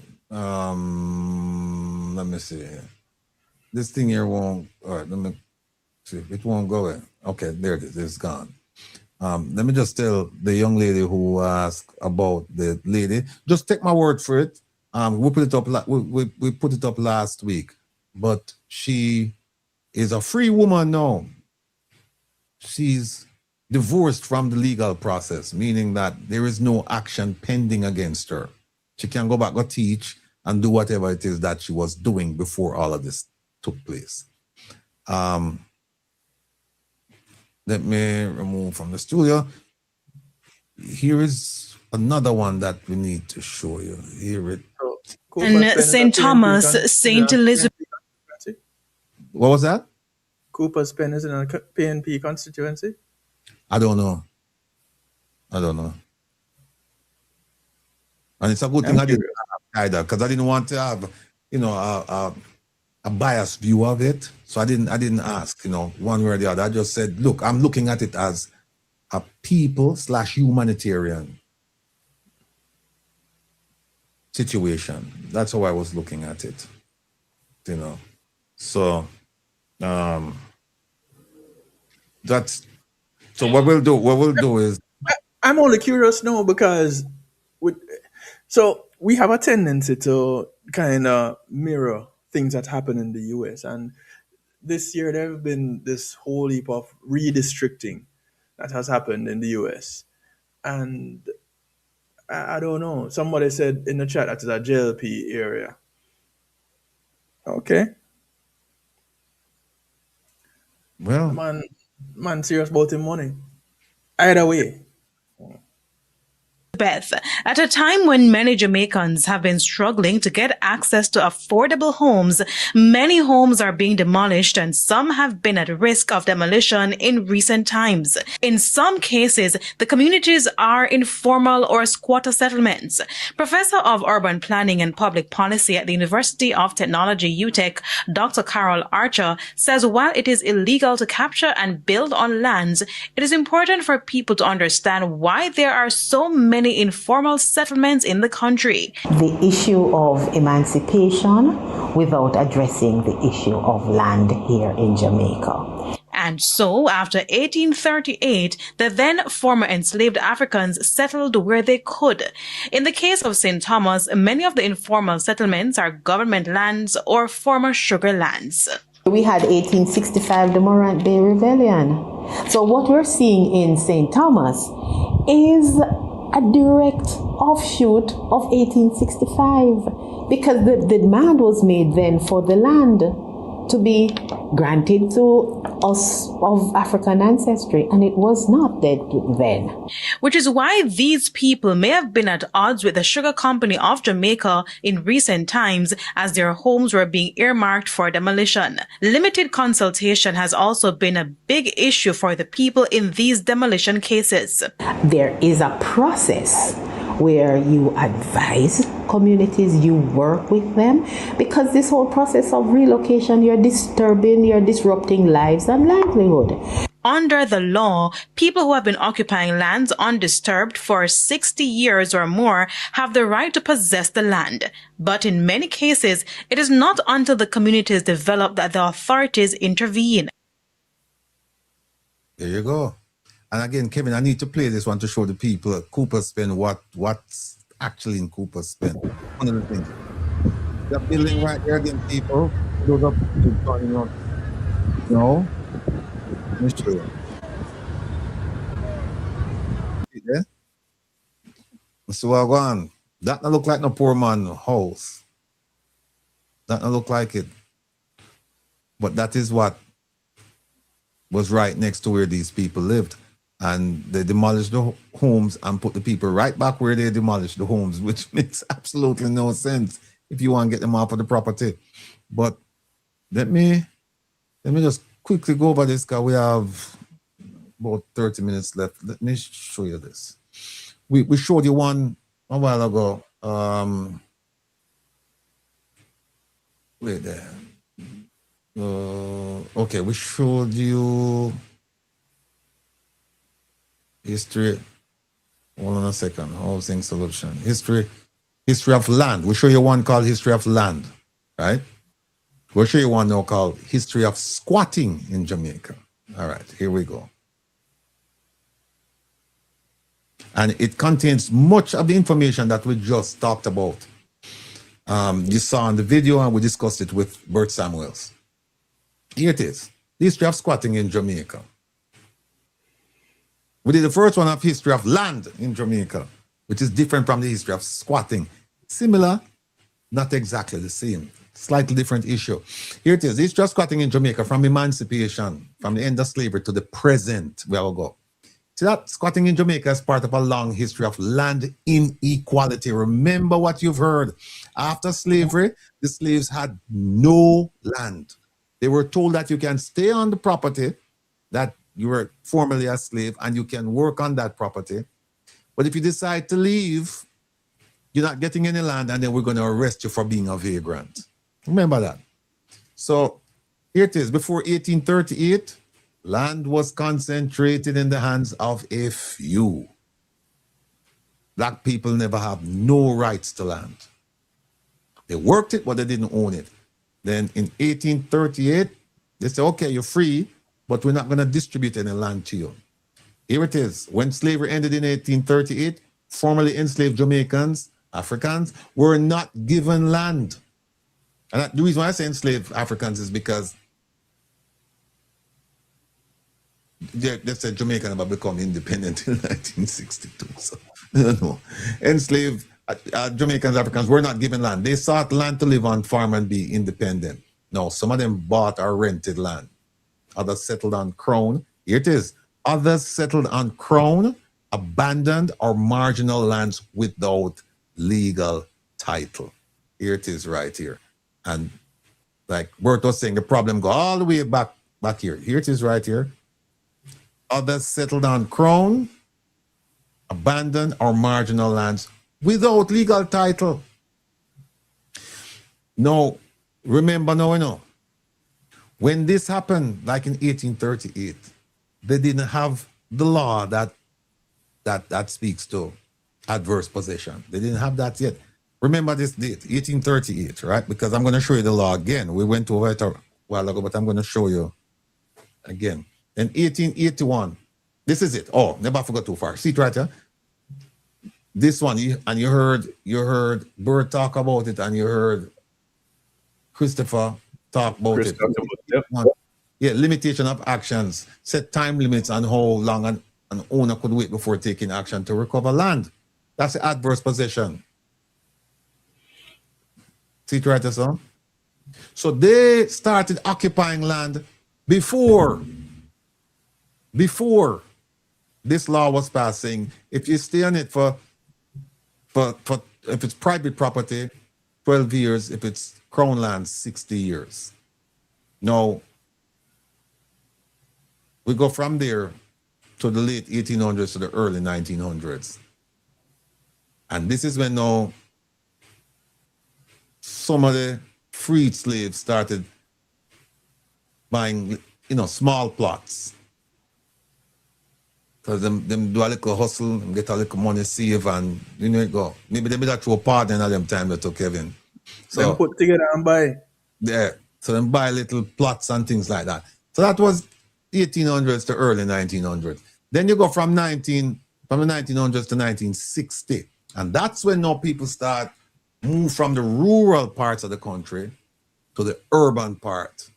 Let me see here. This thing here won't, all right, let me see. It won't go in. Okay, there it is. It's gone. Let me just tell the young lady who asked about the lady. Just take my word for it. We put it up. We put it up last week, but she is a free woman now. She's divorced from the legal process, meaning that there is no action pending against her. She can go back, go teach, and do whatever it is that she was doing before all of this took place. Let me remove from the studio. Here is another one that we need to show you. Here it. And St. Thomas, St. Elizabeth. What was that? Cooper's Pen is in a PNP constituency. I don't know. And it's a good thing I didn't have either, because I didn't want to have, a biased view of it. So I didn't ask, one way or the other. I just said, look, I'm looking at it as a people/humanitarian situation. That's how I was looking at it. So that's so what we'll do is I'm only curious now because we have a tendency to kind of mirror things that happen in the US, and this year there have been this whole heap of redistricting that has happened in the US, and I don't know. Somebody said in the chat that it's a JLP area. Okay. Well, man serious about him money. Either way. At a time when many Jamaicans have been struggling to get access to affordable homes, many homes are being demolished and some have been at risk of demolition in recent times. In some cases, the communities are informal or squatter settlements. Professor of Urban Planning and Public Policy at the University of Technology, UTech, Dr. Carol Archer, says while it is illegal to capture and build on lands, it is important for people to understand why there are so many informal settlements in the country. The issue of emancipation without addressing the issue of land here in Jamaica. And so, after 1838, the then former enslaved Africans settled where they could. In the case of St. Thomas, many of the informal settlements are government lands or former sugar lands. We had 1865, the Morant Bay Rebellion. So what we're seeing in St. Thomas is a direct offshoot of 1865, because the demand was made then for the land to be granted to us of African ancestry, and it was not dead then. Which is why these people may have been at odds with the Sugar Company of Jamaica in recent times as their homes were being earmarked for demolition. Limited consultation has also been a big issue for the people in these demolition cases. There is a process where you advise communities, you work with them, because this whole process of relocation, you're disrupting lives and livelihood. Under the law, people who have been occupying lands undisturbed for 60 years or more have the right to possess the land. But in many cases, it is not until the communities develop that the authorities intervene. There you go. And again, Kevin, I need to play this one to show the people Cooper's Pen what's actually in Cooper's Pen. One of the things. The building right there again, people. Those up to turning on. No. Let me show you. See there? So I go on. That not look like no poor man house. That not look like it. But that is what was right next to where these people lived. And they demolished the homes and put the people right back where they demolished the homes, which makes absolutely no sense if you want to get them off of the property. But let me just quickly go over this, because we have about 30 minutes left. Let me show you this. We showed you one a while ago. Wait there. Okay, we showed you history. Hold on a second. Housing solution. History of land. We'll show you one called History of Land, right? We'll show you one now called History of Squatting in Jamaica. All right, here we go. And it contains much of the information that we just talked about. You saw in the video, and we discussed it with Bert Samuels. Here it is. The history of squatting in Jamaica. We did the first one of history of land in Jamaica, which is different from the history of squatting. Similar, not exactly the same. Slightly different issue. Here it is. The history of squatting in Jamaica from emancipation, from the end of slavery to the present. Where we go. See that squatting in Jamaica is part of a long history of land inequality. Remember what you've heard. After slavery, the slaves had no land. They were told that you can stay on the property that you were formerly a slave and you can work on that property. But if you decide to leave, you're not getting any land, and then we're going to arrest you for being a vagrant. Remember that. So here it is. Before 1838, land was concentrated in the hands of a few. Black people never have no rights to land. They worked it, but they didn't own it. Then in 1838, they said, okay, you're free, but we're not going to distribute any land to you. Here it is. When slavery ended in 1838, formerly enslaved Jamaicans, Africans, were not given land. And the reason why I say enslaved Africans is because they said Jamaica never become independent in 1962. So, no. Enslaved Jamaicans, Africans were not given land. They sought land to live on, farm, and be independent. No, some of them bought or rented land. Others settled on crown. Here it is. Others settled on crown, abandoned, or marginal lands without legal title. Here it is right here. And like Bert was saying, the problem go all the way back here. Here it is right here. Others settled on crown, abandoned, or marginal lands without legal title. Now, remember now, you know, when this happened, like in 1838, they didn't have the law that speaks to adverse possession. They didn't have that yet. Remember this date, 1838, right? Because I'm going to show you the law again. We went over it a while ago, but I'm going to show you again. In 1881, this is it. Oh, never forgot too far. See it right here? This one, you heard Bert talk about it, and you heard Christopher talk about it. Yep. Yeah, limitation of actions. Set time limits on how long an owner could wait before taking action to recover land. That's the adverse possession. See it right there, son? So they started occupying land before this law was passed, saying if you stay on it for if it's private property, 12 years, if it's crown land, 60 years. Now, we go from there to the late 1800s to the early 1900s. And this is when now some of the freed slaves started buying, small plots. Because them do a little hustle, them get a little money saved, and it go. Maybe they be that through a partner at them time to Kevin. So them put together and buy. Yeah. So them buy little plots and things like that. So that was 1800s to early 1900s. Then you go from the 1900s to 1960. And that's when now people start move from the rural parts of the country to the urban part.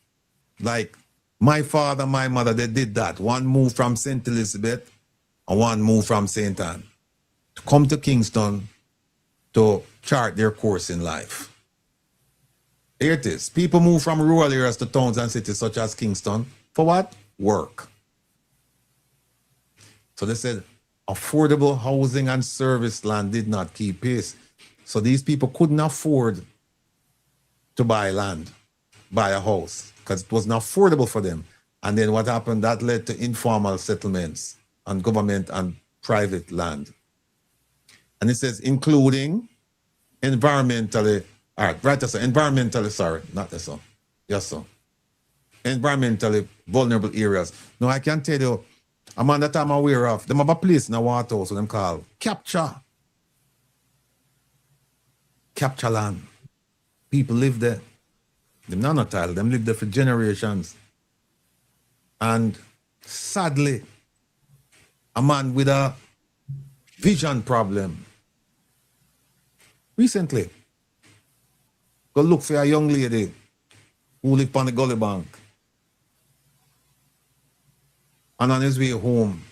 Like my father, my mother, they did that. One moved from St. Elizabeth and one moved from St. Anne to come to Kingston to chart their course in life. Here it is. People move from rural areas to towns and cities such as Kingston for what? Work. So they said affordable housing and service land did not keep pace. So these people couldn't afford to buy land, buy a house, because it wasn't affordable for them. And then what happened? That led to informal settlements on government and private land. And it says including environmentally, all right, right, so environmentally, sorry, not this one. Yes, sir. Environmentally vulnerable areas. Now, I can tell you, I'm on the time aware of, them have a place in the water, so them call capture land. People live there. Them not title, them live there for generations. And sadly, a man with a vision problem. Recently, go look for a young lady who lived on the gully bank. And on his way home,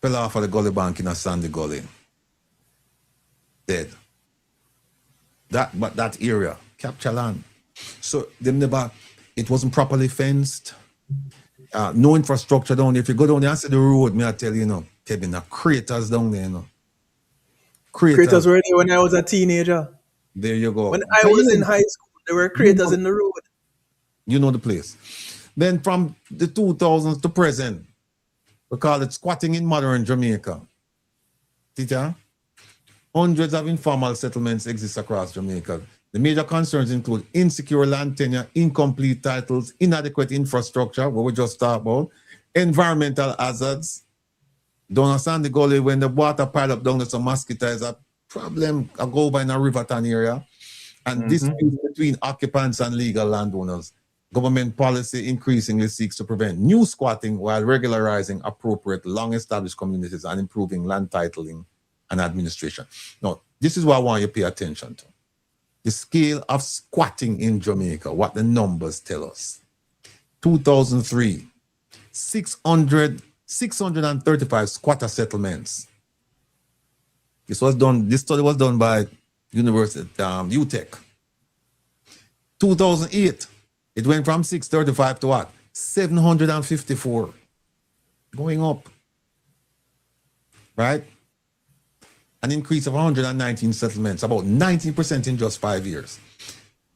fell off of the gully bank in a sandy gully. Dead. But that area, capture land. So it wasn't properly fenced. No infrastructure down there. If you go down there and see the road, I tell you, Kevin, the craters down there, Craters were there when I was a teenager. There you go. When I was in high school, there were craters in the road. You know the place. Then from the 2000s to present, we call it squatting in modern Jamaica. Teacher? Hundreds of informal settlements exist across Jamaica. The major concerns include insecure land tenure, incomplete titles, inadequate infrastructure, what we just talked about, environmental hazards. Down a sandy gully, when the water pile up down, there's some mosquito is a problem. I go by in a Riverton area. And disputes between occupants and legal landowners. Government policy increasingly seeks to prevent new squatting while regularizing appropriate long-established communities and improving land titling and administration. Now, this is what I want you to pay attention to. The scale of squatting in Jamaica, what the numbers tell us. 2003, 635 squatter settlements. This study was done by University UTech. 2008, it went from 635 to what? 754. Going up. Right? An increase of 119 settlements, about 19% in just 5 years.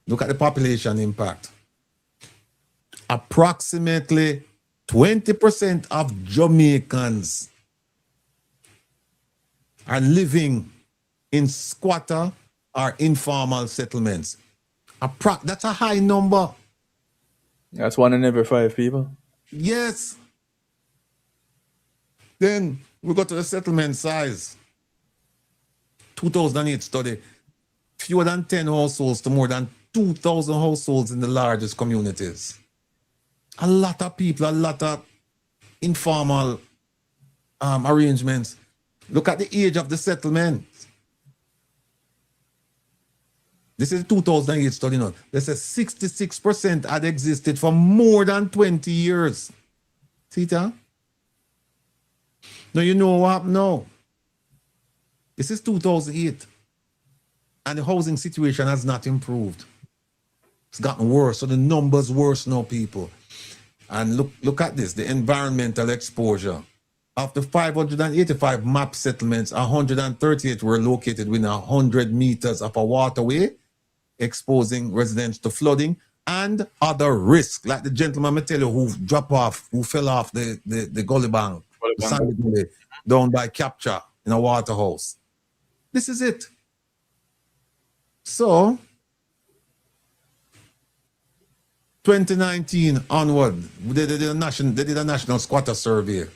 Look at the population impact. Approximately 20% of Jamaicans are living in squatter or informal settlements. That's a high number. That's 1 in every 5 people. Yes. Then we go to the settlement size. 2008 study, fewer than 10 households to more than 2,000 households in the largest communities. A lot of people, a lot of informal arrangements. Look at the age of the settlement. This is a 2008 study now. They say 66% had existed for more than 20 years. See that? Now you know what happened now. This is 2008. And the housing situation has not improved. It's gotten worse. So the numbers worse now, people. And look at this, the environmental exposure. Of the 585 map settlements, 138 were located within 100 meters of a waterway, exposing residents to flooding and other risks, like the gentleman I tell you who fell off the gully bank, the sandy gully, down by Capture in a water house. This is it. So, 2019 onward, they did a national squatter survey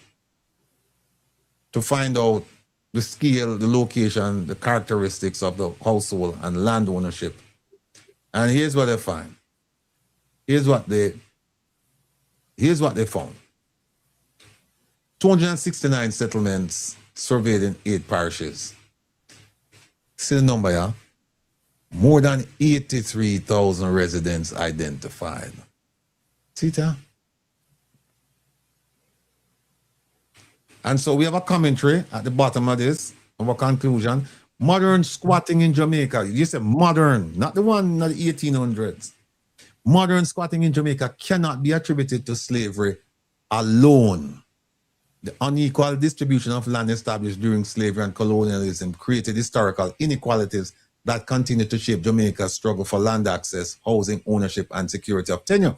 to find out the scale, the location, the characteristics of the household and land ownership. And here's what they find. Here's what they found. 269 settlements surveyed in 8 parishes. See the number, yeah? More than 83,000 residents identified. See that? And so we have a commentary at the bottom of this, our conclusion. Modern squatting in Jamaica. You say modern, not the one in the 1800s. Modern squatting in Jamaica cannot be attributed to slavery alone. The unequal distribution of land established during slavery and colonialism created historical inequalities that continue to shape Jamaica's struggle for land access, housing, ownership, and security of tenure.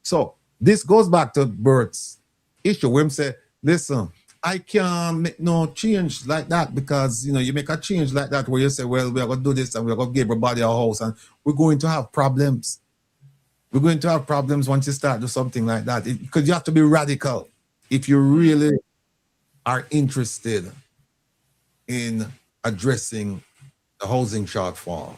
So this goes back to BERT's issue where he say, listen, I can't make no change like that because, you make a change like that where you say, well, we're going to do this and we're going to give everybody a house and we're going to have problems. We're going to have problems once you start to do something like that because you have to be radical if you really are interested in addressing the housing shortfall.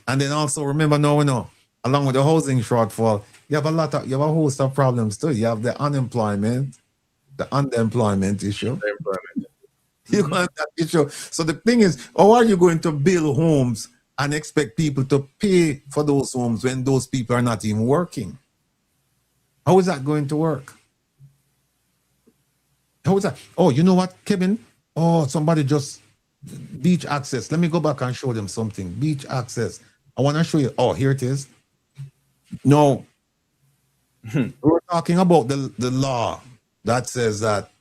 And then also remember now, along with the housing shortfall, you have a host of problems too. You have the unemployment, the underemployment issue. Employment. You got that issue. So the thing is, how are you going to build homes and expect people to pay for those homes when those people are not even working? How is that going to work? How is that? Oh, you know what, Kevin? Oh, somebody just beach access. Let me go back and show them something. Beach access. I want to show you. Oh, here it is. No. We're talking about the law that says that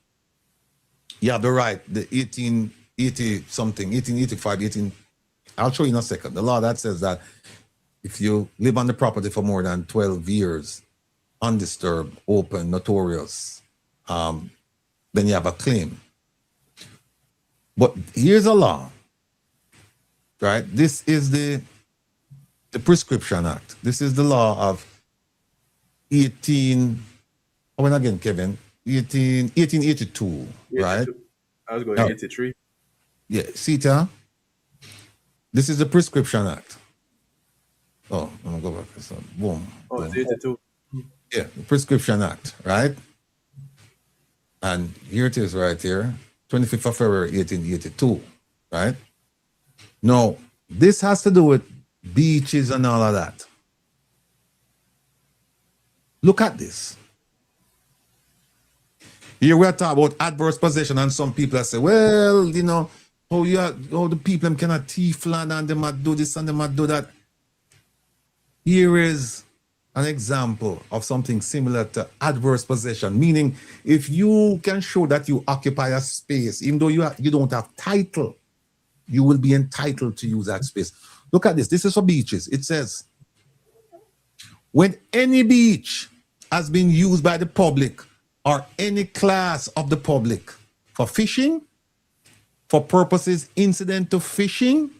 you have the right, the 1880 something, 1885, I'll show you in a second. The law that says that if you live on the property for more than 12 years, undisturbed, open, notorious, then you have a claim. But here's a law, right? This is the Prescription Act. This is the law of 1882, right? I was going 83. Yeah, see, this is the Prescription Act. Oh, I'm gonna go back. So, boom. Oh, it's 82. Yeah, the Prescription Act, right? And here it is right here, 25th of February, 1882, right? Now, this has to do with beaches and all of that. Look at this. Here we are talking about adverse possession, and some people say, well, you know, how the people them cannot thief land and they might do this and they might do that. Here is an example of something similar to adverse possession, meaning if you can show that you occupy a space, even though you don't have title, you will be entitled to use that space. Look at this. This is for beaches. It says, when any beach has been used by the public or any class of the public for fishing, for purposes incident to fishing,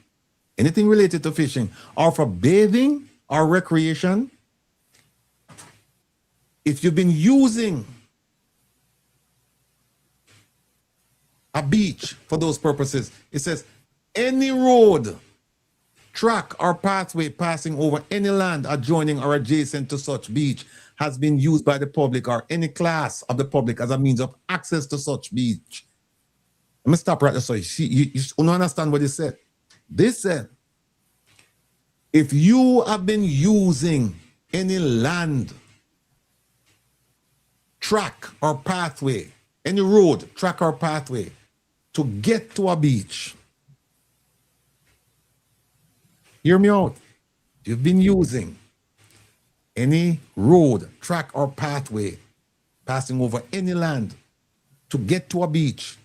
anything related to fishing, or for bathing or recreation, if you've been using a beach for those purposes, it says any road, track, or pathway passing over any land adjoining or adjacent to such beach has been used by the public or any class of the public as a means of access to such beach. Let me stop right there so you don't understand what it said. This said, if you have been using any land, track or pathway, any road, track or pathway to get to a beach, hear me out. You've been using any road, track or pathway passing over any land to get to a beach,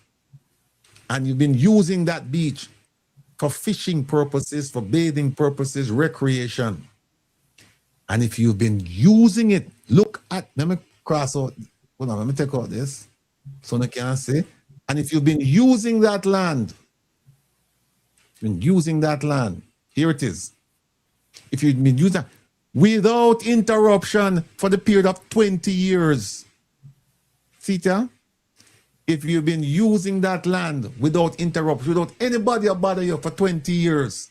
and you've been using that beach for fishing purposes, for bathing purposes, recreation. And if you've been using it, look at, let me cross out, hold on, let me take out this so I can see. And if you've been using that land, here it is. If you've been using that without interruption for the period of 20 years, see that? If you've been using that land without interruption, without anybody bother you for 20 years,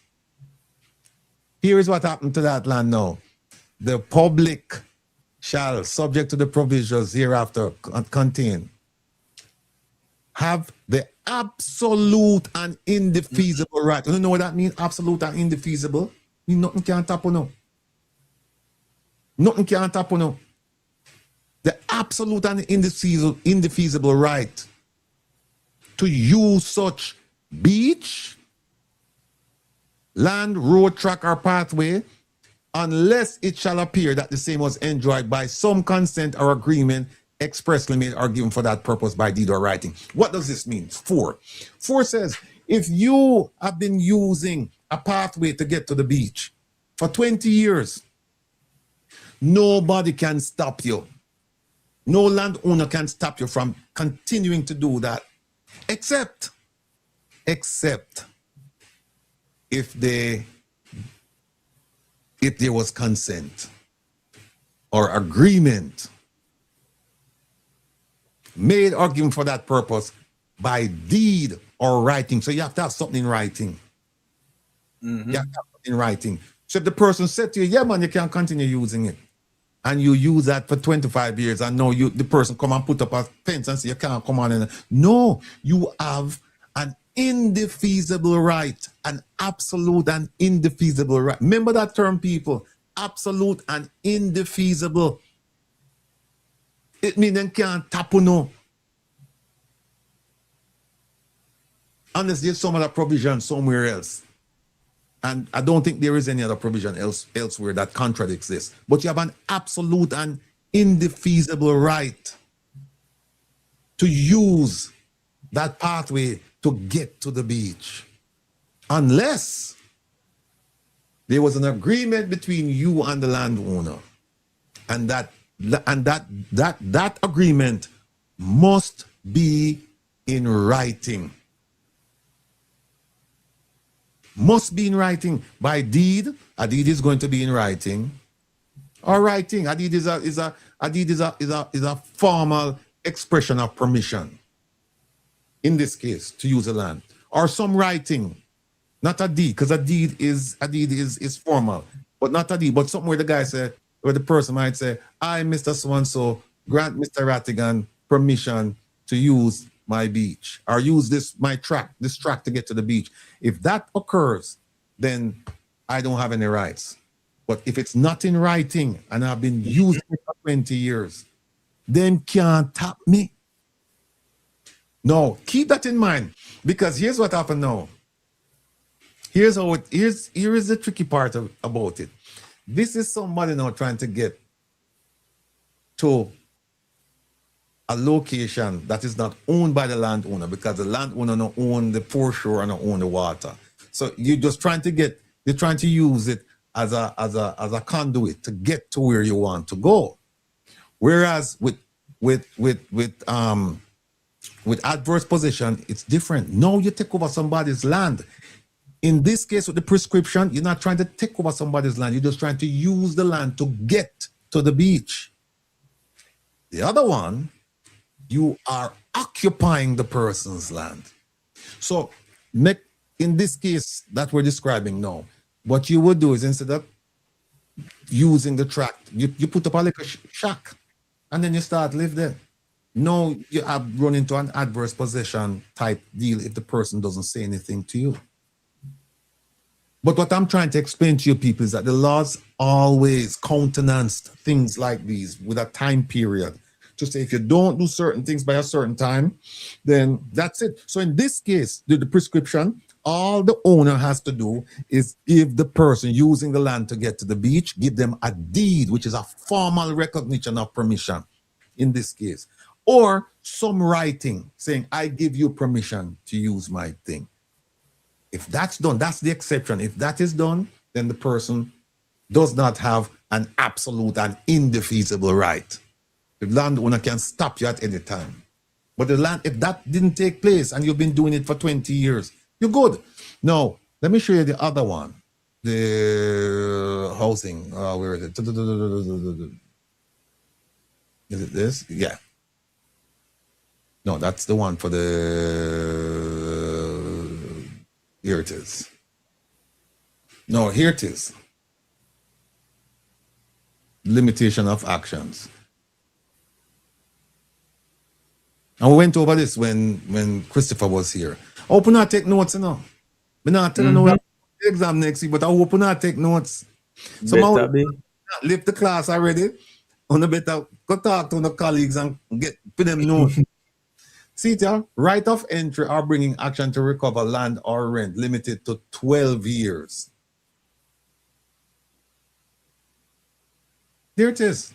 here is what happened to that land now. The public shall, subject to the provisions hereafter contain, have the absolute and indefeasible right. You know what that means? Absolute and indefeasible? Mean nothing can happen now. Nothing can happen now. The absolute and indefeasible right to use such beach, land, road, track, or pathway, unless it shall appear that the same was enjoyed by some consent or agreement expressly made or given for that purpose by deed or writing. What does this mean? 4 says, if you have been using a pathway to get to the beach for 20 years, nobody can stop you. No landowner can stop you from continuing to do that, except if there was consent or agreement made or given for that purpose by deed or writing. So you have to have something in writing. You have to have something in writing. So if the person said to you, yeah, man, you can't continue using it, and you use that for 25 years, and now the person come and put up a fence and say you can't come on in. No, you have an indefeasible right, an absolute and indefeasible right. Remember that term, people. Absolute and indefeasible. It means they can't tap on no. Unless there's some other provision somewhere else. And I don't think there is any other provision elsewhere that contradicts this. But you have an absolute and indefeasible right to use that pathway to get to the beach. Unless there was an agreement between you and the landowner. And that agreement must be in writing. Must be in writing. By deed, a deed is going to be in writing. Or writing. A deed is a formal expression of permission. In this case, to use the land. Or some writing. Not a deed, because a deed is formal. But not a deed. But something where the guy said, where the person might say, I, Mr. So-and-so, grant Mr. Rattigan permission to use my beach, or use this track to get to the beach. If that occurs, then I don't have any rights. But if it's not in writing and I've been using it for 20 years, then can't tap me. No, keep that in mind, because here's what happened now. Here is the tricky part about it. This is somebody now trying to get to a location that is not owned by the landowner, because the landowner don't own the foreshore and don't own the water. So you're just trying to use it as a conduit to get to where you want to go. Whereas with adverse possession, it's different. No, you take over somebody's land. In this case, with the prescription, you're not trying to take over somebody's land. You're just trying to use the land to get to the beach. The other one, you are occupying the person's land. So in this case that we're describing now, what you would do is, instead of using the tract, you put up a little shack and then you start live there. No, you have run into an adverse possession type deal if the person doesn't say anything to you. But what I'm trying to explain to you people is that the laws always countenanced things like these with a time period. To say if you don't do certain things by a certain time, then that's it. So in this case, the prescription, all the owner has to do is give the person using the land to get to the beach, give them a deed, which is a formal recognition of permission in this case. Or some writing saying, I give you permission to use my thing. If that's done, that's the exception. If that is done, then the person does not have an absolute and indefeasible right. The landowner can stop you at any time. But if that didn't take place and you've been doing it for 20 years, you're good. Now, let me show you the other one. The housing. Where is it? Is it this? Yeah. No, that's the one for the... Here it is. No, here it is. Limitation of actions. And we went over this when Christopher was here. I hope not take notes, you know. I'm not telling you the exam next week, but I hope not take notes. So I left the class already. On the better go talk to the colleagues and get put them notes. See it here? Right of entry or bringing action to recover land or rent limited to 12 years. There it is.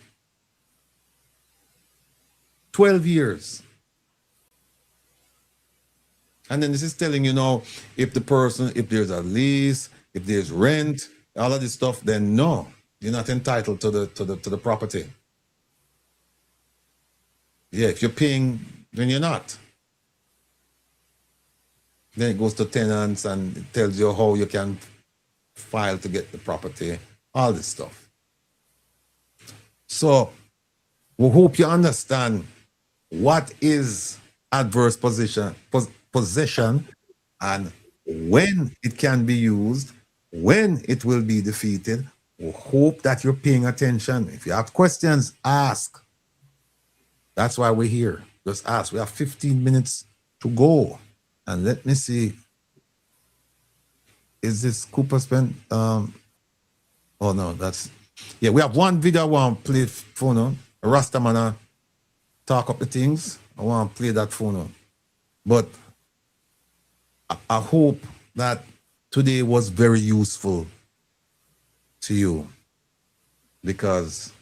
12 years. And then this is telling you now, if there's a lease, if there's rent, all of this stuff, then no, you're not entitled to the property. Yeah, if you're paying, then you're not. Then it goes to tenants and it tells you how you can file to get the property, all this stuff. So we hope you understand what is adverse possession and when it can be used, when it will be defeated, We hope that you're paying attention. If you have questions, ask. That's why we're here. Just ask. We have 15 minutes to go. And let me see. Is this Cooper Pen? Oh no, that's yeah. We have one video I want to play for now. Rastaman talk up the things. I want to play that for now. But I hope that today was very useful to you, because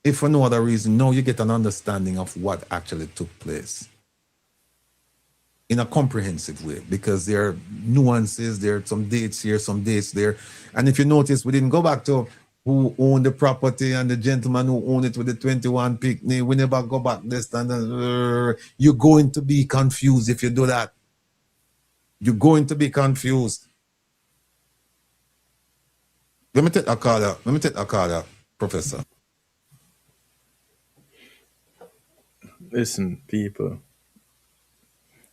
if for no other reason, now you get an understanding of what actually took place in a comprehensive way, because there are nuances, there are some dates here, some dates there. And if you notice, we didn't go back to who owned the property and the gentleman who owned it with the 21 picnic. We never go back this and you're going to be confused if you do that. You're going to be confused. Let me take a call, Professor. Listen, people.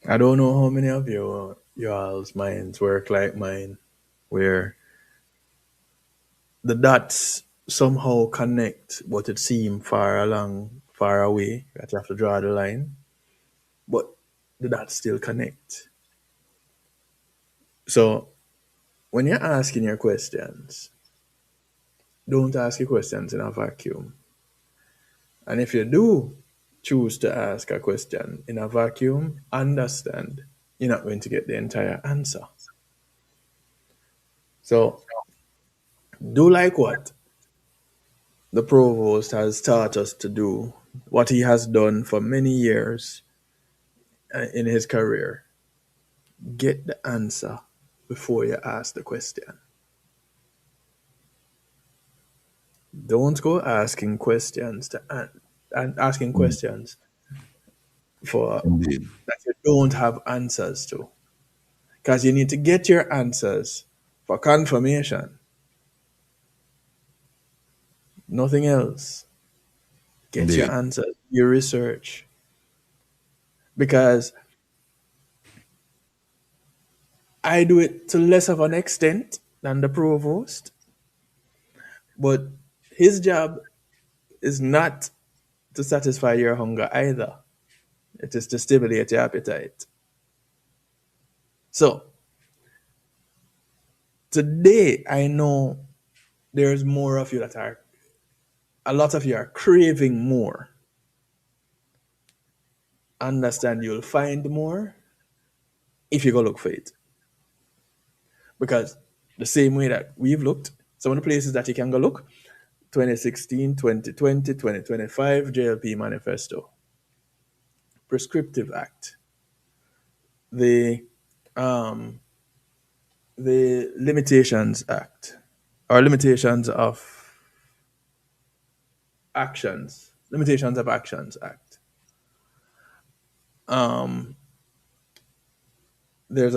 I don't know how many of y'all's minds work like mine, where the dots somehow connect, but it seems far away, that you have to draw the line. But the dots still connect. So when you're asking your questions, don't ask your questions in a vacuum. And if you do choose to ask a question in a vacuum, understand you're not going to get the entire answer. So do like what the provost has taught us to do, what he has done for many years in his career. Get the answer before you ask the question. Don't go asking questions asking questions for that you don't have answers to, because you need to get your answers for confirmation. Nothing else. Get your answers, your research. Because I do it to less of an extent than the provost, but his job is not to satisfy your hunger either. It is to stimulate your appetite. So today, I know there's more of you a lot of you are craving more. Understand you'll find more if you go look for it. Because the same way that we've looked, some of the places that you can go look, 2016, 2020, 2025, JLP Manifesto, Prescriptive Act, the Limitations Act, or Limitations of Actions Act. There's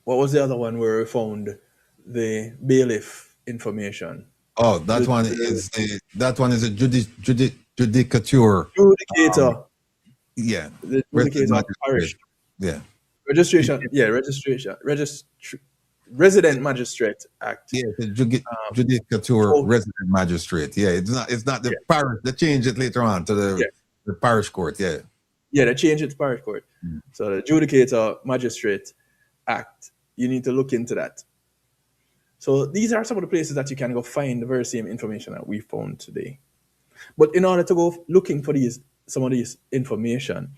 what was the other one where we found the bailiff information? Oh, that one is a judicature. Judicator. Yeah. The judicator parish. Yeah. Resident Magistrate Act. Yeah, the judicature resident magistrate. Yeah, it's not the parish. They changed it later on to the parish court. Yeah. Yeah, they changed it to parish court. So the Judicator Magistrate Act, you need to look into that. So these are some of the places that you can go find the very same information that we found today. But in order to go looking for some of these information,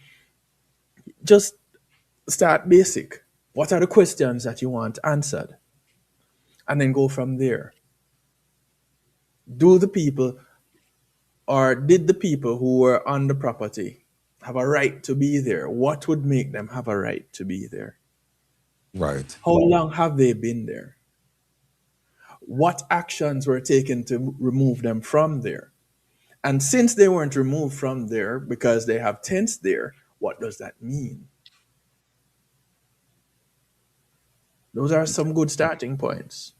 just start basic. What are the questions that you want answered? And then go from there. Did the people who were on the property have a right to be there? What would make them have a right to be there? Right. How long have they been there? What actions were taken to remove them from there? And since they weren't removed from there because they have tents there, what does that mean? Those are some good starting points.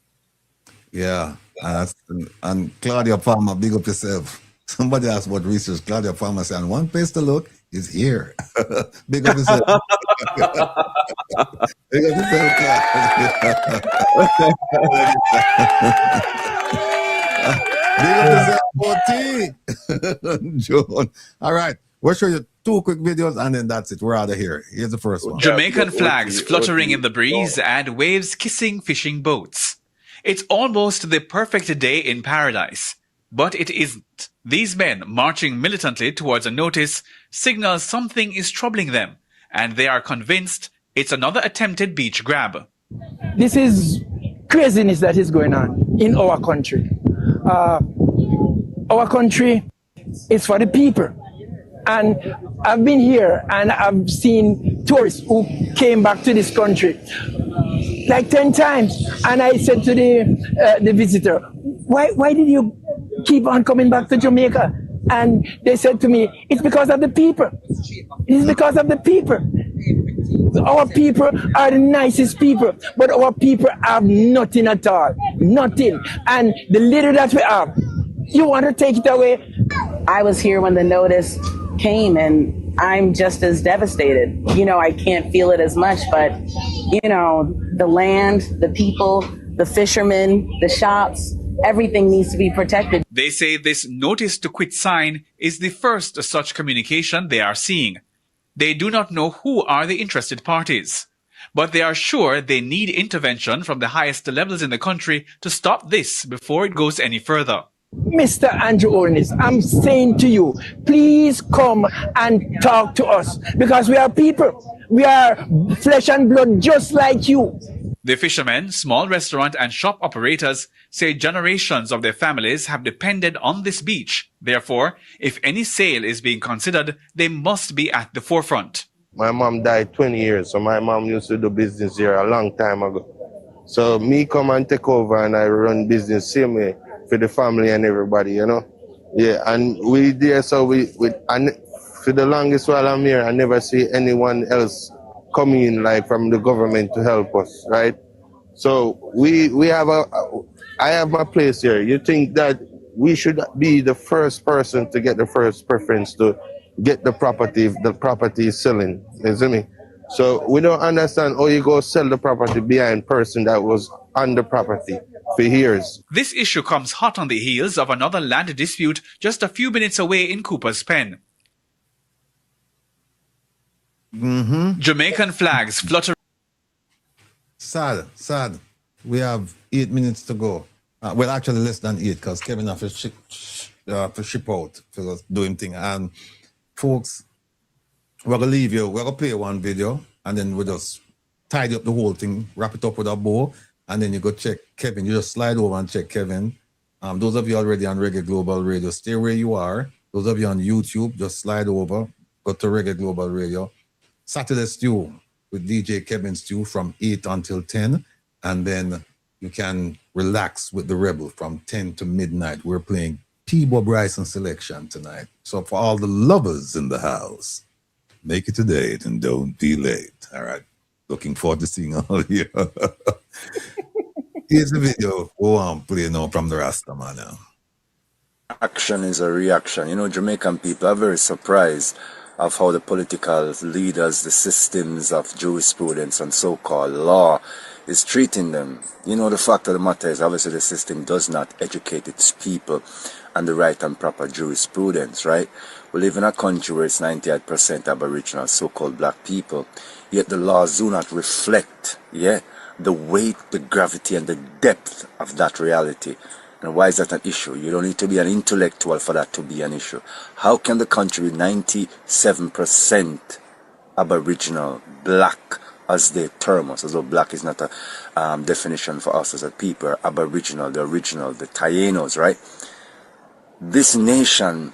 Yeah. And Claudia Palmer, big up yourself. Somebody asked about research. Claudia Palmer said, one place to look is here. Big up yourself. Big up yourself, Claudia. June. All right. We'll show you 2 quick videos and then that's it. We're out of here. Here's the first one. Jamaican flags fluttering in the breeze and waves kissing fishing boats. It's almost the perfect day in paradise. But it isn't. These men marching militantly towards a notice signals something is troubling them, and they are convinced it's another attempted beach grab. This is craziness that is going on in our country. Our country is for the people. And I've been here and I've seen tourists who came back to this country like 10 times. And I said to the visitor, why did you keep on coming back to Jamaica? And they said to me, it's because of the people. It is because of the people. Our people are the nicest people, but our people have nothing at all. Nothing. And the little that we have, you want to take it away? I was here when the notice came and I'm just as devastated. You know, I can't feel it as much, but, you know, the land, the people, the fishermen, the shops, everything needs to be protected. They say this notice to quit sign is the first such communication they are seeing. They do not know who are the interested parties, but they are sure they need intervention from the highest levels in the country to stop this before it goes any further. Mr. Andrew Holness, I'm saying to you, please come and talk to us because we are people. We are flesh and blood just like you. The fishermen, small restaurant and shop operators say generations of their families have depended on this beach. Therefore, if any sale is being considered, they must be at the forefront. My mom died 20 years, so my mom used to do business here a long time ago. So me come and take over and I run business same way for the family and everybody, you know. Yeah, and we there, so and for the longest while I'm here, I never see anyone else coming in like from the government to help us, right? So I have my place here. You think that we should be the first person to get the first preference to get the property selling, you see me? So we don't understand how you go sell the property behind person that was on the property for years. This issue comes hot on the heels of another land dispute just a few minutes away in Cooper's Pen. Jamaican flags flutter. Sad. We have 8 minutes to go. Well, actually less than 8 because Kevin has to ship out for doing thing. And folks, we're going to leave you. We're going to play one video and then we'll just tidy up the whole thing, wrap it up with a bow, and then you go check Kevin. You just slide over and check Kevin. Those of you already on Reggae Global Radio, stay where you are. Those of you on YouTube, just slide over, go to Reggae Global Radio. Saturday Stew with DJ Kevin Stew from 8 until 10. And then you can relax with the Rebel from 10 to midnight. We're playing P-Bob Bryson selection tonight. So for all the lovers in the house, make it a date and don't be late. All right. Looking forward to seeing all of you. Here's the video. Go on, play now from the Rasta man now. Action is a reaction. You know, Jamaican people are very surprised of how the political leaders, the systems of jurisprudence and so-called law is treating them. You know, the fact of the matter is obviously the system does not educate its people on the right and proper jurisprudence, right? We live in a country where it's 98% Aboriginal, so-called black people, yet the laws do not reflect, the weight, the gravity, and the depth of that reality. And why is that an issue? You don't need to be an intellectual for that to be an issue. How can the country be 97% Aboriginal, black, as they term us, as though black is not a definition for us as a people, Aboriginal, the original, the Taínos, right? This nation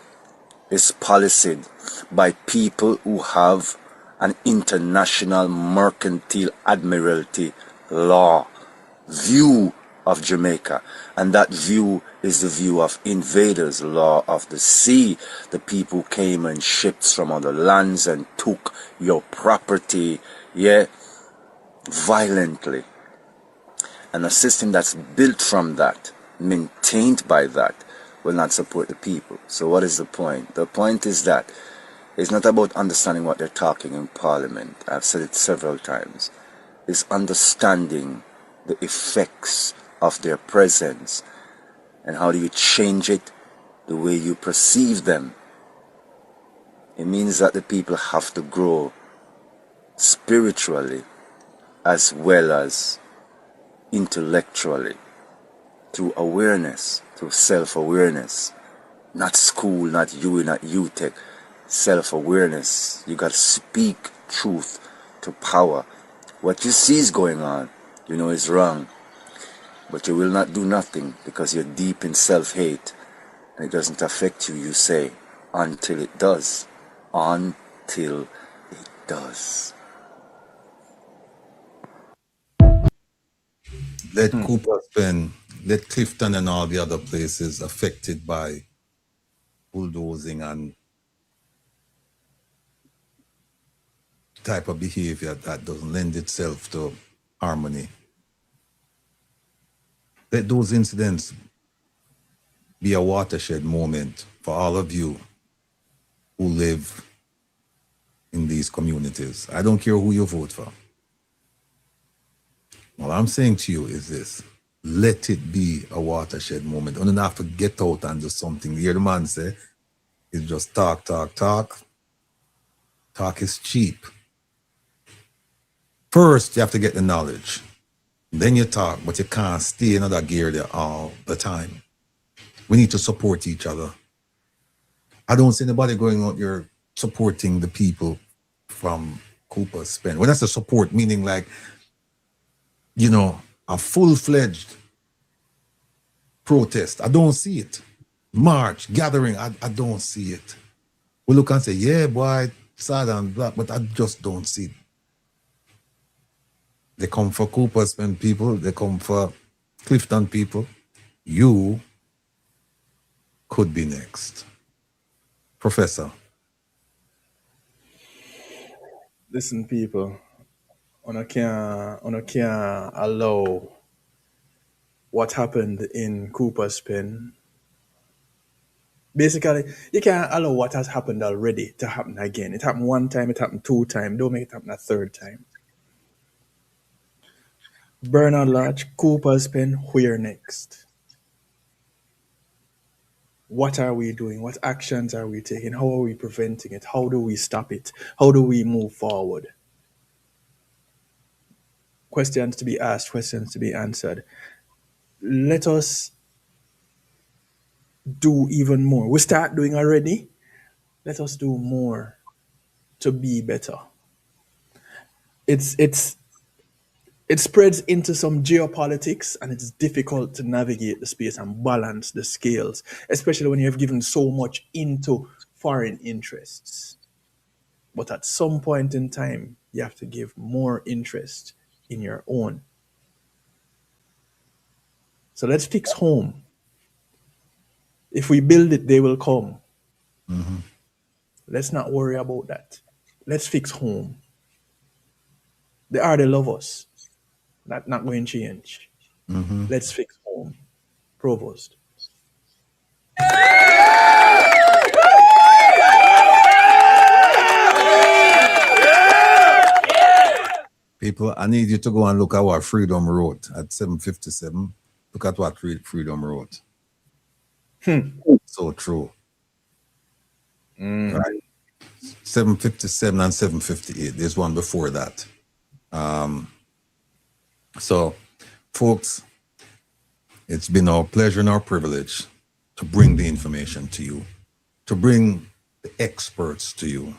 is policed by people who have an international mercantile admiralty law view of Jamaica, and that view is the view of invaders, law of the sea, the people who came in ships from other lands and took your property, violently. And a system that's built from that, maintained by that, will not support the people. So what is the point? The point is that it's not about understanding what they're talking in Parliament. I've said it several times. It's understanding the effects of their presence and how do you change it the way you perceive them. It means that the people have to grow spiritually as well as intellectually through awareness, through self-awareness. Not school, not UTech, self-awareness. You got to speak truth to power. What you see is going on, you know is wrong, but you will not do nothing because you're deep in self-hate and it doesn't affect you, you say, until it does. Until it does. Let Cooper spend, let Clifton and all the other places affected by bulldozing and type of behavior that doesn't lend itself to harmony. Let those incidents be a watershed moment for all of you who live in these communities. I don't care who you vote for. What I'm saying to you is this: let it be a watershed moment. You don't have to get out and do something. You hear the man say, it's just talk, talk, talk. Talk is cheap. First, you have to get the knowledge. Then you talk, but you can't stay in that gear there all the time. We need to support each other. I don't see anybody going out there supporting the people from Cooper's Spend. When I say support, meaning like, you know, a full-fledged protest. I don't see it. March, gathering, I don't see it. We look and say, yeah, boy, sad and black, but I just don't see it. They come for Cooper's Spend people, they come for Clifton people. You could be next. Professor. Listen, people, I can't allow what happened in Cooper's Pen. Basically, you can't allow what has happened already to happen again. It happened one time, it happened two times. Don't make it happen a third time. Bernard Lodge, Cooper's Pen, where next? What are we doing? What actions are we taking? How are we preventing it? How do we stop it? How do we move forward? Questions to be asked, questions to be answered. Let us do even more. We start doing already. Let us do more to be better. It spreads into some geopolitics, and it's difficult to navigate the space and balance the scales, especially when you have given so much into foreign interests. But at some point in time, you have to give more interest in your own. So let's fix home. If we build it, they will come. Mm-hmm. Let's not worry about that. Let's fix home. They already love us. That's not going to change. Mm-hmm. Let's fix home. Provost. People, I need you to go and look at what Freedom wrote at 7:57. Look at what Freedom wrote. So true. Right. 7:57 and 7:58. There's one before that. So, folks, it's been our pleasure and our privilege to bring the information to you, to bring the experts to you,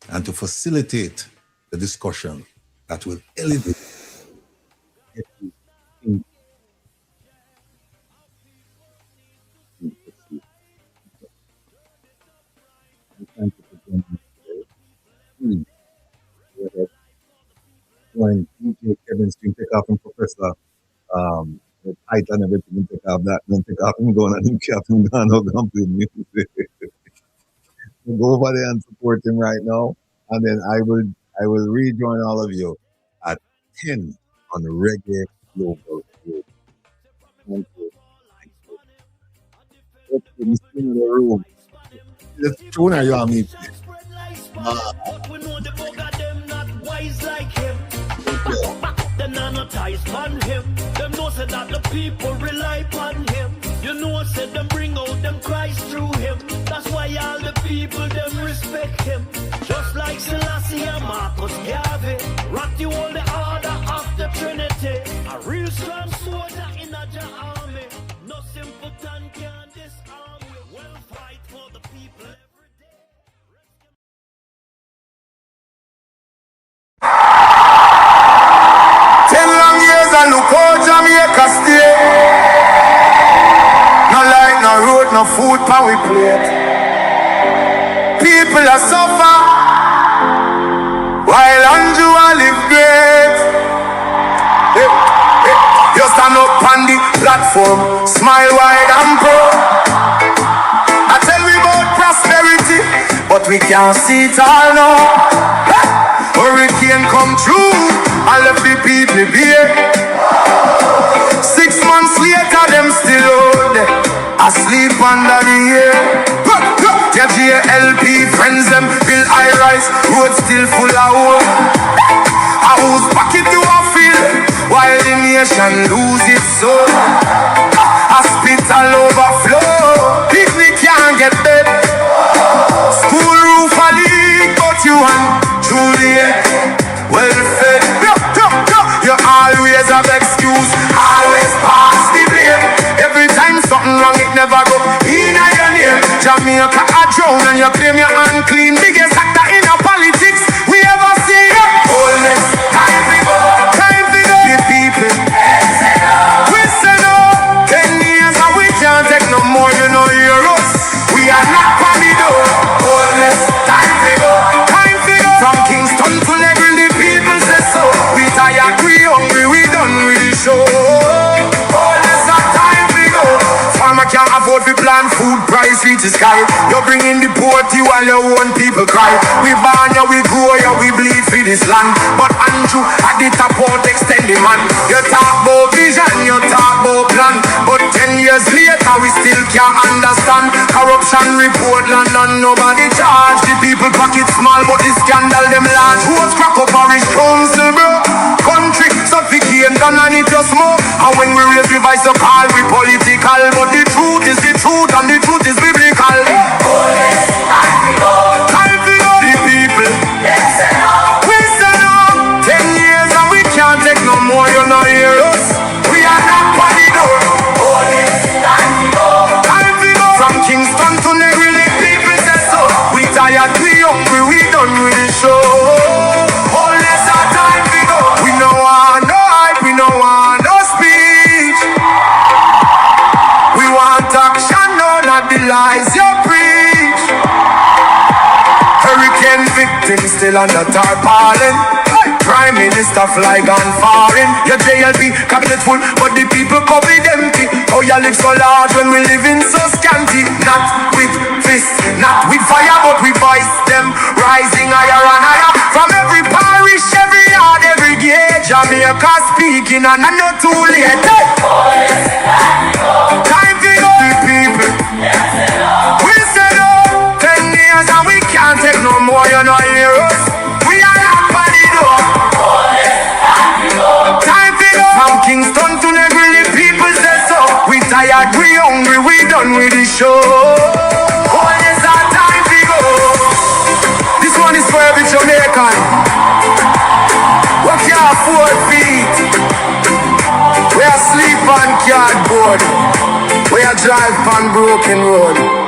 and to facilitate the discussion that will elevate when DJ Kevin's team take off and Professor the height and everything take off that, then take off and go on and cap him down out and play music. We'll go over there and support him right now. And then I will rejoin all of you at 10 on the Reggae Global Radio. Thank you. Let's in the room. Let's tune are you on me. But we know the bug of them not wise like him. Them not ties on him. Them know say that the people rely upon him. You know say them bring out them Christ through him. That's why all the people them respect him. Just like Selassie and Marcus Garvey. Ratty hold the order of the Trinity. A real strong soldier in a army. No simpleton can disarm we. We'll fight for the people every day. 10 long years and look how Jamaica stay. No light, no road, no food pan we plate. People are suffer while Andrew a live great. You stand up on the platform, smile wide and proud. I tell we about prosperity, but we can't see it all now. Hurricane come through, I left the people here. 6 months later, them still out there, asleep under the air. Their JLP friends them build high rise, road still full of hope. A whose pocket you a fill, while the nation lose its soul. Hospital overflow, picnic can't get bed. School roof a leak, but you and Juliet well fed. You always have excuse, always pass the blame. Every time something wrong, it never go in your name. Jamaica a drown and you claim you're unclean. Biggest actor in a politics we ever see. Wholeness, time to go, time to go. The people, we say no. 10 years and we can't take no more, you know hear us. We are not on the door. Wholeness, time to go, time to go. From Kingston to Legrand, the people say so. We tired, we hungry, we done with the show. Wholeness, time to go. Farmer can't afford to plant food, price reach the sky. You're bringing the poverty while your own people cry. We born ya, we grow ya, we bleed for this land. But Andrew at the top out extending man. You talk about vision, you talk about plan. But 10 years later we still can't understand. Corruption report land and nobody charge. The people pocket small but the scandal them large. Who's crack up parish council bro? Country suffocate done and it just more. And when we raise the voice so call we political. But the truth is the truth and the truth is biblical. Time to go, the people. We say no. 10 years and we can't take no more, you know hear us. We are not on the door. Time to go. From Kingston to Negril, the people say so. We tired, we hungry, we done with the show. Wholeness our time to go. We no want no hype, we no want no speech. We want action, no, not the lies you preach. Hurricane victims still under tarpaulin. Prime Minister fly gone foreign. Your JLP cabinet full, but the people covered empty. Oh, you live so large when we living so scanty. Not with fists, not with fire, but we voice them rising higher and higher. From every parish, every yard, every gate, Jamaica speaking and I'm not too late. Time to go, the people. We say no, 10 years and we can't take no more, you know hear us. We are not on the door. Time to go. From Kingston to Negril, the people say so. We tired, we hungry, we done with the show. Oh, yes, our time to go. This one is for every Jamaican. What can't afford feet? We are sleep on cardboard. We are drive on broken road.